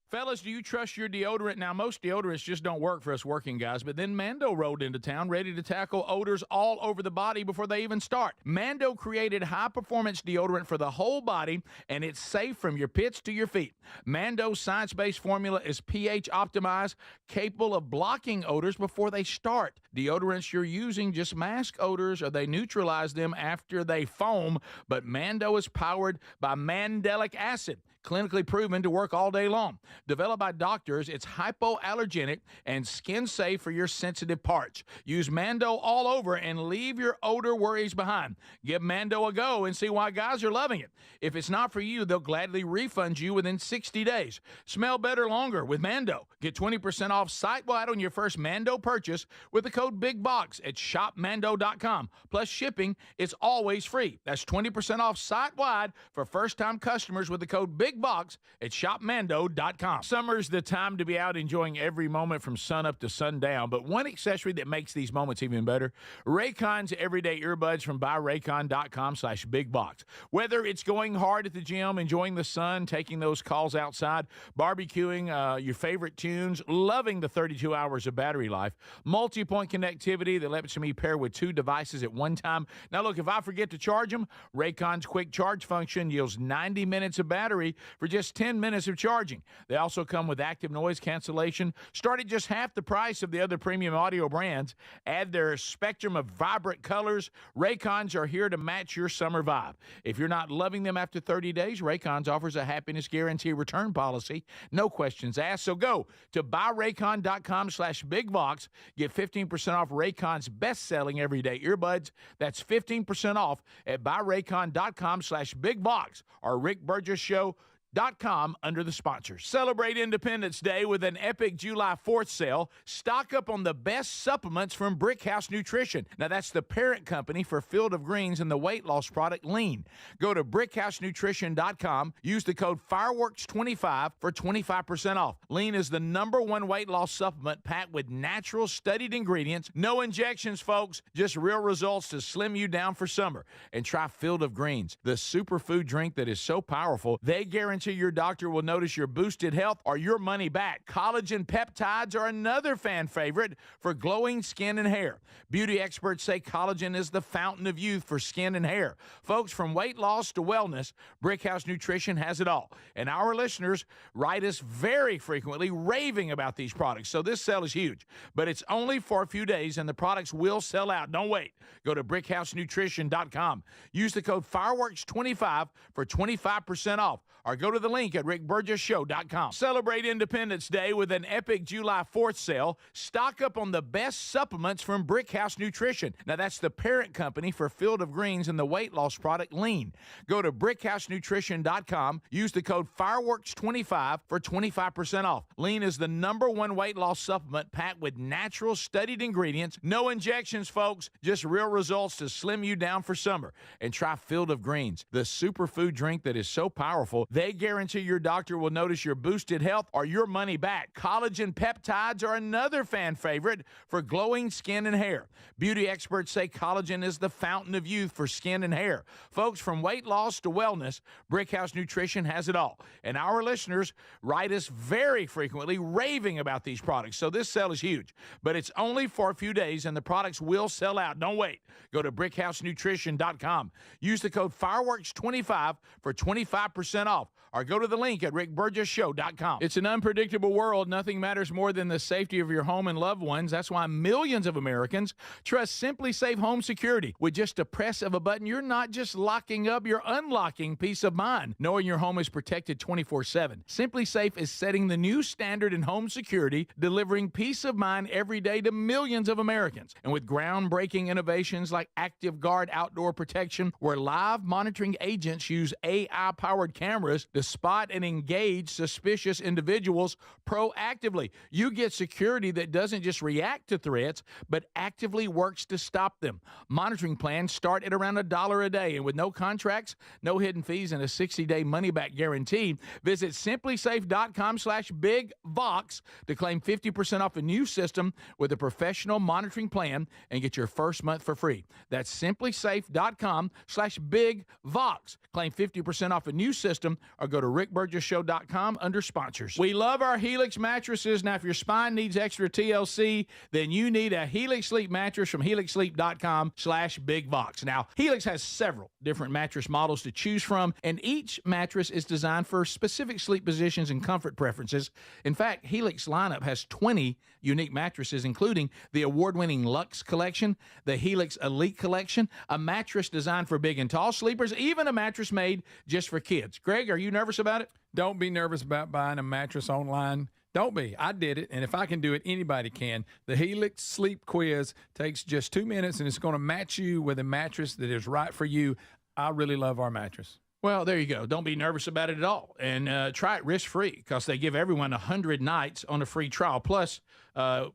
Fellas, do you trust your deodorant? Now, most deodorants just don't work for us working guys, but then Mando rolled into town ready to tackle odors all over the body before they even start. Mando created high-performance deodorant for the whole body, and it's safe from your pits to your feet. Mando's science-based formula is pH-optimized, capable of blocking odors before they start. Deodorants you're using just mask odors, or they neutralize them after they foam, but Mando is powered by mandelic acid, clinically proven to work all day long. Developed by doctors, it's hypoallergenic and skin-safe for your sensitive parts. Use Mando all over and leave your odor worries behind. Give Mando a go and see why guys are loving it. If it's not for you, they'll gladly refund you within 60 days. Smell better longer with Mando. Get 20% off site-wide on your first Mando purchase with the code BIGBOX at shopmando.com. Plus shipping, it's always free. That's 20% off site-wide for first-time customers with the code BIGBOX at shopmando.com. Summer's the time to be out enjoying every moment from sunup to sundown, but one accessory that makes these moments even better, Raycon's everyday earbuds from buyraycon.com/bigbox. Whether it's going hard at the gym, enjoying the sun, taking those calls outside, barbecuing your favorite tunes, loving the 32 hours of battery life, multi-point connectivity that lets me pair with 2 devices at one time. Now look, if I forget to charge them, Raycon's quick charge function yields 90 minutes of battery for just 10 minutes of charging. They also come with active noise cancellation. Start at just half the price of the other premium audio brands. Add their spectrum of vibrant colors. Raycons are here to match your summer vibe. If you're not loving them after 30 days, Raycons offers a happiness guarantee return policy. No questions asked. So go to buyraycon.com/bigbox. Get 15% off Raycon's best-selling everyday earbuds. That's 15% off at buyraycon.com/bigbox or Rick Burgess Show.com under the sponsors. Celebrate Independence Day with an epic July 4th sale. Stock up on the best supplements from Brickhouse Nutrition. Now, that's the parent company for Field of Greens and the weight loss product Lean. Go to brickhousenutrition.com. Use the code FIREWORKS25 for 25% off. Lean is the #1 weight loss supplement packed with natural studied ingredients. No injections, folks. Just real results to slim you down for summer. And try Field of Greens, the superfood drink that is so powerful, they guarantee your doctor will notice your boosted health or your money back. Collagen peptides are another fan favorite for glowing skin and hair. Beauty experts say collagen is the fountain of youth for skin and hair. Folks, from weight loss to wellness, Brickhouse Nutrition has it all. And our listeners write us very frequently raving about these products. So this sale is huge. But it's only for a few days and the products will sell out. Don't wait. Go to brickhousenutrition.com. Use the code FIREWORKS25 for 25% off. Or go to the link at rickburgessshow.com. Celebrate Independence Day with an epic July 4th sale. Stock up on the best supplements from Brickhouse Nutrition. Now, that's the parent company for Field of Greens and the weight loss product Lean. Go to brickhousenutrition.com. Use the code FIREWORKS25 for 25% off. Lean is the #1 weight loss supplement packed with natural studied ingredients. No injections, folks. Just real results to slim you down for summer. And try Field of Greens, the superfood drink that is so powerful, they guarantee your doctor will notice your boosted health or your money back. Collagen peptides are another fan favorite for glowing skin and hair. Beauty experts say collagen is the fountain of youth for skin and hair. Folks, from weight loss to wellness, Brickhouse Nutrition has it all. And our listeners write us very frequently raving about these products. So this sale is huge. But it's only for a few days and the products will sell out. Don't wait. Go to brickhousenutrition.com. Use the code FIREWORKS25 for 25% off. Or go to the link at rickburgessshow.com. It's an unpredictable world. Nothing matters more than the safety of your home and loved ones. That's why millions of Americans trust Simply Safe Home Security. With just a press of a button, you're not just locking up, you're unlocking peace of mind, knowing your home is protected 24/7. Simply Safe is setting the new standard in home security, delivering peace of mind every day to millions of Americans. And with groundbreaking innovations like Active Guard outdoor protection, where live monitoring agents use AI-powered cameras to spot and engage suspicious individuals proactively. You get security that doesn't just react to threats, but actively works to stop them. Monitoring plans start at around $1 a day, and with no contracts, no hidden fees, and a 60-day money-back guarantee, visit simplysafe.com/bigvox to claim 50% off a new system with a professional monitoring plan and get your first month for free. That's simplysafe.com/bigvox. Claim 50% off a new system or go to rickburgessshow.com under sponsors. We love our Helix mattresses. Now, if your spine needs extra TLC, then you need a Helix Sleep mattress from helixsleep.com/bigvox. Now, Helix has several different mattress models to choose from, and each mattress is designed for specific sleep positions and comfort preferences. In fact, Helix lineup has 20 unique mattresses, including the award-winning Luxe Collection, the Helix Elite Collection, a mattress designed for big and tall sleepers, even a mattress made just for kids. Greg, are you nervous about it? Don't be nervous about buying a mattress online. Don't be. I did it, and if I can do it, anybody can. The Helix Sleep Quiz takes just 2 minutes, and it's going to match you with a mattress that is right for you. I really love our mattress. Well, there you go. Don't be nervous about it at all. And try it risk-free because they give everyone 100 nights on a free trial. Plus,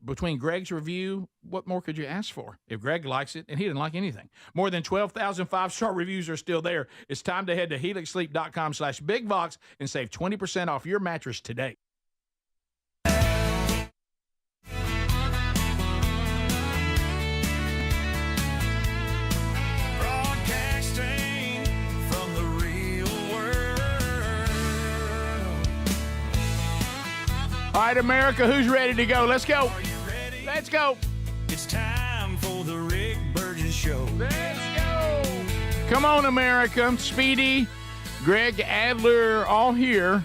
between Greg's review, what more could you ask for? If Greg likes it, and he didn't like anything. More than 12,000 5-star reviews are still there. It's time to head to helixsleep.com/bigbox and save 20% off your mattress today. All right, America, who's ready to go? Let's go. Let's go. It's time for the Rick Burgess Show. Let's go. Come on, America. Speedy, Greg, Adler, all here.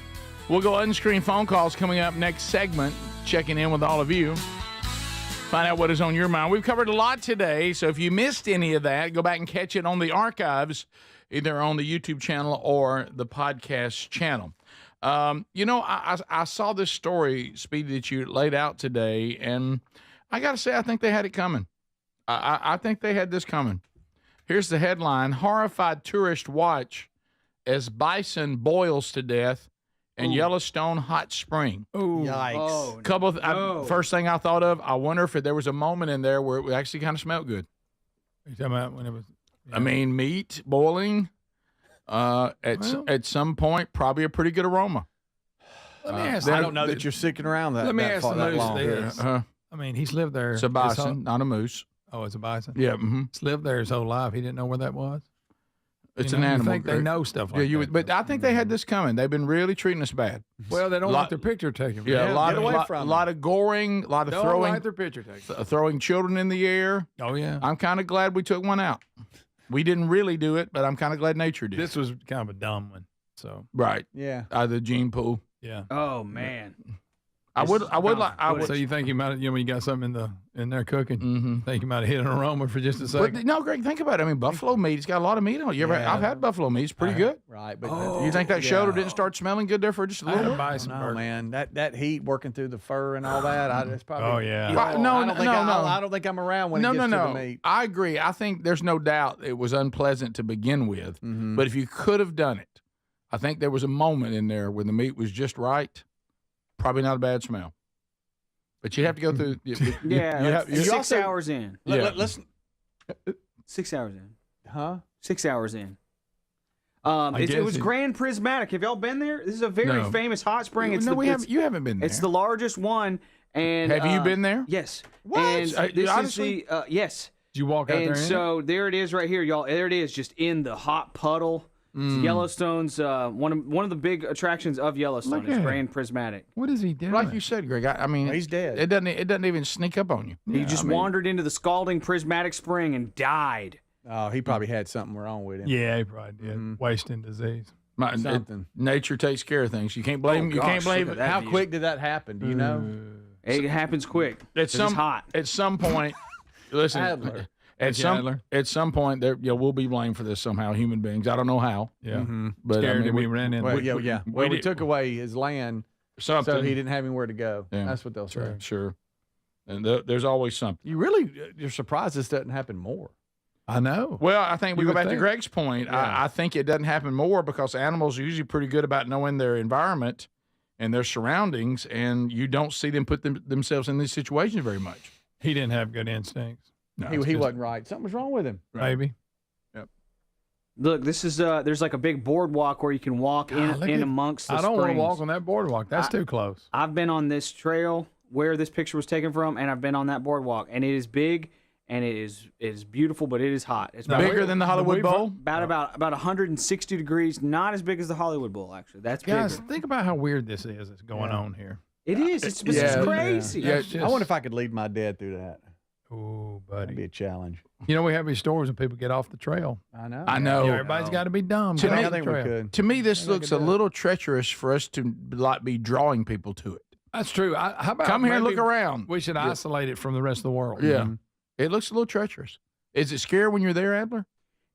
We'll go unscreened phone calls coming up next segment, checking in with all of you. Find out what is on your mind. We've covered a lot today, so if you missed any of that, go back and catch it on the archives, either on the YouTube channel or the podcast channel. I saw this story, Speedy, that you laid out today, and I got to say, I think they had it coming. I think they had this coming. Here's the headline: Horrified tourist watch as bison boils to death in Yellowstone hot spring. Ooh. Yikes. First thing I thought of, I wonder if there was a moment in there where it actually kind of smelled good. You talking about when it was? Yeah. I mean, meat boiling. At some point, probably a pretty good aroma. Let me ask. I don't know that you're sticking around that. Let me that ask far, the that moose long. this. I mean, he's lived there. It's a bison, not a moose. Oh, it's a bison. Yeah. Mm-hmm. He's lived there his whole life. He didn't know where that was. It's an animal. I think they know stuff like that. But I think they had this coming. They've been really treating us bad. Well, they don't like their picture taken. Yeah, a lot of goring, a lot of don't throwing. Like their picture taken. Throwing children in the air. Oh yeah. I'm kind of glad we took one out. We didn't really do it, but I'm kind of glad nature did. This was kind of a dumb one. So right. Yeah. The gene pool. Yeah. Oh man. I would like. So you think you might? You got something in there cooking? Mm-hmm. Think you might have hit an aroma for just a second? But no, Greg. Think about it. I mean, buffalo meat. It's got a lot of meat on it. I've had buffalo meat. It's pretty good. Right. But you think that showed or didn't start smelling good there for just a little bit? No, man. That heat working through the fur and all that. It's probably. Oh yeah. I don't think I'm around when it gets to the meat. I agree. I think there's no doubt it was unpleasant to begin with. Mm-hmm. But if you could have done it, I think there was a moment in there when the meat was just right. Probably not a bad smell. But you have to go through. 6 hours in. Listen. 6 hours in. Huh? 6 hours in. It was Grand Prismatic. Have y'all been there? This is a very famous hot spring. You haven't been there. It's the largest one. And have you been there? Yes. What? And this honestly? Yes. Did you walk out there? And so there it is right here, y'all. There it is, just in the hot puddle. Yellowstone's one of the big attractions of Yellowstone is Grand Prismatic. What is he doing? Like you said, Greg. I mean, he's dead. It doesn't even sneak up on you. He just wandered into the scalding prismatic spring and died. Oh, he probably had something wrong with him. Yeah, he probably did. Wasting disease. Nature takes care of things. You can't blame. You can't blame it. How quick did that happen? Do you know? It happens quick. It's hot. At some point, listen. Adler. At some point, we'll be blamed for this somehow. Human beings. I don't know how. Yeah, but scared we ran in. Well, we took away his land, so he didn't have anywhere to go. Yeah. That's what they'll say. Sure. And there's always something. You're surprised this doesn't happen more. I know. Well, I think we go back to Greg's point. Yeah. I think it doesn't happen more because animals are usually pretty good about knowing their environment and their surroundings, and you don't see them put themselves in these situations very much. He didn't have good instincts. No, he wasn't right. Something was wrong with him. Maybe. Yep. Look, this is there's like a big boardwalk where you can walk in amongst the I don't want to springs. walk on that boardwalk. That's too close. I've been on this trail where this picture was taken from, and I've been on that boardwalk, and it is big and it is beautiful, but it is hot. It's bigger than the Hollywood Bowl. About 160 degrees. Not as big as the Hollywood Bowl, actually. That's guys. Bigger. Think about how weird this is. That's going on here. It is. It's crazy. Yeah. I wonder if I could lead my dad through that. Oh, buddy. That'd be a challenge. You know, we have these stories when people get off the trail. I know. Everybody's got to be dumb. I think we could. To me, this looks a little treacherous for us to be drawing people to it. That's true. How about come here and look around? We should isolate it from the rest of the world. Yeah. Mm-hmm. It looks a little treacherous. Is it scary when you're there, Adler?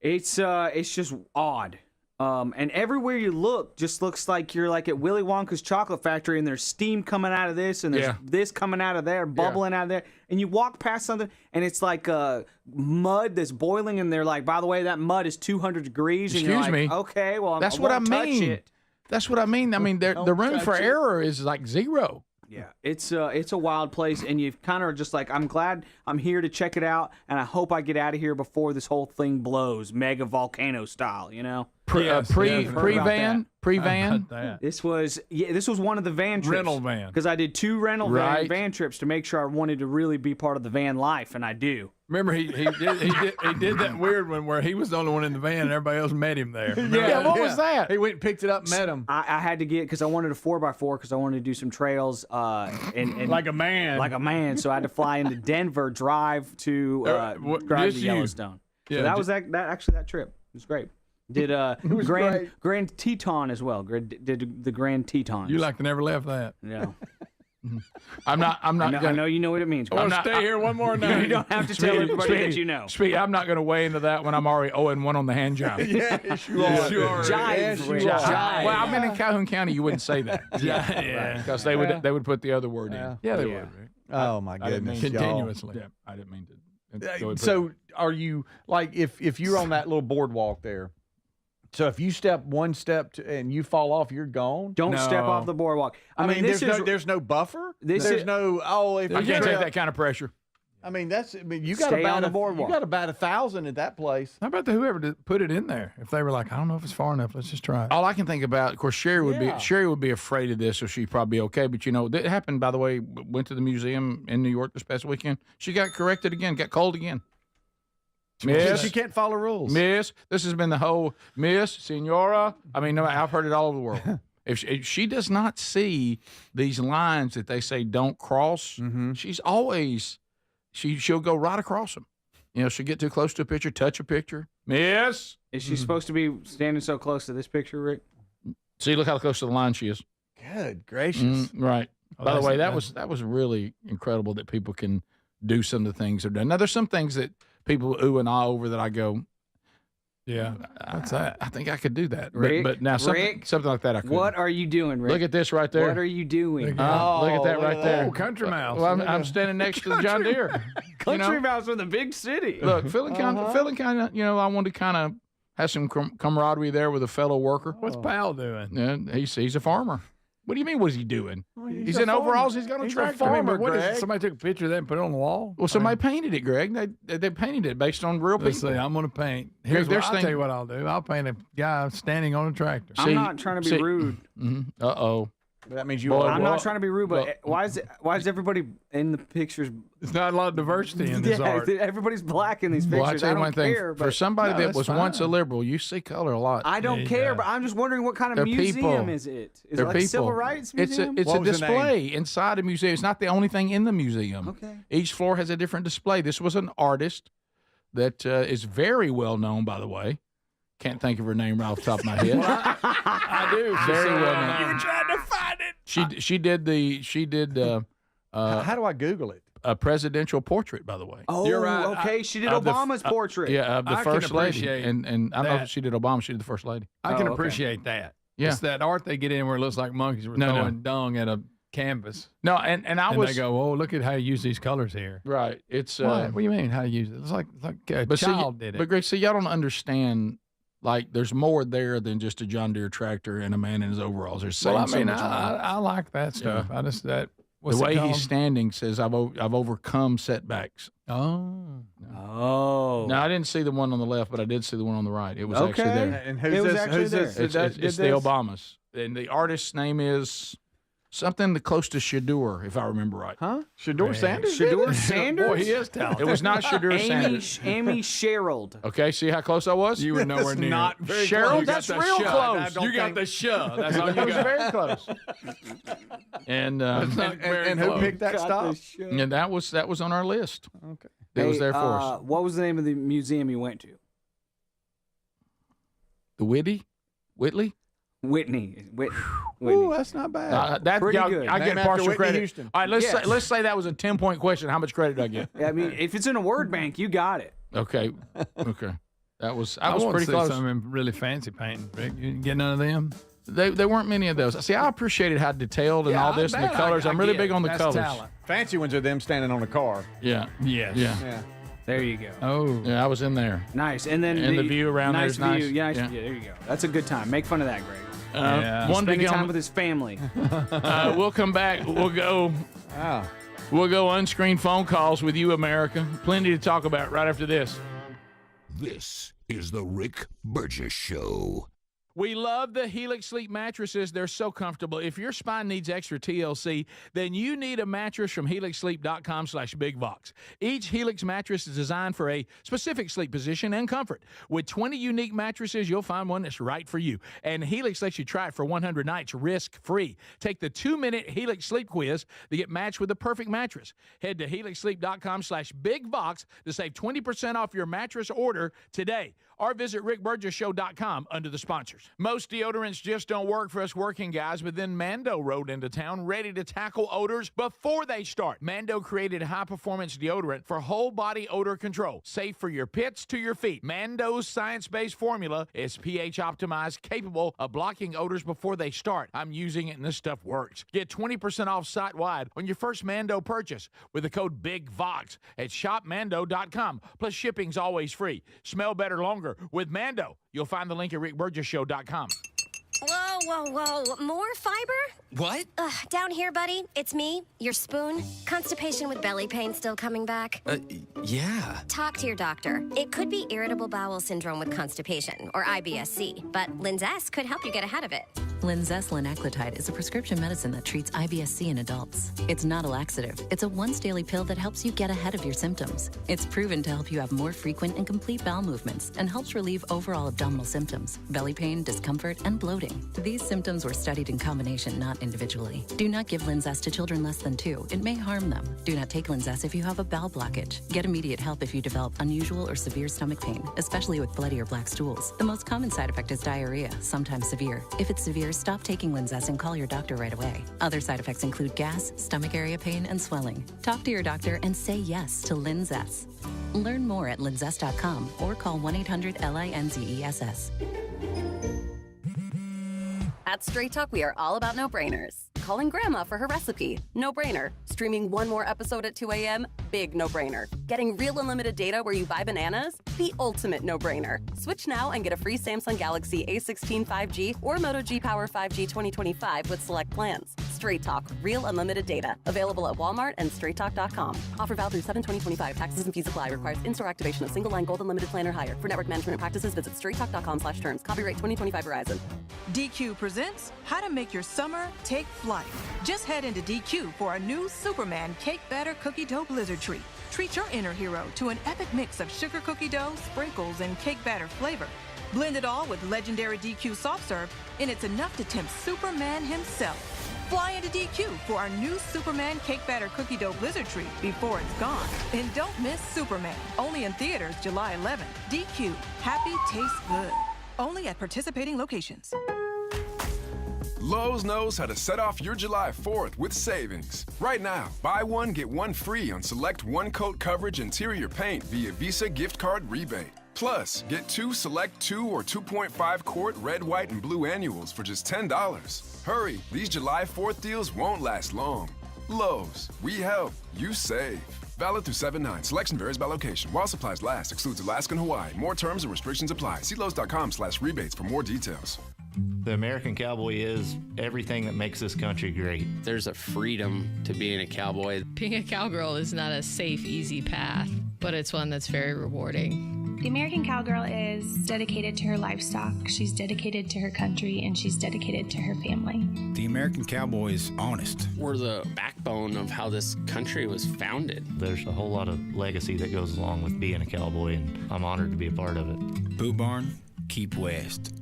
It's just odd. And everywhere you look just looks like you're like at Willy Wonka's chocolate factory, and there's steam coming out of this, and there's this coming out of there, bubbling out of there. And you walk past something, and it's like mud that's boiling, and they're like, by the way, that mud is 200 degrees. And Excuse me. Okay, well, that's what I mean. It. That's what I mean. I mean, the room for error is like zero. Yeah, it's a wild place, and you kind of are just like, I'm glad I'm here to check it out, and I hope I get out of here before this whole thing blows, mega volcano style, you know? Pre-van? This was one of the van trips. Rental van. Because I did 2 rental van trips to make sure I wanted to really be part of the van life, and I do. Remember, he did that weird one where he was the only one in the van and everybody else met him there. What was that? He went and picked it up and met him. I had to get, because I wanted a 4x4 because I wanted to do some trails. And like a man. Like a man. So I had to fly into Denver, drive to Yellowstone. Yeah, so that was that trip. It was great. Did Grand Teton as well. Did the Grand Tetons. You like to never left that. Yeah. I'm not. I know you know what it means. I want to stay here one more night. You don't have to tell everybody that you know. I'm not going to weigh into that when I'm already 0-1 on the hand job. Yes, you are. Jive. Well, I've been in Calhoun County. You wouldn't say that. Because they would put the other word in. Yeah, they would. Oh my goodness. Continuously. Yeah, I didn't mean to. So are you like if you're on that little boardwalk there? So if you step one step and you fall off, you're gone. Don't step off the boardwalk. I mean there's no buffer. There's no. I can't take that kind of pressure. I mean you got about you got about 1,000 at that place. How about whoever put it in there? If they were like, I don't know if it's far enough, let's just try it. All I can think about, of course, Sherry would be afraid of this, so she'd probably be okay. But it happened. By the way, went to the museum in New York this past weekend. She got corrected again, got cold again. Miss, she can't follow rules. Miss, this has been the whole Miss Senora. I mean, no, I've heard it all over the world. If she does not see these lines that they say don't cross, she's always she'll go right across them. She'll get too close to a picture, touch a picture. Miss, is she supposed to be standing so close to this picture, Rick? See, look how close to the line she is. Good gracious! Right. By the way, that was really incredible that people can do some of the things they're done. Now, there's some things that people ooh and ah over that I go, yeah, what's that? I think I could do that. Rick, but now something like that I could. What are you doing, Rick? Look at this right there. What are you doing? Look at that right there. Oh, Country Mouse. Well, I'm standing next to the John Deere. Country Mouse in the big city. Look, feeling kind of, I wanted to kind of have some camaraderie there with a fellow worker. What's Pal doing? Yeah, he's a farmer. What do you mean? What is he doing? He's in overalls. He's going to track. Farmer, somebody took a picture of that and put it on the wall. Well, somebody painted it, Greg. They painted it based on real people. Let's see. I'm going to paint. I'll tell you what I'll do. I'll paint a guy standing on a tractor. I'm not trying to be rude. Uh-oh. That means I'm not trying to be rude, but why is everybody in the pictures? There's not a lot of diversity in this art. Everybody's black in these pictures. Well, I tell you one thing. Care, for somebody that was once a liberal, you see color a lot. I don't care, but I'm just wondering what kind of museum is it? Is it like a civil rights museum? It's a display inside a museum. It's not the only thing in the museum. Okay. Each floor has a different display. This was an artist that is very well known, by the way. Can't think of her name right off the top of my head. I do. Very well known. You're trying to find it. She did how do I Google it? A presidential portrait, by the way. Oh, you're right. Okay, she did Obama's portrait. Yeah, of the first lady. And I don't know if she did Obama. She did the first lady. I can appreciate that. Yeah. It's that art they get in where it looks like monkeys were throwing dung at a canvas. No, and they go, oh, look at how you use these colors here. Right. It's what do you mean? How you use it? It's like a child did it. But Greg, y'all don't understand. Like, there's more there than just a John Deere tractor and a man in his overalls. There's I like that stuff. Yeah. The way he's standing says, I've overcome setbacks. Oh. Now, I didn't see the one on the left, but I did see the one on the right. It was actually there. And who's this? It's the Obamas. And the artist's name is something close to Shadur, if I remember right. Huh? Shadur Sanders? Shadur Sanders? Boy, he is talented. It was not Shadur Sanders. Amy Sherald. Okay, see how close I was? You were nowhere near. Not very Cheryl, close. that's real close. You got the shove. That's all you That was got. very close. And who picked that stop? And that was on our list. Okay. It was there for us. What was the name of the museum you went to? The Whitney? Whitney. Ooh, that's not bad. Pretty good. I get partial credit. Houston. All right, let's say that was a 10-point question. How much credit do I get? I mean, if it's in a word bank, you got it. Okay. I was want pretty to see close. Some really fancy painting, Rick. You didn't get none of them? There weren't many of those. See, I appreciated how detailed and all this and the colors. I'm really big on the colors. Talent. Fancy ones are them standing on a car. Yeah. Yes. Yeah. There you go. Oh. Yeah, I was in there. Nice. And then the view around there is nice. Yeah, Yeah. there you go. That's a good time. Make fun of that, Greg. Spending time with his family. We'll come back. We'll go unscreened phone calls with you, America. Plenty to talk about right after this. This is the Rick Burgess Show. We love the Helix Sleep mattresses. They're so comfortable. If your spine needs extra TLC, then you need a mattress from helixsleep.com/bigbox. Each Helix mattress is designed for a specific sleep position and comfort. With 20 unique mattresses, you'll find one that's right for you. And Helix lets you try it for 100 nights risk-free. Take the 2-minute Helix Sleep quiz to get matched with the perfect mattress. Head to helixsleep.com/bigbox to save 20% off your mattress order today. Or visit rickburgesshow.com under the sponsors. Most deodorants just don't work for us working guys, but then Mando rode into town ready to tackle odors before they start. Mando created high-performance deodorant for whole-body odor control, safe for your pits to your feet. Mando's science-based formula is pH-optimized, capable of blocking odors before they start. I'm using it, and this stuff works. Get 20% off site-wide on your first Mando purchase with the code BIGVOX at shopmando.com. Plus, shipping's always free. Smell better longer with Mando. You'll find the link at rickburgesshow.com. Whoa. More fiber? What? Down here, buddy. It's me, your spoon. Constipation with belly pain still coming back? Yeah. Talk to your doctor. It could be irritable bowel syndrome with constipation, or IBS-C, but Linzess could help you get ahead of it. Linzess linaclotide is a prescription medicine that treats IBS-C in adults. It's not a laxative. It's a once-daily pill that helps you get ahead of your symptoms. It's proven to help you have more frequent and complete bowel movements and helps relieve overall abdominal symptoms, belly pain, discomfort, and bloating. These symptoms were studied in combination, not individually. Do not give Linzess to children less than 2. It may harm them. Do not take Linzess if you have a bowel blockage. Get immediate help if you develop unusual or severe stomach pain, especially with bloody or black stools. The most common side effect is diarrhea, sometimes severe. If it's severe, stop taking Linzess and call your doctor right away. Other side effects include gas, stomach area pain, and swelling. Talk to your doctor and say yes to Linzess. Learn more at linzess.com or call 1-800-LINZESS. At Straight Talk, we are all about no-brainers. Calling Grandma for her recipe, no-brainer. Streaming one more episode at 2 a.m., big no-brainer. Getting real unlimited data where you buy bananas, the ultimate no-brainer. Switch now and get a free Samsung Galaxy A16 5G or Moto G Power 5G 2025 with select plans. Straight Talk, real unlimited data. Available at Walmart and straighttalk.com. Offer valid through 7/20/25. Taxes and fees apply. Requires in-store activation of single line gold unlimited plan or higher. For network management and practices, visit straighttalk.com/terms. Copyright 2025 Verizon. DQ presents How to Make Your Summer Take Flight. Just head into DQ for our new Superman Cake Batter Cookie Dough Blizzard Treat. Treat your inner hero to an epic mix of sugar cookie dough, sprinkles, and cake batter flavor. Blend it all with legendary DQ soft serve, and it's enough to tempt Superman himself. Fly into DQ for our new Superman Cake Batter Cookie Dough Blizzard Treat before it's gone. And don't miss Superman, only in theaters July 11th. DQ, happy tastes good. Only at participating locations. Lowe's knows how to set off your July 4th with savings. Right now, buy one, get one free on select one-coat coverage interior paint via Visa gift card rebate. Plus, get 2 select 2 or 2.5 quart red, white, and blue annuals for just $10. Hurry, these July 4th deals won't last long. Lowe's, we help, you save. Valid through 7/9. Selection varies by location. While supplies last, excludes Alaska and Hawaii. More terms and restrictions apply. See Lowe's.com/rebates for more details. The American cowboy is everything that makes this country great. There's a freedom to being a cowboy. Being a cowgirl is not a safe, easy path, but it's one that's very rewarding. The American cowgirl is dedicated to her livestock, she's dedicated to her country, and she's dedicated to her family. The American cowboy is honest. We're the backbone of how this country was founded. There's a whole lot of legacy that goes along with being a cowboy, and I'm honored to be a part of it. Boot Barn, keep west.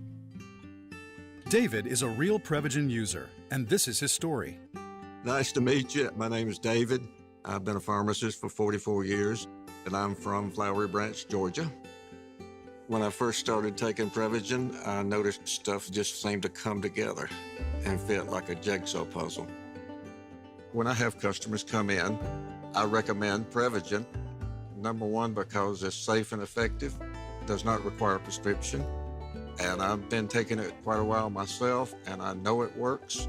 David is a real Prevagen user, and this is his story. Nice to meet you. My name is David. I've been a pharmacist for 44 years, and I'm from Flowery Branch, Georgia. When I first started taking Prevagen, I noticed stuff just seemed to come together and fit like a jigsaw puzzle. When I have customers come in, I recommend Prevagen. Number one, because it's safe and effective. does not require a prescription. And I've been taking it quite a while myself, and I know it works.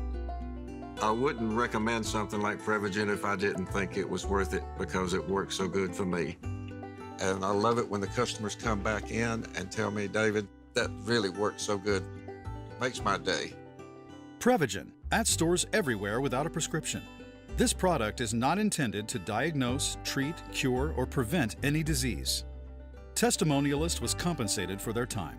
I wouldn't recommend something like Prevagen if I didn't think it was worth it because it works so good for me. And I love it when the customers come back in and tell me, David, that really works so good. Makes my day. Prevagen, at stores everywhere without a prescription. This product is not intended to diagnose, treat, cure, or prevent any disease. Testimonialist was compensated for their time.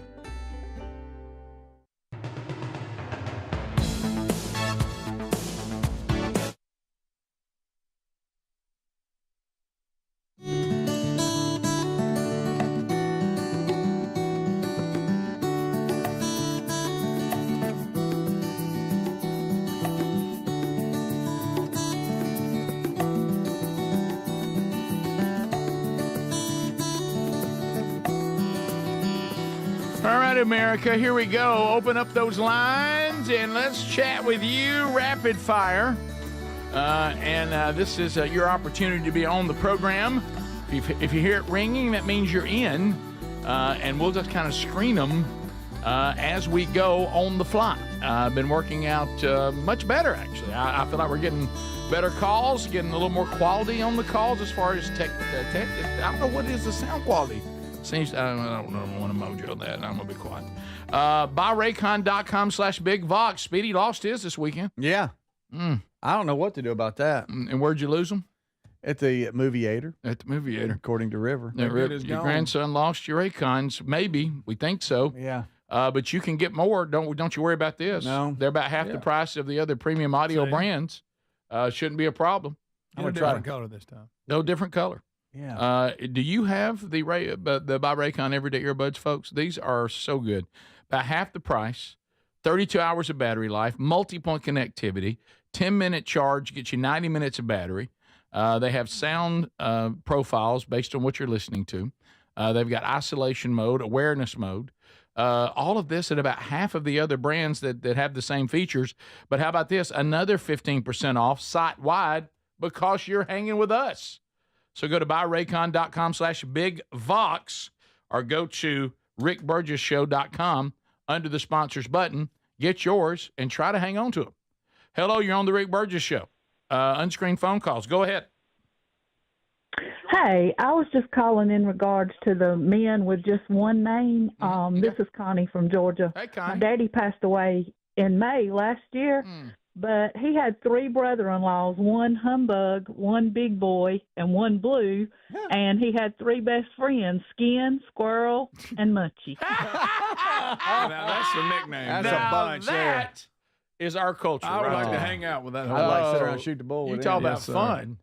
All right, America, here we go. Open up those lines and let's chat with you rapid fire. This is your opportunity to be on the program. If you hear it ringing, that means you're in, and we'll just kind of screen them as we go on the fly. I've been working out much better, actually. I feel like we're getting better calls, getting a little more quality on the calls as far as tech. I don't know what is the sound quality. Seems I don't want to mojo that. I'm gonna be quiet. BuyRaycon.com/BigVox. Speedy lost his this weekend. Yeah. I don't know what to do about that. And where'd you lose them? At the Movieator. At the Movieator, according to River. Your grandson lost your Raycons. Maybe we think so. Yeah. But you can get more. Don't you worry about this. No. They're about half the price of the other premium audio brands. Shouldn't be a problem. I'm gonna try a color this time. No different color. Yeah. Do you have the Buy Raycon Everyday Earbuds, folks? These are so good. About half the price, 32 hours of battery life, multi-point connectivity, 10-minute charge, gets you 90 minutes of battery. They have sound profiles based on what you're listening to. They've got isolation mode, awareness mode. All of this at about half of the other brands that have the same features. But how about this? Another 15% off site-wide because you're hanging with us. So go to buyraycon.com/BigVox or go to rickburgessshow.com under the sponsors button. Get yours and try to hang on to them. Hello, you're on the Rick Burgess Show. Unscreened phone calls. Go ahead. Hey, I was just calling in regards to the men with just one name. This is Connie from Georgia. Hey, Connie. My daddy passed away in May last year. But he had 3 brother-in-laws, one humbug, one big boy, and one blue. And he had 3 best friends, Skin, Squirrel, and Munchie. Now that's a nickname. That's a bunch there. That is our culture. I would right like to there. hang out with that. I'd like to sit around and shoot the bull with You talk him. about fun.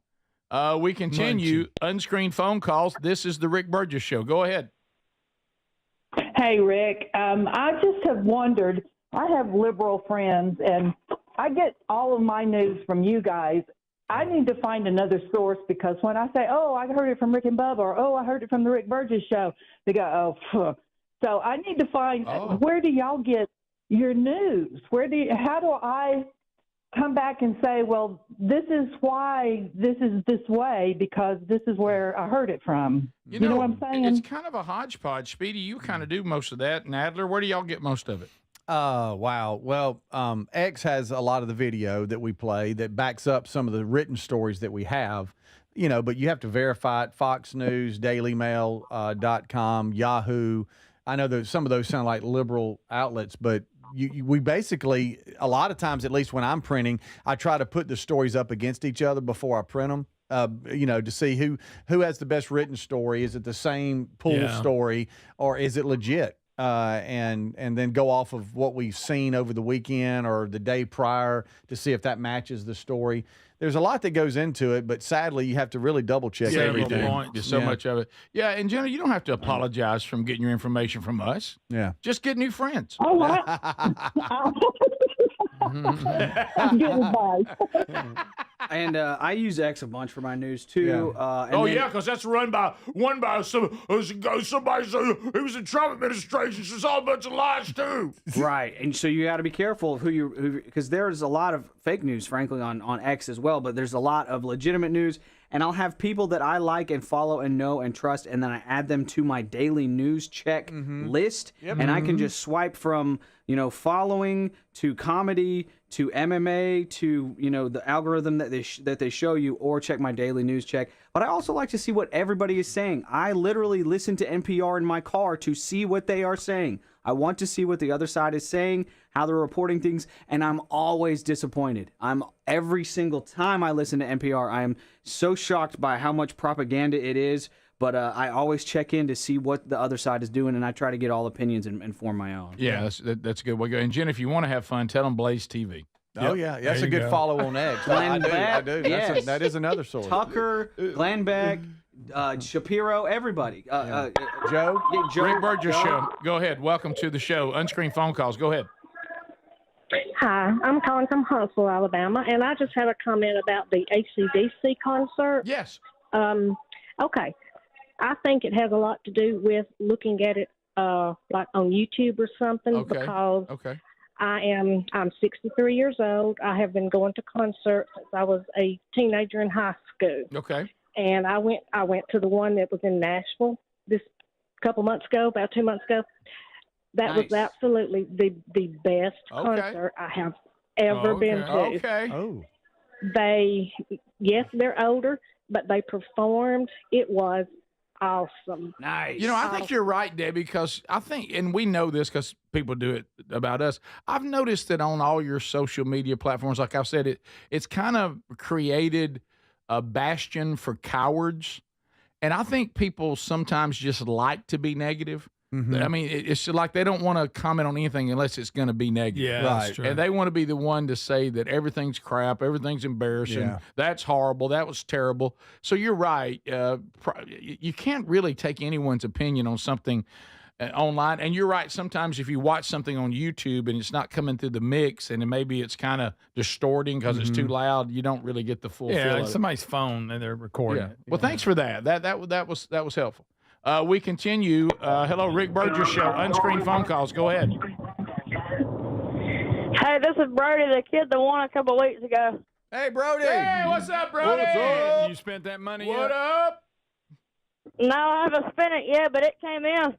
We continue. Unscreened phone calls. This is the Rick Burgess Show. Go ahead. Hey, Rick. I just have wondered, I have liberal friends, and I get all of my news from you guys. I need to find another source because when I say, oh, I heard it from Rick and Bubba, or, oh, I heard it from the Rick Burgess Show, they go, oh, phew. So I need to find, where do y'all get your news? How do I come back and say, well, this is why this is this way because this is where I heard it from? You know what I'm saying? It's kind of a hodgepodge. Speedy, you kind of do most of that. And Adler, where do y'all get most of it? Wow. Well, X has a lot of the video that we play that backs up some of the written stories that we have, but you have to verify it. Fox News, DailyMail.com, Yahoo. I know that some of those sound like liberal outlets, but we basically, a lot of times, at least when I'm printing, I try to put the stories up against each other before I print them. To see who has the best written story. Is it the same pool story or is it legit? And then go off of what we've seen over the weekend or the day prior to see if that matches the story. There's a lot that goes into it, but sadly, you have to really double check everything. There's so much of it. Yeah, and Jenna, you don't have to apologize from getting your information from us. Yeah. Just get new friends. Oh, good advice. And I use X a bunch for my news too. Because that's run by somebody said it was the Trump administration. So it's all a bunch of lies too. Right, and so you got to be careful of who because there's a lot of fake news, frankly, on X as well. But there's a lot of legitimate news, and I'll have people that I like and follow and know and trust, and then I add them to my daily news check list, and I can just swipe from, following to comedy to MMA to, the algorithm that they show you, or check my daily news check. But I also like to see what everybody is saying. I literally listen to NPR in my car to see what they are saying. I want to see what the other side is saying, how they're reporting things, and I'm always disappointed. Every single time I listen to NPR, I am so shocked by how much propaganda it is, but I always check in to see what the other side is doing, and I try to get all opinions and form my own. Yeah, that's a good way to go. And Jen, if you want to have fun, tell them Blaze TV. Oh, yeah. That's a good follow on X. I do. Yes. That is another source. Tucker, Glenn Beck, Shapiro, everybody. Joe? Yeah, Joe. Rick Burgess Show. Go ahead. Welcome to the show. Unscreened phone calls. Go ahead. Hi, I'm calling from Huntsville, Alabama, and I just have a comment about the AC/DC concert. Yes. Okay. I think it has a lot to do with looking at it like on YouTube or something, because I'm 63 years old. I have been going to concerts since I was a teenager in high school. Okay. And I went to the one that was in Nashville this couple months ago, about 2 months ago. That was absolutely the best concert I have ever been to. Okay. Oh. They're older, but they performed. It was awesome. Nice. I think you're right, Debbie, because I think, and we know this because people do it about us. I've noticed that on all your social media platforms, like I've said, it's kind of created a bastion for cowards. And I think people sometimes just like to be negative. I mean, it's like they don't want to comment on anything unless it's going to be negative. Yeah, that's true. And they want to be the one to say that everything's crap, everything's embarrassing, that's horrible, that was terrible. So you're right. You can't really take anyone's opinion on something online. And you're right. Sometimes if you watch something on YouTube and it's not coming through the mix, and then maybe it's kind of distorting because it's too loud, you don't really get the full feel of it. Somebody's phone and they're recording it. Well, thanks for that. That was helpful. We continue. Hello, Rick Burgess Show. Unscreened phone calls. Go ahead. Hey, this is Brody, the kid that won a couple weeks ago. Hey, Brody. Hey, what's up, Brody? What's up? You spent that money What yet? up? No, I haven't spent it yet, but it came in.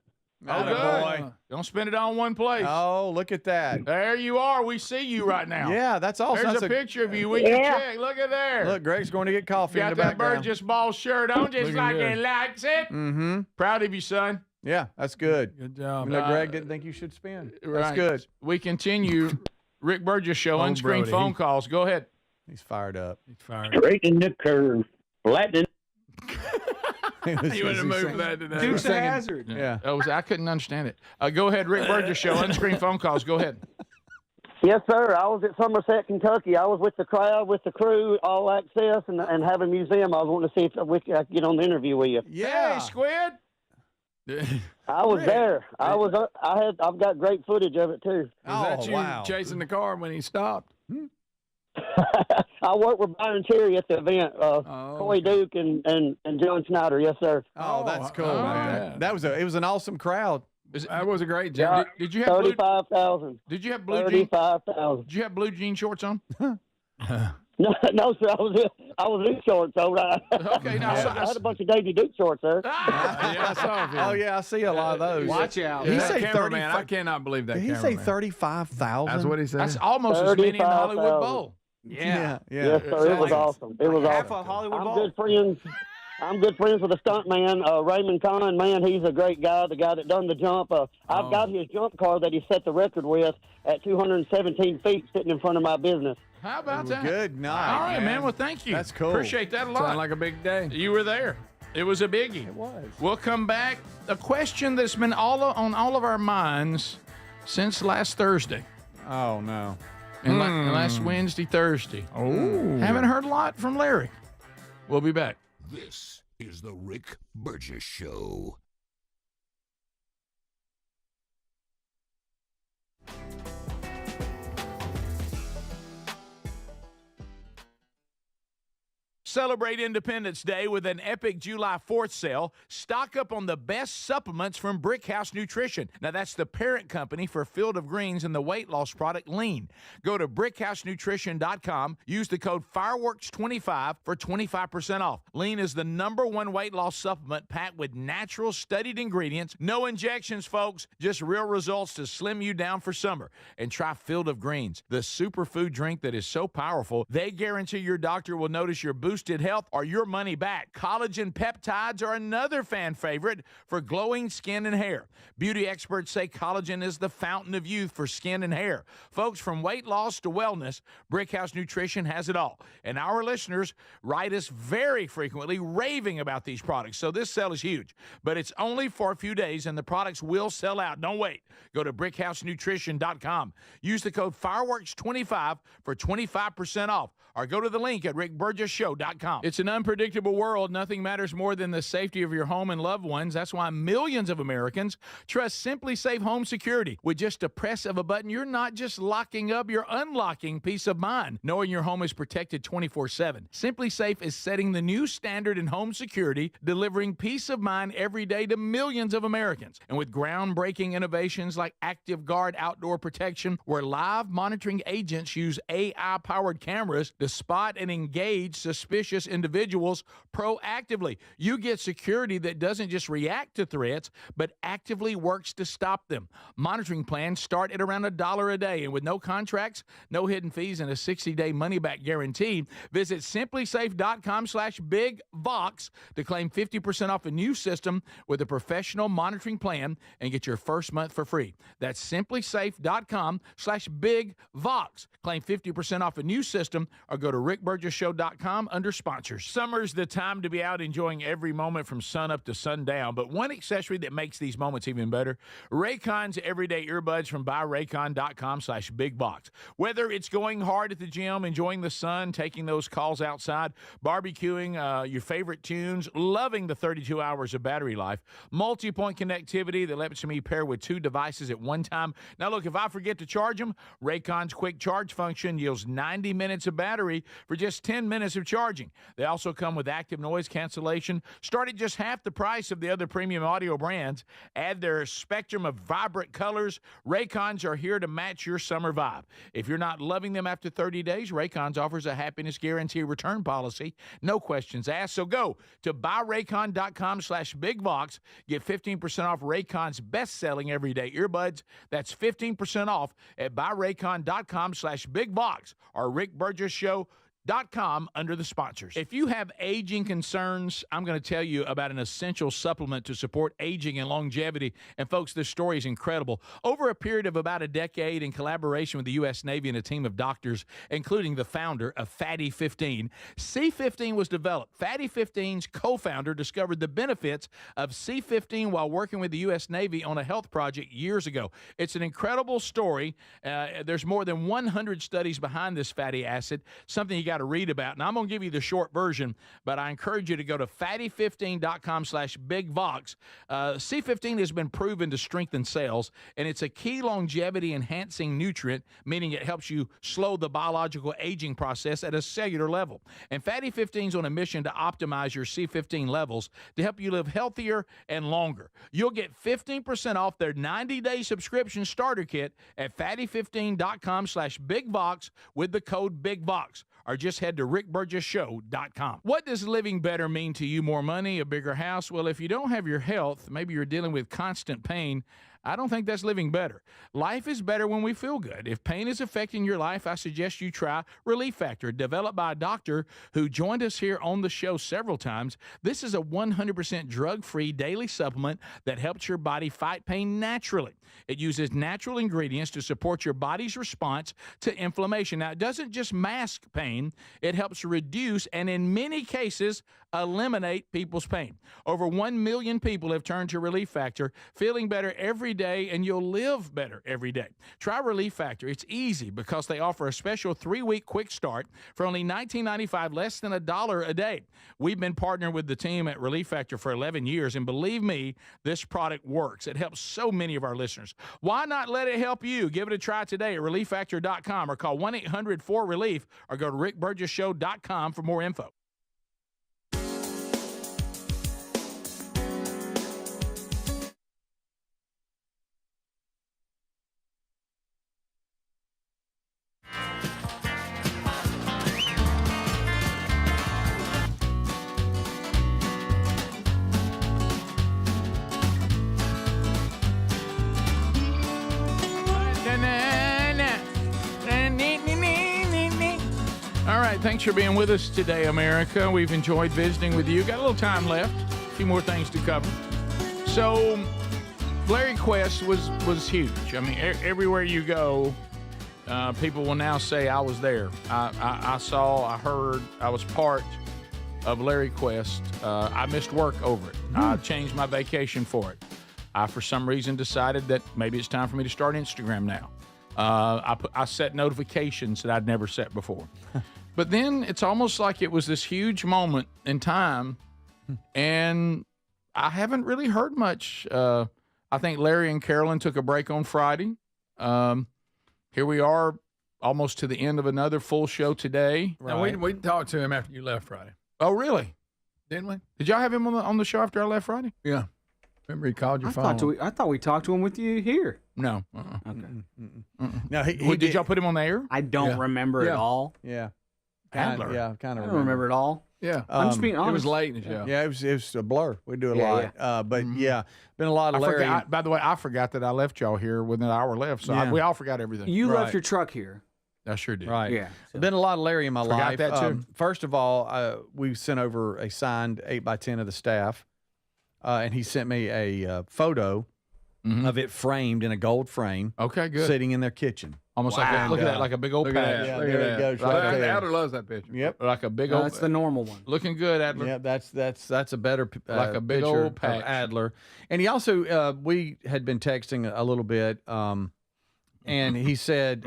Oh, good. Don't spend it on one place. Oh, look at that. There you are. We see you right now. Yeah, that's awesome. There's That's a picture of you with your check. Look at there. Look, Greg's going to get coffee in Got the that background. Burgess Ball shirt on just like he likes it. Mm-hmm. Proud of you, son. Yeah, that's good. Good job. Even though Greg didn't think you should spend. That's Right. good. We continue. Rick Burgess Show. Oh, Unscreened Brody. phone calls. Go ahead. He's fired up. Straightening the curve, flattening. You would have moved that today. Dukes of Hazzard. Yeah. I couldn't understand it. Go ahead, Rick Burgess Show. Unscreened phone calls. Go ahead. Yes, sir. I was at Somerset, Kentucky. I was with the crowd, with the crew, all access, and have a museum. I was wanting to see if I could get on the interview with you. Yeah. Hey, Squid. I was there. I've got great footage of it too. Was that you chasing the car when he stopped? I worked with Byron Cherry at the event. Coy Duke and John Schneider. Yes, sir. Oh, that's cool, man. It was an awesome crowd. That was a great job. Did you have 35,000? Did you have blue jeans? 35,000. Did you have blue jean shorts on? No, sir. I was in shorts. So Okay, now I had a bunch of Davy Duke shorts, sir. Yeah, I saw him. Oh, yeah, I see a lot of those. Watch out. He That say cameraman, 35. I cannot believe that Did he say cameraman. 35,000? That's what he said. That's almost as many in the Hollywood 35,000. Bowl. Yeah. Yes, sir. It was awesome. It was Half awesome. of Hollywood I'm Bowl. good friends. I'm good friends with the stunt man, Raymond Kahn. Man, he's a great guy, the guy that done the jump. I've got his jump car that he set the record with at 217 feet sitting in front of my business. How about that? Good night. All right, man. Well, thank you. That's cool. Appreciate that a lot. Sound like a big day. You were there. It was a biggie. It was. We'll come back. A question that's been on all of our minds since last Thursday. Oh, no. And last Wednesday, Thursday. Oh. Haven't heard a lot from Larry. We'll be back. This is the Rick Burgess Show. Celebrate Independence Day with an epic July 4th sale. Stock up on the best supplements from Brickhouse Nutrition. Now, that's the parent company for Field of Greens and the weight loss product Lean. Go to brickhousenutrition.com. Use the code FIREWORKS25 for 25% off. Lean is the #1 weight loss supplement packed with natural studied ingredients. No injections, folks. Just real results to slim you down for summer. And try Field of Greens, the superfood drink that is so powerful, they guarantee your doctor will notice your boosted health or your money back. Collagen peptides are another fan favorite for glowing skin and hair. Beauty experts say collagen is the fountain of youth for skin and hair. Folks, from weight loss to wellness, Brickhouse Nutrition has it all. And our listeners write us very frequently raving about these products. So this sale is huge. But it's only for a few days, and the products will sell out. Don't wait. Go to brickhousenutrition.com. Use the code FIREWORKS25 for 25% off. Or go to the link at rickburgessshow.com. It's an unpredictable world. Nothing matters more than the safety of your home and loved ones. That's why millions of Americans trust Simply Safe Home Security. With just a press of a button, you're not just locking up, you're unlocking peace of mind, knowing your home is protected 24/7. Simply Safe is setting the new standard in home security, delivering peace of mind every day to millions of Americans. And with groundbreaking innovations like Active Guard outdoor protection, where live monitoring agents use AI-powered cameras to spot and engage suspicious individuals proactively. You get security that doesn't just react to threats, but actively works to stop them. Monitoring plans start at around $1 a day, and with no contracts, no hidden fees, and a 60-day money-back guarantee, visit simplysafe.com/bigvox to claim 50% off a new system with a professional monitoring plan and get your first month for free. That's simplysafe.com/bigvox. Claim 50% off a new system or go to rickburgessshow.com under sponsors. Summer's the time to be out enjoying every moment from sun up to sundown, but one accessory that makes these moments even better, Raycon's everyday earbuds from buyraycon.com/bigbox. Whether it's going hard at the gym, enjoying the sun, taking those calls outside, barbecuing your favorite tunes, loving the 32 hours of battery life, multi-point connectivity that lets me pair with 2 devices at one time. Now look, if I forget to charge them, Raycon's quick charge function yields 90 minutes of battery for just 10 minutes of charging. They also come with active noise cancellation, start at just half the price of the other premium audio brands. Add their spectrum of vibrant colors. Raycons are here to match your summer vibe. If you're not loving them after 30 days, Raycons offers a happiness guarantee return policy. No questions asked. So go to buyraycon.com/bigvox. Get 15% off Raycon's best-selling everyday earbuds. That's 15% off at buyraycon.com/bigvox or rickburgessshow.com under the sponsors. If you have aging concerns, I'm going to tell you about an essential supplement to support aging and longevity. And folks, this story is incredible. Over a period of about a decade, in collaboration with the U.S. Navy and a team of doctors, including the founder of Fatty 15, C15 was developed. Fatty 15's co-founder discovered the benefits of C15 while working with the U.S. Navy on a health project years ago. It's an incredible story. There's more than 100 studies behind this fatty acid, something you got to read about. And I'm going to give you the short version, but I encourage you to go to fatty15.com/bigvox. C15 has been proven to strengthen cells, and it's a key longevity enhancing nutrient, meaning it helps you slow the biological aging process at a cellular level. And Fatty 15 is on a mission to optimize your C15 levels to help you live healthier and longer. You'll get 15% off their 90-day subscription starter kit at fatty15.com/bigvox with the code BIGVOX. Or just head to rickburgessshow.com. What does living better mean to you? More money, a bigger house? Well, if you don't have your health, maybe you're dealing with constant pain, I don't think that's living better. Life is better when we feel good. If pain is affecting your life, I suggest you try Relief Factor, developed by a doctor who joined us here on the show several times. This is a 100% drug-free daily supplement that helps your body fight pain naturally. It uses natural ingredients to support your body's response to inflammation. Now, it doesn't just mask pain, it helps reduce and in many cases eliminate people's pain. Over 1 million people have turned to Relief Factor, feeling better every day, and you'll live better every day. Try Relief Factor. It's easy because they offer a special 3-week quick start for only $19.95, less than $1 a day. We've been partnering with the team at Relief Factor for 11 years, and believe me, this product works. It helps so many of our listeners. Why not let it help you? Give it a try today at relieffactor.com or call 1-800-4RELIEF or go to rickburgessshow.com for more info. Thanks for being with us today, America. We've enjoyed visiting with you. Got a little time left. A few more things to cover. So, Larry Quest was huge. I mean, everywhere you go, people will now say I was there. I saw, I heard, I was part of Larry Quest. I missed work over it. I changed my vacation for it. I, for some reason, decided that maybe it's time for me to start Instagram now. I set notifications that I'd never set before. But then it's almost like it was this huge moment in time, and I haven't really heard much. I think Larry and Carolyn took a break on Friday. Here we are, almost to the end of another full show today. Right. We talked to him after you left Friday. Oh, really? Didn't we? Did y'all have him on the show after I left Friday? Yeah. Remember he called your phone. I thought we talked to him with you here. No. Okay. No, Did y'all put him on the air? I don't remember at all. Yeah. Adler. Yeah, kind of. I don't remember it all. Yeah. I'm just being honest. It was late in the show. Yeah, it was a blur. We do a lot. But yeah, been a lot of Larry. By the way, I forgot that I left y'all here with an hour left, so we all forgot everything. You left your truck here. I sure did. Right. Yeah. Been a lot of Larry in my life. Forgot that too. First of all, we sent over a signed 8x10 of the staff, and he sent me a photo of it framed in a gold frame. Okay, good. Sitting in their kitchen. Almost like look at that, like a big old patch. Yeah, there it goes. Right there. Adler loves that picture. Yep. Like a big old. That's the normal one. Looking good, Adler. Yeah, that's a better like a big picture old patch. of Adler. And he also we had been texting a little bit, and he said,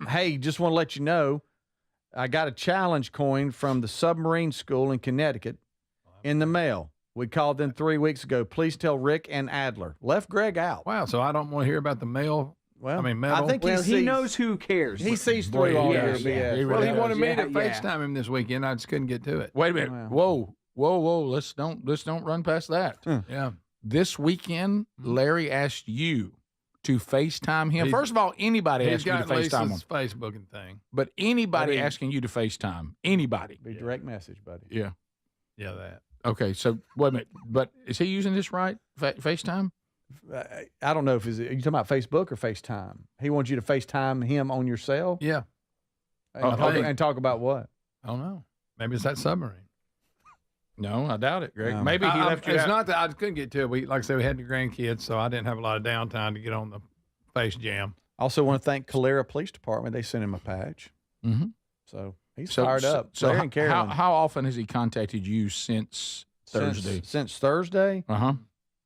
"Hey, just want to let you know, I got a challenge coin from the submarine school in Connecticut in the mail. We called them 3 weeks ago. Please tell Rick and Adler. Left Greg out. Wow, so I don't want to hear about the mail. Well, metal. I think he knows who cares. He sees through all your BS. He Well, really he wanted me to Yeah. FaceTime him this weekend. I just couldn't get to it. Wait a minute. Whoa. Let's don't run past that. Yeah. This weekend, Larry asked you to FaceTime him. First of all, anybody He's asking you got to FaceTime him. Lisa's Facebooking thing. But anybody asking you to FaceTime. Anybody. Be direct message, buddy. Yeah. Yeah, that. Okay, so wait a minute. But is he using this right? FaceTime? I don't know if are you talking about Facebook or FaceTime. He wants you to FaceTime him on your cell. Yeah. And talk about what? I don't know. Maybe it's that submarine. No, I doubt it, Greg. Maybe he left you It's out. not that I couldn't get to it. Like I said, we had the grandkids, so I didn't have a lot of downtime to get on the Face Jam. Also want to thank Calera Police Department. They sent him a patch. Mm-hmm. So he's fired up. So Larry and Carolyn. how often has he contacted you since Thursday? Since Thursday? Uh-huh.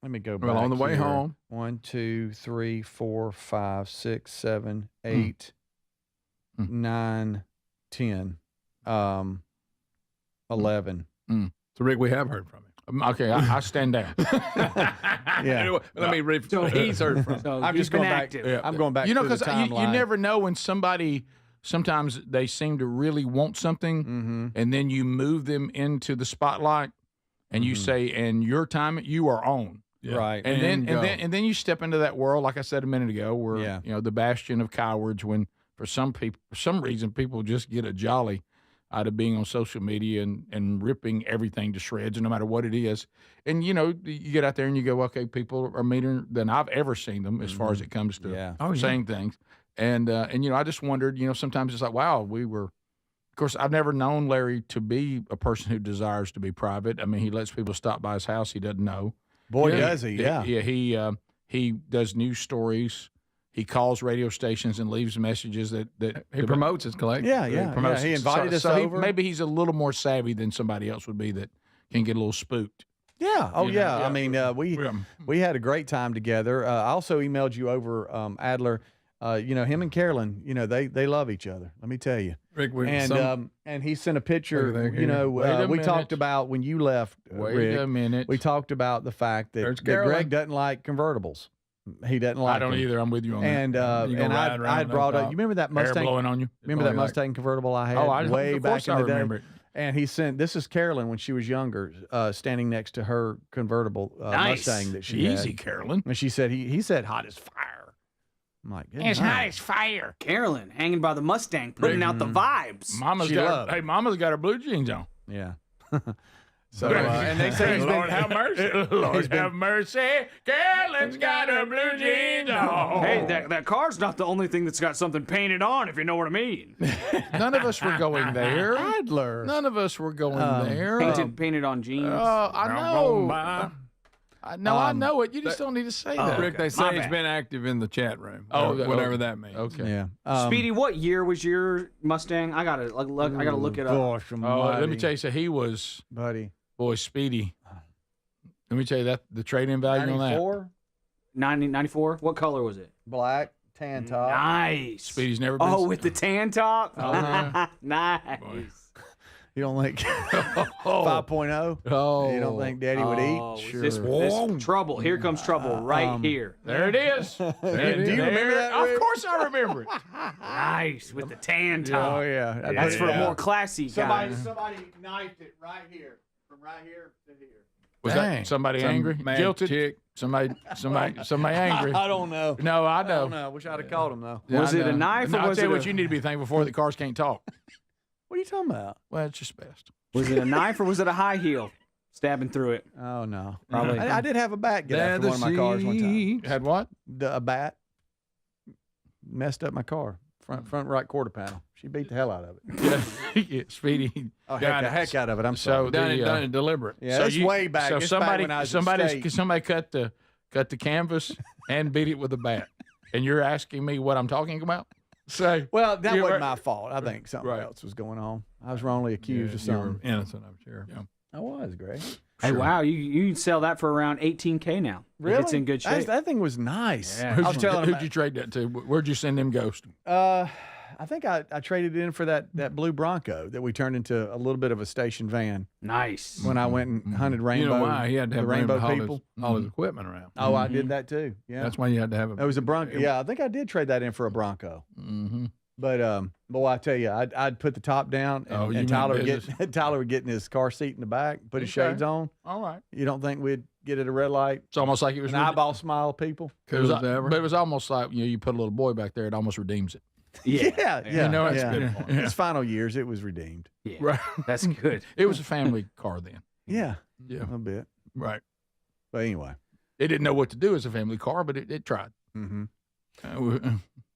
Let me go back. Well, on the way here. home. 1, 2, 3, 4, 5, 6, 7, 8, 9, 10, 11. So, Rick, we have heard from him. Okay, I stand down. Yeah. Let me read. So he's heard from him. So I'm he's just going been back. active. I'm going back. You know, because because you never know when somebody. Sometimes they seem to really want something, and then you move them into the spotlight, and you say, "And your time, you are on." Yeah. Right. And then you step into that world, like I said a minute ago, where the bastion of cowards. When for some people, for some reason, people just get a jolly out of being on social media and ripping everything to shreds, no matter what it is. And you get out there and you go, okay, people are meaner than I've ever seen them as far as it comes to saying things. And I just wondered, sometimes it's like, wow, of course, I've never known Larry to be a person who desires to be private. I mean, he lets people stop by his house he doesn't know. Boy, does he, yeah. Yeah, he does news stories. He calls radio stations and leaves messages that he promotes his collection. Yeah. He invited us over. Maybe he's a little more savvy than somebody else would be that can get a little spooked. Yeah. Oh, yeah. I mean, we had a great time together. I also emailed you over Adler. Him and Carolyn, they love each other. Let me tell you. Rick, and he sent a picture. We talked about when you left. Wait a minute. We talked about the fact that Greg doesn't like convertibles. He doesn't like. I don't either. I'm with you on that. And I had brought up. You remember that Mustang? Air blowing on you. Remember that Mustang convertible I had way back in the day? Remember it. And he sent. This is Carolyn when she was younger, standing next to her convertible Mustang that she had. Easy, Carolyn. And she said he said hot as fire. I'm like, it's hot as fire. Carolyn hanging by the Mustang, putting out the vibes. Mama's got her blue jeans on. Yeah. So, and they say Lord have mercy. Lord have mercy. Carolyn's got her blue jeans on. Hey, that car's not the only thing that's got something painted on, if you know what I mean. None of us were going there. Adler. None of us were going there. Painted on jeans. I know. I know it. You just don't need to say that. Rick, they say he's been active in the chat room. Whatever that means. Okay. Yeah. Speedy, what year was your Mustang? I gotta look it up. Gosh, let me tell you. So he was, buddy. Boy, Speedy. Let me tell you that the trade-in value on that. 94. What color was it? Black, tan top. Nice. Speedy's never been. Oh, with the tan top. Oh, nice. Boy. You don't think 5.0? Oh, you don't think Daddy would eat? Sure. This trouble. Here comes trouble right here. There it is. Do you remember that? Of course, I remember it. Nice with the tan top. Oh yeah, that's for a more classy guy. Somebody knifed it right here, from right here to here. Was that somebody angry? Guilted? Chick. Somebody angry. I don't know. No, I I know. don't know. I wish I'd have caught him though. Was it a knife or I'll was tell it you what you need to be thankful for, that cars can't talk. What are you talking about? Well, it's just best. Was it a knife or was it a high heel stabbing through it? Oh no, Probably. I did have a bat get after one of my cars one time. You had what? A bat messed up my car. Front right quarter panel. She beat the hell out of it. Yeah, Speedy. Heck out of it. I'm sorry. Done it deliberate. Yeah, that's way back. So It's back when I was at somebody cut the canvas and beat it with a bat, and you're asking me what I'm talking about? So well, that wasn't my fault. I think something else was going on. I was wrongly accused of You were something. innocent, I'm sure. Yeah. I was, Greg. Hey, wow, you sell that for around $18K now. Really? It's in good shape. That thing was nice. Yeah. I was telling him. Who'd you trade that to? Where'd you send them ghosts? I think I traded it in for that blue Bronco that we turned into a little bit of a station van. Nice. When I went and hunted rainbow. You know why? He had to have the rainbow haul people. all his equipment around. Oh, I did that too. Yeah. That's why you had to have It was a Bronco. Yeah, I think I did trade that in for a Bronco. Mm-hmm. But boy, I tell you, I'd put the top down, and Tyler would get in his car seat in the back, put his shades on. All right. You don't think we'd get at a red light? It's almost like it was an eyeball smile of people. But it was almost like you put a little boy back there. It almost redeems it. Yeah. You know, it's good. His final years, it was redeemed. Yeah. Right. That's good. It was a family car then. Yeah. Yeah. A little bit. Right. But anyway. It didn't know what to do as a family car, but it tried. Mm-hmm.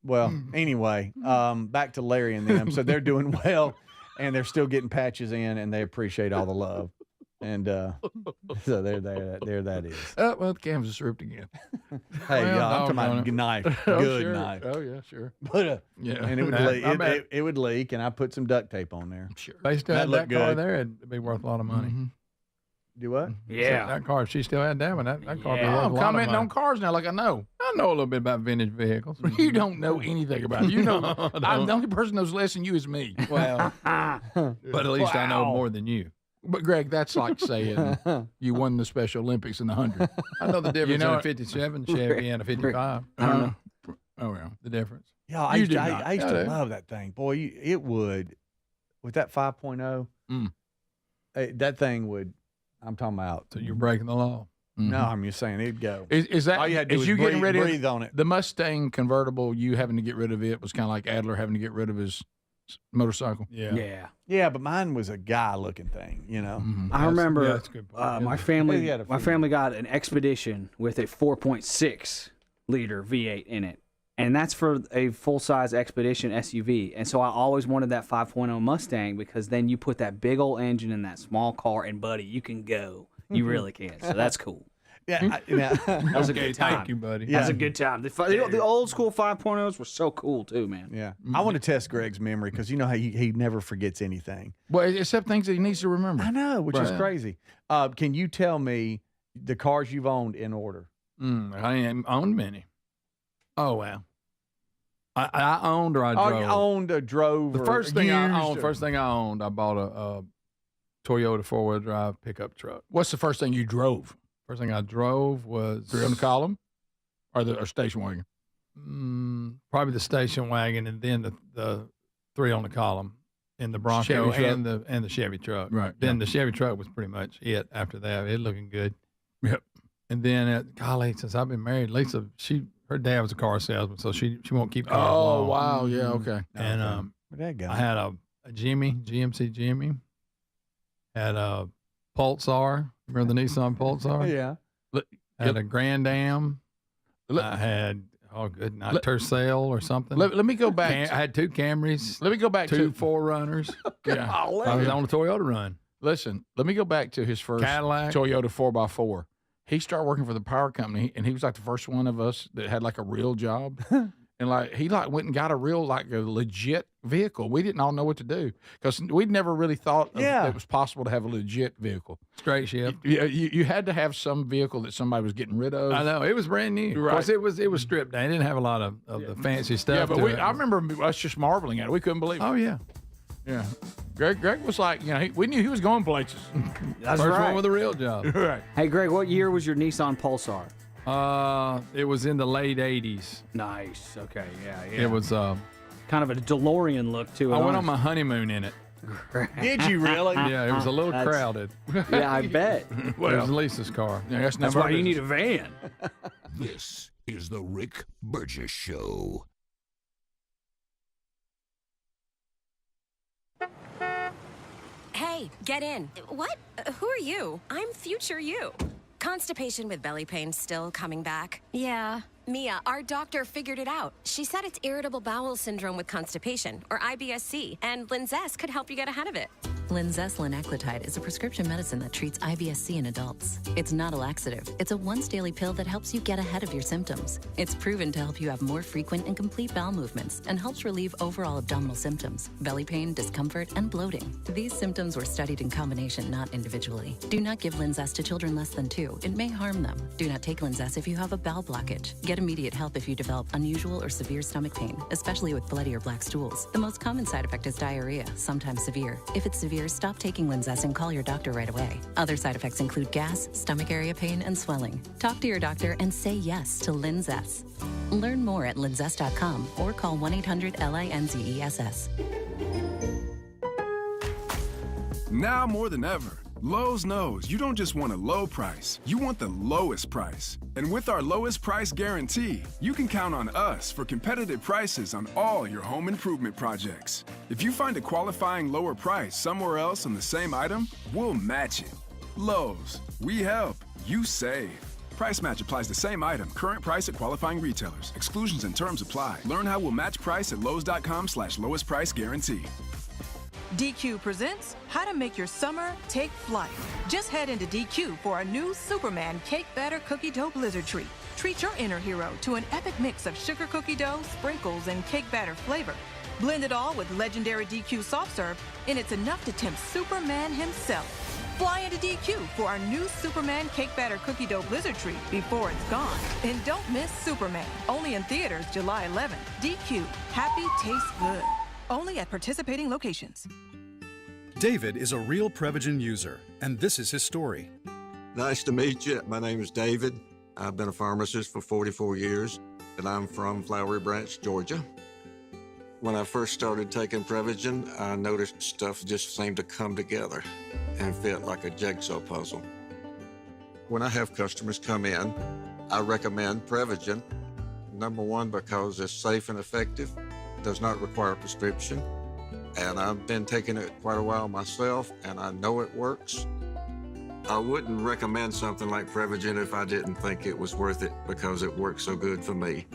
Well, anyway, back to Larry and them. So they're doing well, and they're still getting patches in, and they appreciate all the love. And so there that is. Well, the canvas is ripped again. Hey, Well, I'm talking about knife, good knife. Oh yeah, sure. But Yeah. and it would leak. It would leak, and I put some duct tape on there. Sure. They still That had looked that car good. there, it'd be worth a lot of money. Mm-hmm. Do what? Yeah. That car, if she still had that one, that car would be worth a I'm lot commenting of on money. cars now, like I know. I know a little bit about vintage vehicles. You don't know anything about it. You know, I'm the only person who knows less than you is me. Well, But at least I know more than you. But Greg, that's like saying you won the Special Olympics in the 100. I know the difference You know in a it. 57 Chevy and a 55. I don't know. Oh yeah. The difference. yeah, I You used, did to, not. I used I to do. love that thing. Boy, it would with that 5.0. That thing would. I'm talking about. So you're breaking the law. No, I'm just saying it'd go. Is that All you had to do is was you getting breathe- rid of breathe on it. the Mustang convertible? You having to get rid of it was kind of like Adler having to get rid of his motorcycle. Yeah. Yeah, but mine was a guy-looking thing. You know. I remember that's a good point. my He family had a my few. family got an Expedition with a 4.6 liter V8 in it. And that's for a full-size Expedition SUV. And so I always wanted that 5.0 Mustang because then you put that big old engine in that small car and buddy, you can go. You really can. So that's cool. Yeah. That was a good time. Thank you, buddy. That's a good time. The old school 5.0s were so cool too, man. Yeah. I want to test Greg's memory because you know how he never forgets anything. Well, except things that he needs to remember. I know, which is Right. crazy. Can you tell me the cars you've owned in order? I ain't owned many. Oh, wow. I owned or I drove? Oh, you owned or drove? The or first thing I used owned, or- first thing I owned, I bought a Toyota four-wheel drive pickup truck. What's the first thing you drove? First thing I drove was 3 on the column, or station wagon? Probably the station wagon, and then the 3 on the column in the Bronco Chevy and the Chevy truck. Right. Then the Chevy truck was pretty much it. After that, it looking good. Yep. And then golly, since I've been married, Lisa, her dad was a car salesman, so she won't keep cars Oh long. wow, yeah, okay. And Where'd that go? I had a GMC Jimmy. Had a Pulsar. Remember the Nissan Pulsar? Yeah. Had a Grand Am. I had good night Tercel or something. Let me go back. I had 2 Camrys. Let me go back two to 4Runners. Yeah. I was on a Toyota run. Listen, let me go back to his first Cadillac. Toyota 4x4. He started working for the power company, and he was like the first one of us that had like a real job. And like he like went and got a real like a legit vehicle. We didn't all know what to do because we'd never really thought it was possible to have a legit vehicle. Straight shift. You had to have some vehicle that somebody was getting rid of. I know it was brand new. Right. Of course, it was stripped down. It didn't have a lot of the fancy stuff. Yeah, but I remember us just marveling at it. We couldn't believe it. Oh yeah. Yeah. Greg was like, we knew he was going places. That's First right. one with a real job. Right. Hey, Greg, what year was your Nissan Pulsar? It was in the late 80s. Nice. Okay. Yeah. It was kind of a DeLorean look to it. I went on my honeymoon in it. Did you really? Yeah, it was a little crowded. Yeah, I bet. It was Lisa's car. Yeah, that's why you need a van. This is the Rick Burgess Show. Hey, get in. What? Who are you? I'm future you. Constipation with belly pain still coming back? Yeah. Mia, our doctor figured it out. She said it's irritable bowel syndrome with constipation, or IBS-C, and Linzess could help you get ahead of it. Linzess linaclotide is a prescription medicine that treats IBS-C in adults. It's not a laxative. It's a once-daily pill that helps you get ahead of your symptoms. It's proven to help you have more frequent and complete bowel movements and helps relieve overall abdominal symptoms, belly pain, discomfort, and bloating. These symptoms were studied in combination, not individually. Do not give Linzess to children less than 2. It may harm them. Do not take Linzess if you have a bowel blockage. Get immediate help if you develop unusual or severe stomach pain, especially with bloody or black stools. The most common side effect is diarrhea, sometimes severe. If it's severe, stop taking Linzess and call your doctor right away. Other side effects include gas, stomach area pain, and swelling. Talk to your doctor and say yes to Linzess. Learn more at linzess.com or call 1-800-LINZESS. Now more than ever, Lowe's knows you don't just want a low price, you want the lowest price. And with our lowest price guarantee, you can count on us for competitive prices on all your home improvement projects. If you find a qualifying lower price somewhere else on the same item, we'll match it. Lowe's, we help, you save. Price match applies to same item, current price at qualifying retailers. Exclusions and terms apply. Learn how we'll match price at lowes.com/lowest price guarantee. DQ presents How to Make Your Summer Take Flight. Just head into DQ for a new Superman Cake Batter Cookie Dough Blizzard Treat. Treat your inner hero to an epic mix of sugar cookie dough, sprinkles, and cake batter flavor. Blend it all with legendary DQ soft serve, and it's enough to tempt Superman himself. Fly into DQ for our new Superman Cake Batter Cookie Dough Blizzard Treat before it's gone. And don't miss Superman, only in theaters July 11th. DQ, happy tastes good. Only at participating locations. David is a real Prevagen user, and this is his story. Nice to meet you. My name is David. I've been a pharmacist for 44 years, and I'm from Flowery Branch, Georgia. When I first started taking Prevagen, I noticed stuff just seemed to come together and fit like a jigsaw puzzle. When I have customers come in, I recommend Prevagen. Number one, because it's safe and effective, does not require a prescription, and I've been taking it quite a while myself, and I know it works. I wouldn't recommend something like Prevagen if I didn't think it was worth it because it works so good for me.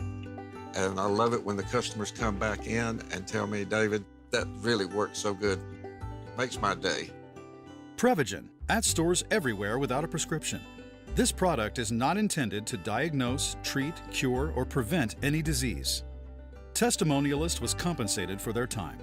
And I love it when the customers come back in and tell me, David, that really works so good. Makes my day. Prevagen, at stores everywhere without a prescription. This product is not intended to diagnose, treat, cure, or prevent any disease. Testimonialist was compensated for their time.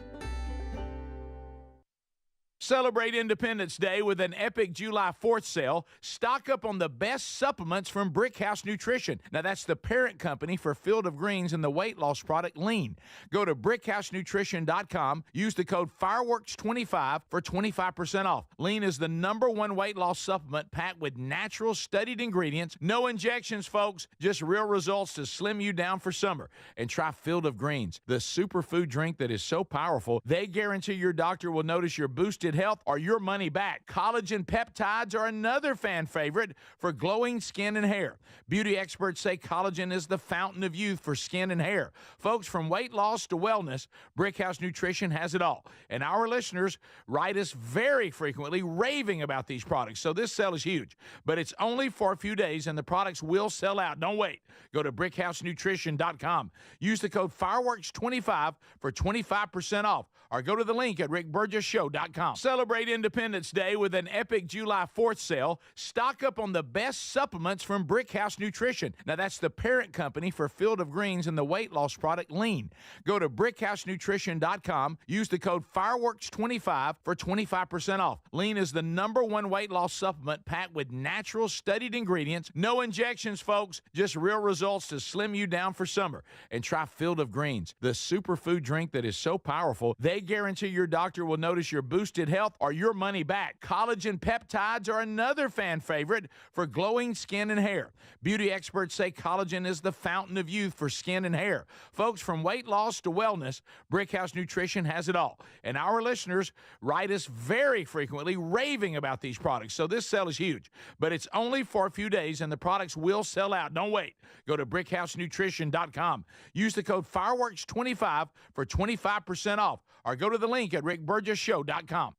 Celebrate Independence Day with an epic July 4th sale. Stock up on the best supplements from Brickhouse Nutrition. Now, that's the parent company for Field of Greens and the weight loss product Lean. Go to brickhousenutrition.com. Use the code FIREWORKS25 for 25% off. Lean is the #1 weight loss supplement packed with natural, studied ingredients. No injections, folks. Just real results to slim you down for summer. And try Field of Greens, the superfood drink that is so powerful, they guarantee your doctor will notice your boosted boosted health or your money back. Collagen peptides are another fan favorite for glowing skin and hair. Beauty experts say collagen is the fountain of youth for skin and hair. Folks, from weight loss to wellness, Brickhouse Nutrition has it all. And our listeners write us very frequently raving about these products. So this sale is huge. But it's only for a few days, and the products will sell out. Don't wait. Go to brickhousenutrition.com. Use the code FIREWORKS25 for 25% off, or go to the link at rickburgessshow.com. Celebrate Independence Day with an epic July 4th sale. Stock up on the best supplements from Brickhouse Nutrition. Now, that's the parent company for Field of Greens and the weight loss product Lean. Go to brickhousenutrition.com. Use the code FIREWORKS25 for 25% off. Lean is the #1 weight loss supplement packed with natural studied ingredients. No injections, folks. Just real results to slim you down for summer. And try Field of Greens, the superfood drink that is so powerful, they guarantee your doctor will notice your boosted health or your money back. Collagen peptides are another fan favorite for glowing skin and hair. Beauty experts say collagen is the fountain of youth for skin and hair. Folks, from weight loss to wellness, Brickhouse Nutrition has it all. And our listeners write us very frequently raving about these products. So this sale is huge. But it's only for a few days, and the products will sell out. Don't wait. Go to brickhousenutrition.com. Use the code FIREWORKS25 for 25% off, or go to the link at rickburgessshow.com.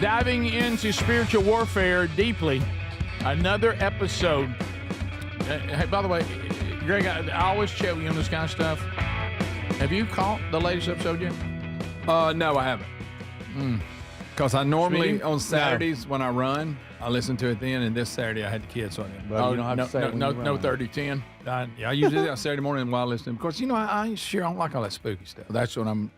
Diving into spiritual warfare deeply, another episode. Hey, by the way, Greg, I always chat with you on this kind of stuff. Have you caught the latest episode yet? No, I haven't. Because I normally, on Saturdays when I run, I listen to it then, and this Saturday I had the kids, so I didn't. But you don't have to say it when you run. No 30-10. I usually do it on Saturday morning while listening. Because, I don't like all that spooky stuff. That's what I don't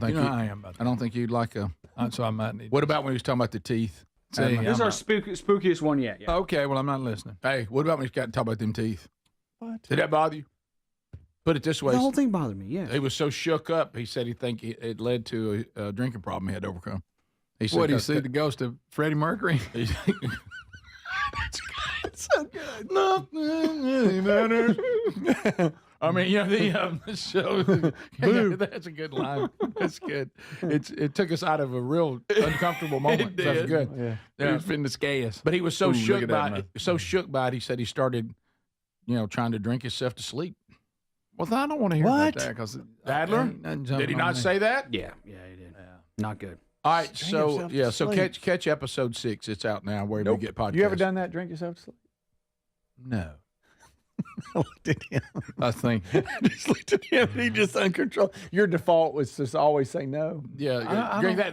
think how I am about that. I don't think you'd like a... So I might need. What about when he was talking about the teeth? See, this is our spookiest one yet. Yeah. Okay, well, I'm not listening. Hey, what about when he's got to talk about them teeth? What? Did that bother you? Put it this way. The whole thing bothered me, yeah. He was so shook up, he said it led to a drinking problem he had to overcome. He said, What, he see the ghost of Freddie Mercury? It's so good. Nothing matters. I mean, the show. That's a good line. That's good. It took us out of a real uncomfortable moment. It That's did. good. Yeah. He was finna scare us. But he was so shook by it. He said he started, trying to drink himself to sleep. Well, I don't want to hear about that because Adler, did he not say that? Yeah, he did. Yeah. Not good. All right, so catch episode 6. It's out now wherever you get podcasts. You ever done that? Drink yourself to sleep? No. I looked at him. I think. I just looked at him. He just uncontrolled. Your default was just always say no. Yeah,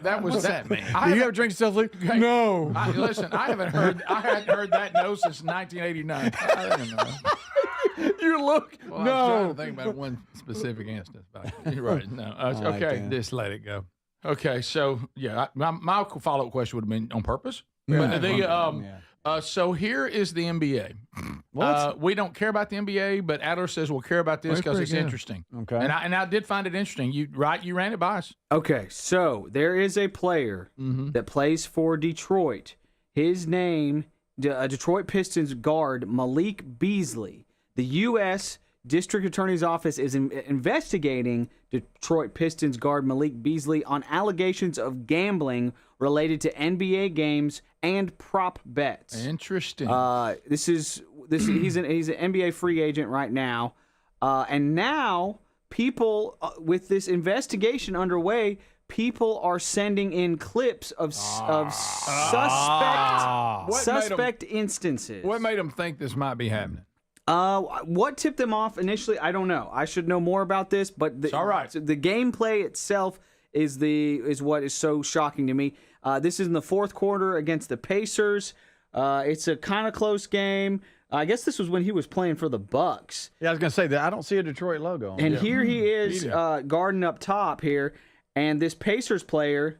that was what's that. that mean? Do you ever drink yourself to sleep? No. Listen, I hadn't heard that no since 1989. I don't know. You look. Well, no. I was trying to think about one specific instance. You're right. No. Okay. Just let it go. Okay. So my follow-up question would have been on purpose. Yeah. So here is the NBA. What? We don't care about the NBA, but Adler says we'll care about this because it's interesting. Okay. And I did find it interesting. You ran it by us. Okay, so there is a player that plays for Detroit. His name, Detroit Pistons guard Malik Beasley. The U.S. District Attorney's Office is investigating Detroit Pistons guard Malik Beasley on allegations of gambling related to NBA games and prop bets. Interesting. He's an NBA free agent right now, and now people with this investigation underway, people are sending in clips of suspect instances. What made them think this might be happening? What tipped them off initially? I don't know. I should know more about this, but it's all right. The gameplay itself is what is so shocking to me. This is in the fourth quarter against the Pacers. It's a kind of close game. I guess this was when he was playing for the Bucks. Yeah, I was gonna say that I don't see a Detroit logo on And it. here he is guarding up top here, and this Pacers player.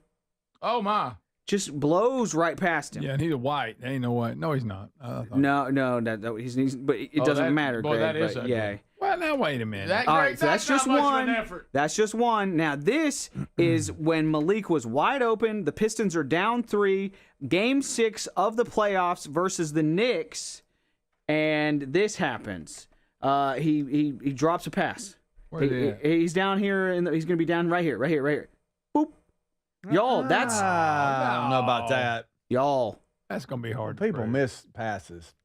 Oh my. Just blows right past him. Yeah, and he's a white. Ain't no white. No, he's not. No, but it doesn't matter. Boy, Greg, that is but ugly. yeah. Well, Now wait a minute. All right, so that's just one. Effort. That's just one. Now this is when Malik was wide open. The Pistons are down 3. Game 6 of the playoffs versus the Knicks, and this happens. He drops a pass. He's down here, and he's going to be down right here. Boop. Y'all, that's. I don't know about that. Y'all. That's going to be hard. People miss passes.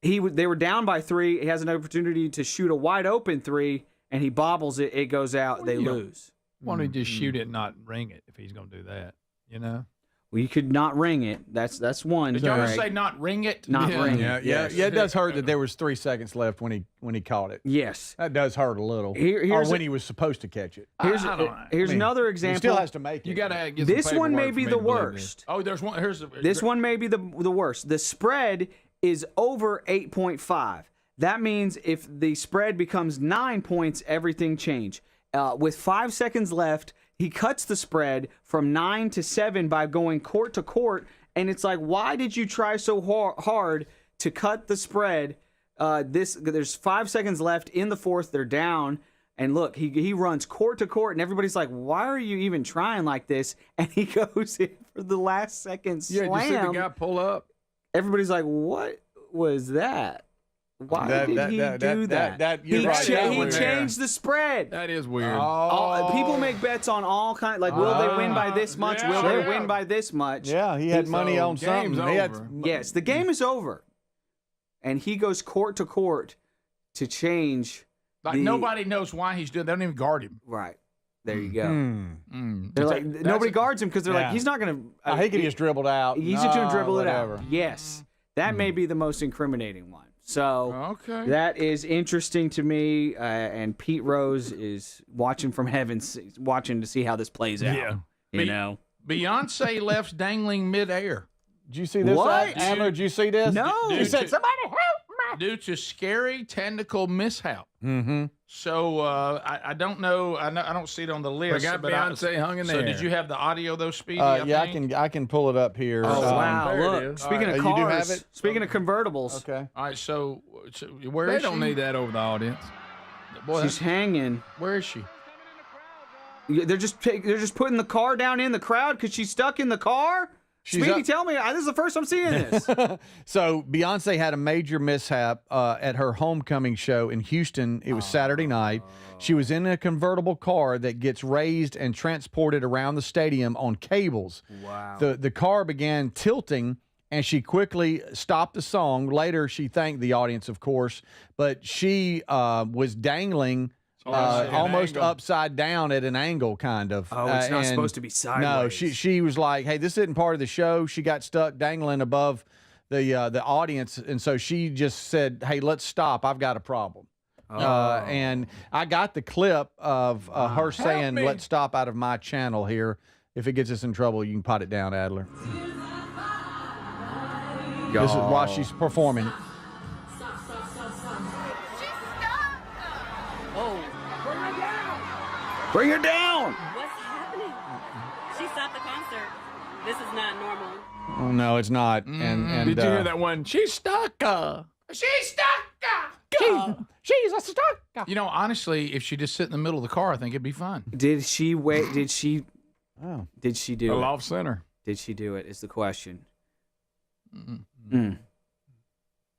They were down by 3. He has an opportunity to shoot a wide open 3, and he bobbles it. It goes out. They lose. Why don't he just shoot it and not ring it if he's going to do that? You know? Well, you could not ring it. That's one. Did y'all just say not ring it? Not ring it. Yeah, it does hurt that there was 3 seconds left when he caught it. Yes. That does hurt a little. Here's or when he was supposed to catch it. Here's another example. He still has to make it. You got to get this one may be the worst. Oh, there's one. This one may be the worst. The spread is over 8.5. That means if the spread becomes 9 points, everything change. With 5 seconds left, he cuts the spread from 9 to 7 by going court to court, and it's like, why did you try so hard to cut the spread? There's 5 seconds left in the fourth. They're down, and look, he runs court to court, and everybody's like, why are you even trying like this? And he goes in for the last second slam. Yeah, you see the guy pull up. Everybody's like, what was that? Why did he do that? You're right. He changed the spread. That is weird. People make bets on all kinds. Like, will they win by this much? Will they win by this much? Yeah, he had money on something. Yes, the game is over. And he goes court to court to change. Like nobody knows why he's doing. They don't even guard him. Right. There you go. They're like, nobody guards him because they're like, he's not going to. He could just dribble it out. He's just going to dribble it out. Yes. That may be the most incriminating one. So that is interesting to me, and Pete Rose is watching from heaven, watching to see how this plays out. Yeah, you know, Beyonce left dangling midair. Did you see this? What? Adler, did you see this? No. She said, "Somebody help me!" Due to scary technical mishap. Mm-hmm. So I don't know. I don't see it on the list. We got Beyonce hung in there. So did you have the audio though, Speedy? I can pull it up here. Oh wow! Look, speaking of cars, you do have it? Speaking of convertibles. Okay. All right. So where they is she? don't need that over the audience. Boy, she's hanging. Where is she? They're just putting the car down in the crowd because she's stuck in the car. Speedy, tell me, this is the first I'm seeing this. So Beyonce had a major mishap at her homecoming show in Houston. It was Saturday night. She was in a convertible car that gets raised and transported around the stadium on cables. Wow. The car began tilting, and she quickly stopped the song. Later, she thanked the audience, of course, but she was dangling almost upside down at an angle, kind of. Oh, it's not supposed to be sideways. No, she was like, hey, this isn't part of the show. She got stuck dangling above the audience, and so she just said, hey, let's stop. I've got a problem. And I got the clip of her saying, let's stop out of my channel here. If it gets us in trouble, you can pot it down, Adler. This is while she's performing. Bring her down! What's happening? She stopped the concert. This is not normal. Oh, no, it's not. And did you hear that one? She's stuck. She's stuck. She's a stuck. You know, honestly, if she just sit in the middle of the car, I think it'd be fun. Did she wait? Did she? Oh, did she do it? Off center. Did she do it? Is the question.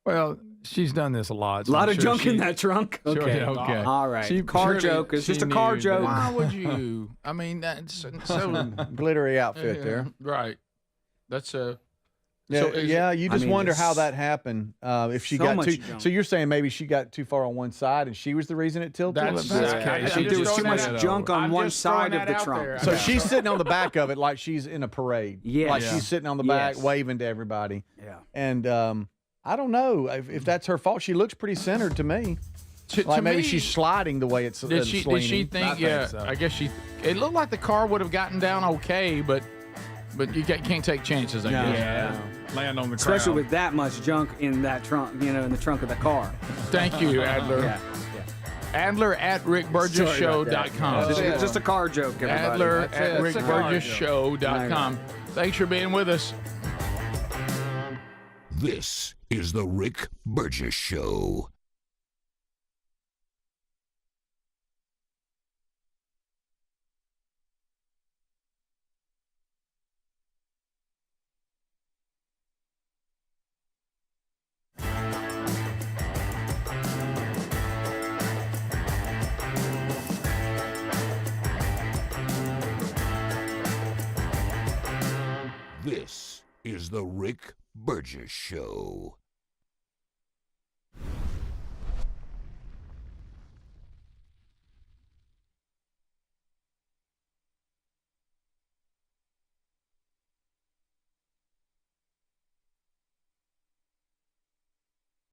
Well, she's done this a lot. A lot of junk in that trunk. Sure, Okay. okay. All right. Car joke. It's just a car joke. Why would you? I mean, that's so glittery outfit there. Right. That's a. You just wonder how that happened. If she got too. So you're saying maybe she got too far on one side and she was the reason it tilted? There was too much junk on one side of the trunk. So she's sitting on the back of it like she's in a parade. Yeah. Like she's sitting on the back waving to everybody. Yeah. And I don't know if that's her fault. She looks pretty centered to me. Like maybe she's sliding the way it's Did she think? I guess she. It looked like the car would have gotten down okay, but you can't take chances. I guess. Yeah. Land on the crowd. Especially with that much junk in that trunk, in the trunk of the car. Thank you, Adler. Yeah. Adler at rickburgessshow.com. Just a car joke, everybody. Adler at rickburgessshow.com. Thanks for being with us. This is the Rick Burgess Show. This is the Rick Burgess Show.